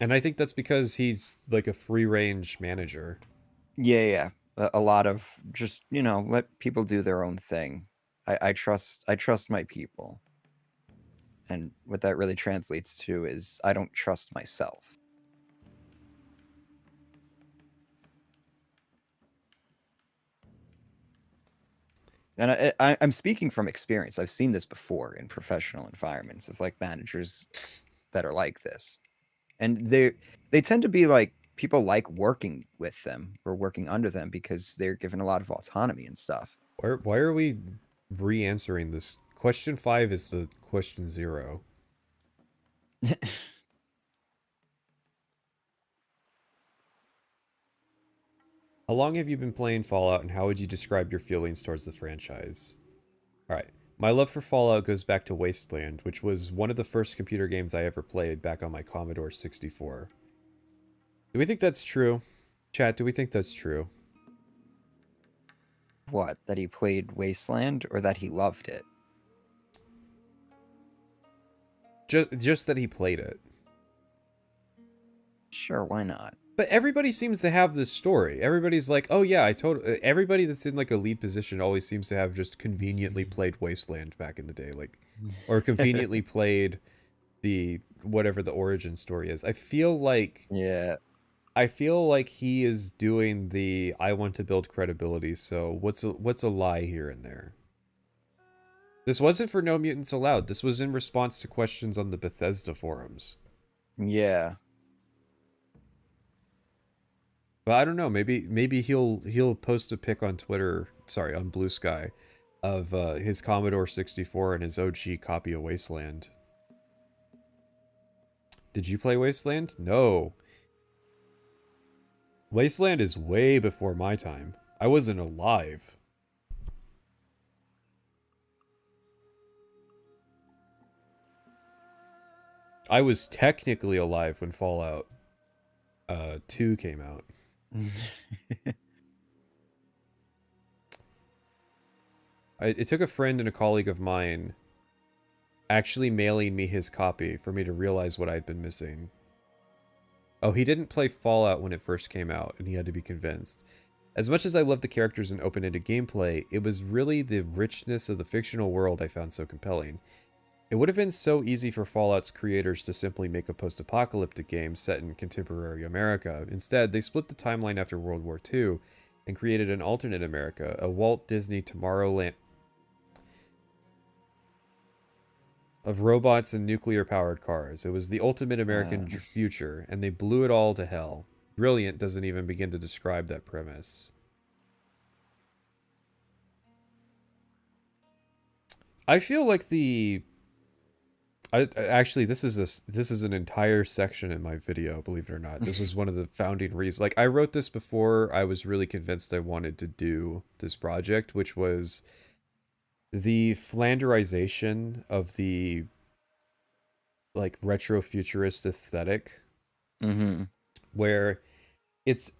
And I think that's because he's like a free-range manager. Yeah. A lot of just, let people do their own thing. I trust my people. And what that really translates to is I don't trust myself. And I'm speaking from experience. I've seen this before in professional environments of like managers that are like this. And they tend to be like, people like working with them or working under them because they're given a lot of autonomy and stuff. Why are we re-answering this? Question 5 is the question 0. How long have you been playing Fallout, and how would you describe your feelings towards the franchise? Alright, my love for Fallout goes back to Wasteland, which was one of the first computer games I ever played back on my Commodore 64. Do we think that's true? Chat, do we think that's true? What? That he played Wasteland, or that he loved it? Just that he played it. Sure, why not? But everybody seems to have this story. Everybody's like, oh yeah, everybody that's in like a lead position always seems to have just conveniently played Wasteland back in the day, like, or conveniently played whatever the origin story is. I feel like he is doing the I want to build credibility, so what's a lie here and there? This wasn't for No Mutants Allowed. This was in response to questions on the Bethesda forums. Yeah. But I don't know. Maybe he'll post a pic on Twitter. Sorry, on Blue Sky, of his Commodore 64 and his OG copy of Wasteland. Did you play Wasteland? No. Wasteland is way before my time. I wasn't alive. I was technically alive when Fallout 2 came out. It took a friend and a colleague of mine actually mailing me his copy for me to realize what I'd been missing. Oh, he didn't play Fallout when it first came out, and he had to be convinced. As much as I loved the characters and open-ended gameplay, it was really the richness of the fictional world I found so compelling. It would have been so easy for Fallout's creators to simply make a post-apocalyptic game set in contemporary America. Instead, they split the timeline after World War II and created an alternate America, a Walt Disney Tomorrowland of robots and nuclear-powered cars. It was the ultimate American future, and they blew it all to hell. Brilliant doesn't even begin to describe that premise. I feel like actually, this is an entire section in my video, believe it or not. This was one of the founding reasons. Like, I wrote this before I was really convinced I wanted to do this project, which was the Flanderization of the, like, retro-futurist aesthetic. Mm-hmm. Where it's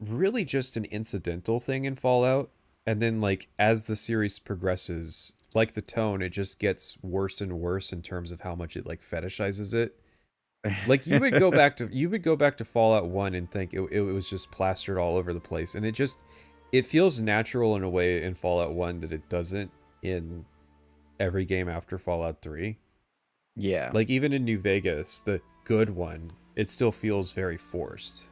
really just an incidental thing in Fallout, and then, like, as the series progresses, like the tone, it just gets worse and worse in terms of how much it, like, fetishizes it. Like, you would go back to Fallout 1 and think it was just plastered all over the place, and it feels natural in a way in Fallout 1 that it doesn't in every game after Fallout 3. Yeah. Like, even in New Vegas, the good one, it still feels very forced.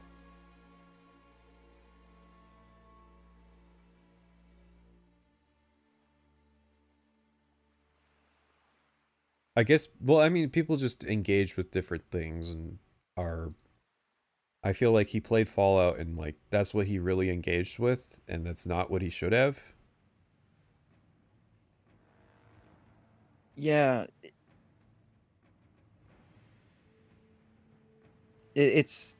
I guess, well, I mean, people just engage with different things and are... I feel like he played Fallout and, like, that's what he really engaged with, and that's not what he should have. Yeah. It's...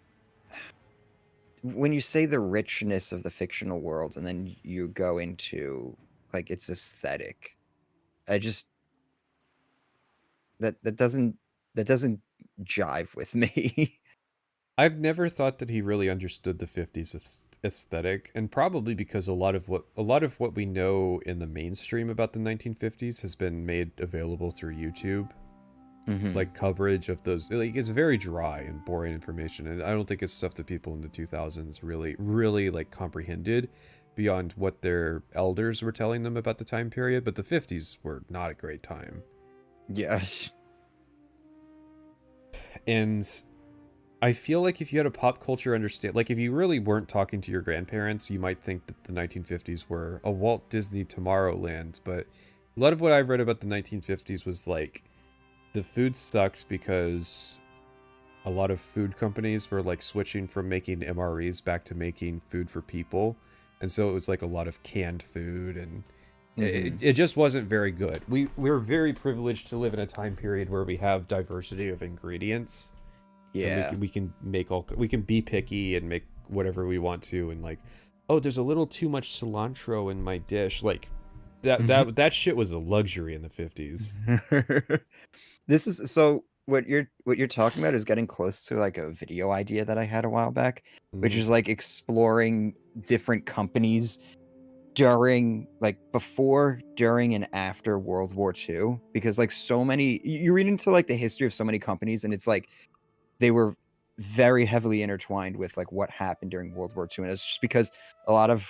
When you say the richness of the fictional world and then you go into, like, its aesthetic, I just... That doesn't jive with me. I've never thought that he really understood the 50s aesthetic, and probably because a lot of what we know in the mainstream about the 1950s has been made available through YouTube. Mm-hmm. Like, coverage of those, like, it's very dry and boring information, and I don't think it's stuff that people in the 2000s really like comprehended beyond what their elders were telling them about the time period. But the 50s were not a great time. Yes. And I feel like if you had a pop culture understand, like, if you really weren't talking to your grandparents, you might think that the 1950s were a Walt Disney Tomorrowland. But a lot of what I've read about the 1950s was, like, the food sucked because a lot of food companies were, like, switching from making MREs back to making food for people. And so it was, like, a lot of canned food, and it just wasn't very good. We're very privileged to live in a time period where we have diversity of ingredients. Yeah. We can be picky and make whatever we want to, and, like, oh, there's a little too much cilantro in my dish. Like, that shit was a luxury in the 50s. This is so what you're talking about is getting close to, like, a video idea that I had a while back, which is, like, exploring different companies during, like, before, during, and after World War II, because, like, so many, you read into, like, the history of so many companies, and it's like they were very heavily intertwined with, like, what happened during World War II, and it's just because a lot of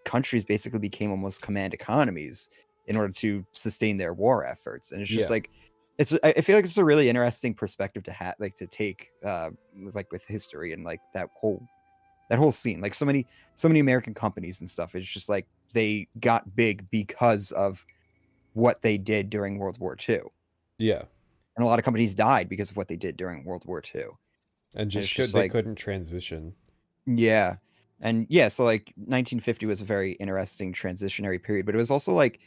countries basically became almost command economies in order to sustain their war efforts, and it's just like, I feel like it's a really interesting perspective to have, like, to take, like, with history and, like, that whole scene. Like, so many American companies and stuff, it's just like they got big because of what they did during World War II. Yeah. And a lot of companies died because of what they did during World War II. And they couldn't transition. Yeah. And yeah, so like 1950 was a very interesting transitionary period, but it was also like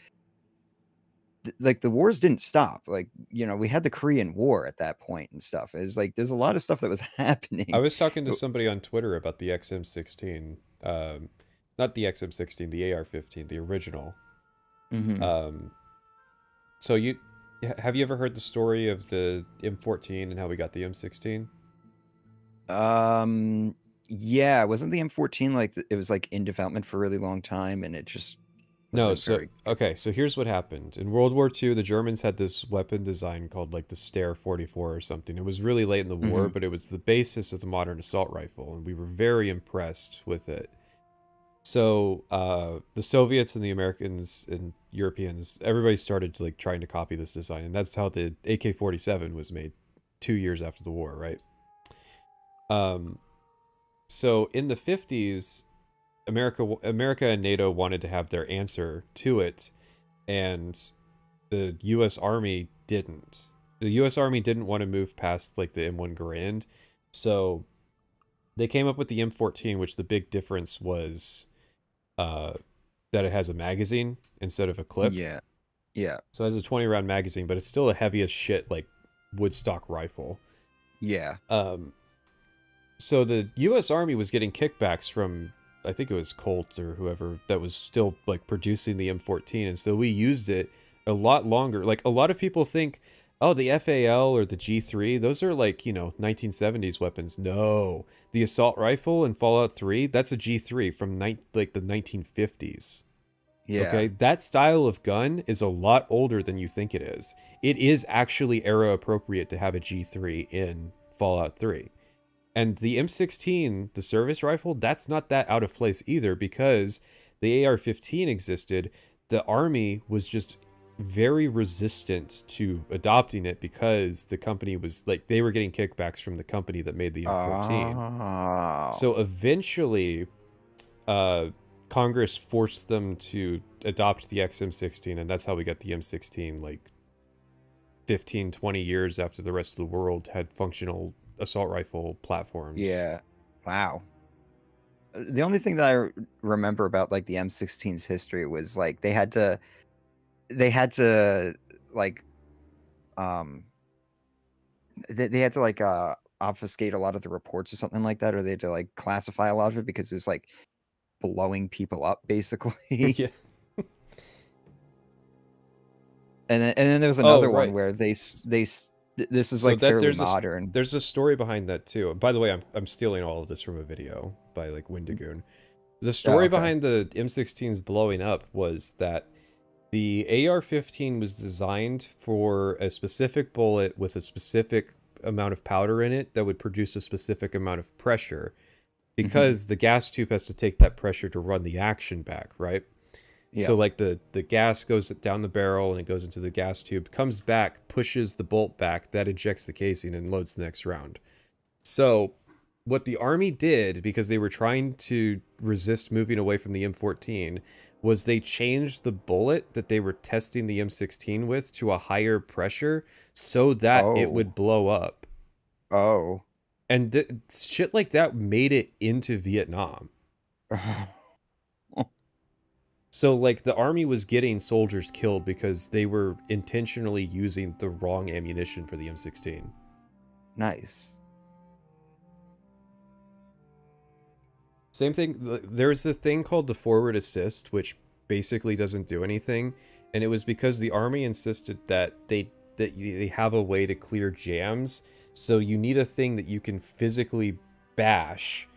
the wars didn't stop. Like, you know, we had the Korean War at that point and stuff. It's like there's a lot of stuff that was happening. I was talking to somebody on Twitter about the XM16, not the XM16, the AR-15, the original. So have you ever heard the story of the M14 and how we got the M16? Yeah, wasn't the M14 like it was like in development for a really long time and it just No, so okay, so here's what happened. In World War II, the Germans had this weapon design called like the Steyr 44 or something. It was really late in the war, but it was the basis of the modern assault rifle, and we were very impressed with it. So the Soviets and the Americans and Europeans, everybody started to like trying to copy this design, and that's how the AK-47 was made 2 years after the war, right? So in the 50s, America and NATO wanted to have their answer to it, and the U.S. Army didn't. The U.S. Army didn't want to move past like the M1 Garand, so they came up with the M14, which the big difference was that it has a magazine instead of a clip. Yeah. So it has a 20-round magazine, but it's still a heavy as shit like woodstock rifle. Yeah. So the U.S. Army was getting kickbacks from, I think it was Colt or whoever that was still like producing the M14, and so we used it a lot longer. Like a lot of people think, oh, the FAL or the G3, those are like, you know, 1970s weapons. No, the assault rifle in Fallout 3, that's a G3 from like the 1950s. Yeah. Okay, that style of gun is a lot older than you think it is. It is actually era appropriate to have a G3 in Fallout 3. And the M16, the service rifle, that's not that out of place either, because the AR-15 existed. The army was just very resistant to adopting it because the company was like, they were getting kickbacks from the company that made the M14. So eventually, Congress forced them to adopt the XM16, and that's how we got the M16 like 15, 20 years after the rest of the world had functional assault rifle platforms. Yeah. Wow. The only thing that I remember about like the M16's history was like they had to like they had to like obfuscate a lot of the reports or something like that, or they had to like classify a lot of it because it was like blowing people up basically. Yeah. And then there was another one where this is like fairly modern. There's a story behind that too. By the way, I'm stealing all of this from a video by like Windigoon. The story behind the M16's blowing up was that the AR-15 was designed for a specific bullet with a specific amount of powder in it that would produce a specific amount of pressure, because the gas tube has to take that pressure to run the action back, right? Yeah. So like the gas goes down the barrel and it goes into the gas tube, comes back, pushes the bolt back, that ejects the casing and loads the next round. So what the army did, because they were trying to resist moving away from the M14, was they changed the bullet that they were testing the M16 with to a higher pressure so that it would blow up. Oh. And shit like that made it into Vietnam. So, like, the army was getting soldiers killed because they were intentionally using the wrong ammunition for the M16. Nice. Same thing. There's this thing called the forward assist, which basically doesn't do anything. And it was because the army insisted that they have a way to clear jams. So you need a thing that you can physically bash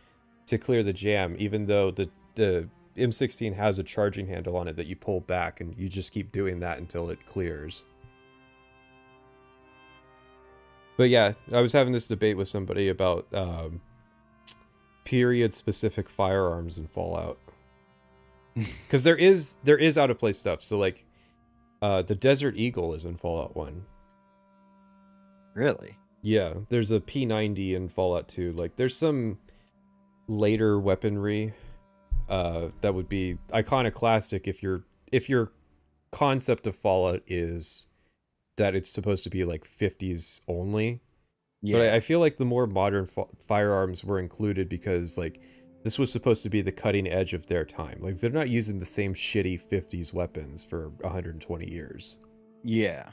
to clear the jam, even though the M16 has a charging handle on it that you pull back, and you just keep doing that until it clears. But yeah, I was having this debate with somebody about period-specific firearms in Fallout. Because there is out of place stuff. So like, the Desert Eagle is in Fallout 1. Really? Yeah, there's a P90 in Fallout 2. Like, there's some later weaponry that would be iconoclastic if your concept of Fallout is that it's supposed to be like 50s only. Yeah. But I feel like the more modern firearms were included because like This was supposed to be the cutting edge of their time. Like, they're not using the same shitty 50s weapons for 120 years. Yeah.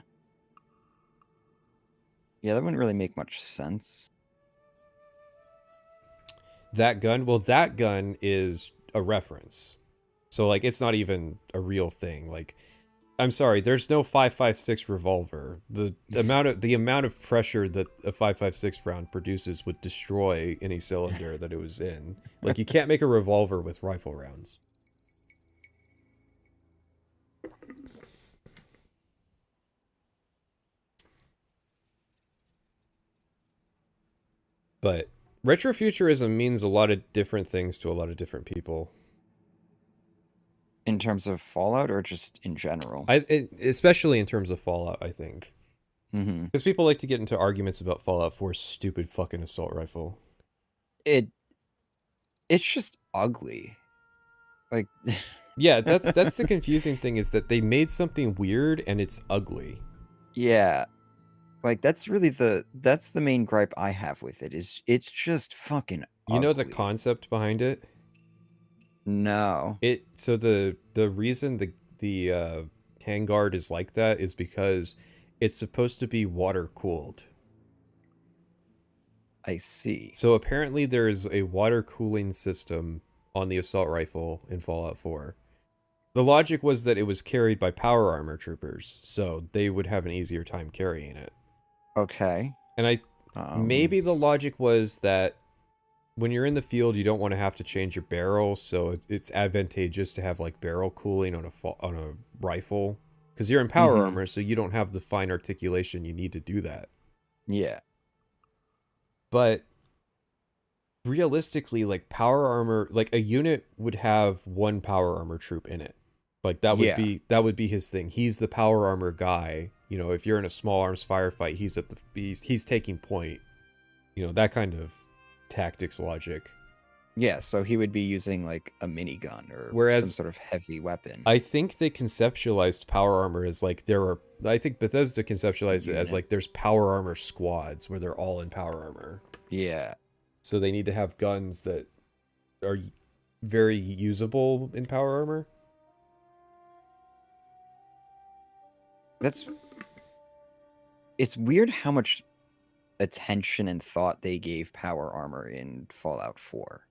Yeah, that wouldn't really make much sense. That gun? Well, that gun is a reference. So, like, it's not even a real thing. Like, I'm sorry, there's no 5.56 revolver. The amount of pressure that a 5.56 round produces would destroy any cylinder that it was in. Like, you can't make a revolver with rifle rounds. But retrofuturism means a lot of different things to a lot of different people. In terms of Fallout or just in general? Especially in terms of Fallout, I think. Mm-hmm. Because people like to get into arguments about Fallout 4's stupid fucking assault rifle. It's just ugly. Like... Yeah, that's the confusing thing, is that they made something weird and it's ugly. Yeah. Like, that's the main gripe I have with it, is it's just fucking ugly. You know the concept behind it? No. So the reason the handguard is like that is because it's supposed to be water cooled. I see. So apparently there is a water cooling system on the assault rifle in Fallout 4. The logic was that it was carried by power armor troopers, so they would have an easier time carrying it. Okay. And maybe the logic was that when you're in the field, you don't want to have to change your barrel, so it's advantageous to have like barrel cooling on a rifle, because you're in power armor, so you don't have the fine articulation you need to do that. Yeah. But realistically, like power armor, like a unit would have one power armor troop in it. Like that would be his thing. He's the power armor guy. You know, if you're in a small arms firefight, he's taking point. You know, that kind of tactics logic. Yeah, so he would be using like a minigun or some sort of heavy weapon. I think they conceptualized power armor as like I think Bethesda conceptualized it as like there's power armor squads where they're all in power armor. Yeah. So they need to have guns that are very usable in power armor. It's weird how much attention and thought they gave power armor in Fallout 4.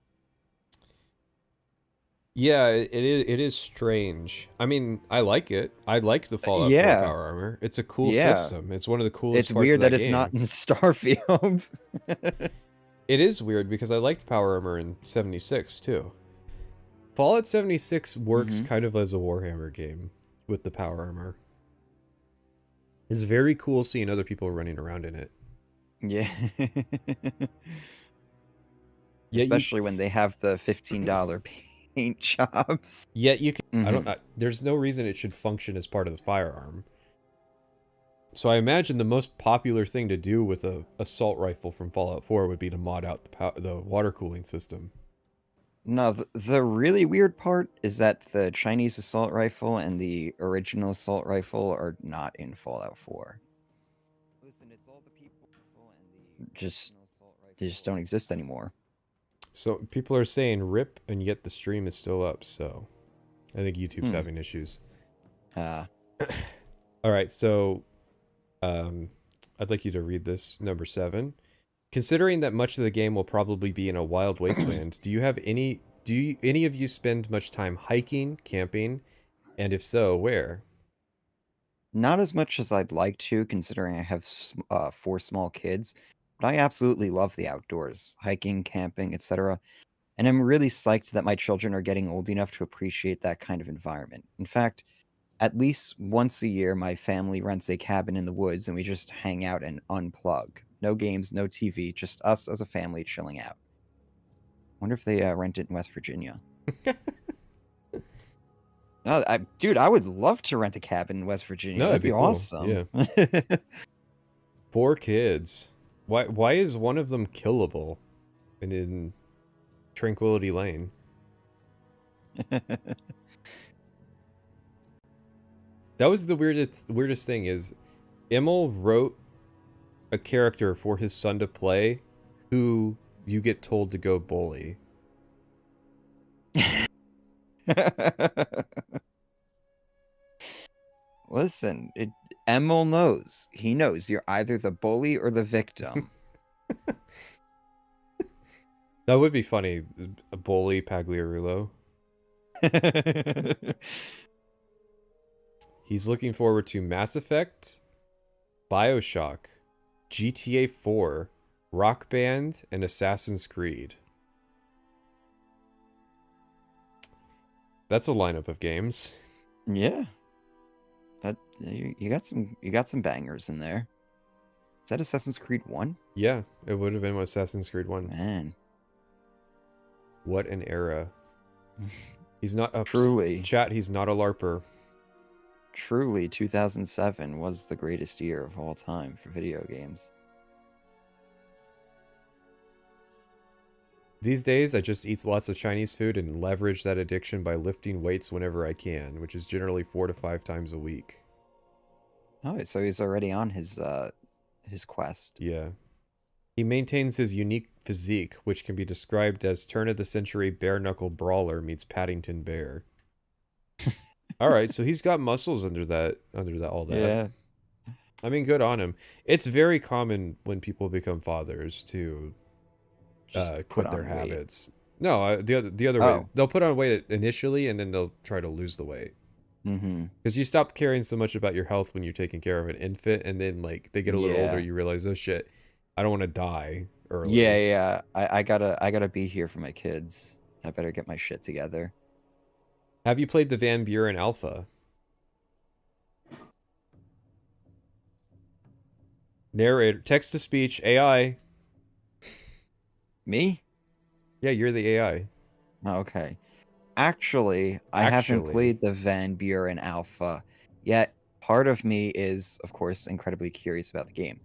Yeah, it is strange. I mean, I like it. I like the Fallout 4 power armor. It's a cool system. It's one of the coolest parts of that game. It's weird that it's not in Starfield. It is weird because I liked power armor in 76 too. Fallout 76 works kind of as a Warhammer game with the power armor. It's very cool seeing other people running around in it. Yeah. Especially when they have the $15 paint jobs. Yet you can there's no reason it should function as part of the firearm. So I imagine the most popular thing to do with a assault rifle from Fallout 4 would be to mod out the water cooling system. No, the really weird part is that the Chinese assault rifle and the original assault rifle are not in Fallout 4. Listen, it's all the people and they just don't exist anymore. So people are saying rip, and yet the stream is still up, so I think YouTube's having issues. All right, so I'd like you to read this, number 7. Considering that much of the game will probably be in a wild wasteland, do any of you spend much time hiking, camping, and if so, where? Not as much as I'd like to, considering I have 4 small kids, but I absolutely love the outdoors, hiking, camping, etc. And I'm really psyched that my children are getting old enough to appreciate that kind of environment. In fact, at least once a year, my family rents a cabin in the woods and we just hang out and unplug. No games, no TV, just us as a family chilling out. Wonder if they rent it in West Virginia. No, dude, I would love to rent a cabin in West Virginia. That'd be cool. Awesome. Yeah. 4 kids. Why is one of them killable and in Tranquility Lane? That was the weirdest thing is Emil wrote a character for his son to play who you get told to go bully. Listen, Emil knows. He knows you're either the bully or the victim. That would be funny. A bully Pagliarulo. He's looking forward to Mass Effect, BioShock, GTA 4, Rock Band, and Assassin's Creed. That's a lineup of games. Yeah. You got some bangers in there. Is that Assassin's Creed 1? Yeah, it would have been Assassin's Creed 1. Man. What an era. He's not a Truly. Chat, he's not a LARPer. Truly, 2007 was the greatest year of all time for video games. These days, I just eat lots of Chinese food and leverage that addiction by lifting weights whenever I can, which is generally 4 to 5 times a week. Oh, so he's already on his quest. Yeah. He maintains his unique physique, which can be described as turn-of-the-century bare-knuckle brawler meets Paddington Bear. All right, so he's got muscles under all that. Yeah. I mean, good on him. It's very common when people become fathers to quit their habits. No, the other way. They'll put on weight initially, and then they'll try to lose the weight. Because you stop caring so much about your health when you're taking care of an infant, and then like they get a little older, you realize, oh shit, I don't want to die early. Yeah. I gotta be here for my kids. I better get my shit together. Have you played the Van Buren Alpha? Narrator, text to speech, AI. Me? Yeah, you're the AI. Oh, okay. Actually, I haven't played the Van Buren Alpha, yet part of me is, of course, incredibly curious about the game.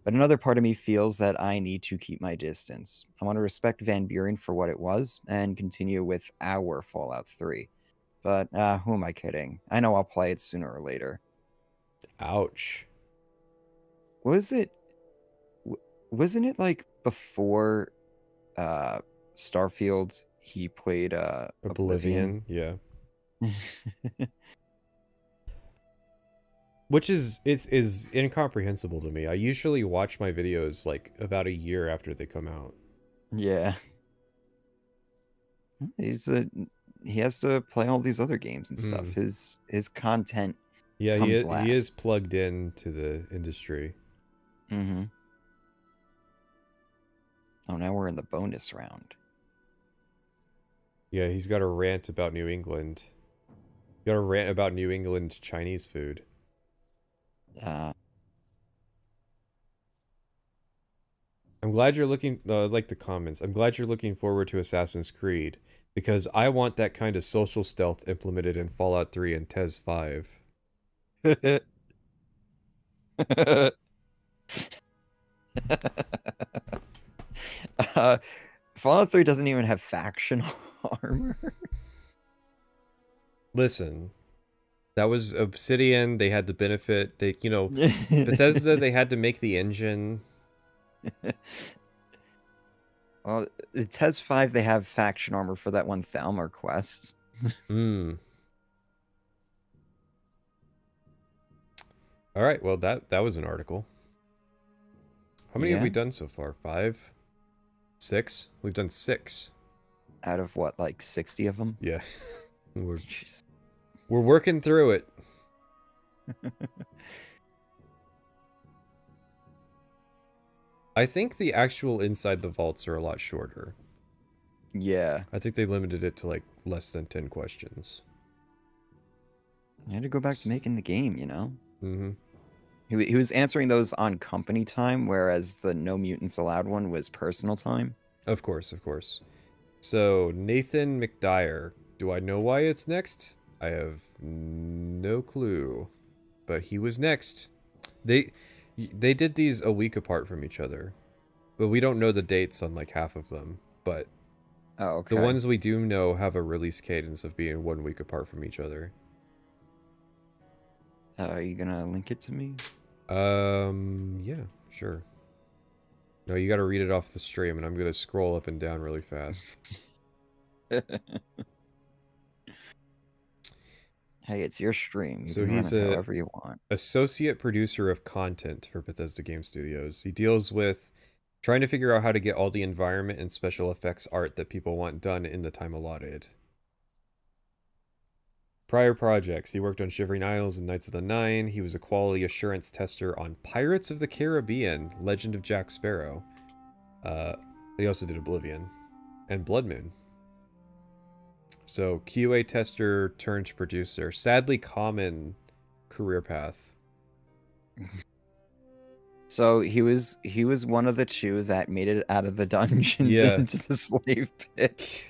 But another part of me feels that I need to keep my distance. I want to respect Van Buren for what it was and continue with our Fallout 3. But who am I kidding? I know I'll play it sooner or later. Ouch. Wasn't it like before Starfield he played Oblivion? Yeah. Which is incomprehensible to me. I usually watch my videos like about a year after they come out. Yeah. He has to play all these other games and stuff. His content. Yeah, comes he is plugged into the industry. Oh, now we're in the bonus round. Yeah, he's got a rant about New England. He's got a rant about New England Chinese food. I'm glad you're looking, like the comments, I'm glad you're looking forward to Assassin's Creed, because I want that kind of social stealth implemented in Fallout 3 and TES 5. Fallout 3 doesn't even have faction armor. Listen, that was Obsidian. They had the benefit. They, Bethesda, they had to make the engine. Well, TES 5, they have faction armor for that one Thalmor quest. All right, well, that was an article. How many have we done so far? 5? 6? We've done 6. Out of what, like 60 of them? Yeah. We're working through it. I think the actual inside the vaults are a lot shorter. Yeah. I think they limited it to like less than 10 questions. I had to go back to making the game, you know? Mm-hmm. He was answering those on company time, whereas the No Mutants Allowed one was personal time. Of course, of course. So, Nathan McDyer. Do I know why it's next? I have no clue. But he was next. They did these a week apart from each other. But we don't know the dates on like half of them. But okay. The ones we do know have a release cadence of being 1 week apart from each other. Are you gonna link it to me? Yeah, sure. No, you gotta read it off the stream, and I'm gonna scroll up and down really fast. Hey, it's your stream. You So can run he's it a however you want. associate producer of content for Bethesda Game Studios. He deals with trying to figure out how to get all the environment and special effects art that people want done in the time allotted. Prior projects, he worked on Shivering Isles and Knights of the Nine. He was a quality assurance tester on Pirates of the Caribbean, Legend of Jack Sparrow. He also did Oblivion and Blood Moon. So QA tester turned producer. Sadly common career path. So he was one of the two that made it out of the dungeons into the slave pit.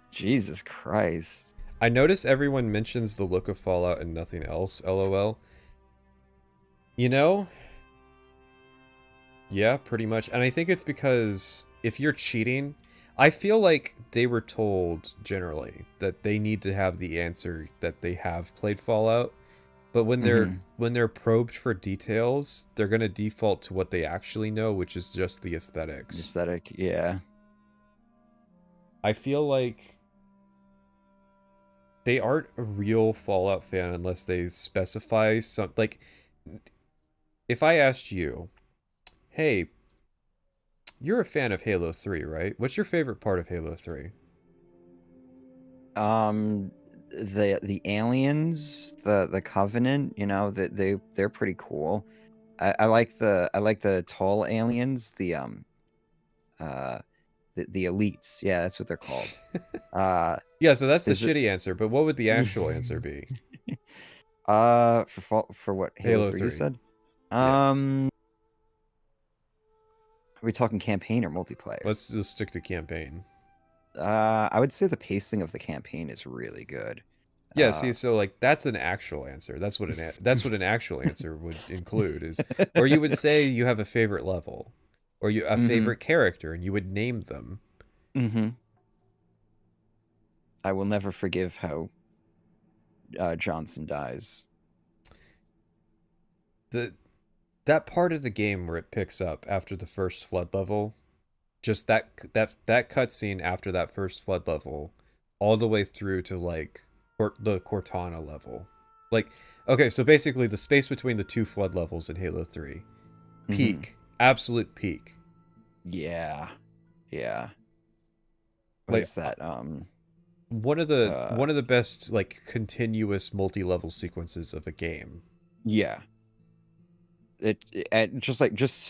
Jesus Christ. I notice everyone mentions the look of Fallout and nothing else, LOL. You know? Yeah, pretty much. And I think it's because if you're cheating, I feel like they were told generally that they need to have the answer that they have played Fallout. But when they're probed for details, they're gonna default to what they actually know, which is just the aesthetics. Aesthetic, yeah. I feel like they aren't a real Fallout fan unless they specify some, like, if I asked you, hey, you're a fan of Halo 3, right? What's your favorite part of Halo 3? The aliens, the Covenant, you know, they're pretty cool. I like the tall aliens, the elites. Yeah, that's what they're called. Yeah, so that's the shitty answer, but what would the actual answer be? For what Halo 3 you said? Yeah. Are we talking campaign or multiplayer? Let's just stick to campaign. I would say the pacing of the campaign is really good. Yeah, see, so like that's an actual answer. That's what an actual answer would include is, or you would say you have a favorite level, or you a favorite character, and you would name them. I will never forgive how Johnson dies. That part of the game where it picks up after the first flood level, just that cutscene after that first flood level, all the way through to like the Cortana level. Like, okay, so basically the space between the two flood levels in Halo 3. Peak. Absolute peak. Yeah. Yeah. What like, is that? One of the best like continuous multi-level sequences of a game. Yeah. It just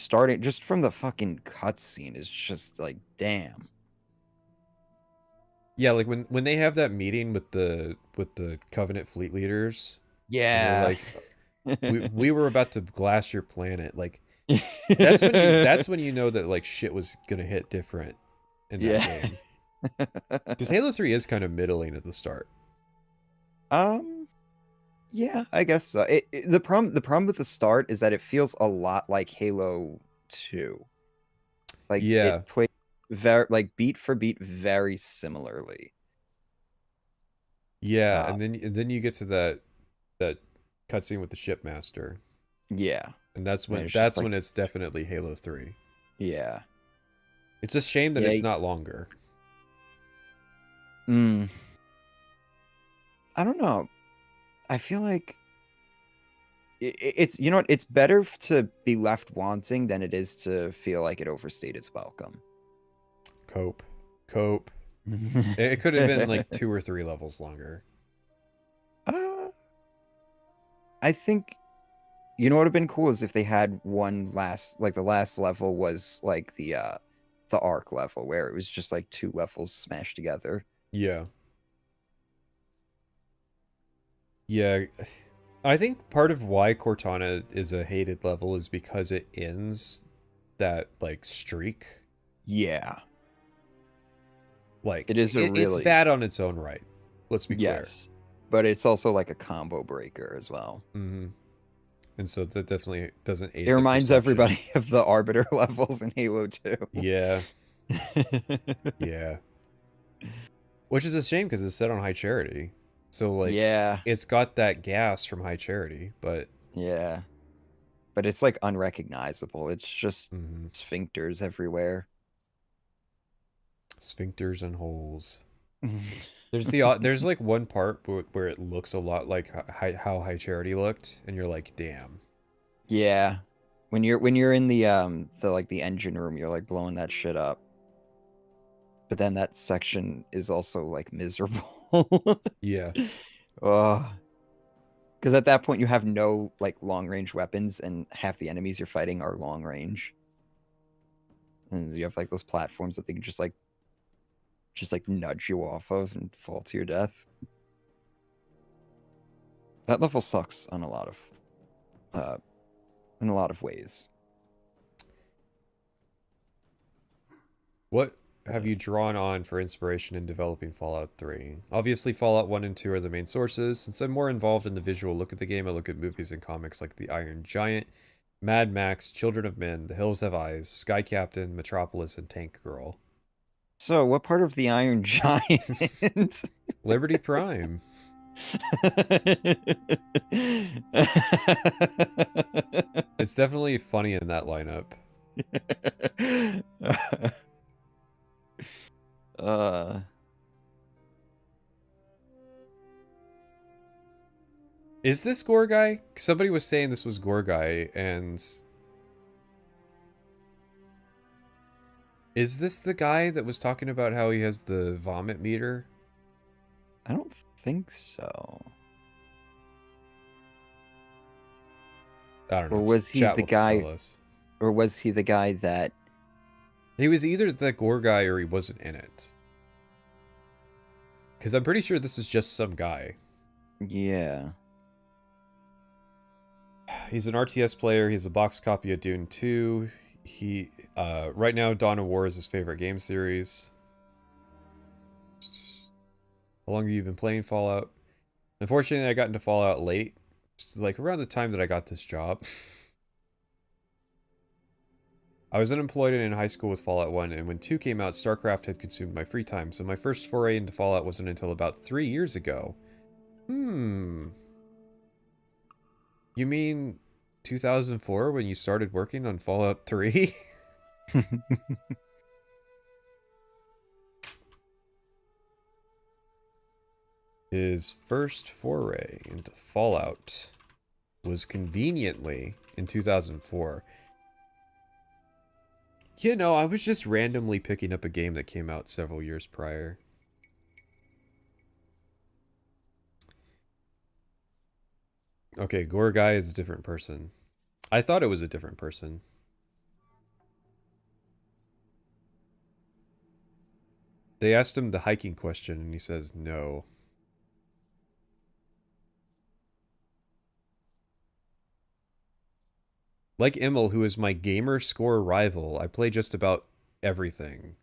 starting just from the fucking cutscene is just like, damn. Yeah, like when they have that meeting with the Covenant fleet leaders. Yeah. Like, we were about to glass your planet. Like, that's when you know that like shit was gonna hit different in that game. Because Halo 3 is kind of middling at the start. Yeah, I guess so. The problem with the start is that it feels a lot like Halo 2. Like, it plays like beat for beat very similarly. Yeah, and then you get to that cutscene with the shipmaster. Yeah. And that's when it's definitely Halo 3. Yeah. It's a shame that it's not longer. I don't know. I feel like it's, you know what, it's better to be left wanting than it is to feel like it overstayed its welcome. Cope. It could have been like 2 or 3 levels longer. I think, you know what would have been cool is if they had one last, like the last level was like the Ark level where it was just like 2 levels smashed together. Yeah. Yeah. I think part of why Cortana is a hated level is because it ends that like streak. Yeah. Like, it is it's bad on its own right. Let's be clear. Yes. But it's also like a combo breaker as well. And so that definitely doesn't aid. It reminds everybody of the Arbiter levels in Halo 2. Yeah. Yeah. Which is a shame because it's set on High Charity. So like, yeah, it's got that gas from High Charity, but yeah, but it's like unrecognizable. It's just sphincters everywhere. Sphincters and holes. There's like one part where it looks a lot like how High Charity looked, and you're like, damn. Yeah. When you're in the like the engine room, you're like blowing that shit up. But then that section is also like miserable. Yeah. Oh. Because at that point you have no like long range weapons, and half the enemies you're fighting are long range. And you have like those platforms that they can just like nudge you off of and fall to your death. That level sucks on a lot of in a lot of ways. What have you drawn on for inspiration in developing Fallout 3? Obviously, Fallout 1 and 2 are the main sources. Since I'm more involved in the visual look of the game, I look at movies and comics like The Iron Giant, Mad Max, Children of Men, The Hills Have Eyes, Sky Captain, Metropolis, and Tank Girl. So, what part of the Iron Giant? Liberty Prime. It's definitely funny in that lineup. Is this Gore Guy? Somebody was saying this was Gore Guy, and is this the guy that was talking about how he has the vomit meter? I don't think so. I don't know. Or was he the guy? Or was he the guy that? He was either the Gore Guy or he wasn't in it. Because I'm pretty sure this is just some guy. Yeah. He's an RTS player. He's a box copy of Dune 2. He right now Dawn of War is his favorite game series. How long have you been playing Fallout? Unfortunately, I got into Fallout late, like around the time that I got this job. I was unemployed and in high school with Fallout 1, and when 2 came out, StarCraft had consumed my free time, so my first foray into Fallout wasn't until about 3 years ago. You mean 2004 when you started working on Fallout 3? His first foray into Fallout was conveniently in 2004. You know, I was just randomly picking up a game that came out several years prior. Okay, Gore Guy is a different person. I thought it was a different person. They asked him the hiking question, and he says no. Like Immel, who is my gamer score rival, I play just about everything.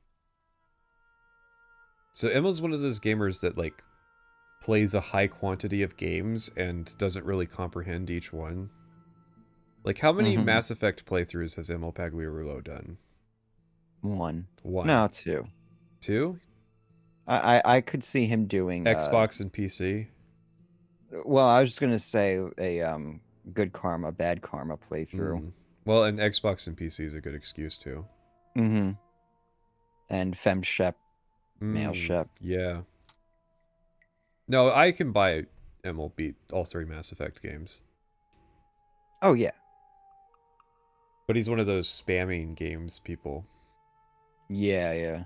So Immel's one of those gamers that, like, plays a high quantity of games and doesn't really comprehend each one. Like, how many Mass Effect playthroughs has Immel Pagliarulo done? One. One. No, two. Two? I could see him doing Xbox and PC. Well, I was just gonna say a good karma, bad karma playthrough. Well, and Xbox and PC is a good excuse too. And FemShep, Male Shep. Yeah. No, I can buy Immel beat all 3 Mass Effect games. Oh yeah. But he's one of those spamming games people. Yeah, yeah.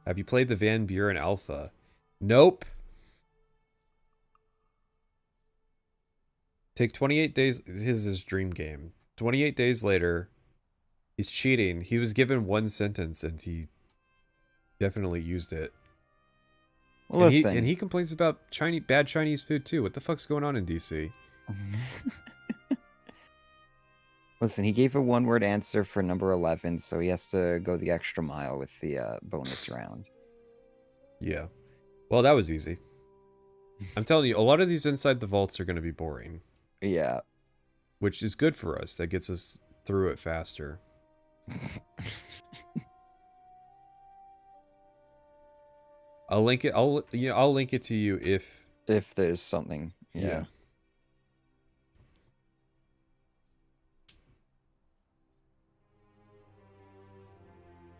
Have you played the Van Buren Alpha? Nope. Take 28 days. His dream game. 28 days later, he's cheating. He was given 1 sentence and he definitely used it. Well, and he complains about bad Chinese food too. What the fuck's going on in DC? Listen, he gave a one-word answer for number 11, so he has to go the extra mile with the bonus round. Yeah. Well, that was easy. I'm telling you, a lot of these Inside the Vaults are going to be boring. Yeah. Which is good for us. That gets us through it faster. I'll link it. I'll link it to you if there's something. Yeah.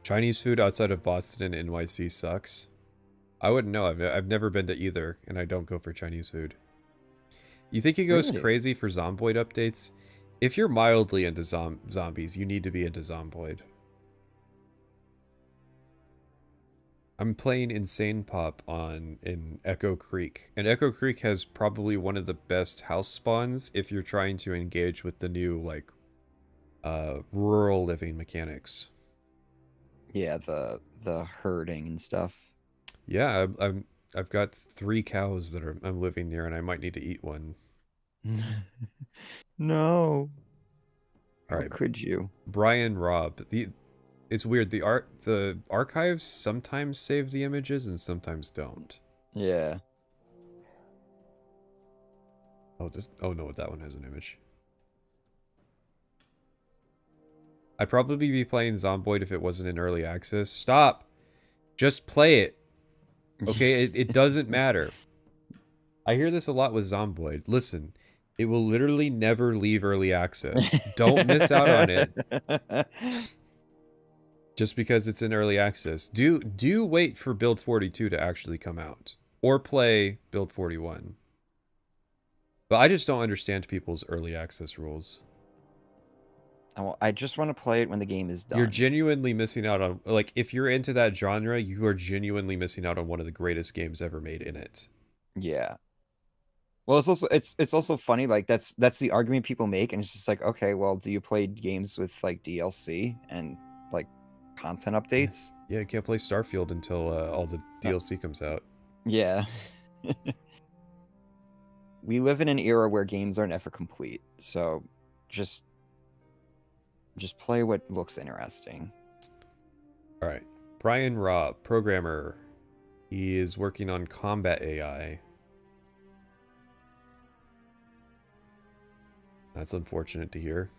Chinese food outside of Boston and NYC sucks. I wouldn't know. I've never been to either, and I don't go for Chinese food. You think it goes Really? crazy for Zomboid updates? If you're mildly into zombies, you need to be into Zomboid. I'm playing Insane Pop in Echo Creek, and Echo Creek has probably one of the best house spawns if you're trying to engage with the new like rural living mechanics. Yeah, the herding and stuff. Yeah, I've got 3 cows that I'm living near, and I might need to eat one. No. All How right, could you? Brian Robb. It's weird. The archives sometimes save the images and sometimes don't. Yeah. Oh no, that one has an image. I'd probably be playing Zomboid if it wasn't in early access. Stop! Just play it. Okay, it doesn't matter. I hear this a lot with Zomboid. Listen, it will literally never leave early access. Don't miss out on it. Just because it's in early access. Do wait for Build 42 to actually come out. Or play Build 41. But I just don't understand people's early access rules. I just want to play it when the game is done. You're genuinely missing out on... Like, if you're into that genre, you are genuinely missing out on one of the greatest games ever made in it. Yeah. Well, it's also funny, like, that's the argument people make, and it's just like, okay, well, do you play games with, like, DLC and, like, content updates? Yeah, you can't play Starfield until all the DLC comes out. Yeah. We live in an era where games are never complete, so just play what looks interesting. All right. Brian Robb, programmer. He is working on combat AI. That's unfortunate to hear.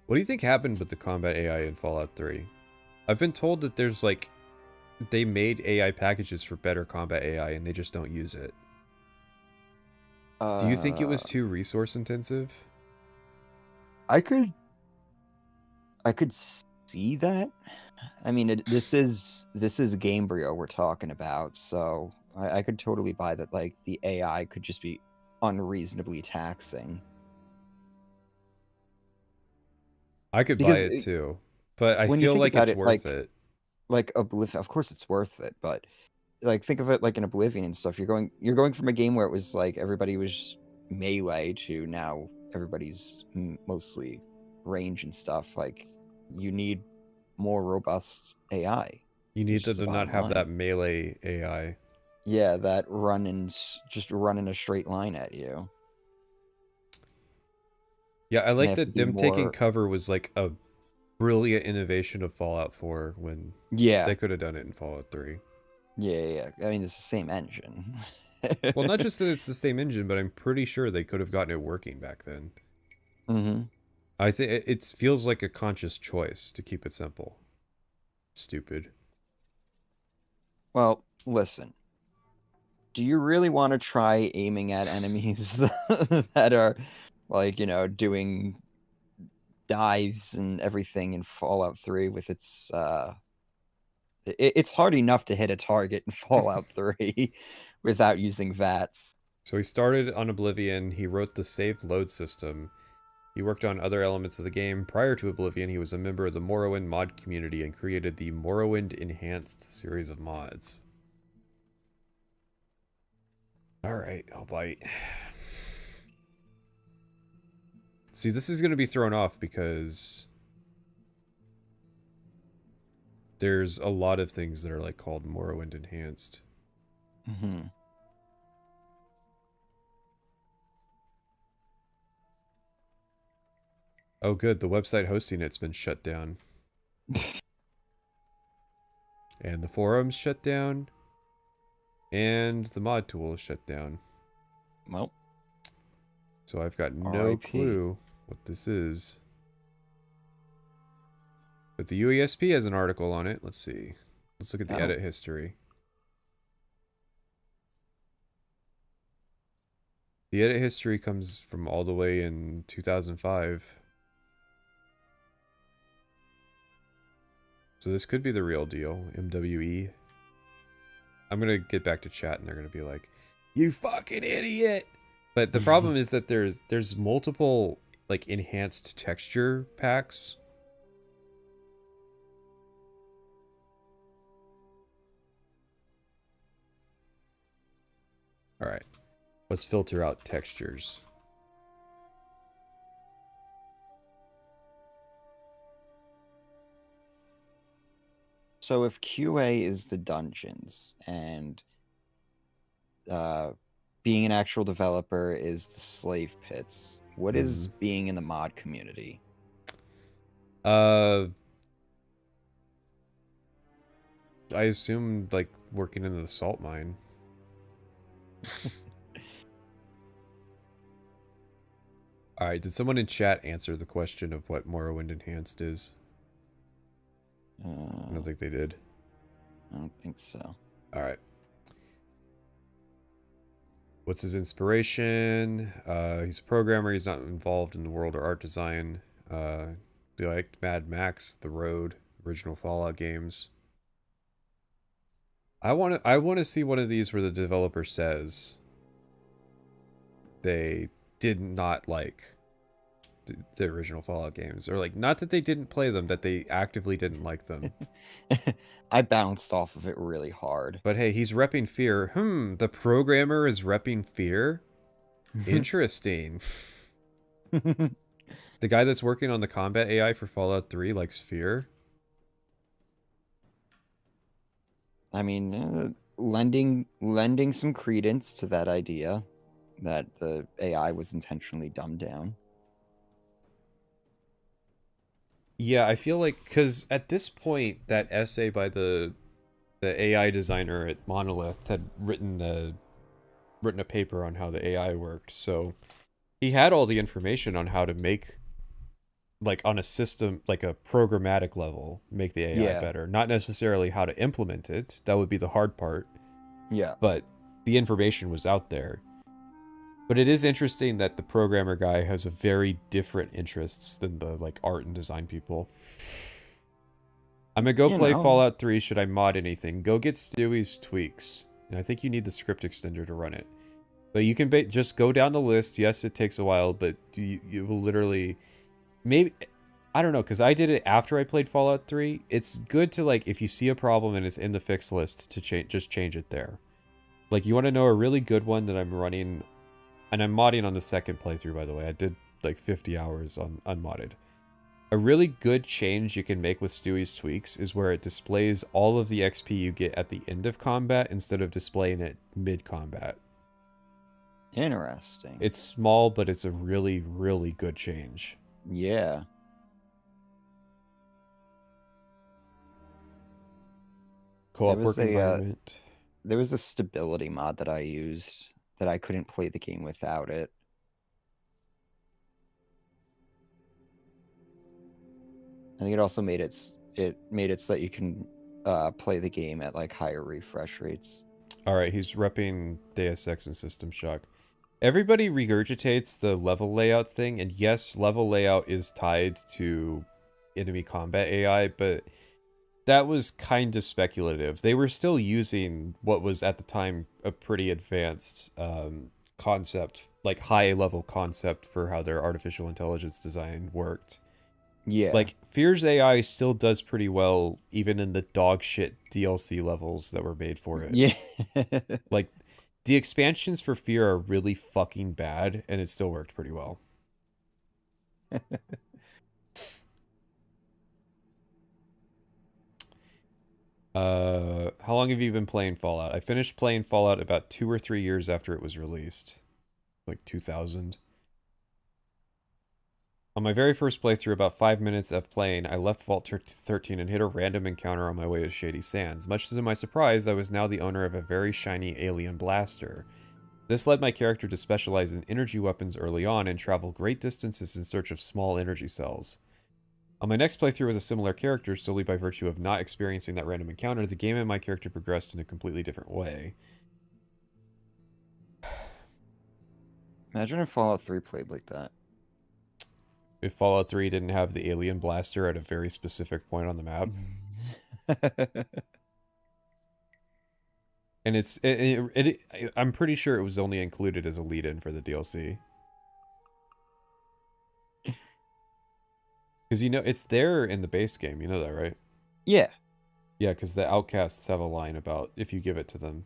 What do you think happened with the combat AI in Fallout 3? I've been told that there's like... They made AI packages for better combat AI and they just don't use it. Do you think it was too resource intensive? I could see that. I mean, this is Gamebryo we're talking about, so I could totally buy that. Like, the AI could just be unreasonably taxing. I could buy it too, but I feel like it's worth it. Like Oblivion, of course it's worth it, but like think of it like in Oblivion and stuff. You're going from a game where it was like everybody was melee to now everybody's mostly range and stuff. Like, you need more robust AI. You need to not have that melee AI. Yeah, that just run in a straight line at you. Yeah, I like that them taking cover was like a brilliant innovation of Fallout 4 when they could have done it in Fallout 3. Yeah. I mean, it's the same engine. Well, not just that it's the same engine, but I'm pretty sure they could have gotten it working back then. Mm-hmm. I think it feels like a conscious choice to keep it simple. Stupid. Well, listen. Do you really want to try aiming at enemies that are, like, you know, doing dives and everything in Fallout 3 with its it's hard enough to hit a target in Fallout 3 without using VATS. So he started on Oblivion, he wrote the save load system, he worked on other elements of the game. Prior to Oblivion, he was a member of the Morrowind mod community and created the Morrowind Enhanced series of mods. Alright, I'll bite. See, this is going to be thrown off because there's a lot of things that are like called Morrowind Enhanced. Mm-hmm. Oh good, the website hosting it's been shut down. And the forum's shut down. And the mod tool is shut down. Well. So I've got no clue what this is. But the UESP has an article on it. Let's see. Let's look at the edit history. The edit history comes from all the way in 2005. So this could be the real deal, MWE. I'm going to get back to chat and they're going to be like, you fucking idiot! But the problem is that there's multiple, like, enhanced texture packs. Alright. Let's filter out textures. So if QA is the dungeons and being an actual developer is the slave pits, what is being in the mod community? I assume, like, working in the salt mine. Alright, did someone in chat answer the question of what Morrowind Enhanced is? I don't think they did. I don't think so. Alright. What's his inspiration? He's a programmer. He's not involved in the world or art design. They liked Mad Max, The Road, original Fallout games. I want to see one of these where the developer says they did not like the original Fallout games, or like, not that they didn't play them, that they actively didn't like them. I bounced off of it really hard. But hey, he's repping fear. The programmer is repping fear? Interesting. The guy that's working on the combat AI for Fallout 3 likes fear? I mean, lending some credence to that idea that the AI was intentionally dumbed down. Yeah, I feel like, because at this point, that essay by the AI designer at Monolith had written a paper on how the AI worked, so he had all the information on how to make, like, on a system, like a programmatic level, make the AI better. Not necessarily how to implement it. That would be the hard part. Yeah. But the information was out there. But it is interesting that the programmer guy has a very different interests than the, like, art and design people. I'm gonna go play Fallout 3. Should I mod anything? Go get Stewie's tweaks. And I think you need the script extender to run it. But you can just go down the list. Yes, it takes a while, but you will literally... Maybe... I don't know, because I did it after I played Fallout 3. It's good to, like, if you see a problem and it's in the fix list, to just change it there. Like, you want to know a really good one that I'm running... And I'm modding on the second playthrough, by the way. I did, like, 50 hours on unmodded. A really good change you can make with Stewie's tweaks is where it displays all of the XP you get at the end of combat instead of displaying it mid-combat. Interesting. It's small, but it's a really, really good change. Yeah. Co-op work environment. There was a stability mod that I used that I couldn't play the game without it. I think it also made it so that you can play the game at like higher refresh rates. All right, he's repping Deus Ex and System Shock. Everybody regurgitates the level layout thing, and yes, level layout is tied to enemy combat AI, but that was kind of speculative. They were still using what was at the time a pretty advanced concept, like high-level concept for how their artificial intelligence design worked. Yeah. Like, Fear's AI still does pretty well, even in the dog shit DLC levels that were made for it. Yeah. Like, the expansions for Fear are really fucking bad, and it still worked pretty well. How long have you been playing Fallout? I finished playing Fallout about 2 or 3 years after it was released. Like 2000. On my very first playthrough, about 5 minutes of playing, I left Vault 13 and hit a random encounter on my way to Shady Sands. Much to my surprise, I was now the owner of a very shiny alien blaster. This led my character to specialize in energy weapons early on and travel great distances in search of small energy cells. On my next playthrough as a similar character, solely by virtue of not experiencing that random encounter, the game and my character progressed in a completely different way. Imagine if Fallout 3 played like that. If Fallout 3 didn't have the alien blaster at a very specific point on the map. And I'm pretty sure it was only included as a lead-in for the DLC. Because, you know, it's there in the base game. You know that, right? Yeah. Yeah, because the Outcasts have a line about if you give it to them.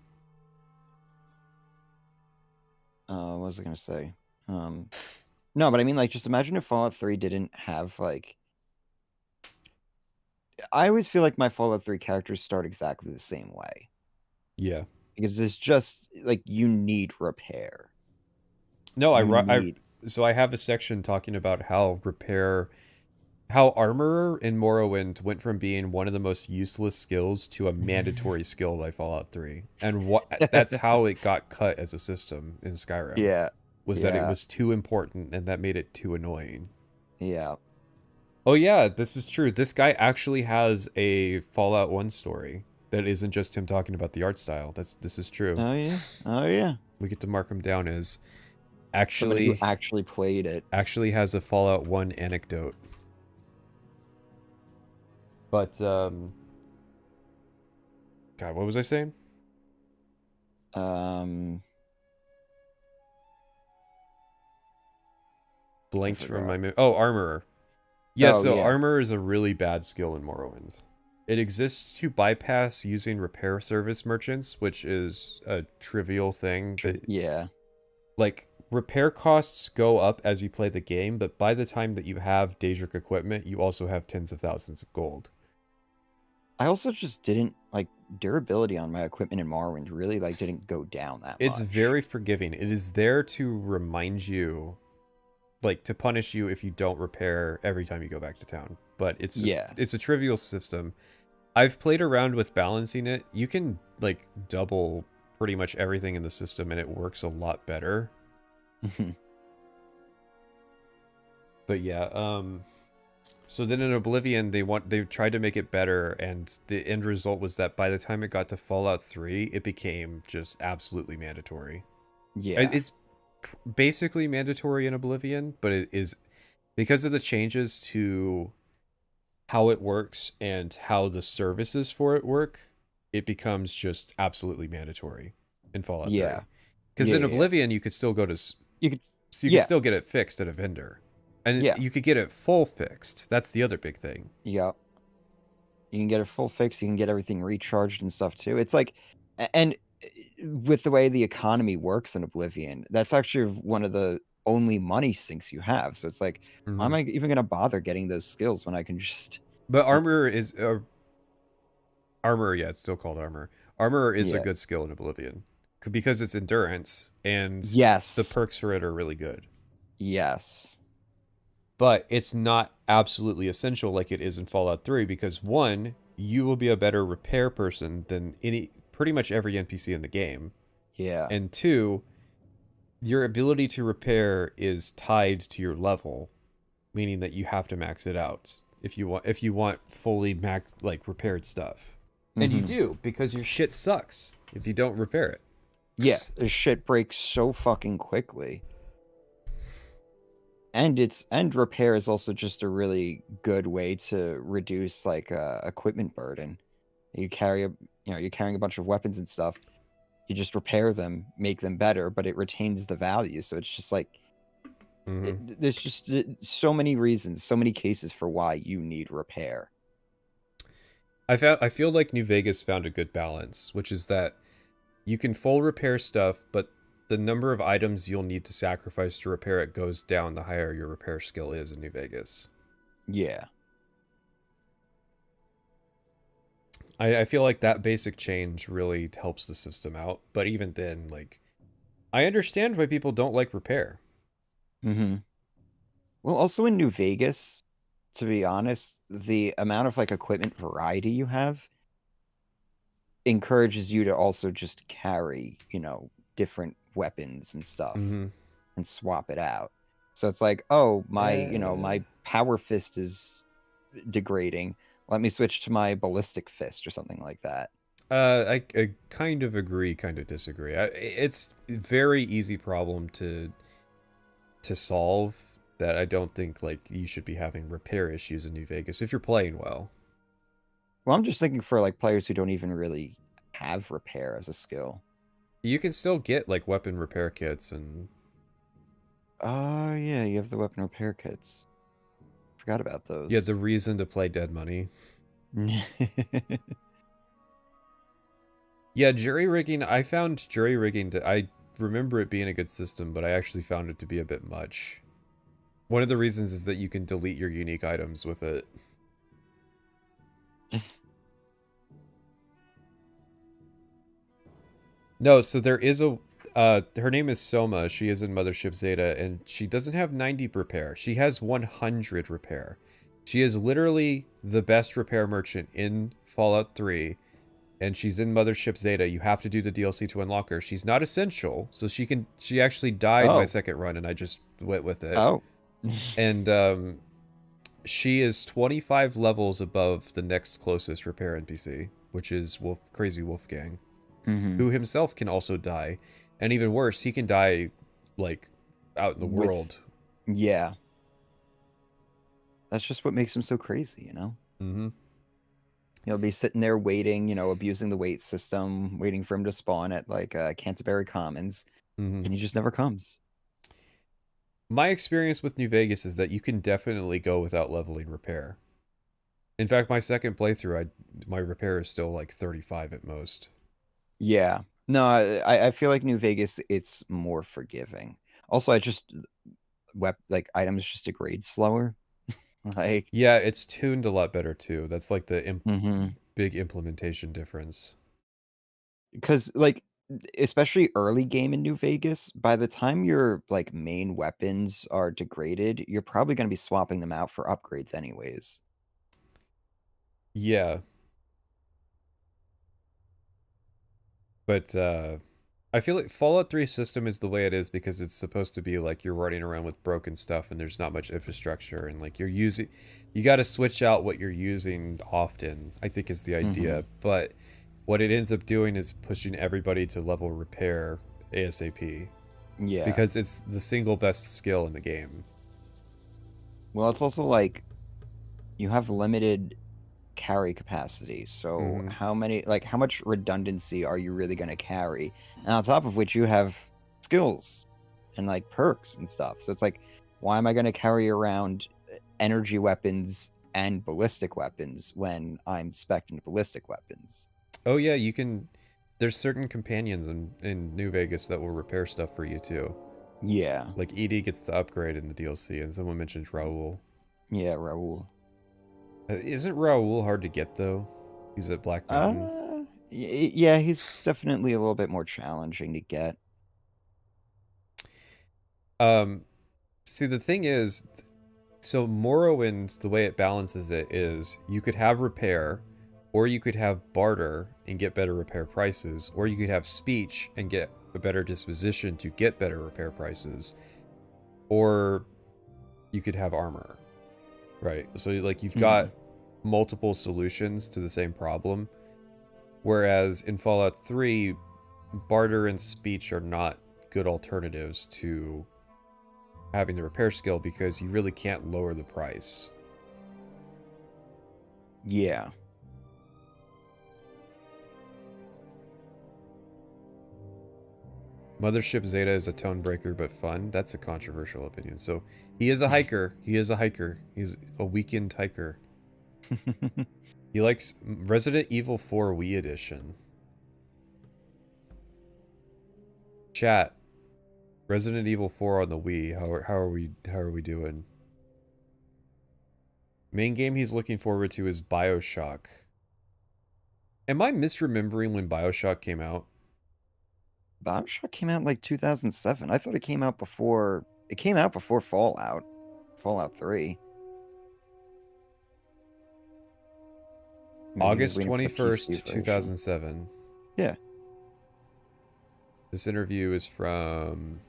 What was I going to say? No, but I mean, like, just imagine if Fallout 3 didn't have, like... I always feel like my Fallout 3 characters start exactly the same way. Yeah. Because it's just, like, you need repair. No, so I have a section talking about how Armorer in Morrowind went from being one of the most useless skills to a mandatory skill by Fallout 3. And that's how it got cut as a system in Skyrim. Yeah. Was that it was too important and that made it too annoying. Yeah. Oh yeah, this is true. This guy actually has a Fallout 1 story that isn't just him talking about the art style. This is true. Oh yeah. Oh yeah. We get to mark him down as somebody who actually played it. Actually has a Fallout 1 anecdote. But God, what was I saying? Blanked from my Armorer. Yeah, Armorer is a really bad skill in Morrowind. It exists to bypass using repair service merchants, which is a trivial thing. Like, repair costs go up as you play the game, but by the time that you have Daedric equipment, you also have tens of thousands of gold. I also just didn't, like, durability on my equipment in Morrowind really, like, didn't go down that much. It's very forgiving. It is there to remind you, like, to punish you if you don't repair every time you go back to town. But it's a trivial system. I've played around with balancing it. You can, like, double pretty much everything in the system, and it works a lot better. But yeah, so then in Oblivion, they tried to make it better, and the end result was that by the time it got to Fallout 3, it became just absolutely mandatory. Yeah. It's basically mandatory in Oblivion, but it is because of the changes to how it works and how the services for it work, it becomes just absolutely mandatory in Fallout 3. Because in Oblivion, you could still go to... You could still get it fixed at a vendor. And you could get it full fixed. That's the other big thing. Yeah. You can get it full fixed. You can get everything recharged and stuff, too. It's like... And with the way the economy works in Oblivion, that's actually one of the only money sinks you have. So it's like, why am I even going to bother getting those skills when I can just... But Armor is... Armor, yeah, it's still called Armor. Armor is a good skill in Oblivion. Because it's endurance, and the perks for it are really good. Yes. But it's not absolutely essential like it is in Fallout 3, because one, you will be a better repair person than pretty much every NPC in the game. Yeah. And two, your ability to repair is tied to your level, meaning that you have to max it out if you want fully repaired stuff. And you do, because your shit sucks if you don't repair it. Yeah, this shit breaks so fucking quickly. And repair is also just a really good way to reduce equipment burden. You're carrying a bunch of weapons and stuff. You just repair them, make them better, but it retains the value. So it's just like there's just so many reasons, so many cases for why you need repair. I feel like New Vegas found a good balance, which is that you can full repair stuff, but the number of items you'll need to sacrifice to repair it goes down the higher your repair skill is in New Vegas. Yeah. I feel like that basic change really helps the system out. But even then, like, I understand why people don't like repair. Well, also in New Vegas, to be honest, the amount of equipment variety you have encourages you to also just carry, different weapons and stuff and swap it out. So it's like, oh, my power fist is degrading. Let me switch to my ballistic fist or something like that. I kind of agree, kind of disagree. It's a very easy problem to solve that I don't think you should be having repair issues in New Vegas if you're playing well. Well, I'm just thinking for like players who don't even really have repair as a skill. You can still get like weapon repair kits and. Oh yeah, you have the weapon repair kits. Forgot about those. Yeah, the reason to play Dead Money. Yeah, jury rigging. I found jury rigging. I remember it being a good system, but I actually found it to be a bit much. One of the reasons is that you can delete your unique items with it. No, so there is a... her name is Soma. She is in Mothership Zeta, and she doesn't have 90 repair. She has 100 repair. She is literally the best repair merchant in Fallout 3, and she's in Mothership Zeta. You have to do the DLC to unlock her. She's not essential, so she actually died my second run, and I just went with it. Oh. And she is 25 levels above the next closest repair NPC, which is Crazy Wolfgang, who himself can also die. And even worse, he can die, like, out in the world. Yeah. That's just what makes him so crazy, you know? Mm-hmm. He'll be sitting there waiting, you know, abusing the wait system, waiting for him to spawn at, like, Canterbury Commons, and he just never comes. My experience with New Vegas is that you can definitely go without leveling repair. In fact, my second playthrough, my repair is still like 35 at most. Yeah. No, I feel like New Vegas, it's more forgiving. Also, like items just degrade slower. Like, yeah, it's tuned a lot better too. That's like the big implementation difference. Because like, especially early game in New Vegas, by the time your like main weapons are degraded, you're probably going to be swapping them out for upgrades anyways. Yeah. But I feel like Fallout 3 system is the way it is because it's supposed to be like you're running around with broken stuff and there's not much infrastructure, and like you got to switch out what you're using often, I think is the idea. But what it ends up doing is pushing everybody to level repair ASAP. Yeah. Because it's the single best skill in the game. Well, it's also like you have limited carry capacity. So how much redundancy are you really going to carry? And on top of which you have skills and like perks and stuff. So it's like, why am I going to carry around energy weapons and ballistic weapons when I'm spec'ing ballistic weapons? Oh yeah, you can. There's certain companions in New Vegas that will repair stuff for you too. Yeah. Like Edie gets the upgrade in the DLC, and someone mentioned Raoul. Yeah, Raoul. Isn't Raoul hard to get though? He's at Black Mountain. Yeah, he's definitely a little bit more challenging to get. See, the thing is, so Morrowind, the way it balances it is you could have repair, or you could have barter and get better repair prices, or you could have speech and get a better disposition to get better repair prices, or you could have armor, right? So like you've got multiple solutions to the same problem, whereas in Fallout 3, barter and speech are not good alternatives to having the repair skill because you really can't lower the price. Yeah. Mothership Zeta is a tone breaker but fun. That's a controversial opinion. So he is a hiker. He is a hiker. He's a weekend hiker. He likes Resident Evil 4 Wii Edition. Chat. Resident Evil 4 on the Wii. How are we doing? Main game he's looking forward to is BioShock. Am I misremembering when BioShock came out? BioShock came out in like 2007. I thought it came out before. It came out before Fallout 3. Maybe August 21st, 2007. Yeah. This interview is from...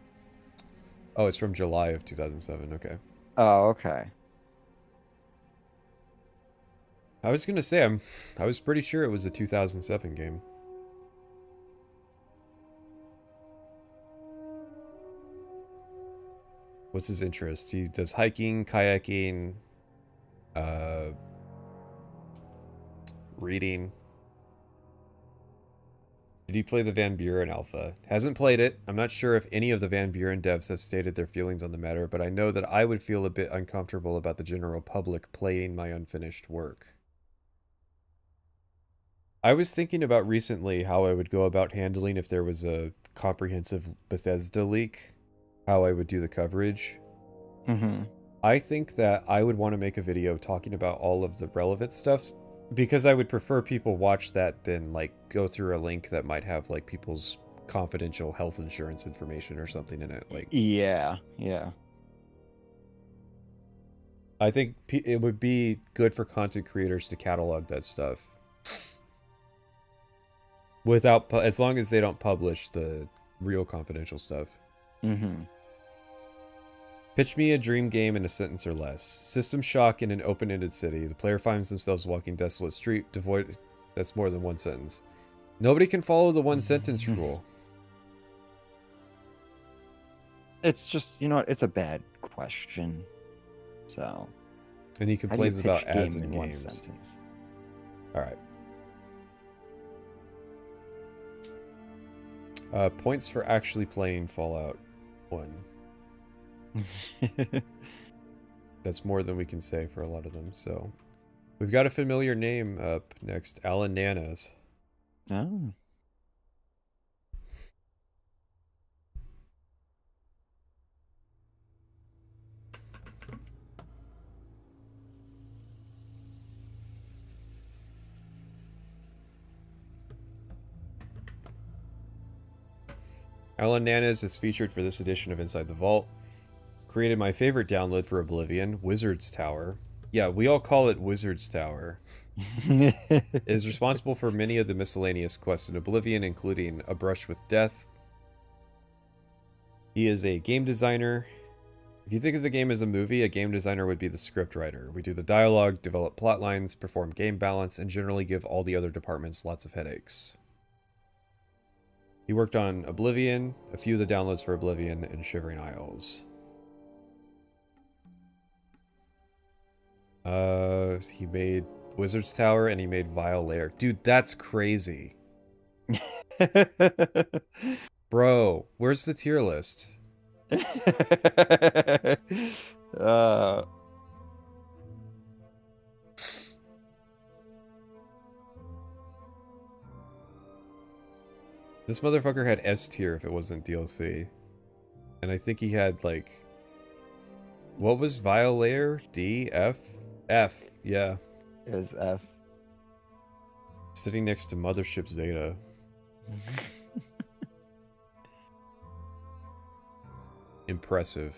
Oh, it's from July of 2007. Okay. Oh, okay. I was gonna say I was pretty sure it was a 2007 game. What's his interest? He does hiking, kayaking, reading. Did you play the Van Buren alpha? Hasn't played it. I'm not sure if any of the Van Buren devs have stated their feelings on the matter, but I know that I would feel a bit uncomfortable about the general public playing my unfinished work. I was thinking about recently how I would go about handling if there was a comprehensive Bethesda leak, how I would do the coverage. Mm-hmm. I think that I would want to make a video talking about all of the relevant stuff, because I would prefer people watch that than like go through a link that might have like people's confidential health insurance information or something in it. Like, yeah. I think it would be good for content creators to catalog that stuff without, as long as they don't publish the real confidential stuff. Mm-hmm. Pitch me a dream game in a sentence or less. System shock in an open-ended city. The player finds themselves walking desolate street, devoid... That's more than one sentence. Nobody can follow the one-sentence rule. It's just, you know, it's a bad question. So... And he complains about ads in one games. Sentence? Alright. Points for actually playing Fallout 1. That's more than we can say for a lot of them. So we've got a familiar name up next. Alan Nanas. Oh. Alan Nanas is featured for this edition of Inside the Vault. Created my favorite download for Oblivion, Wizard's Tower. Yeah, we all call it Wizard's Tower. Is responsible for many of the miscellaneous quests in Oblivion, including A Brush with Death. He is a game designer. If you think of the game as a movie, a game designer would be the script writer. We do the dialogue, develop plot lines, perform game balance, and generally give all the other departments lots of headaches. He worked on Oblivion, a few of the downloads for Oblivion, and Shivering Isles. He made Wizard's Tower and he made Vile Lair. Dude, that's crazy. Bro, where's the tier list? This motherfucker had S tier if it wasn't DLC. And I think he had like... What was Vile Lair? D? F? F, yeah. It was F. Sitting next to Mothership Zeta. Impressive.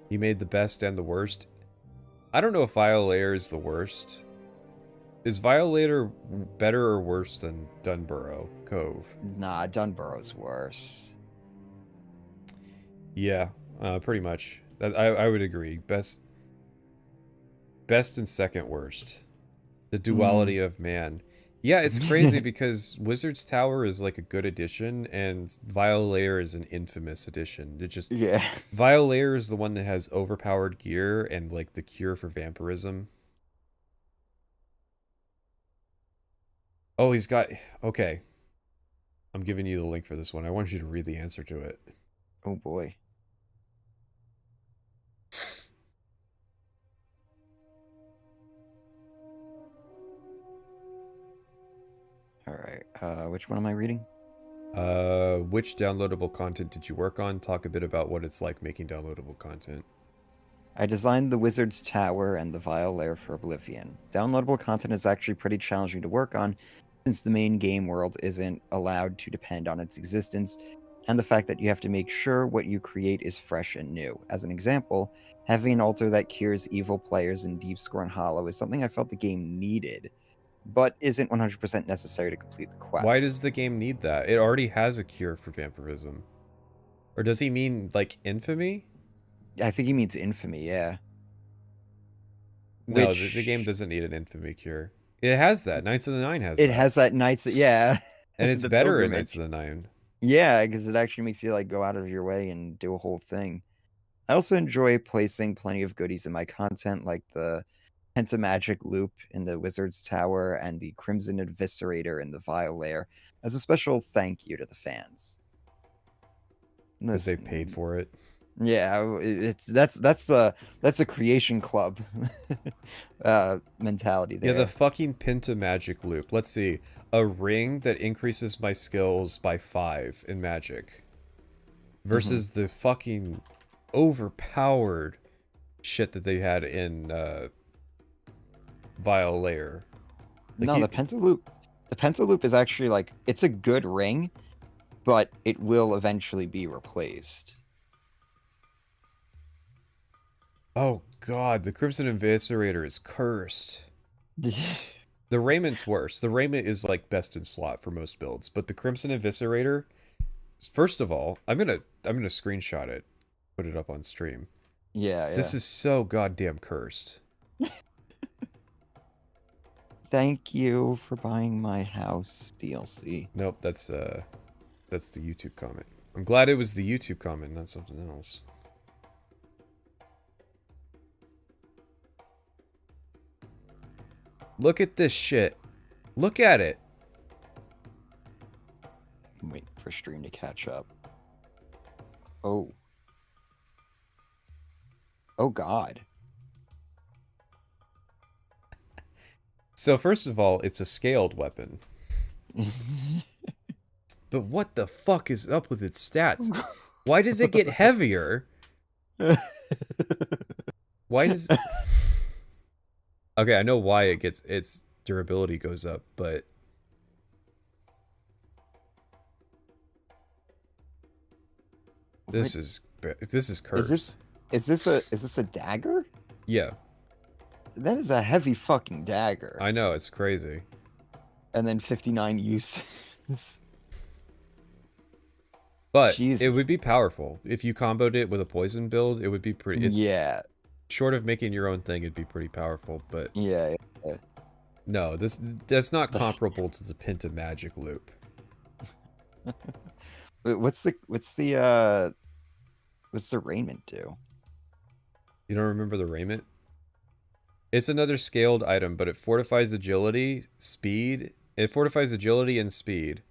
He made the best and the worst. I don't know if Vile Lair is the worst. Is Vile Lair better or worse than Dunborough Cove? Nah, Dunborough's worse. Yeah, pretty much. I would agree. Best and second worst. The duality of man. Yeah, it's crazy because Wizard's Tower is like a good addition and Vile Lair is an infamous addition. It just... Yeah. Vile Lair is the one that has overpowered gear and like the cure for vampirism. Oh, he's got... Okay. I'm giving you the link for this one. I want you to read the answer to it. Oh boy. Alright, which one am I reading? Which downloadable content did you work on? Talk a bit about what it's like making downloadable content. I designed the Wizard's Tower and the Vile Lair for Oblivion. Downloadable content is actually pretty challenging to work on, since the main game world isn't allowed to depend on its existence, and the fact that you have to make sure what you create is fresh and new. As an example, having an altar that cures evil players in Deepscore and Hollow is something I felt the game needed, but isn't 100% necessary to complete the quest. Why does the game need that? It already has a cure for vampirism. Or does he mean, like, infamy? I think he means infamy, yeah. No, the game doesn't need an infamy cure. It has that. Knights of the Nine has that. It has that Knights, yeah. And it's better in Knights of the Nine. Yeah, because it actually makes you like go out of your way and do a whole thing. I also enjoy placing plenty of goodies in my content, like the Pentamagic Loop in the Wizard's Tower and the Crimson Eviscerator in the Vile Lair as a special thank you to the fans. Because they Listen, paid for it. Yeah, that's a creation club mentality there. Yeah, the fucking Pentamagic Loop. Let's see. A ring that increases my skills by 5 in Magic. Versus the fucking overpowered shit that they had in Vile Lair. Like no, the Pentaloop is actually like, it's a good ring, but it will eventually be replaced. Oh god, the Crimson Eviscerator is cursed. The Raiment worse. The Raiment is like best in slot for most builds, but the Crimson Eviscerator, first of all, I'm gonna screenshot it, put it up on stream. Yeah. This is so goddamn cursed. Thank you for buying my house, DLC. Nope, that's the YouTube comment. I'm glad it was the YouTube comment, not something else. Look at this shit. Look at it. Wait for stream to catch up. Oh. Oh god. So first of all, it's a scaled weapon. But what the fuck is up with its stats? Why does it get heavier? Why does... Okay, I know why its durability goes up, but... This is cursed. Is this a dagger? Yeah. That is a heavy fucking dagger. I know, it's crazy. And then 59 uses. But Jesus. it would be powerful. If you comboed it with a poison build, it would be pretty... Yeah. Short of making your own thing, it'd be pretty powerful, but... Yeah. No, that's not comparable to the Pentamagic Loop. What's the raiment do? You don't remember the raiment? It's another scaled item, but it fortifies agility, speed. It fortifies agility and speed.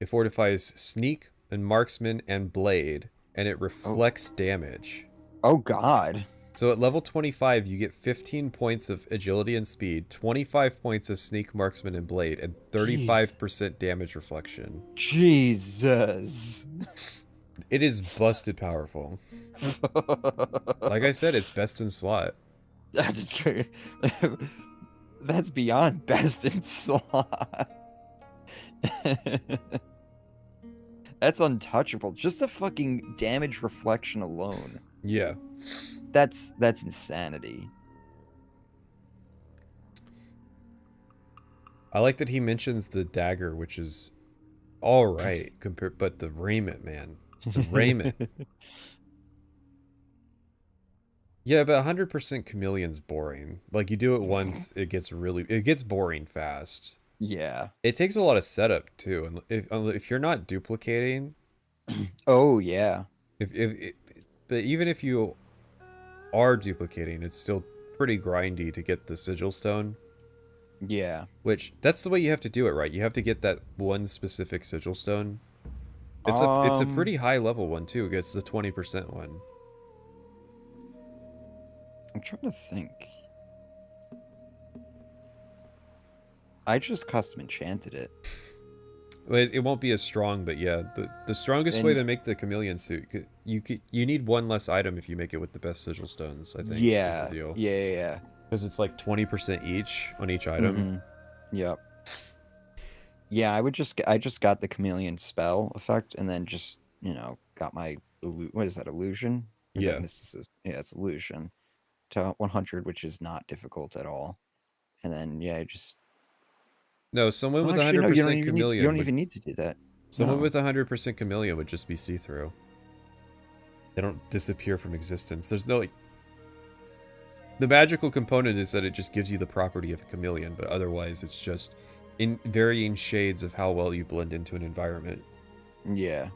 It fortifies sneak and marksman and blade, and it reflects damage. Oh god. So at level 25, you get 15 points of agility and speed, 25 points of sneak, marksman, and blade, and 35% damage reflection. Jesus. It is busted powerful. Like I said, it's best in slot. That's beyond best in slot. That's untouchable. Just the fucking damage reflection alone. Yeah. That's insanity. I like that he mentions the dagger, which is all right compared, but the raiment, man, the raiment. Yeah, but 100% chameleon's boring. Like you do it once, it gets boring fast. Yeah. It takes a lot of setup too, and if you're not duplicating. Oh yeah. But even if you are duplicating, it's still pretty grindy to get the sigil stone. Yeah. Which, that's the way you have to do it, right? You have to get that one specific sigil stone. It's a pretty high level one too. It gets the 20% one. I'm trying to think. I just custom enchanted it. It won't be as strong, but yeah, the strongest way to make the chameleon suit, you need one less item if you make it with the best sigil stones, I think. Yeah. Is the deal. Yeah. Because it's like 20% each on each item. Mm-hmm. Yep. Yeah, I just got the chameleon spell effect, and then just got my what is that, illusion? Or is that mysticism? Yeah, it's illusion to 100, which is not difficult at all. And then no, someone with 100% chameleon. You don't even need to do that. Someone with 100% chameleon would just be see-through. They don't disappear from existence. There's no the magical component is that it just gives you the property of a chameleon, but otherwise it's just in varying shades of how well you blend into an environment. Yeah.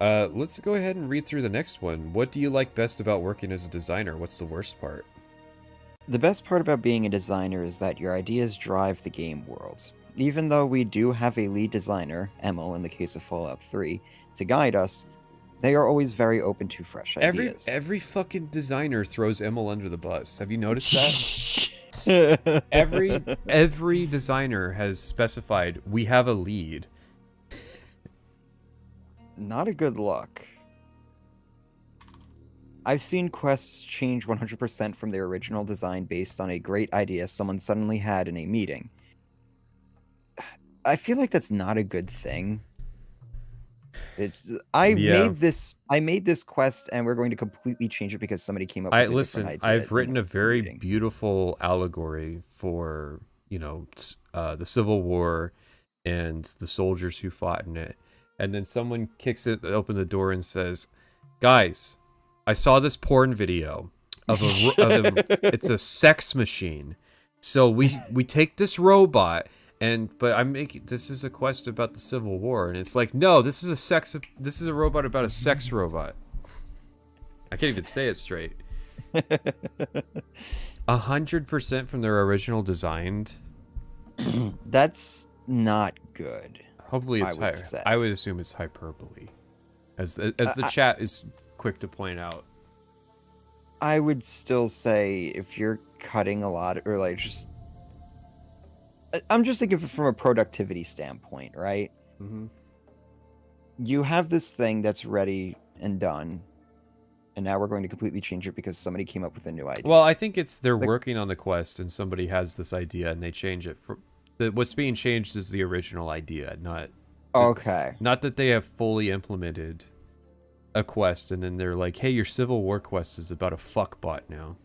Let's go ahead and read through the next one. What do you like best about working as a designer? What's the worst part? The best part about being a designer is that your ideas drive the game world. Even though we do have a lead designer, Emil in the case of Fallout 3, to guide us, they are always very open to fresh ideas. Every fucking designer throws Emil under the bus. Have you noticed that? every designer has specified we have a lead. Not a good look. I've seen quests change 100% from their original design based on a great idea someone suddenly had in a meeting. I feel like that's not a good thing. I made this quest and we're going to completely change it because somebody came up with a different idea. I've written a very beautiful allegory for, the Civil War and the soldiers who fought in it. And then someone kicks it open the door and says, "Guys, I saw this porn video of it's a sex machine. So we take this robot but this is a quest about the Civil War." And it's like, no, this is a robot about a sex robot. I can't even say it straight. 100% from their original design. That's not good. Hopefully it's high. I would assume it's hyperbole. As the chat is quick to point out. I would still say if you're cutting a lot, or like I'm just thinking from a productivity standpoint, right? Mm-hmm. You have this thing that's ready and done, and now we're going to completely change it because somebody came up with a new idea. Well, I think they're working on the quest and somebody has this idea and they change it. What's being changed is the original idea, not that they have fully implemented a quest and then they're like, "Hey, your Civil War quest is about a fuckbot now."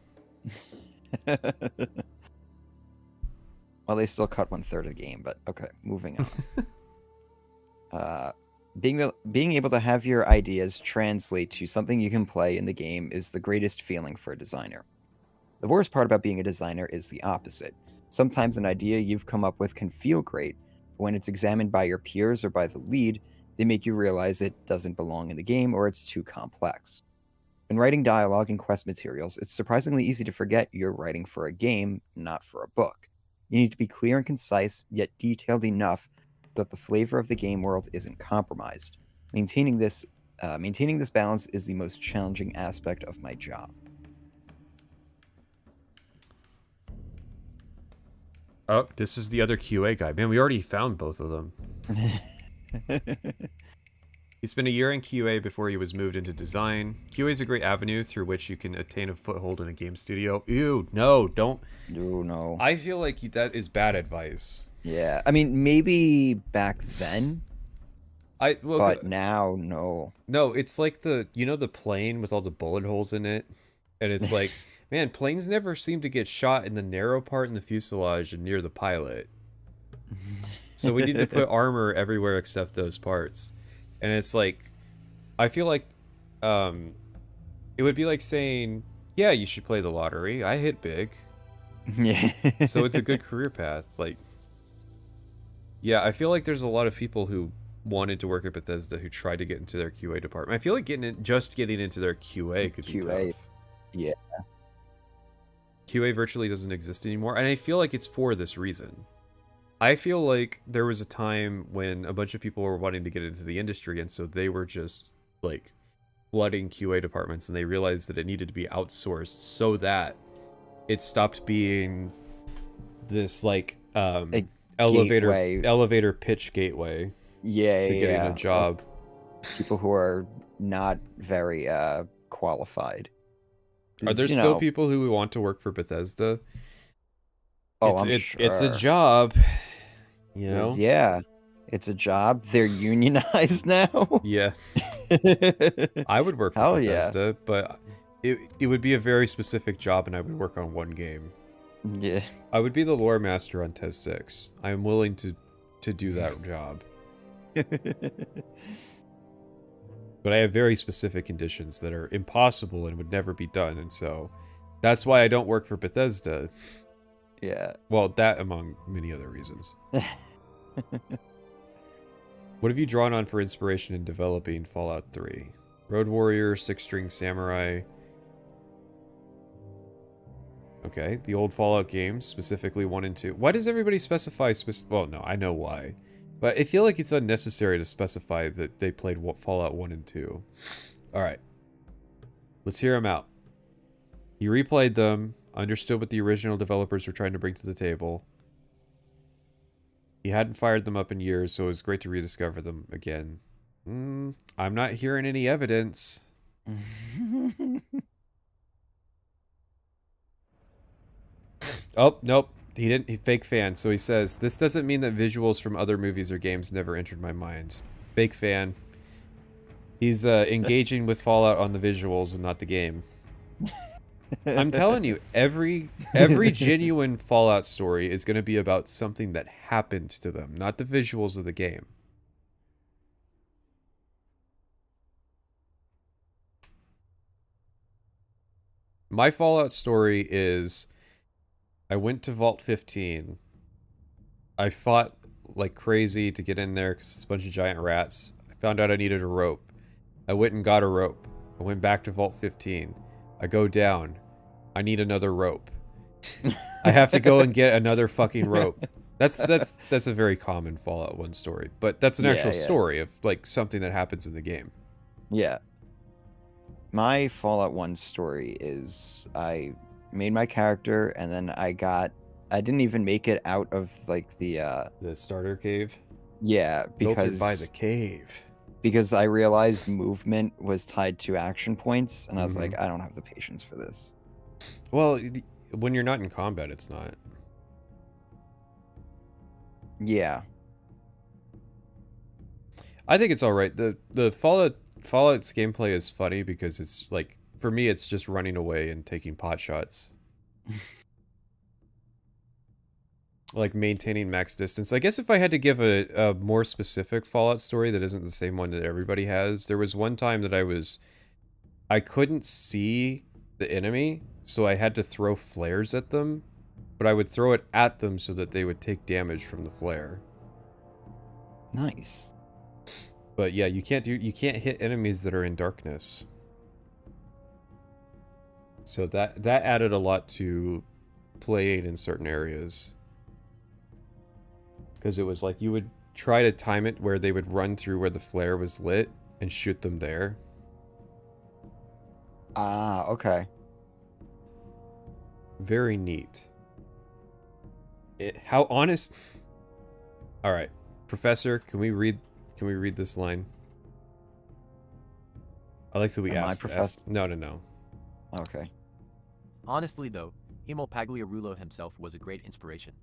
Well, they still cut 1/3 of the game, but okay, moving on. Being able to have your ideas translate to something you can play in the game is the greatest feeling for a designer. The worst part about being a designer is the opposite. Sometimes an idea you've come up with can feel great, but when it's examined by your peers or by the lead, they make you realize it doesn't belong in the game or it's too complex. When writing dialogue and quest materials, it's surprisingly easy to forget you're writing for a game, not for a book. You need to be clear and concise, yet detailed enough that the flavor of the game world isn't compromised. Maintaining this balance is the most challenging aspect of my job. Oh, this is the other QA guy. Man, we already found both of them. He spent a year in QA before he was moved into design. QA is a great avenue through which you can attain a foothold in a game studio. Ew, no, don't. Ew, no. I feel like that is bad advice. Yeah, I mean, maybe back then. But now, no. No, it's like the plane with all the bullet holes in it. And it's like, man, planes never seem to get shot in the narrow part in the fuselage and near the pilot. So we need to put armor everywhere except those parts. And it's like, I feel like it would be like saying, yeah, you should play the lottery. I hit big. Yeah. So it's a good career path. Like, yeah, I feel like there's a lot of people who wanted to work at Bethesda who tried to get into their QA department. I feel like getting into their QA could be tough. Yeah. QA virtually doesn't exist anymore, and I feel like it's for this reason. I feel like there was a time when a bunch of people were wanting to get into the industry, and so they were just, like, flooding QA departments, and they realized that it needed to be outsourced so that it stopped being this, like, elevator pitch gateway to getting a job. People who are not very qualified. Are there still people who want to work for Bethesda? Oh, I'm sure. It's a job, Yeah, it's a job. They're unionized now. Yeah. I would work for Bethesda, but it would be a very specific job, and I would work on one game. Yeah. I would be the lore master on Test 6. I am willing to do that job. But I have very specific conditions that are impossible and would never be done, and so that's why I don't work for Bethesda. Yeah. Well, that among many other reasons. What have you drawn on for inspiration in developing Fallout 3? Road Warrior, Six String Samurai. Okay, the old Fallout games, specifically 1 and 2. Why does everybody specify well, no, I know why. But I feel like it's unnecessary to specify that they played Fallout 1 and 2. Alright. Let's hear him out. He replayed them, understood what the original developers were trying to bring to the table. He hadn't fired them up in years, so it was great to rediscover them again. I'm not hearing any evidence. Oh, nope. He didn't. He fake fan. So he says, this doesn't mean that visuals from other movies or games never entered my mind. Fake fan. He's engaging with Fallout on the visuals and not the game. I'm telling you, every genuine Fallout story is going to be about something that happened to them, not the visuals of the game. My Fallout story is, I went to Vault 15. I fought like crazy to get in there because it's a bunch of giant rats. I found out I needed a rope. I went and got a rope. I went back to Vault 15. I go down. I need another rope. I have to go and get another fucking rope. That's a very common Fallout 1 story, but that's an actual story of like something that happens in the game. Yeah. My Fallout 1 story is I made my character and then I didn't even make it out of like the starter cave. Yeah, because by the cave. Because I realized movement was tied to action points, and I was like, I don't have the patience for this. Well, when you're not in combat, it's not. Yeah. I think it's all right. The Fallout's gameplay is funny because it's like, for me, it's just running away and taking pot shots. Like maintaining max distance. I guess if I had to give a more specific Fallout story that isn't the same one that everybody has, there was one time that I couldn't see the enemy, so I had to throw flares at them, but I would throw it at them so that they would take damage from the flare. Nice. But yeah, you can't hit enemies that are in darkness. So that added a lot to playing in certain areas. Because it was like you would try to time it where they would run through where the flare was lit and shoot them there. Ah, okay. Very neat. How honest. All right, Professor, can we read this line? I like that we asked. No. Okay. Honestly, though, Emil Pagliarulo himself was a great inspiration.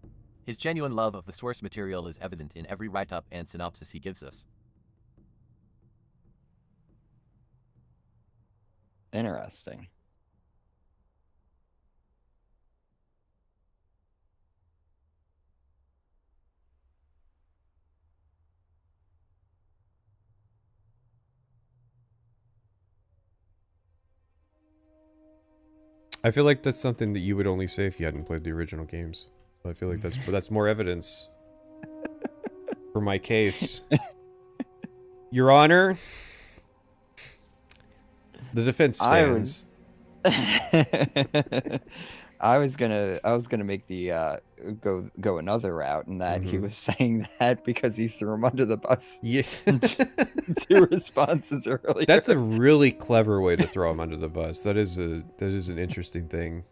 His genuine love of the source material is evident in every write-up and synopsis he gives us. Interesting. I feel like that's something that you would only say if you hadn't played the original games. So I feel like that's more evidence for my case. Your Honor, the defense stands. I was gonna make the go another route, and that he was saying that because he threw him under the bus. Yes. Two responses earlier. That's a really clever way to throw him under the bus. That is an interesting thing.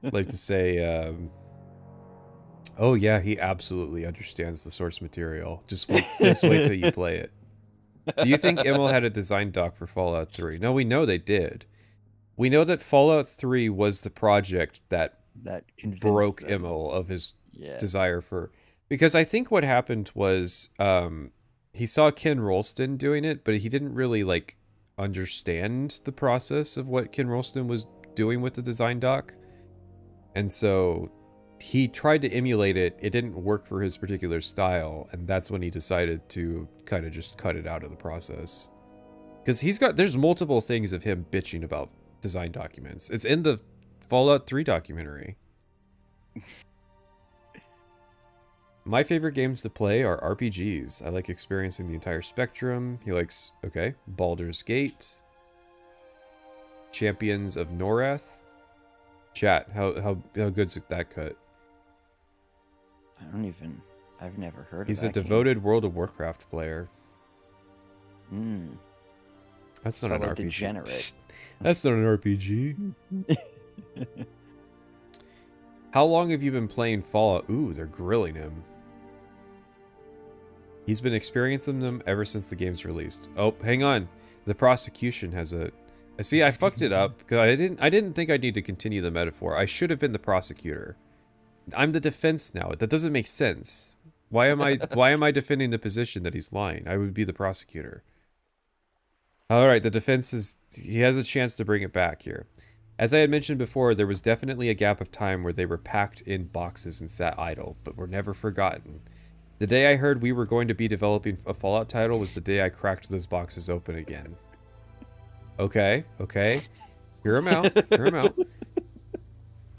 Like to say, oh yeah, he absolutely understands the source material. Just wait till you play it. Do you think Emil had a design doc for Fallout 3? No, we know they did. We know that Fallout 3 was the project that broke Emil of his desire for... Because I think what happened was he saw Ken Rolston doing it, but he didn't really like understand the process of what Ken Rolston was doing with the design doc. And so he tried to emulate it. It didn't work for his particular style, and that's when he decided to kind of just cut it out of the process. Because there's multiple things of him bitching about design documents. It's in the Fallout 3 documentary. My favorite games to play are RPGs. I like experiencing the entire spectrum. He likes, Baldur's Gate, Champions of Norath, Chat, how good's that cut? I've never heard of He's a that game. devoted World of Warcraft player. That's not an RPG. Degenerate. That's not an RPG. How long have you been playing Fallout? Ooh, they're grilling him. He's been experiencing them ever since the game's released. Oh, hang on. The prosecution has a... See, I fucked it up because I didn't think I'd need to continue the metaphor. I should have been the prosecutor. I'm the defense now. That doesn't make sense. Why am I defending the position that he's lying? I would be the prosecutor. All right, the defense is... He has a chance to bring it back here. As I had mentioned before, there was definitely a gap of time where they were packed in boxes and sat idle, but were never forgotten. The day I heard we were going to be developing a Fallout title was the day I cracked those boxes open again. Okay. Hear him out.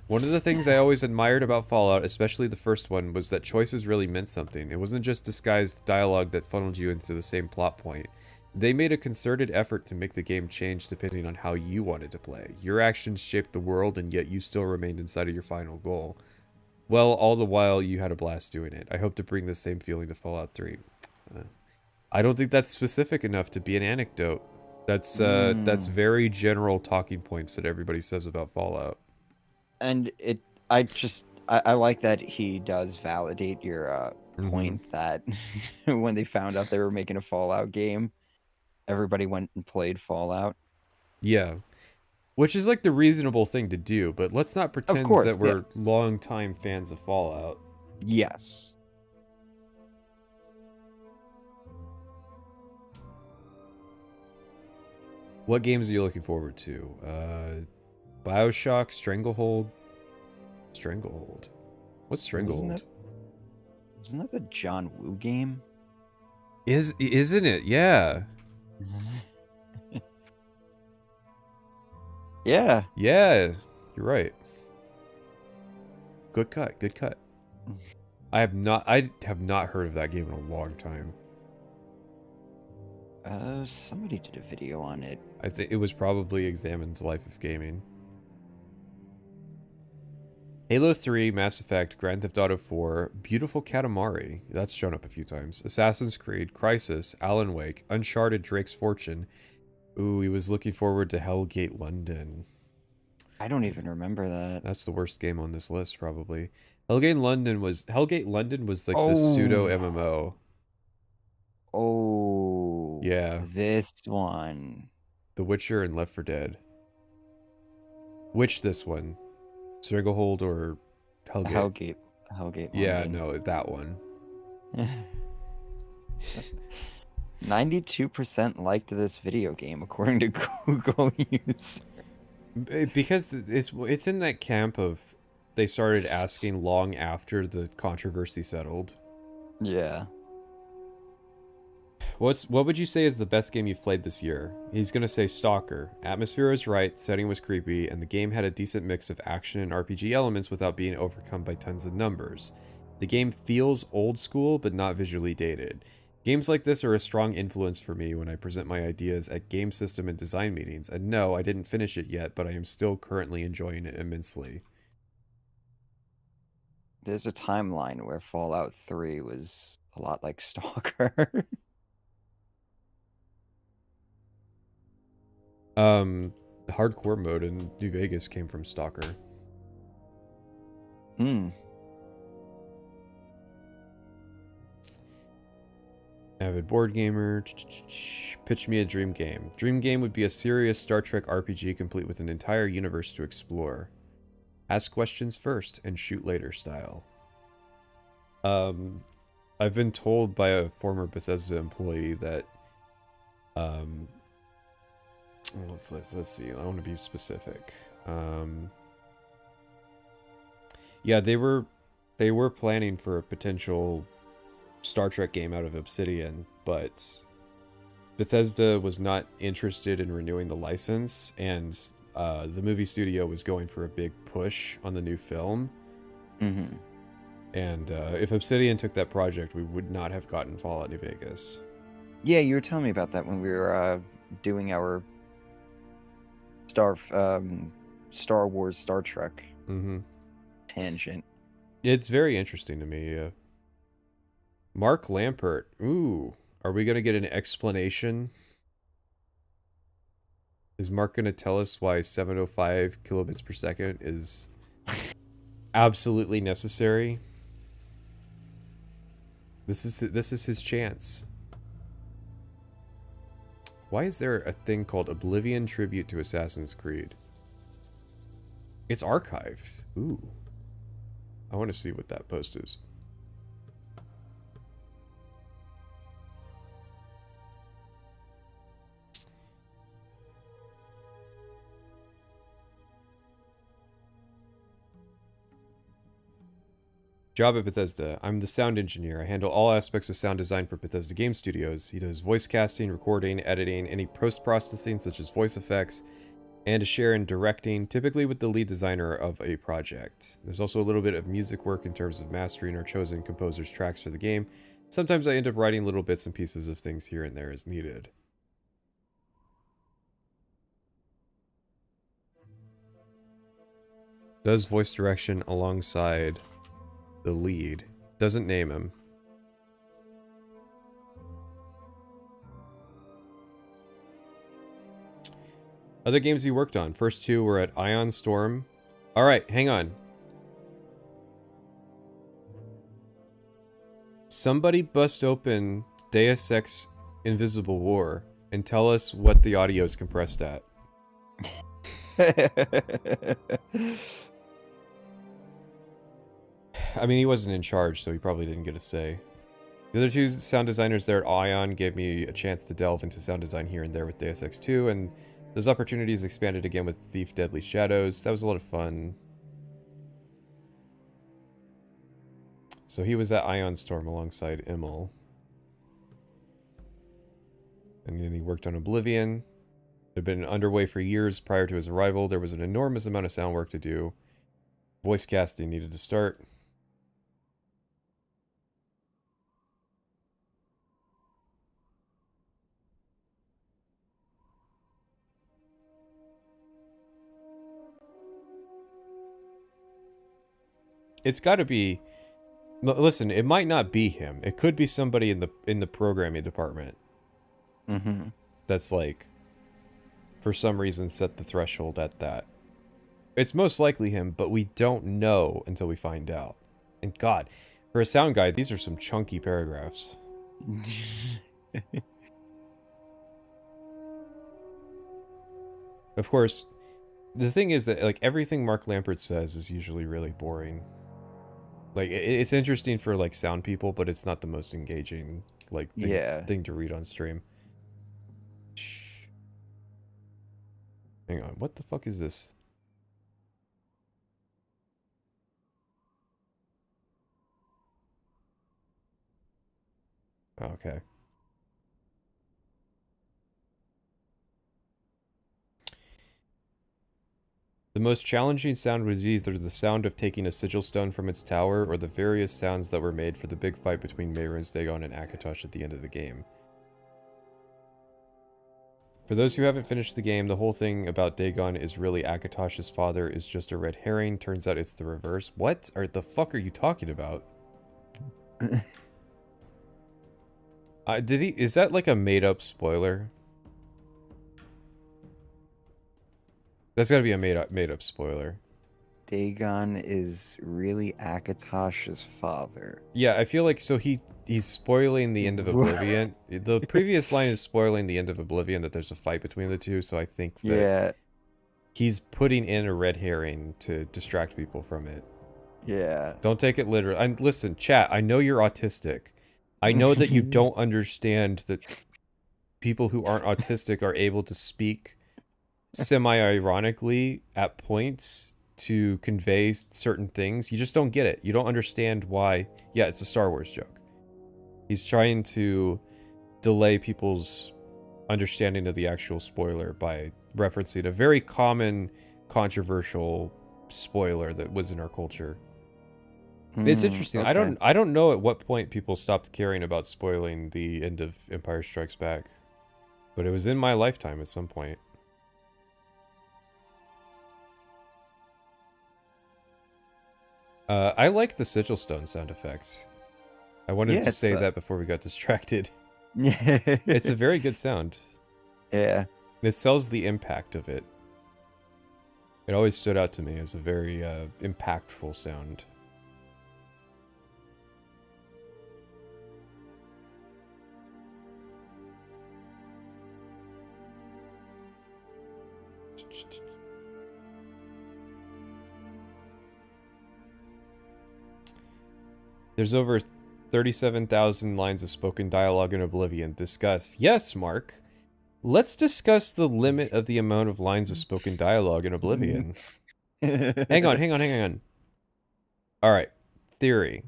One of the things I always admired about Fallout, especially the first one, was that choices really meant something. It wasn't just disguised dialogue that funneled you into the same plot point. They made a concerted effort to make the game change depending on how you wanted to play. Your actions shaped the world, and yet you still remained inside of your final goal. Well, all the while, you had a blast doing it. I hope to bring the same feeling to Fallout 3. I don't think that's specific enough to be an anecdote. That's very general talking points that everybody says about Fallout. And I like that he does validate your point that when they found out they were making a Fallout game, everybody went and played Fallout. Yeah. Which is like the reasonable thing to do, but let's not pretend that we're longtime fans of Fallout. Yes. What games are you looking forward to? BioShock, Stranglehold. What's Stranglehold? Wasn't that the John Woo game? Isn't it? Yeah. Yeah. Yeah, you're right. Good cut. I have not heard of that game in a long time. Somebody did a video on it. I think it was probably Examined Life of Gaming. Halo 3, Mass Effect, Grand Theft Auto 4, Beautiful Katamari, that's shown up a few times, Assassin's Creed, Crysis, Alan Wake, Uncharted, Drake's Fortune. Ooh, he was looking forward to Hellgate London. I don't even remember that. That's the worst game on this list, probably. Hellgate London was like the pseudo MMO. Oh. Yeah. This one. The Witcher and Left 4 Dead. Which this one? Stranglehold or Hellgate? Hellgate. Yeah, no, that one. 92% liked this video game, according to Google user. Because it's in that camp of they started asking long after the controversy settled. Yeah. What would you say is the best game you've played this year? He's gonna say Stalker. Atmosphere was right, setting was creepy, and the game had a decent mix of action and RPG elements without being overcome by tons of numbers. The game feels old school, but not visually dated. Games like this are a strong influence for me when I present my ideas at game system and design meetings, and no, I didn't finish it yet, but I am still currently enjoying it immensely. There's a timeline where Fallout 3 was a lot like Stalker. Hardcore mode in New Vegas came from Stalker. Avid board gamer. Pitch me a dream game. Dream game would be a serious Star Trek RPG complete with an entire universe to explore. Ask questions first and shoot later style. I've been told by a former Bethesda employee that let's see. I want to be specific. Yeah, they were planning for a potential Star Trek game out of Obsidian, but Bethesda was not interested in renewing the license, and the movie studio was going for a big push on the new film. Mm-hmm. And if Obsidian took that project, we would not have gotten Fallout New Vegas. Yeah, you were telling me about that when we were doing our Star Wars Star Trek tangent. It's very interesting to me. Mark Lampert. Ooh. Are we going to get an explanation? Is Mark going to tell us why 705 kilobits per second is absolutely necessary? This is his chance. Why is there a thing called Oblivion Tribute to Assassin's Creed? It's archived. Ooh. I want to see what that post is. Job at Bethesda. I'm the sound engineer. I handle all aspects of sound design for Bethesda Game Studios. He does voice casting, recording, editing, any post-processing such as voice effects, and a share in directing, typically with the lead designer of a project. There's also a little bit of music work in terms of mastering or chosen composers' tracks for the game. Sometimes I end up writing little bits and pieces of things here and there as needed. Does voice direction alongside the lead. Doesn't name him. Other games he worked on. First two were at Ion Storm. Alright, hang on. Somebody bust open Deus Ex Invisible War and tell us what the audio is compressed at. I mean, he wasn't in charge, so he probably didn't get a say. The other two sound designers there at Ion gave me a chance to delve into sound design here and there with Deus Ex 2, and those opportunities expanded again with Thief Deadly Shadows. That was a lot of fun. So he was at Ion Storm alongside Immel. And then he worked on Oblivion. It had been underway for years prior to his arrival. There was an enormous amount of sound work to do. Voice casting needed to start. It's got to be. Listen, it might not be him. It could be somebody in the programming department. Mm-hmm. That's like, for some reason, set the threshold at that. It's most likely him, but we don't know until we find out. And God, for a sound guide, these are some chunky paragraphs. Of course, the thing is that like everything Mark Lampert says is usually really boring. Like it's interesting for like sound people, but it's not the most engaging like thing to read on stream. Hang on, what the fuck is this? Okay. The most challenging sound was either the sound of taking a sigil stone from its tower, or the various sounds that were made for the big fight between Mehrunes Dagon and Akatosh at the end of the game. For those who haven't finished the game, the whole thing about Dagon is really Akatosh's father is just a red herring. Turns out it's the reverse. What? Or the fuck are you talking about? Is that like a made-up spoiler? That's gotta be a made-up spoiler. Dagon is really Akatosh's father. Yeah, I feel like he's spoiling the end of Oblivion. The previous line is spoiling the end of Oblivion, that there's a fight between the two, so I think that he's putting in a red herring to distract people from it. Yeah. Don't take it literally. And listen, chat, I know you're autistic. I know that you don't understand that people who aren't autistic are able to speak semi-ironically at points to convey certain things. You just don't get it. You don't understand why. Yeah, it's a Star Wars joke. He's trying to delay people's understanding of the actual spoiler by referencing a very common, controversial spoiler that was in our culture. It's interesting. Okay. I don't know at what point people stopped caring about spoiling the end of Empire Strikes Back, but it was in my lifetime at some point. I like the sigil stone sound effect. I wanted to say that before we got distracted. It's a very good sound. Yeah. It sells the impact of it. It always stood out to me as a very impactful sound. There's over 37,000 lines of spoken dialogue in Oblivion. Discuss. Yes, Mark. Let's discuss the limit of the amount of lines of spoken dialogue in Oblivion. Hang on. Alright. Theory.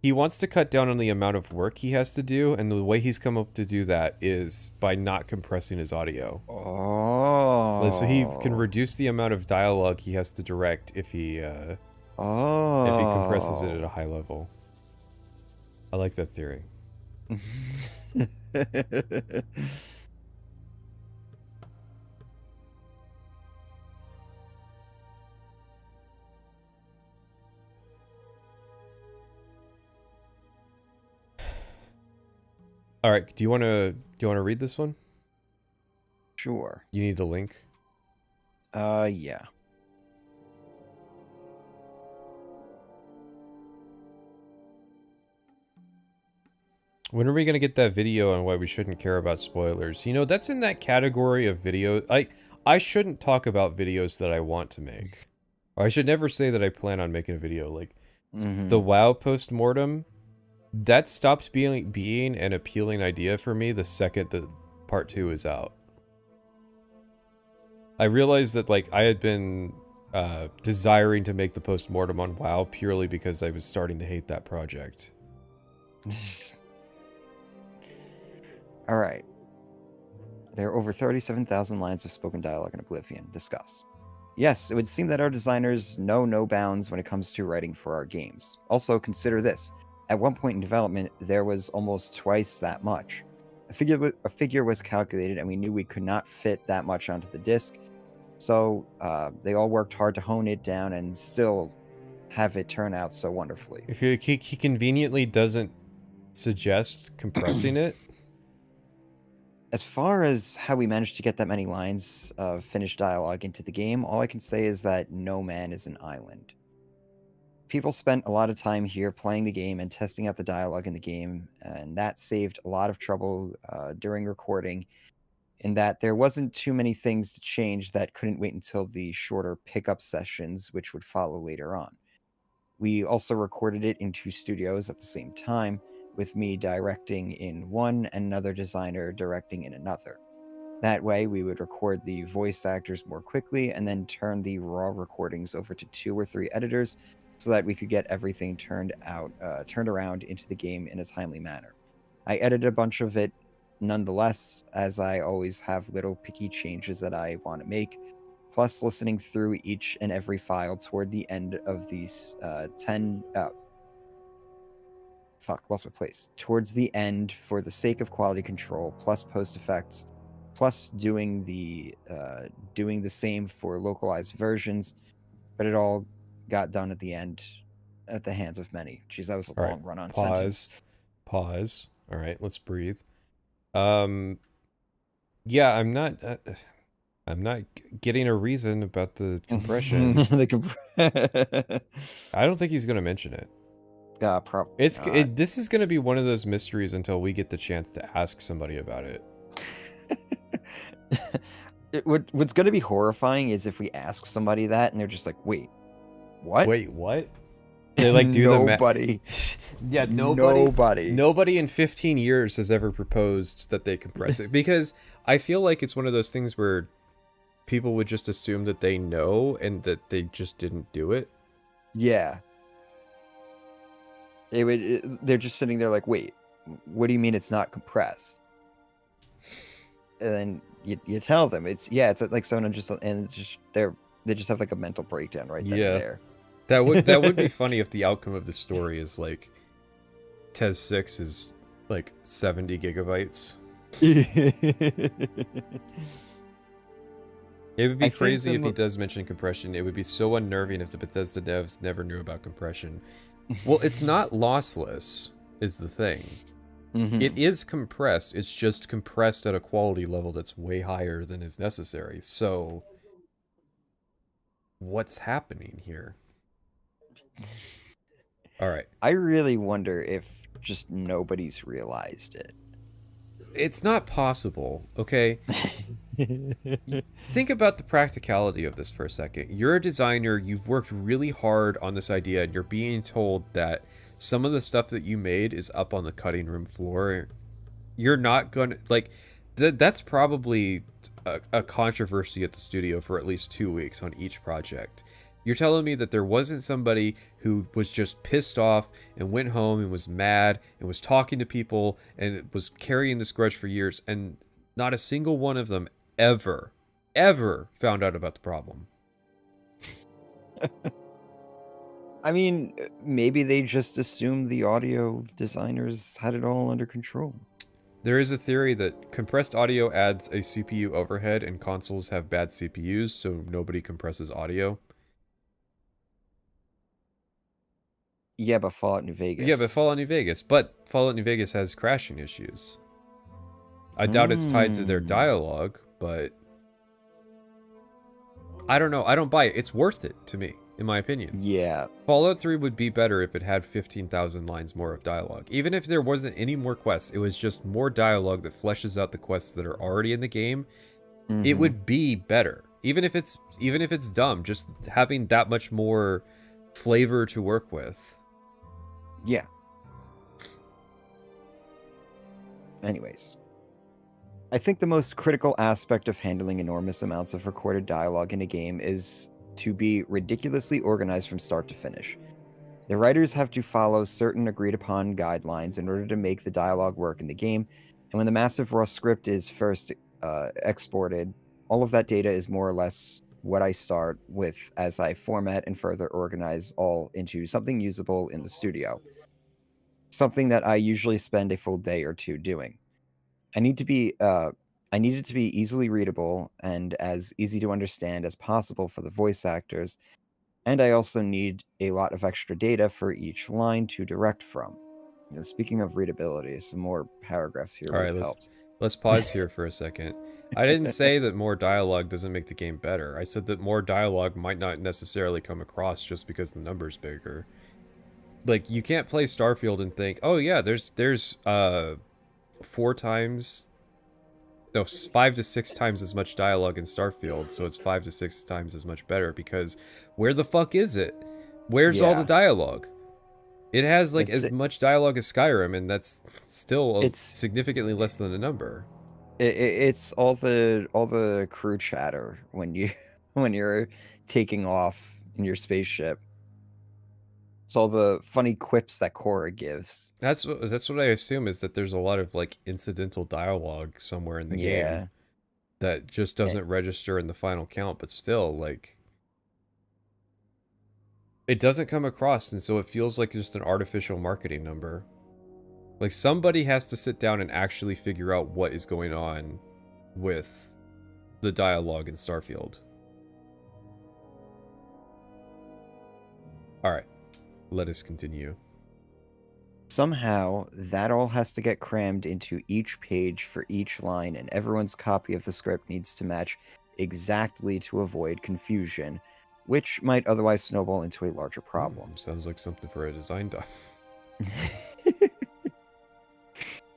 He wants to cut down on the amount of work he has to do, and the way he's come up to do that is by not compressing his audio. Oh. So he can reduce the amount of dialogue he has to direct if he compresses it at a high level. I like that theory. All right, do you want to read this one? Sure. You need the link? Yeah. When are we going to get that video on why we shouldn't care about spoilers? You know, that's in that category of video. I shouldn't talk about videos that I want to make. Or I should never say that I plan on making a video. Like, the WoW post-mortem, that stopped being an appealing idea for me the second that part 2 is out. I realized that, like, I had been desiring to make the post-mortem on WoW purely because I was starting to hate that project. All right. There are over 37,000 lines of spoken dialogue in Oblivion. Discuss. Yes, it would seem that our designers know no bounds when it comes to writing for our games. Also, consider this. At one point in development, there was almost twice that much. A figure was calculated, and we knew we could not fit that much onto the disc. So they all worked hard to hone it down and still have it turn out so wonderfully. He conveniently doesn't suggest compressing it. As far as how we managed to get that many lines of finished dialogue into the game, all I can say is that no man is an island. People spent a lot of time here playing the game and testing out the dialogue in the game, and that saved a lot of trouble during recording, in that there wasn't too many things to change that couldn't wait until the shorter pickup sessions, which would follow later on. We also recorded it in 2 studios at the same time, with me directing in one and another designer directing in another. That way, we would record the voice actors more quickly and then turn the raw recordings over to 2 or 3 editors so that we could get everything turned around into the game in a timely manner. I edited a bunch of it nonetheless, as I always have little picky changes that I want to make, plus listening through each and every file toward the end of these towards the end for the sake of quality control, plus post effects, plus doing the same for localized versions, but it all got done at the end at the hands of many. Jeez, that was a long run-on sentence. Pause. All right, let's breathe. Yeah, I'm not getting a reason about the compression. I don't think he's gonna mention it. Probably this is gonna be one of those mysteries until we get the chance to ask somebody about it. What's gonna be horrifying is if we ask somebody that and they're just like, "Wait, what? Wait, what?" They like do nobody. Yeah, nobody in 15 years has ever proposed that they compress it, because I feel like it's one of those things where people would just assume that they know and that they just didn't do it. Yeah. They're just sitting there like, "Wait, what do you mean it's not compressed?" And then you tell them it's like someone they just have like a mental breakdown right then and there. That would be funny if the outcome of the story is like TES 6 is like 70 gigabytes. It would be I think crazy the if he does mention compression. It would be so unnerving if the Bethesda devs never knew about compression. Well, it's not lossless, is the thing. It is compressed. It's just compressed at a quality level that's way higher than is necessary. So, what's happening here? All right. I really wonder if just nobody's realized it. It's not possible, okay? Think about the practicality of this for a second. You're a designer, you've worked really hard on this idea, and you're being told that some of the stuff that you made is up on the cutting room floor. You're not gonna, like, that's probably a controversy at the studio for at least 2 weeks on each project. You're telling me that there wasn't somebody who was just pissed off and went home and was mad and was talking to people and was carrying this grudge for years, and not a single one of them ever found out about the problem. I mean, maybe they just assumed the audio designers had it all under control. There is a theory that compressed audio adds a CPU overhead, and consoles have bad CPUs, so nobody compresses audio. Yeah, but Fallout New Vegas. Yeah, but Fallout New Vegas has crashing issues. I doubt it's tied to their dialogue, but I don't know. I don't buy it. It's worth it to me, in my opinion. Yeah. Fallout 3 would be better if it had 15,000 lines more of dialogue. Even if there wasn't any more quests, it was just more dialogue that fleshes out the quests that are already in the game. It would be better. Even if it's dumb, just having that much more flavor to work with. Yeah. Anyways. I think the most critical aspect of handling enormous amounts of recorded dialogue in a game is to be ridiculously organized from start to finish. The writers have to follow certain agreed upon guidelines in order to make the dialogue work in the game, and when the massive raw script is first exported, all of that data is more or less what I start with as I format and further organize all into something usable in the studio. Something that I usually spend a full day or two doing. I need it to be easily readable and as easy to understand as possible for the voice actors, and I also need a lot of extra data for each line to direct from. You know, speaking of readability, some more paragraphs here would have helped. Let's pause here for a second. I didn't say that more dialogue doesn't make the game better. I said that more dialogue might not necessarily come across just because the number's bigger. Like, you can't play Starfield and think, oh yeah, there's 5 to 6 times as much dialogue in Starfield, so it's 5 to 6 times as much better, because where the fuck is it? Where's all the dialogue? It has like as much dialogue as Skyrim, and that's still significantly less than the number. It's all the crew chatter when you're taking off in your spaceship. It's all the funny quips that Cora gives. That's what I assume, is that there's a lot of like incidental dialogue somewhere in the game that just doesn't register in the final count, but still, like, it doesn't come across, and so it feels like just an artificial marketing number. Like, somebody has to sit down and actually figure out what is going on with the dialogue in Starfield. Alright, let us continue. Somehow, that all has to get crammed into each page for each line, and everyone's copy of the script needs to match exactly to avoid confusion, which might otherwise snowball into a larger problem. Sounds like something for a design doc.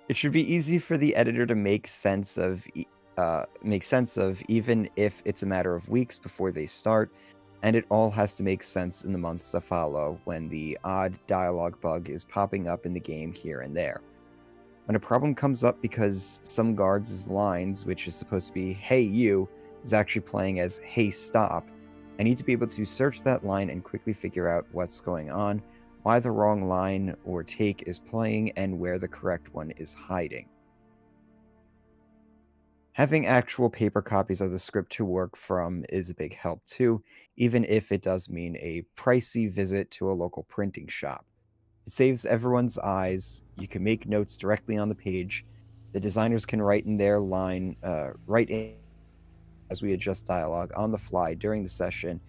It should be easy for the editor to make sense of, even if it's a matter of weeks before they start, and it all has to make sense in the months that follow when the odd dialogue bug is popping up in the game here and there. When a problem comes up because some guard's lines, which is supposed to be, hey you, is actually playing as, hey stop, I need to be able to search that line and quickly figure out what's going on, why the wrong line or take is playing, and where the correct one is hiding. Having actual paper copies of the script to work from is a big help too, even if it does mean a pricey visit to a local printing shop. It saves everyone's eyes, you can make notes directly on the page, the designers can write in their line, write in as we adjust dialogue on the fly during the session.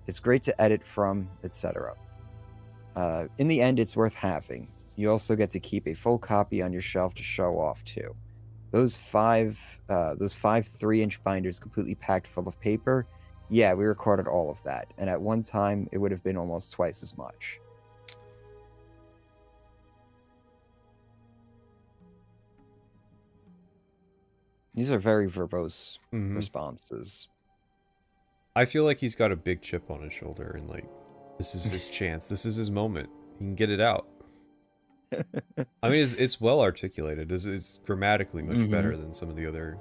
It's great to edit from, etc. In the end, it's worth having. You also get to keep a full copy on your shelf to show off too. Those five 3-inch binders completely packed full of paper. Yeah, we recorded all of that, and at one time it would have been almost twice as much. These are very verbose responses. I feel like he's got a big chip on his shoulder, and like, this is his chance. This is his moment. He can get it out. I mean, it's well articulated. It's grammatically much better than some of the other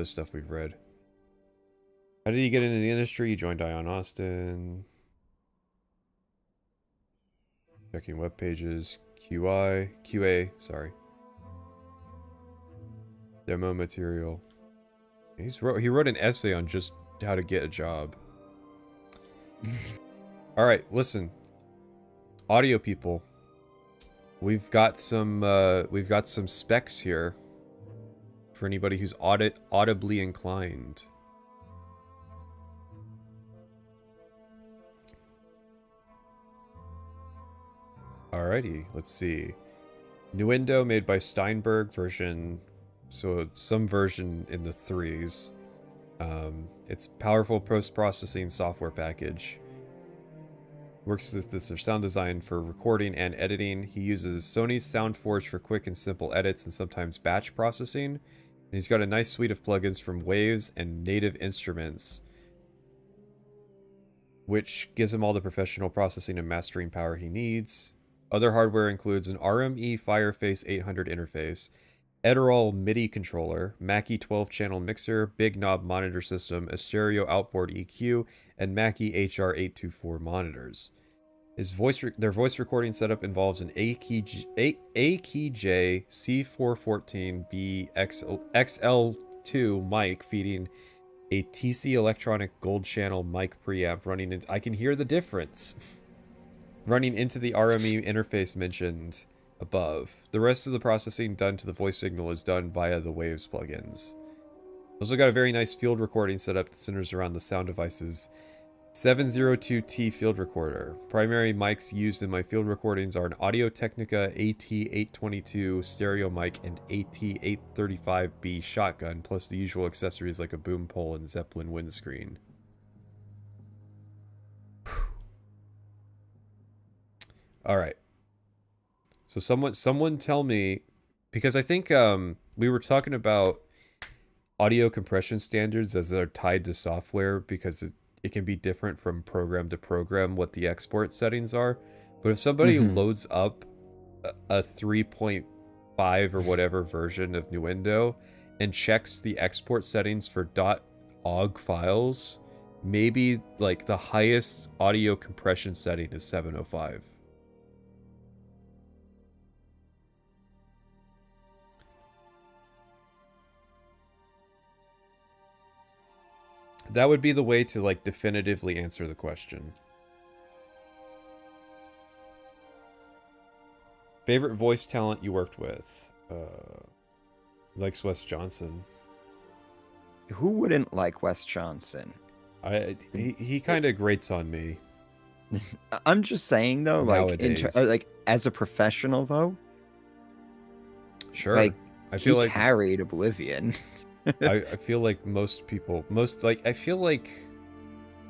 stuff we've read. How did he get into the industry? He joined Ion Austin. Checking web pages. QA, sorry. Demo material. He wrote an essay on just how to get a job. All right, listen. Audio people. We've got some specs here for anybody who's audibly inclined. Alrighty, let's see. Nuendo made by Steinberg version, so it's some version in the 3s. It's powerful post-processing software package. Works with this sound design for recording and editing. He uses Sony's SoundForge for quick and simple edits and sometimes batch processing. And he's got a nice suite of plugins from Waves and Native Instruments, which gives him all the professional processing and mastering power he needs. Other hardware includes an RME Fireface 800 interface, Edirol MIDI controller, Mackie 12-channel mixer, big knob monitor system, a stereo outboard EQ, and Mackie HR824 monitors. Their voice recording setup involves an AKJ C414B XL2 mic feeding a TC Electronic Gold Channel mic preamp running into... I can hear the difference. Running into the RME interface mentioned above. The rest of the processing done to the voice signal is done via the Waves plugins. Also got a very nice field recording setup that centers around the sound device's 702T field recorder. Primary mics used in my field recordings are an Audio-Technica AT822 stereo mic and AT835B shotgun, plus the usual accessories like a boom pole and Zeppelin windscreen. All right. So someone tell me, because I think we were talking about audio compression standards as they're tied to software because it can be different from program to program what the export settings are. But if somebody loads up a 3.5 or whatever version of Nuendo and checks the export settings for .ogg files, maybe like the highest audio compression setting is 705. That would be the way to, like, definitively answer the question. Favorite voice talent you worked with? Likes Wes Johnson. Who wouldn't like Wes Johnson? He kind of grates on me. I'm just saying, though, like as a professional, though. Sure. Like, I feel he like carried Oblivion. I feel like I feel like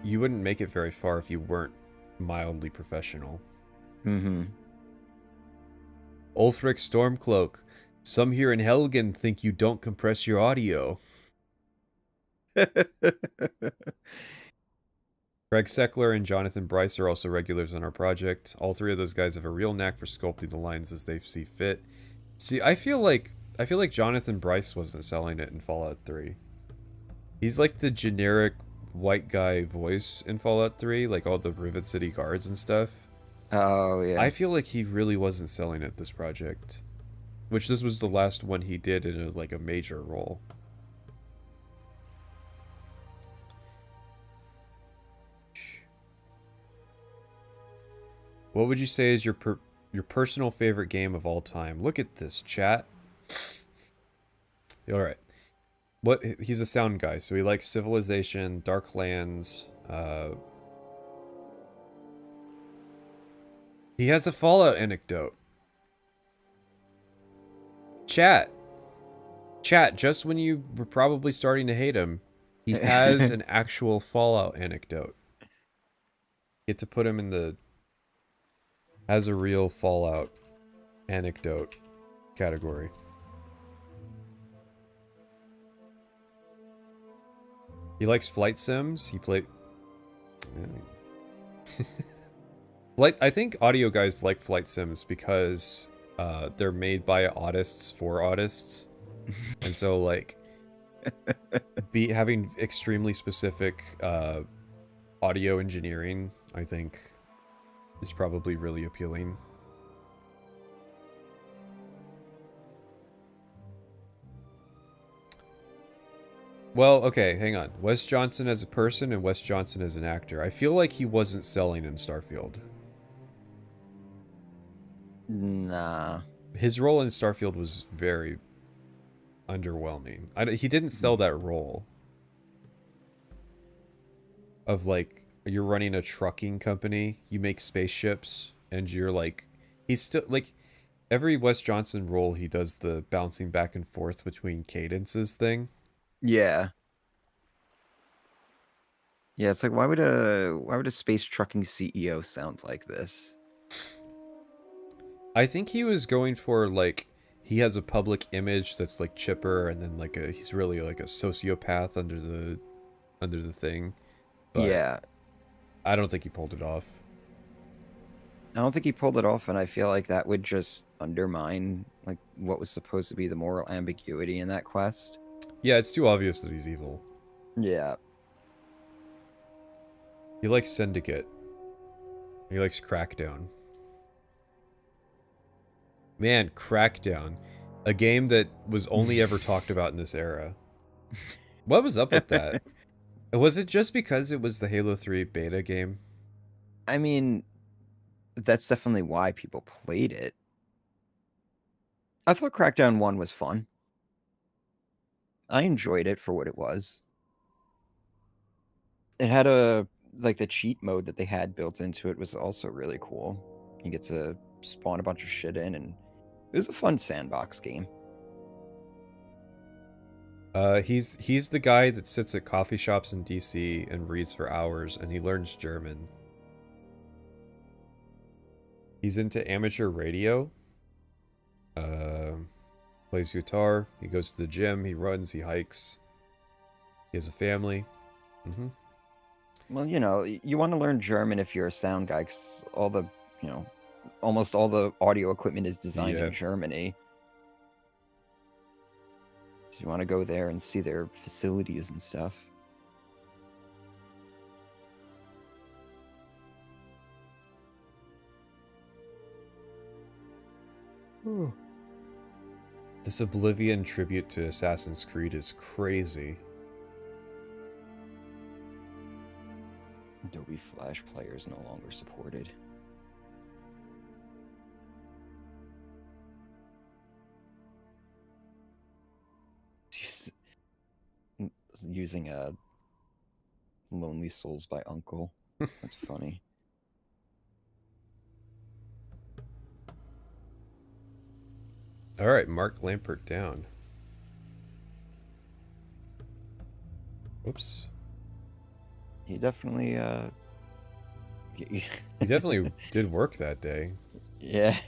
you wouldn't make it very far if you weren't mildly professional. Ulfric Stormcloak. Some here in Helgen think you don't compress your audio. Craig Seckler and Jonathan Bryce are also regulars on our project. All three of those guys have a real knack for sculpting the lines as they see fit. See, I feel like Jonathan Bryce wasn't selling it in Fallout 3. He's like the generic white guy voice in Fallout 3, like all the Rivet City guards and stuff. Oh, yeah. I feel like he really wasn't selling it this project. Which this was the last one he did in a major role. What would you say is your personal favorite game of all time? Look at this, chat. All right. What he's a sound guy, so he likes Civilization, Darklands. He has a Fallout anecdote. Chat, just when you were probably starting to hate him, he has an actual Fallout anecdote. Get to put him in the has a real Fallout anecdote category. He likes flight sims. He played. I think audio guys like flight sims because they're made by autists for autists, and so like having extremely specific audio engineering, I think, is probably really appealing. Well, okay, hang on. Wes Johnson as a person and Wes Johnson as an actor. I feel like he wasn't selling in Starfield. Nah. His role in Starfield was very underwhelming. He didn't sell that role. Of like, you're running a trucking company, you make spaceships, and you're like... He's still, like... Every Wes Johnson role, he does the bouncing back and forth between cadences thing. Yeah. Yeah, it's like why would a space trucking CEO sound like this? I think he was going for like he has a public image that's like chipper, and then like he's really like a sociopath under the thing. But yeah. I don't think he pulled it off. I don't think he pulled it off, and I feel like that would just undermine like what was supposed to be the moral ambiguity in that quest. Yeah, it's too obvious that he's evil. Yeah. He likes Syndicate. He likes Crackdown. Man, Crackdown. A game that was only ever talked about in this era. What was up with that? Was it just because it was the Halo 3 beta game? I mean, that's definitely why people played it. I thought Crackdown 1 was fun. I enjoyed it for what it was. It had the cheat mode that they had built into it was also really cool. You get to spawn a bunch of shit in, and it was a fun sandbox game. He's the guy that sits at coffee shops in DC and reads for hours, and he learns German. He's into amateur radio. Plays guitar. He goes to the gym. He runs. He hikes. He has a family. Mm-hmm. Well, you want to learn German if you're a sound guy, 'cause almost all the audio equipment is designed in Germany. So you want to go there and see their facilities and stuff. Ooh. This Oblivion tribute to Assassin's Creed is crazy. Adobe Flash Player is no longer supported. Using a Lonely Souls by Uncle. That's funny. All right, mark Lampert down. Whoops. He definitely he definitely did work that day. Yeah.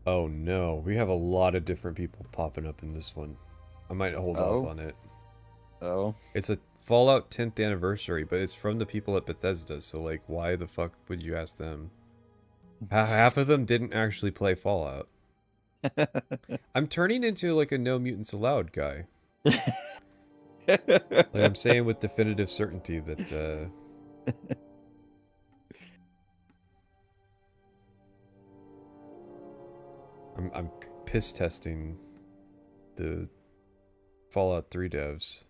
Oh no, we have a lot of different people popping up in this one. I might hold off on it. Oh. It's a Fallout 10th anniversary, but it's from the people at Bethesda, so like why the fuck would you ask them? Half of them didn't actually play Fallout. I'm turning into like a No Mutants Allowed guy. Like I'm saying with definitive certainty that I'm piss testing the Fallout 3 devs.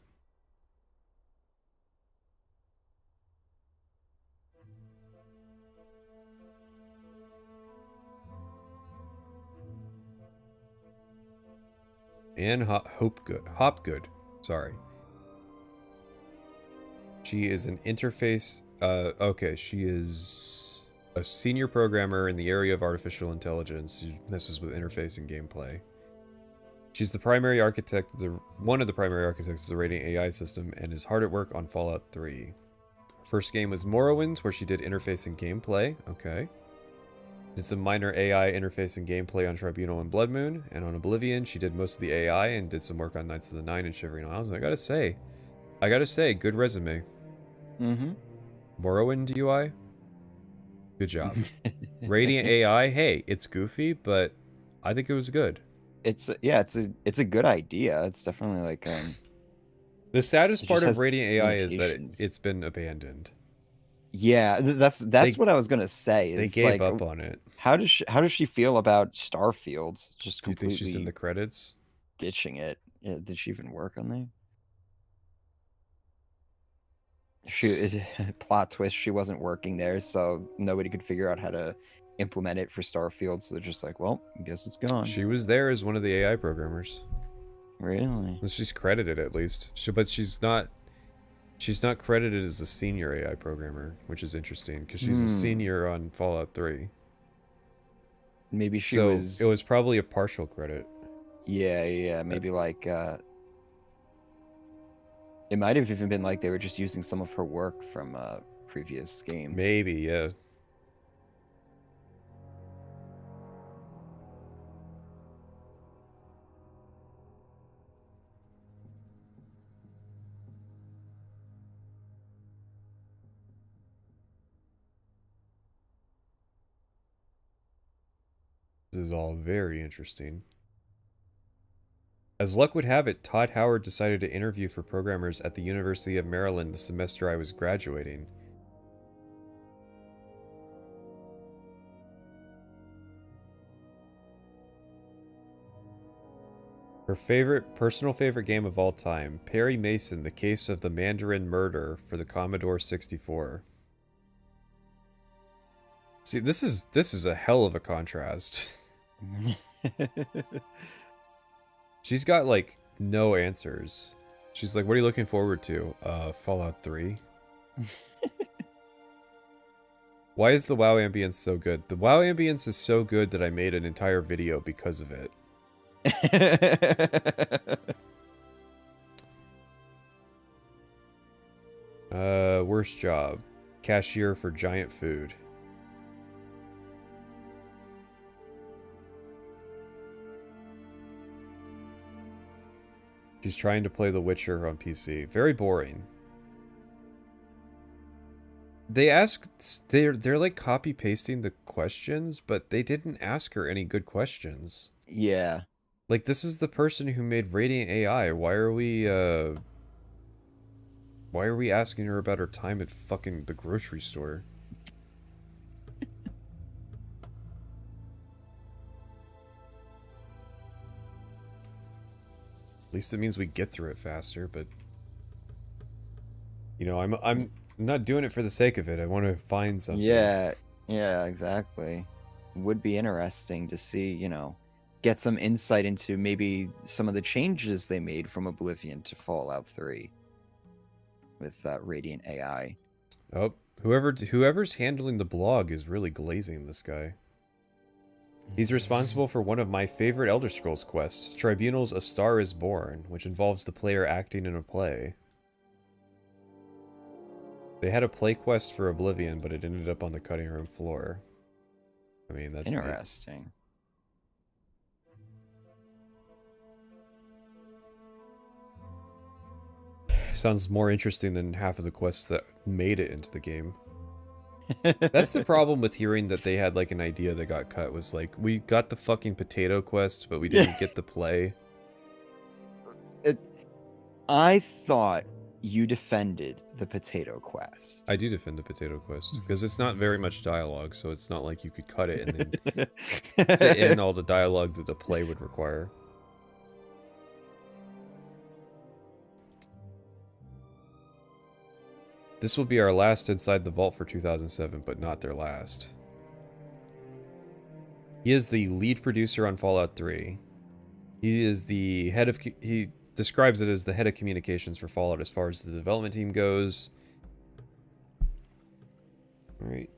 Anne Hopgood. Sorry. She is an interface... okay, she is a senior programmer in the area of artificial intelligence. She messes with interface and gameplay. She's the primary architect, one of the primary architects of the Radiant AI system, and is hard at work on Fallout 3. First game was Morrowind, where she did interface and gameplay. Okay. Did some minor AI interface and gameplay on Tribunal and Blood Moon, and on Oblivion, she did most of the AI and did some work on Knights of the Nine and Shivering Isles. And I gotta say, good resume. Mm-hmm. Morrowind UI, good job. Radiant AI, hey, it's goofy, but I think it was good. It's a good idea. It's definitely like the saddest part of has Radiant AI is that limitations. it's been abandoned. Yeah, that's what I was gonna say. They It's gave like, up on it. how does she feel about Starfield? Just Do you think she's in completely the credits? ditching it. Yeah, did she even work on there? Plot twist, she wasn't working there, so nobody could figure out how to implement it for Starfield, so they're just like, well, I guess it's gone. She was there as one of the AI programmers. Really? She's credited at least. But she's not credited as a senior AI programmer, which is interesting because she's a senior on Fallout 3. Maybe she was. It was probably a partial credit. Yeah. Maybe like it might have even been like they were just using some of her work from previous games. Maybe, yeah. This is all very interesting. As luck would have it, Todd Howard decided to interview for programmers at the University of Maryland the semester I was graduating. Her personal favorite game of all time, Perry Mason, The Case of the Mandarin Murder for the Commodore 64. See, this is a hell of a contrast. She's got, like, no answers. She's like, what are you looking forward to? Fallout 3. Why is the WoW ambience so good? The WoW ambience is so good that I made an entire video because of it. Worst job. Cashier for Giant Food. She's trying to play The Witcher on PC. Very boring. They asked... They're like copy-pasting the questions, but they didn't ask her any good questions. Yeah. Like, this is the person who made Radiant AI. Why are we asking her about her time at fucking the grocery store? At least it means we get through it faster, but... You know, I'm not doing it for the sake of it. I want to find something. Yeah, exactly. Would be interesting to see, you know, get some insight into maybe some of the changes they made from Oblivion to Fallout 3 with Radiant AI. Oh, whoever's handling the blog is really glazing this guy. He's responsible for one of my favorite Elder Scrolls quests, Tribunal's A Star is Born, which involves the player acting in a play. They had a play quest for Oblivion, but it ended up on the cutting room floor. I mean, that's interesting. Sounds more interesting than half of the quests that made it into the game. That's the problem with hearing that they had like an idea that got cut, was like, we got the fucking potato quest, but we didn't get the play. I thought you defended the potato quest. I do defend the potato quest, because it's not very much dialogue, so it's not like you could cut it and then fit in all the dialogue that the play would require. This will be our last Inside the Vault for 2007, but not their last. He is the lead producer on Fallout 3. He is the head of... He describes it as the head of communications for Fallout as far as the development team goes. Alright.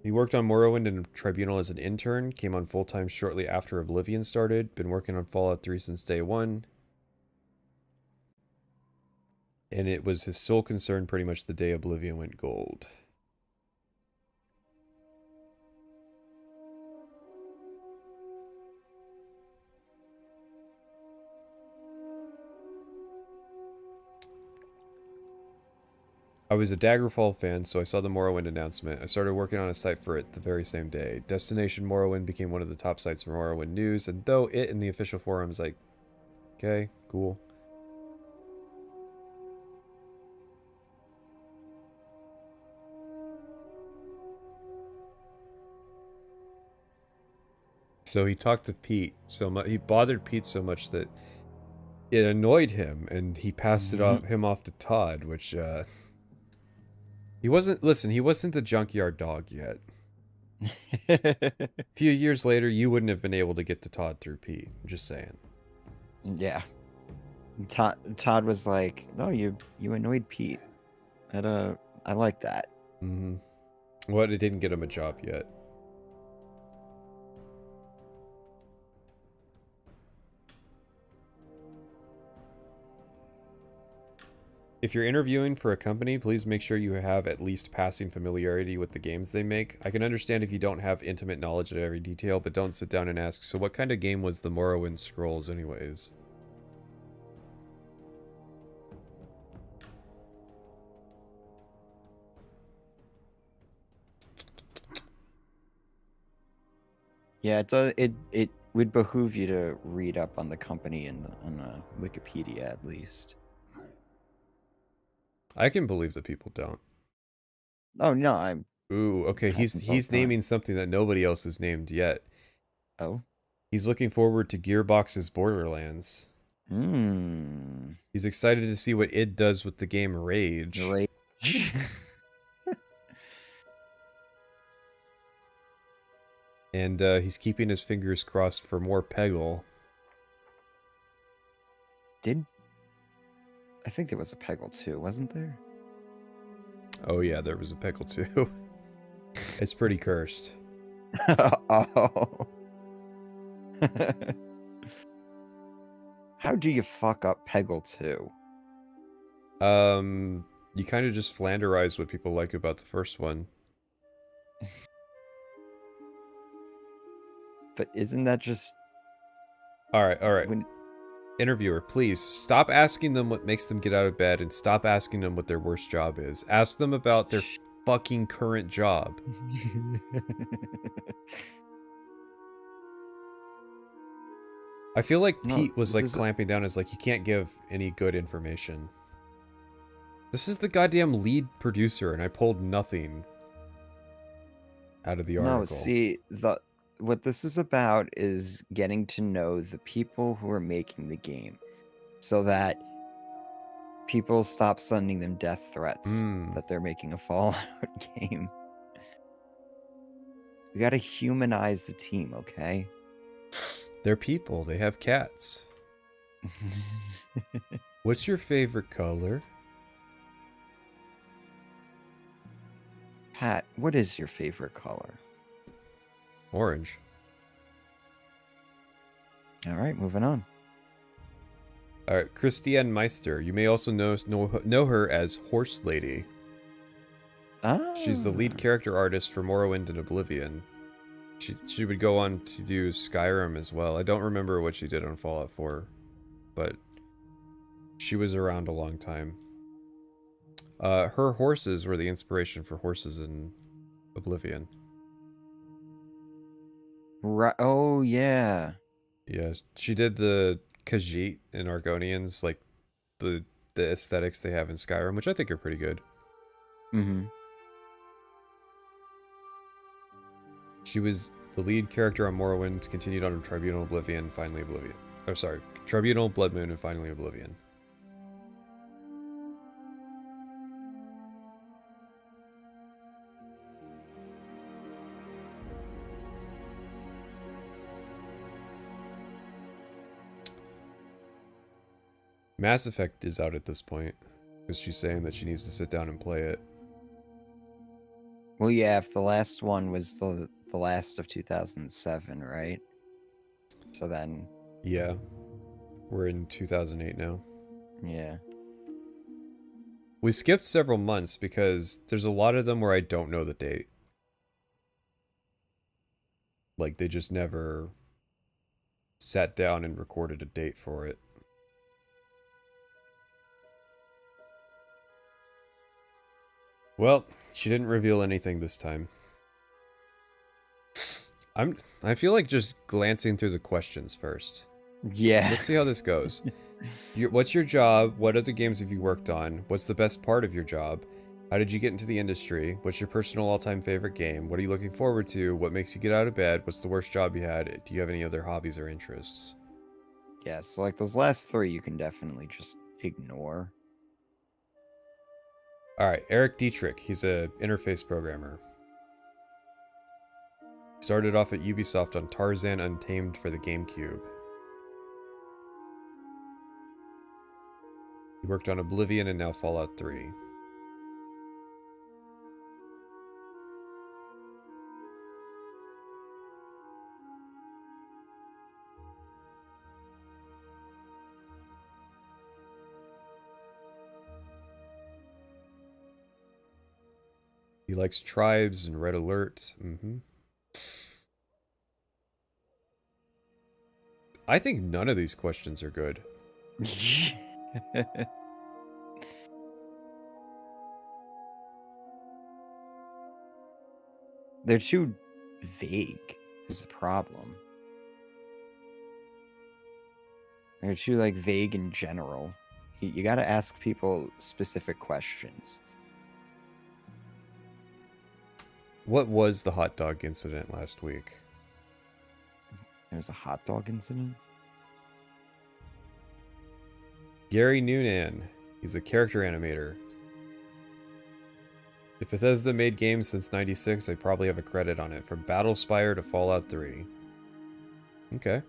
He worked on Morrowind and Tribunal as an intern, came on full-time shortly after Oblivion started, been working on Fallout 3 since day one. And it was his sole concern pretty much the day Oblivion went gold. I was a Daggerfall fan, so I saw the Morrowind announcement. I started working on a site for it the very same day. Destination Morrowind became one of the top sites for Morrowind news, and though it in the official forums, like, okay, cool. So he talked with Pete so much, he bothered Pete so much that it annoyed him, and he passed him off to Todd, which, he wasn't the junkyard dog yet. A few years later, you wouldn't have been able to get to Todd through Pete. I'm just saying. Yeah. Todd was like, "No, you annoyed Pete." I like that. Mm-hmm. Well, it didn't get him a job yet. If you're interviewing for a company, please make sure you have at least passing familiarity with the games they make. I can understand if you don't have intimate knowledge of every detail, but don't sit down and ask, so what kind of game was the Morrowind Scrolls anyways? Yeah, it would behoove you to read up on the company and on Wikipedia at least. I can believe that people don't. Oh no, I'm. Ooh, okay. He's naming something that nobody else has named yet. Oh. He's looking forward to Gearbox's Borderlands. He's excited to see what id does with the game Rage. And he's keeping his fingers crossed for more Peggle. I think there was a Peggle too, wasn't there? Oh yeah, there was a Peggle too. It's pretty cursed. Oh. How do you fuck up Peggle 2? You kind of just flanderize what people like about the first one. But isn't that just... Alright. Interviewer, please, stop asking them what makes them get out of bed and stop asking them what their worst job is. Ask them about their fucking current job. I feel like Pete was like clamping down as like, you can't give any good information. This is the goddamn lead producer and I pulled nothing out of the article. No, see, what this is about is getting to know the people who are making the game so that people stop sending them death threats that they're making a Fallout game. We gotta humanize the team, okay? They're people. They have cats. What's your favorite color? Pat, what is your favorite color? Orange. All right, moving on. All right, Christiane Meister. You may also know her as Horse Lady. Ah. She's the lead character artist for Morrowind and Oblivion. She would go on to do Skyrim as well. I don't remember what she did on Fallout 4, but she was around a long time. Her horses were the inspiration for horses in Oblivion. Right. Oh, yeah. Yeah, she did the Khajiit in Argonians, like the aesthetics they have in Skyrim, which I think are pretty good. Mm-hmm. She was the lead character on Morrowind, continued on Tribunal, Oblivion, finally Oblivion. Oh, sorry. Tribunal, Blood Moon, and finally Oblivion. Mass Effect is out at this point, because she's saying that she needs to sit down and play it. Well, yeah, if the last one was the last of 2007, right? So then... Yeah. We're in 2008 now. Yeah. We skipped several months because there's a lot of them where I don't know the date. Like, they just never sat down and recorded a date for it. Well, she didn't reveal anything this time. I feel like just glancing through the questions first. Yeah. Let's see how this goes. What's your job? What other games have you worked on? What's the best part of your job? How did you get into the industry? What's your personal all-time favorite game? What are you looking forward to? What makes you get out of bed? What's the worst job you had? Do you have any other hobbies or interests? Yeah, so like those last three you can definitely just ignore. Alright, Eric Dietrich. He's a interface programmer. Started off at Ubisoft on Tarzan Untamed for the GameCube. He worked on Oblivion and now Fallout 3. He likes Tribes and Red Alert. I think none of these questions are good. They're too vague is the problem. They're too like vague in general. You got to ask people specific questions. What was the hot dog incident last week? There was a hot dog incident? Gary Noonan. He's a character animator. If Bethesda made games since '96, they probably have a credit on it, from Battlespire to Fallout 3. Okay.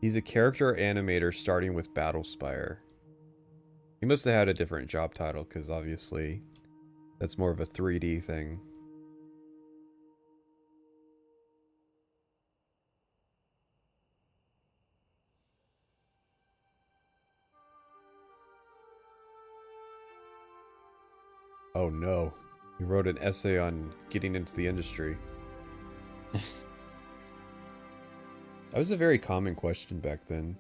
He's a character animator starting with Battlespire. He must have had a different job title, because obviously that's more of a 3D thing. Oh no. He wrote an essay on getting into the industry. That was a very common question back then.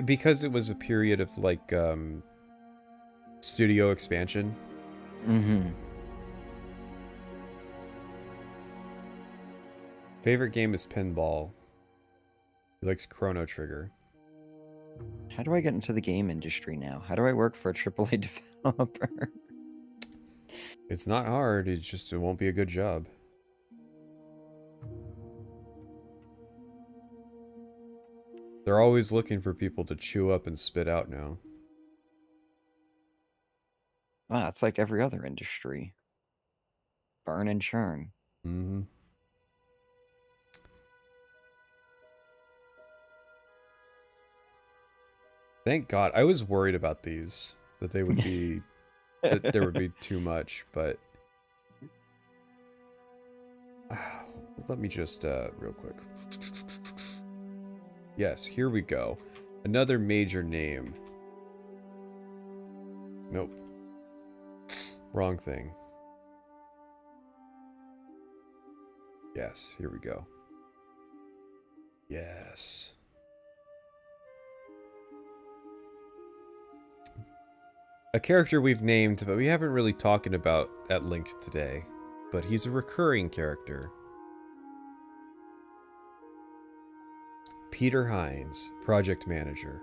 Because it was a period of, like, studio expansion. Favorite game is pinball. He likes Chrono Trigger. How do I get into the game industry now? How do I work for a AAA developer? It's not hard, it won't be a good job. They're always looking for people to chew up and spit out now. Wow, it's like every other industry. Burn and churn. Thank God. I was worried about these. That they would be... that there would be too much, but... let me just, real quick. Yes, here we go. Another major name. Nope. Wrong thing. Yes, here we go. Yes. A character we've named, but we haven't really talked about at length today. But he's a recurring character. Peter Hines, Product Manager.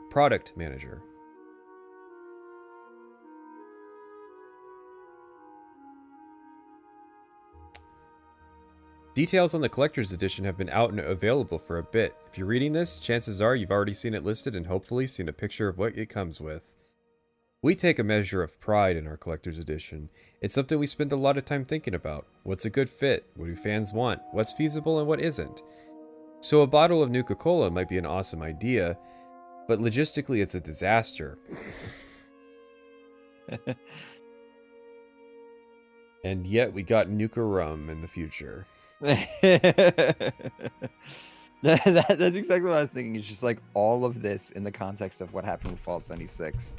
Details on the collector's edition have been out and available for a bit. If you're reading this, chances are you've already seen it listed and hopefully seen a picture of what it comes with. We take a measure of pride in our collector's edition. It's something we spend a lot of time thinking about. What's a good fit? What do fans want? What's feasible and what isn't? So a bottle of Nuka-Cola might be an awesome idea, but logistically it's a disaster. And yet we got Nuka rum in the future. That's exactly what I was thinking. It's just like all of this in the context of what happened with Fallout 76.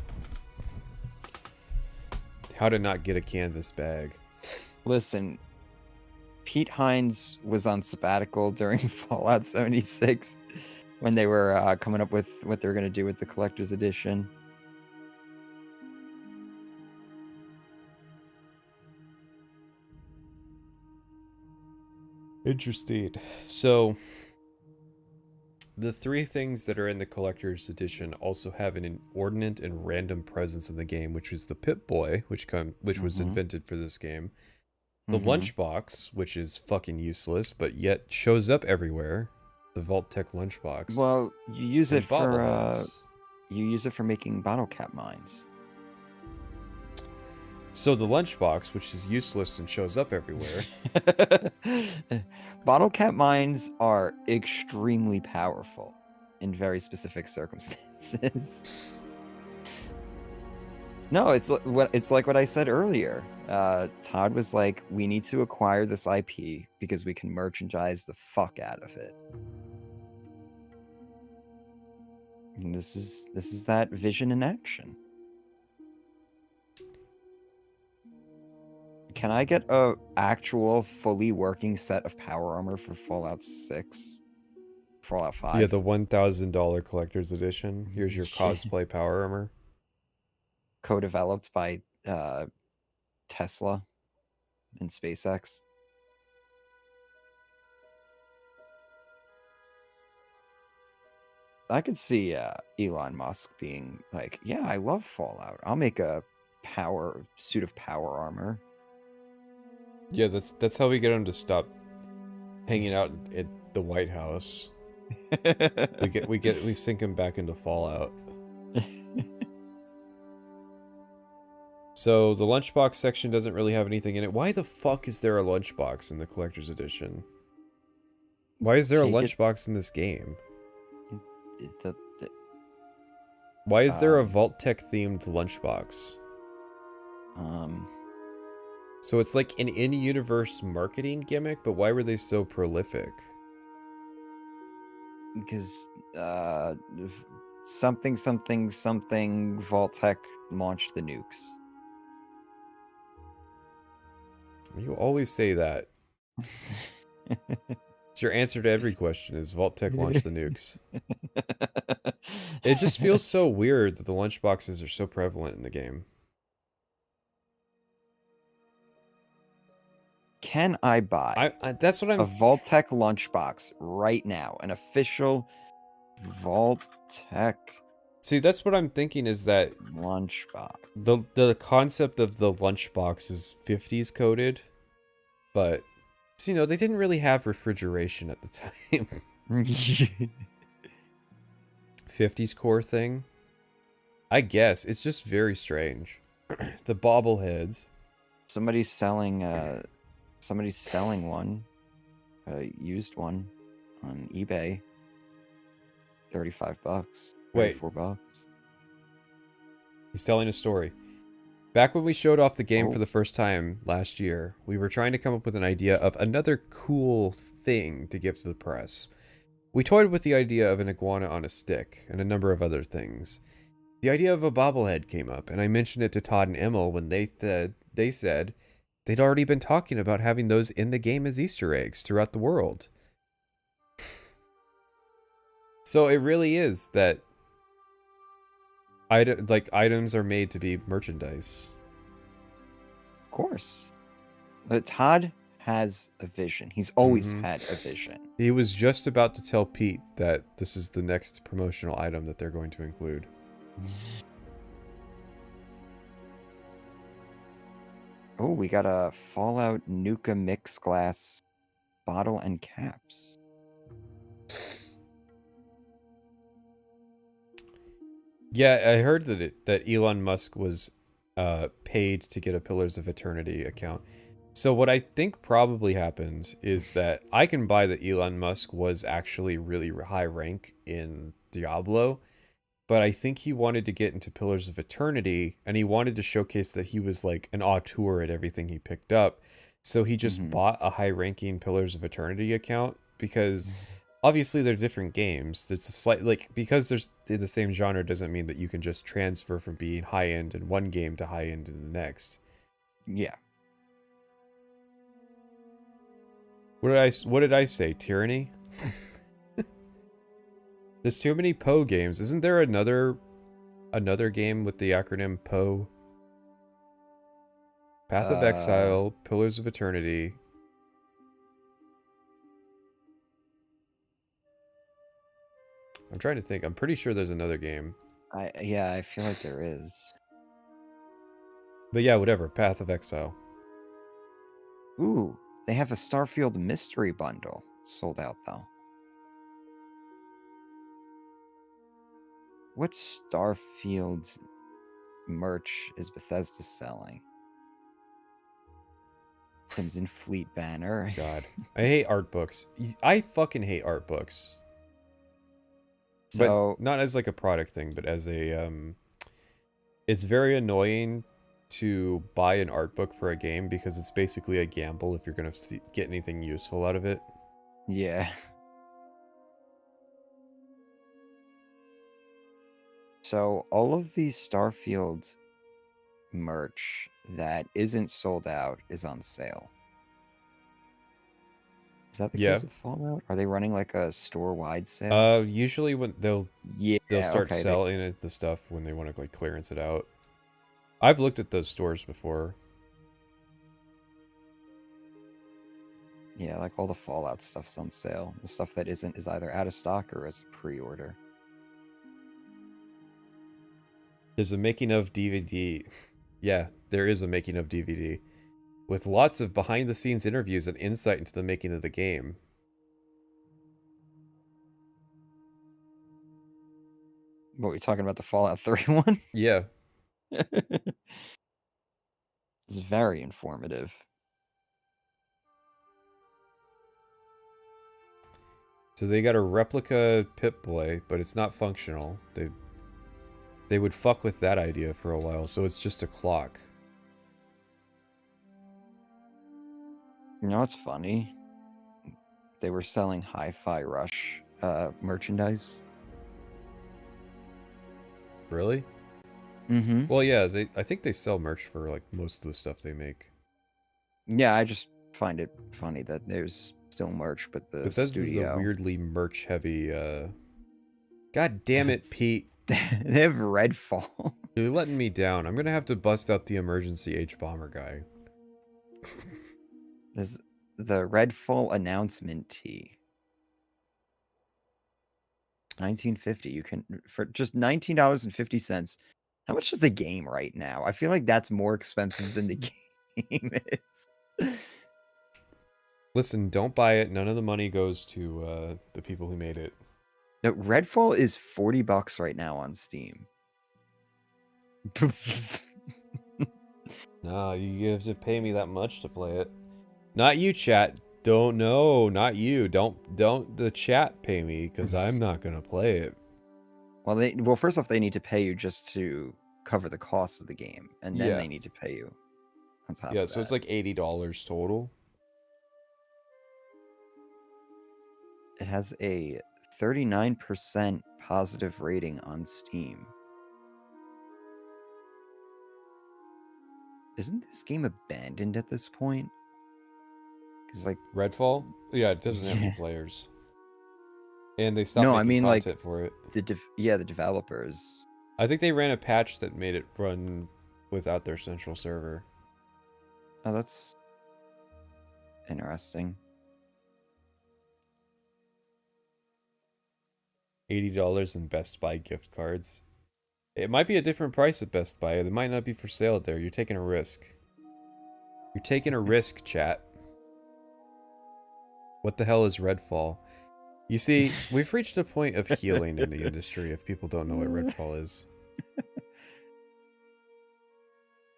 How to not get a canvas bag. Listen, Pete Hines was on sabbatical during Fallout 76 when they were coming up with what they were going to do with the collector's edition. Interesting. So, the three things that are in the collector's edition also have an inordinate and random presence in the game, which is the Pip-Boy, which was invented for this game. The lunchbox, which is fucking useless, but yet shows up everywhere. The Vault-Tec lunchbox. Well, you use it for making bottle cap mines. So the lunchbox, which is useless and shows up everywhere. Bottle cap mines are extremely powerful in very specific circumstances. No, it's like what I said earlier. Todd was like, we need to acquire this IP because we can merchandise the fuck out of it. And this is that vision in action. Can I get a actual fully working set of power armor for Fallout 6? Fallout 5? Yeah, the $1,000 collector's edition. Here's your cosplay power armor. Co-developed by Tesla and SpaceX. I could see Elon Musk being like, yeah, I love Fallout. I'll make a suit of power armor. Yeah, that's how we get him to stop hanging out at the White House. we sink him back into Fallout. So the lunchbox section doesn't really have anything in it. Why the fuck is there a lunchbox in the collector's edition? Why is there a lunchbox in this game? Why is there a Vault-Tec themed lunchbox? So it's like an in-universe marketing gimmick, but why were they so prolific? Because something Vault-Tec launched the nukes. You always say that. It's your answer to every question is Vault-Tec launched the nukes. It just feels so weird that the lunchboxes are so prevalent in the game. Can I buy that's what I'm... a Vault-Tec lunchbox right now? An official Vault-Tec... See, that's what I'm thinking is that... lunchbox. The concept of the lunchbox is 50s coded, but... So, you know, they didn't really have refrigeration at the time. 50s core thing? I guess. It's just very strange. The bobbleheads. Somebody's selling one. Used one on eBay. $35. Wait. $34. He's telling a story. Back when we showed off the game for the first time last year, we were trying to come up with an idea of another cool thing to give to the press. We toyed with the idea of an iguana on a stick, and a number of other things. The idea of a bobblehead came up, and I mentioned it to Todd and Emil when they said they'd already been talking about having those in the game as Easter eggs throughout the world. So it really is that items are made to be merchandise. Of course. But Todd has a vision. He's always had a vision. He was just about to tell Pete that this is the next promotional item that they're going to include. Oh, we got a Fallout Nuka mix glass bottle and caps. Yeah, I heard that Elon Musk was paid to get a Pillars of Eternity account. So what I think probably happened is that I can buy that Elon Musk was actually really high rank in Diablo, but I think he wanted to get into Pillars of Eternity, and he wanted to showcase that he was like an auteur at everything he picked up. So he just bought a high-ranking Pillars of Eternity account because obviously they're different games. There's a slight because there's in the same genre doesn't mean that you can just transfer from being high-end in one game to high-end in the next. Yeah. What did I say? Tyranny? There's too many Poe games. Isn't there another game with the acronym Poe? Path of Exile, Pillars of Eternity. I'm trying to think. I'm pretty sure there's another game. Yeah, I feel like there is. But yeah, whatever. Path of Exile. Ooh, they have a Starfield mystery bundle. Sold out though. What Starfield merch is Bethesda selling? Crimson Fleet banner. God, I hate art books. I fucking hate art books. So but not as like a product thing, but as a it's very annoying to buy an art book for a game because it's basically a gamble if you're gonna get anything useful out of it. Yeah. So all of the Starfield merch that isn't sold out is on sale. Is that the case with Fallout? Are they running like a store-wide sale? Usually when they'll start selling the stuff when they want to like clearance it out. I've looked at those stores before. Yeah, like all the Fallout stuff's on sale. The stuff that isn't is either out of stock or as a pre-order. There's a making of DVD. Yeah, there is a making of DVD. With lots of behind-the-scenes interviews and insight into the making of the game. What, are we talking about the Fallout 3 one? Yeah. It's very informative. So they got a replica Pip-Boy, but it's not functional. They would fuck with that idea for a while, so it's just a clock. You know what's funny? They were selling Hi-Fi Rush merchandise. Really? Mm-hmm. Well, yeah, I think they sell merch for like most of the stuff they make. Yeah, I just find it funny that there's still merch, but the Bethesda's studio... a weirdly merch-heavy, God damn it, Pete. They have Redfall. You're letting me down. I'm gonna have to bust out the emergency H-Bomber guy. There's the Redfall announcement tee. 1950. You can for just $19.50. How much is the game right now? I feel like that's more expensive than the game is. Listen, don't buy it. None of the money goes to the people who made it. No, Redfall is $40 right now on Steam. No, you have to pay me that much to play it. Not you, chat. Don't know. Not you. Don't the chat pay me because I'm not gonna play it. Well, first off, they need to pay you just to cover the cost of the game, and then they need to pay you on top of that. So it's like $80 total. It has a 39% positive rating on Steam. Isn't this game abandoned at this point? Because like Redfall, yeah, it doesn't have any players, and they stopped making content for it. The developers. I think they ran a patch that made it run without their central server. Oh, that's interesting. $80 in Best Buy gift cards. It might be a different price at Best Buy. They might not be for sale there. You're taking a risk. You're taking a risk, chat. What the hell is Redfall? You see, we've reached a point of healing in the industry if people don't know what Redfall is.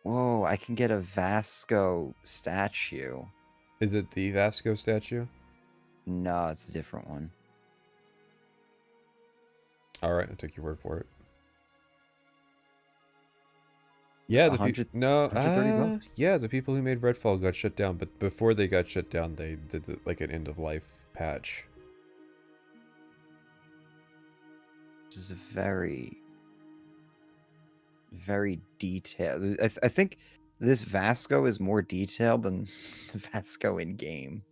Whoa, I can get a Vasco statue. Is it the Vasco statue? No, it's a different one. Alright, I'll take your word for it. Yeah, the people. No, $130. yeah, the people who made Redfall got shut down, but before they got shut down, they did like an end of life patch. This is very, very detailed. I think this Vasco is more detailed than the Vasco in game.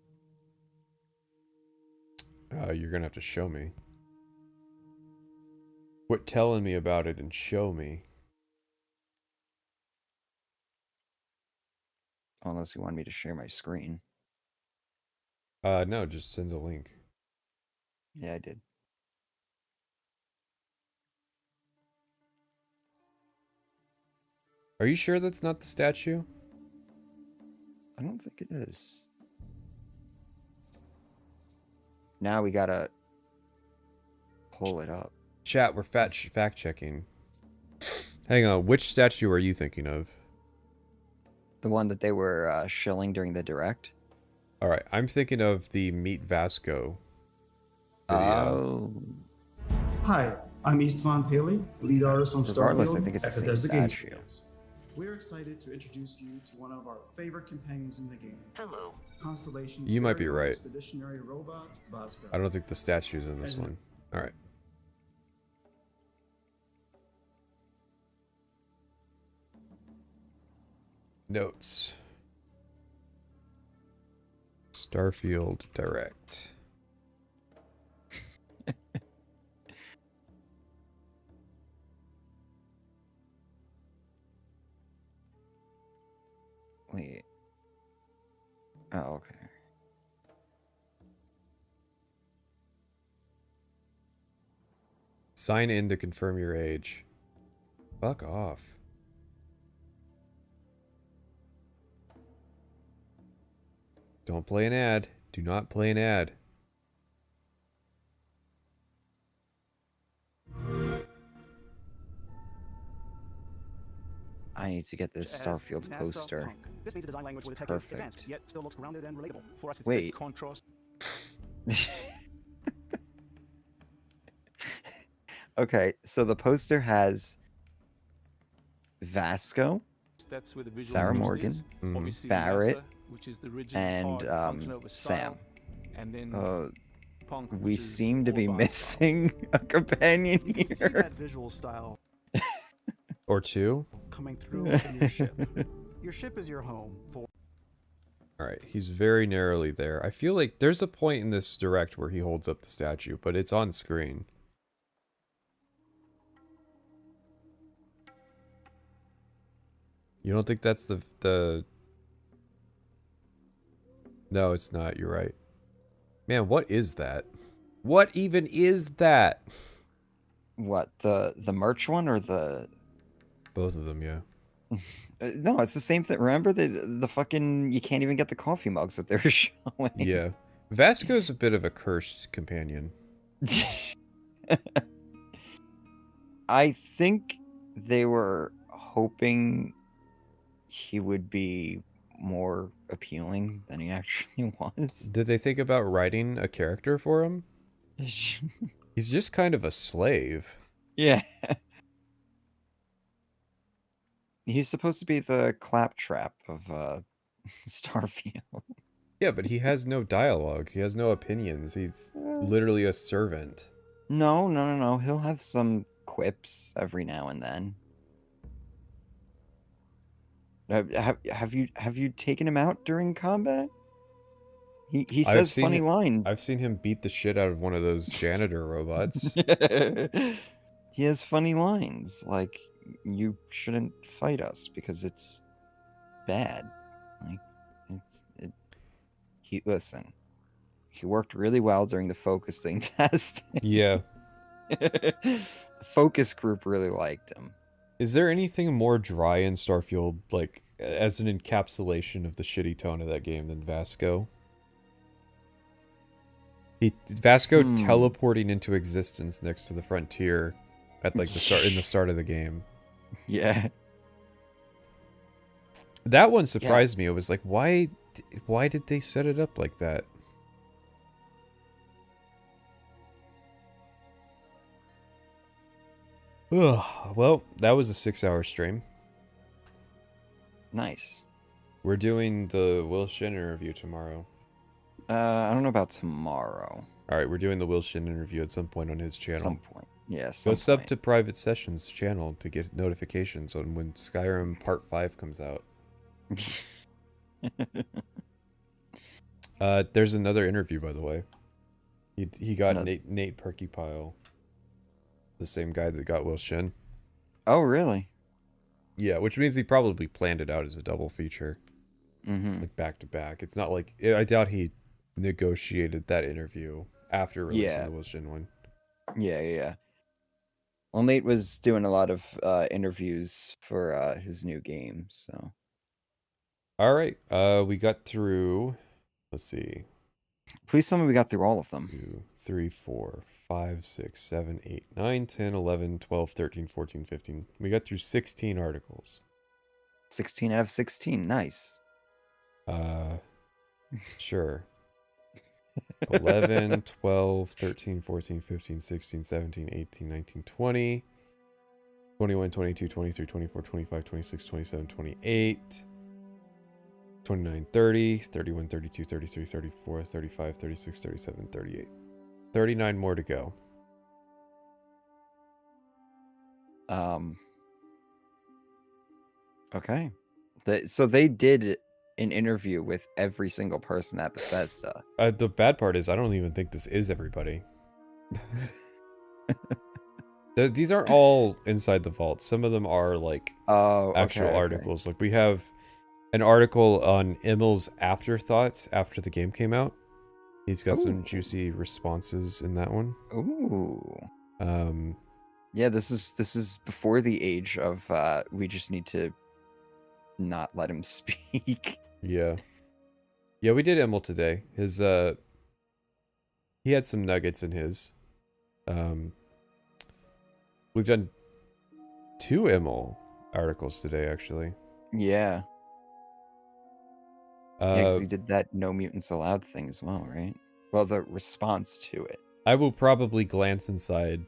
You're gonna have to show me. Quit telling me about it and show me. Unless you want me to share my screen. No, just send a link. Yeah, I did. Are you sure that's not the statue? I don't think it is. Now we gotta pull it up. Chat, we're fact checking. Hang on, which statue are you thinking of? The one that they were shilling during the direct. All right, I'm thinking of the Meet Vasco video. Oh. Hi, I'm Istvan Paley, lead artist on Regardless, Starfield I think it's the at same Bethesda Game statue. Studios. We're excited to introduce you to one of our favorite companions in the game. Hello. Constellation's You might be very own right. expeditionary robot, Vasco. I don't think the statue's in this one. All right. Notes. Starfield Direct. Wait. Oh, okay. Sign in to confirm your age. Fuck off. Don't play an ad. Do not play an ad. I need to get this Starfield poster. This means a design language with a tech Perfect. advanced, yet still looks grounded and relatable. For us, it's Wait. contrast. Okay, so the poster has Vasco, That's where the visual Sarah boost Morgan, is. Mhm. Obviously, Barrett, NASA, which is the rigid, and hard, function over style, Sam. and then Punk, We which is seem to all be about missing a companion style. You can see here. that visual style Or two. coming through in your ship. Your ship is your home for Alright, he's very narrowly there. I feel like there's a point in this direct where he holds up the statue, but it's on screen. You don't think that's the... No, it's not. You're right. Man, what is that? What even is that? What, the merch one or the... Both of them, yeah. No, it's the same thing. Remember the fucking... You can't even get the coffee mugs that they're showing. Yeah. Vasco's a bit of a cursed companion. I think they were hoping he would be more appealing than he actually was. Did they think about writing a character for him? He's just kind of a slave. Yeah. He's supposed to be the claptrap of Starfield. Yeah, but he has no dialogue. He has no opinions. He's literally a servant. No. He'll have some quips every now and then. Have you taken him out during combat? He says funny lines. I've seen him beat the shit out of one of those janitor robots. He has funny lines like, "You shouldn't fight us because it's bad." Like, listen. He worked really well during the focusing test. Yeah. The focus group really liked him. Is there anything more dry in Starfield, like, as an encapsulation of the shitty tone of that game than Vasco? Vasco teleporting into existence next to the frontier at like the start of the game. Yeah. That one surprised me. It was like, why did they set it up like that? Ugh. Well, that was a 6-hour stream. Nice. We're doing the Will Shin interview tomorrow. I don't know about tomorrow. All right, we're doing the Will Shin interview at some point on his channel. Some point. Yeah, Go sub to Private Sessions channel to get notifications on when Skyrim Part 5 comes out. There's another interview, by the way. He got Nate Perkypile, the same guy that got Will Shin. Oh, really? Yeah, which means he probably planned it out as a double feature, like back to back. It's not like I doubt he negotiated that interview after releasing the Will Shin one. Yeah. Well, Nate was doing a lot of interviews for his new game, so. All right, we got through. Let's see. Please tell me we got through all of them. 2, 3, 4, 5, 6, 7, 8, 9, 10, 11, 12, 13, 14, 15. We got through 16 articles. 16 out of 16. Nice. Sure. 11, 12, 13, 14, 15, 16, 17, 18, 19, 20, 21, 22, 23, 24, 25, 26, 27, 28, 29, 30, 31, 32, 33, 34, 35, 36, 37, 38. 39 more to go. Okay. So they did an interview with every single person at Bethesda. The bad part is I don't even think this is everybody. These aren't all inside the vault. Some of them are like actual articles. Like we have an article on Emil's afterthoughts after the game came out. He's got some juicy responses in that one. Ooh. Yeah, this is before the age of we just need to not let him speak. Yeah. Yeah, we did Emil today. His he had some nuggets in his. We've done 2 Emil articles today, actually. Yeah. Yeah, because he did that No Mutants Allowed thing as well, right? Well, the response to it. I will probably glance inside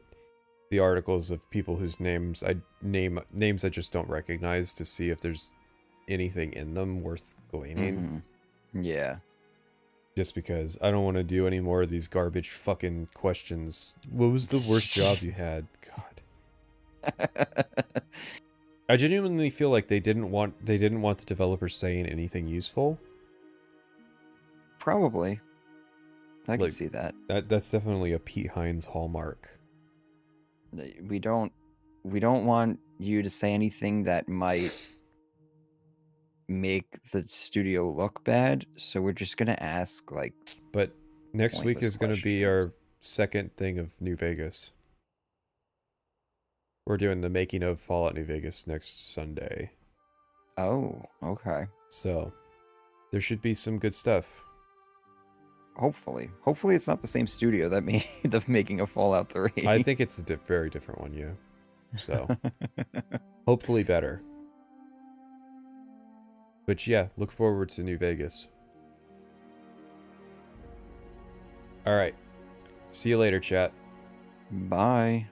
the articles of people whose names I just don't recognize to see if there's anything in them worth gleaning. Yeah. Just because I don't want to do any more of these garbage fucking questions. What was the worst job you had? God. I genuinely feel like they didn't want the developers saying anything useful. Probably. I can see that. That's definitely a Pete Hines hallmark. We don't want you to say anything that might make the studio look bad, so we're just gonna ask like. But next week is gonna be our second thing of New Vegas. We're doing the making of Fallout New Vegas next Sunday. Oh, okay. So there should be some good stuff. Hopefully it's not the same studio that made the making of Fallout 3. I think it's a very different one, yeah. So hopefully better. But yeah, look forward to New Vegas. All right. See you later, chat. Bye.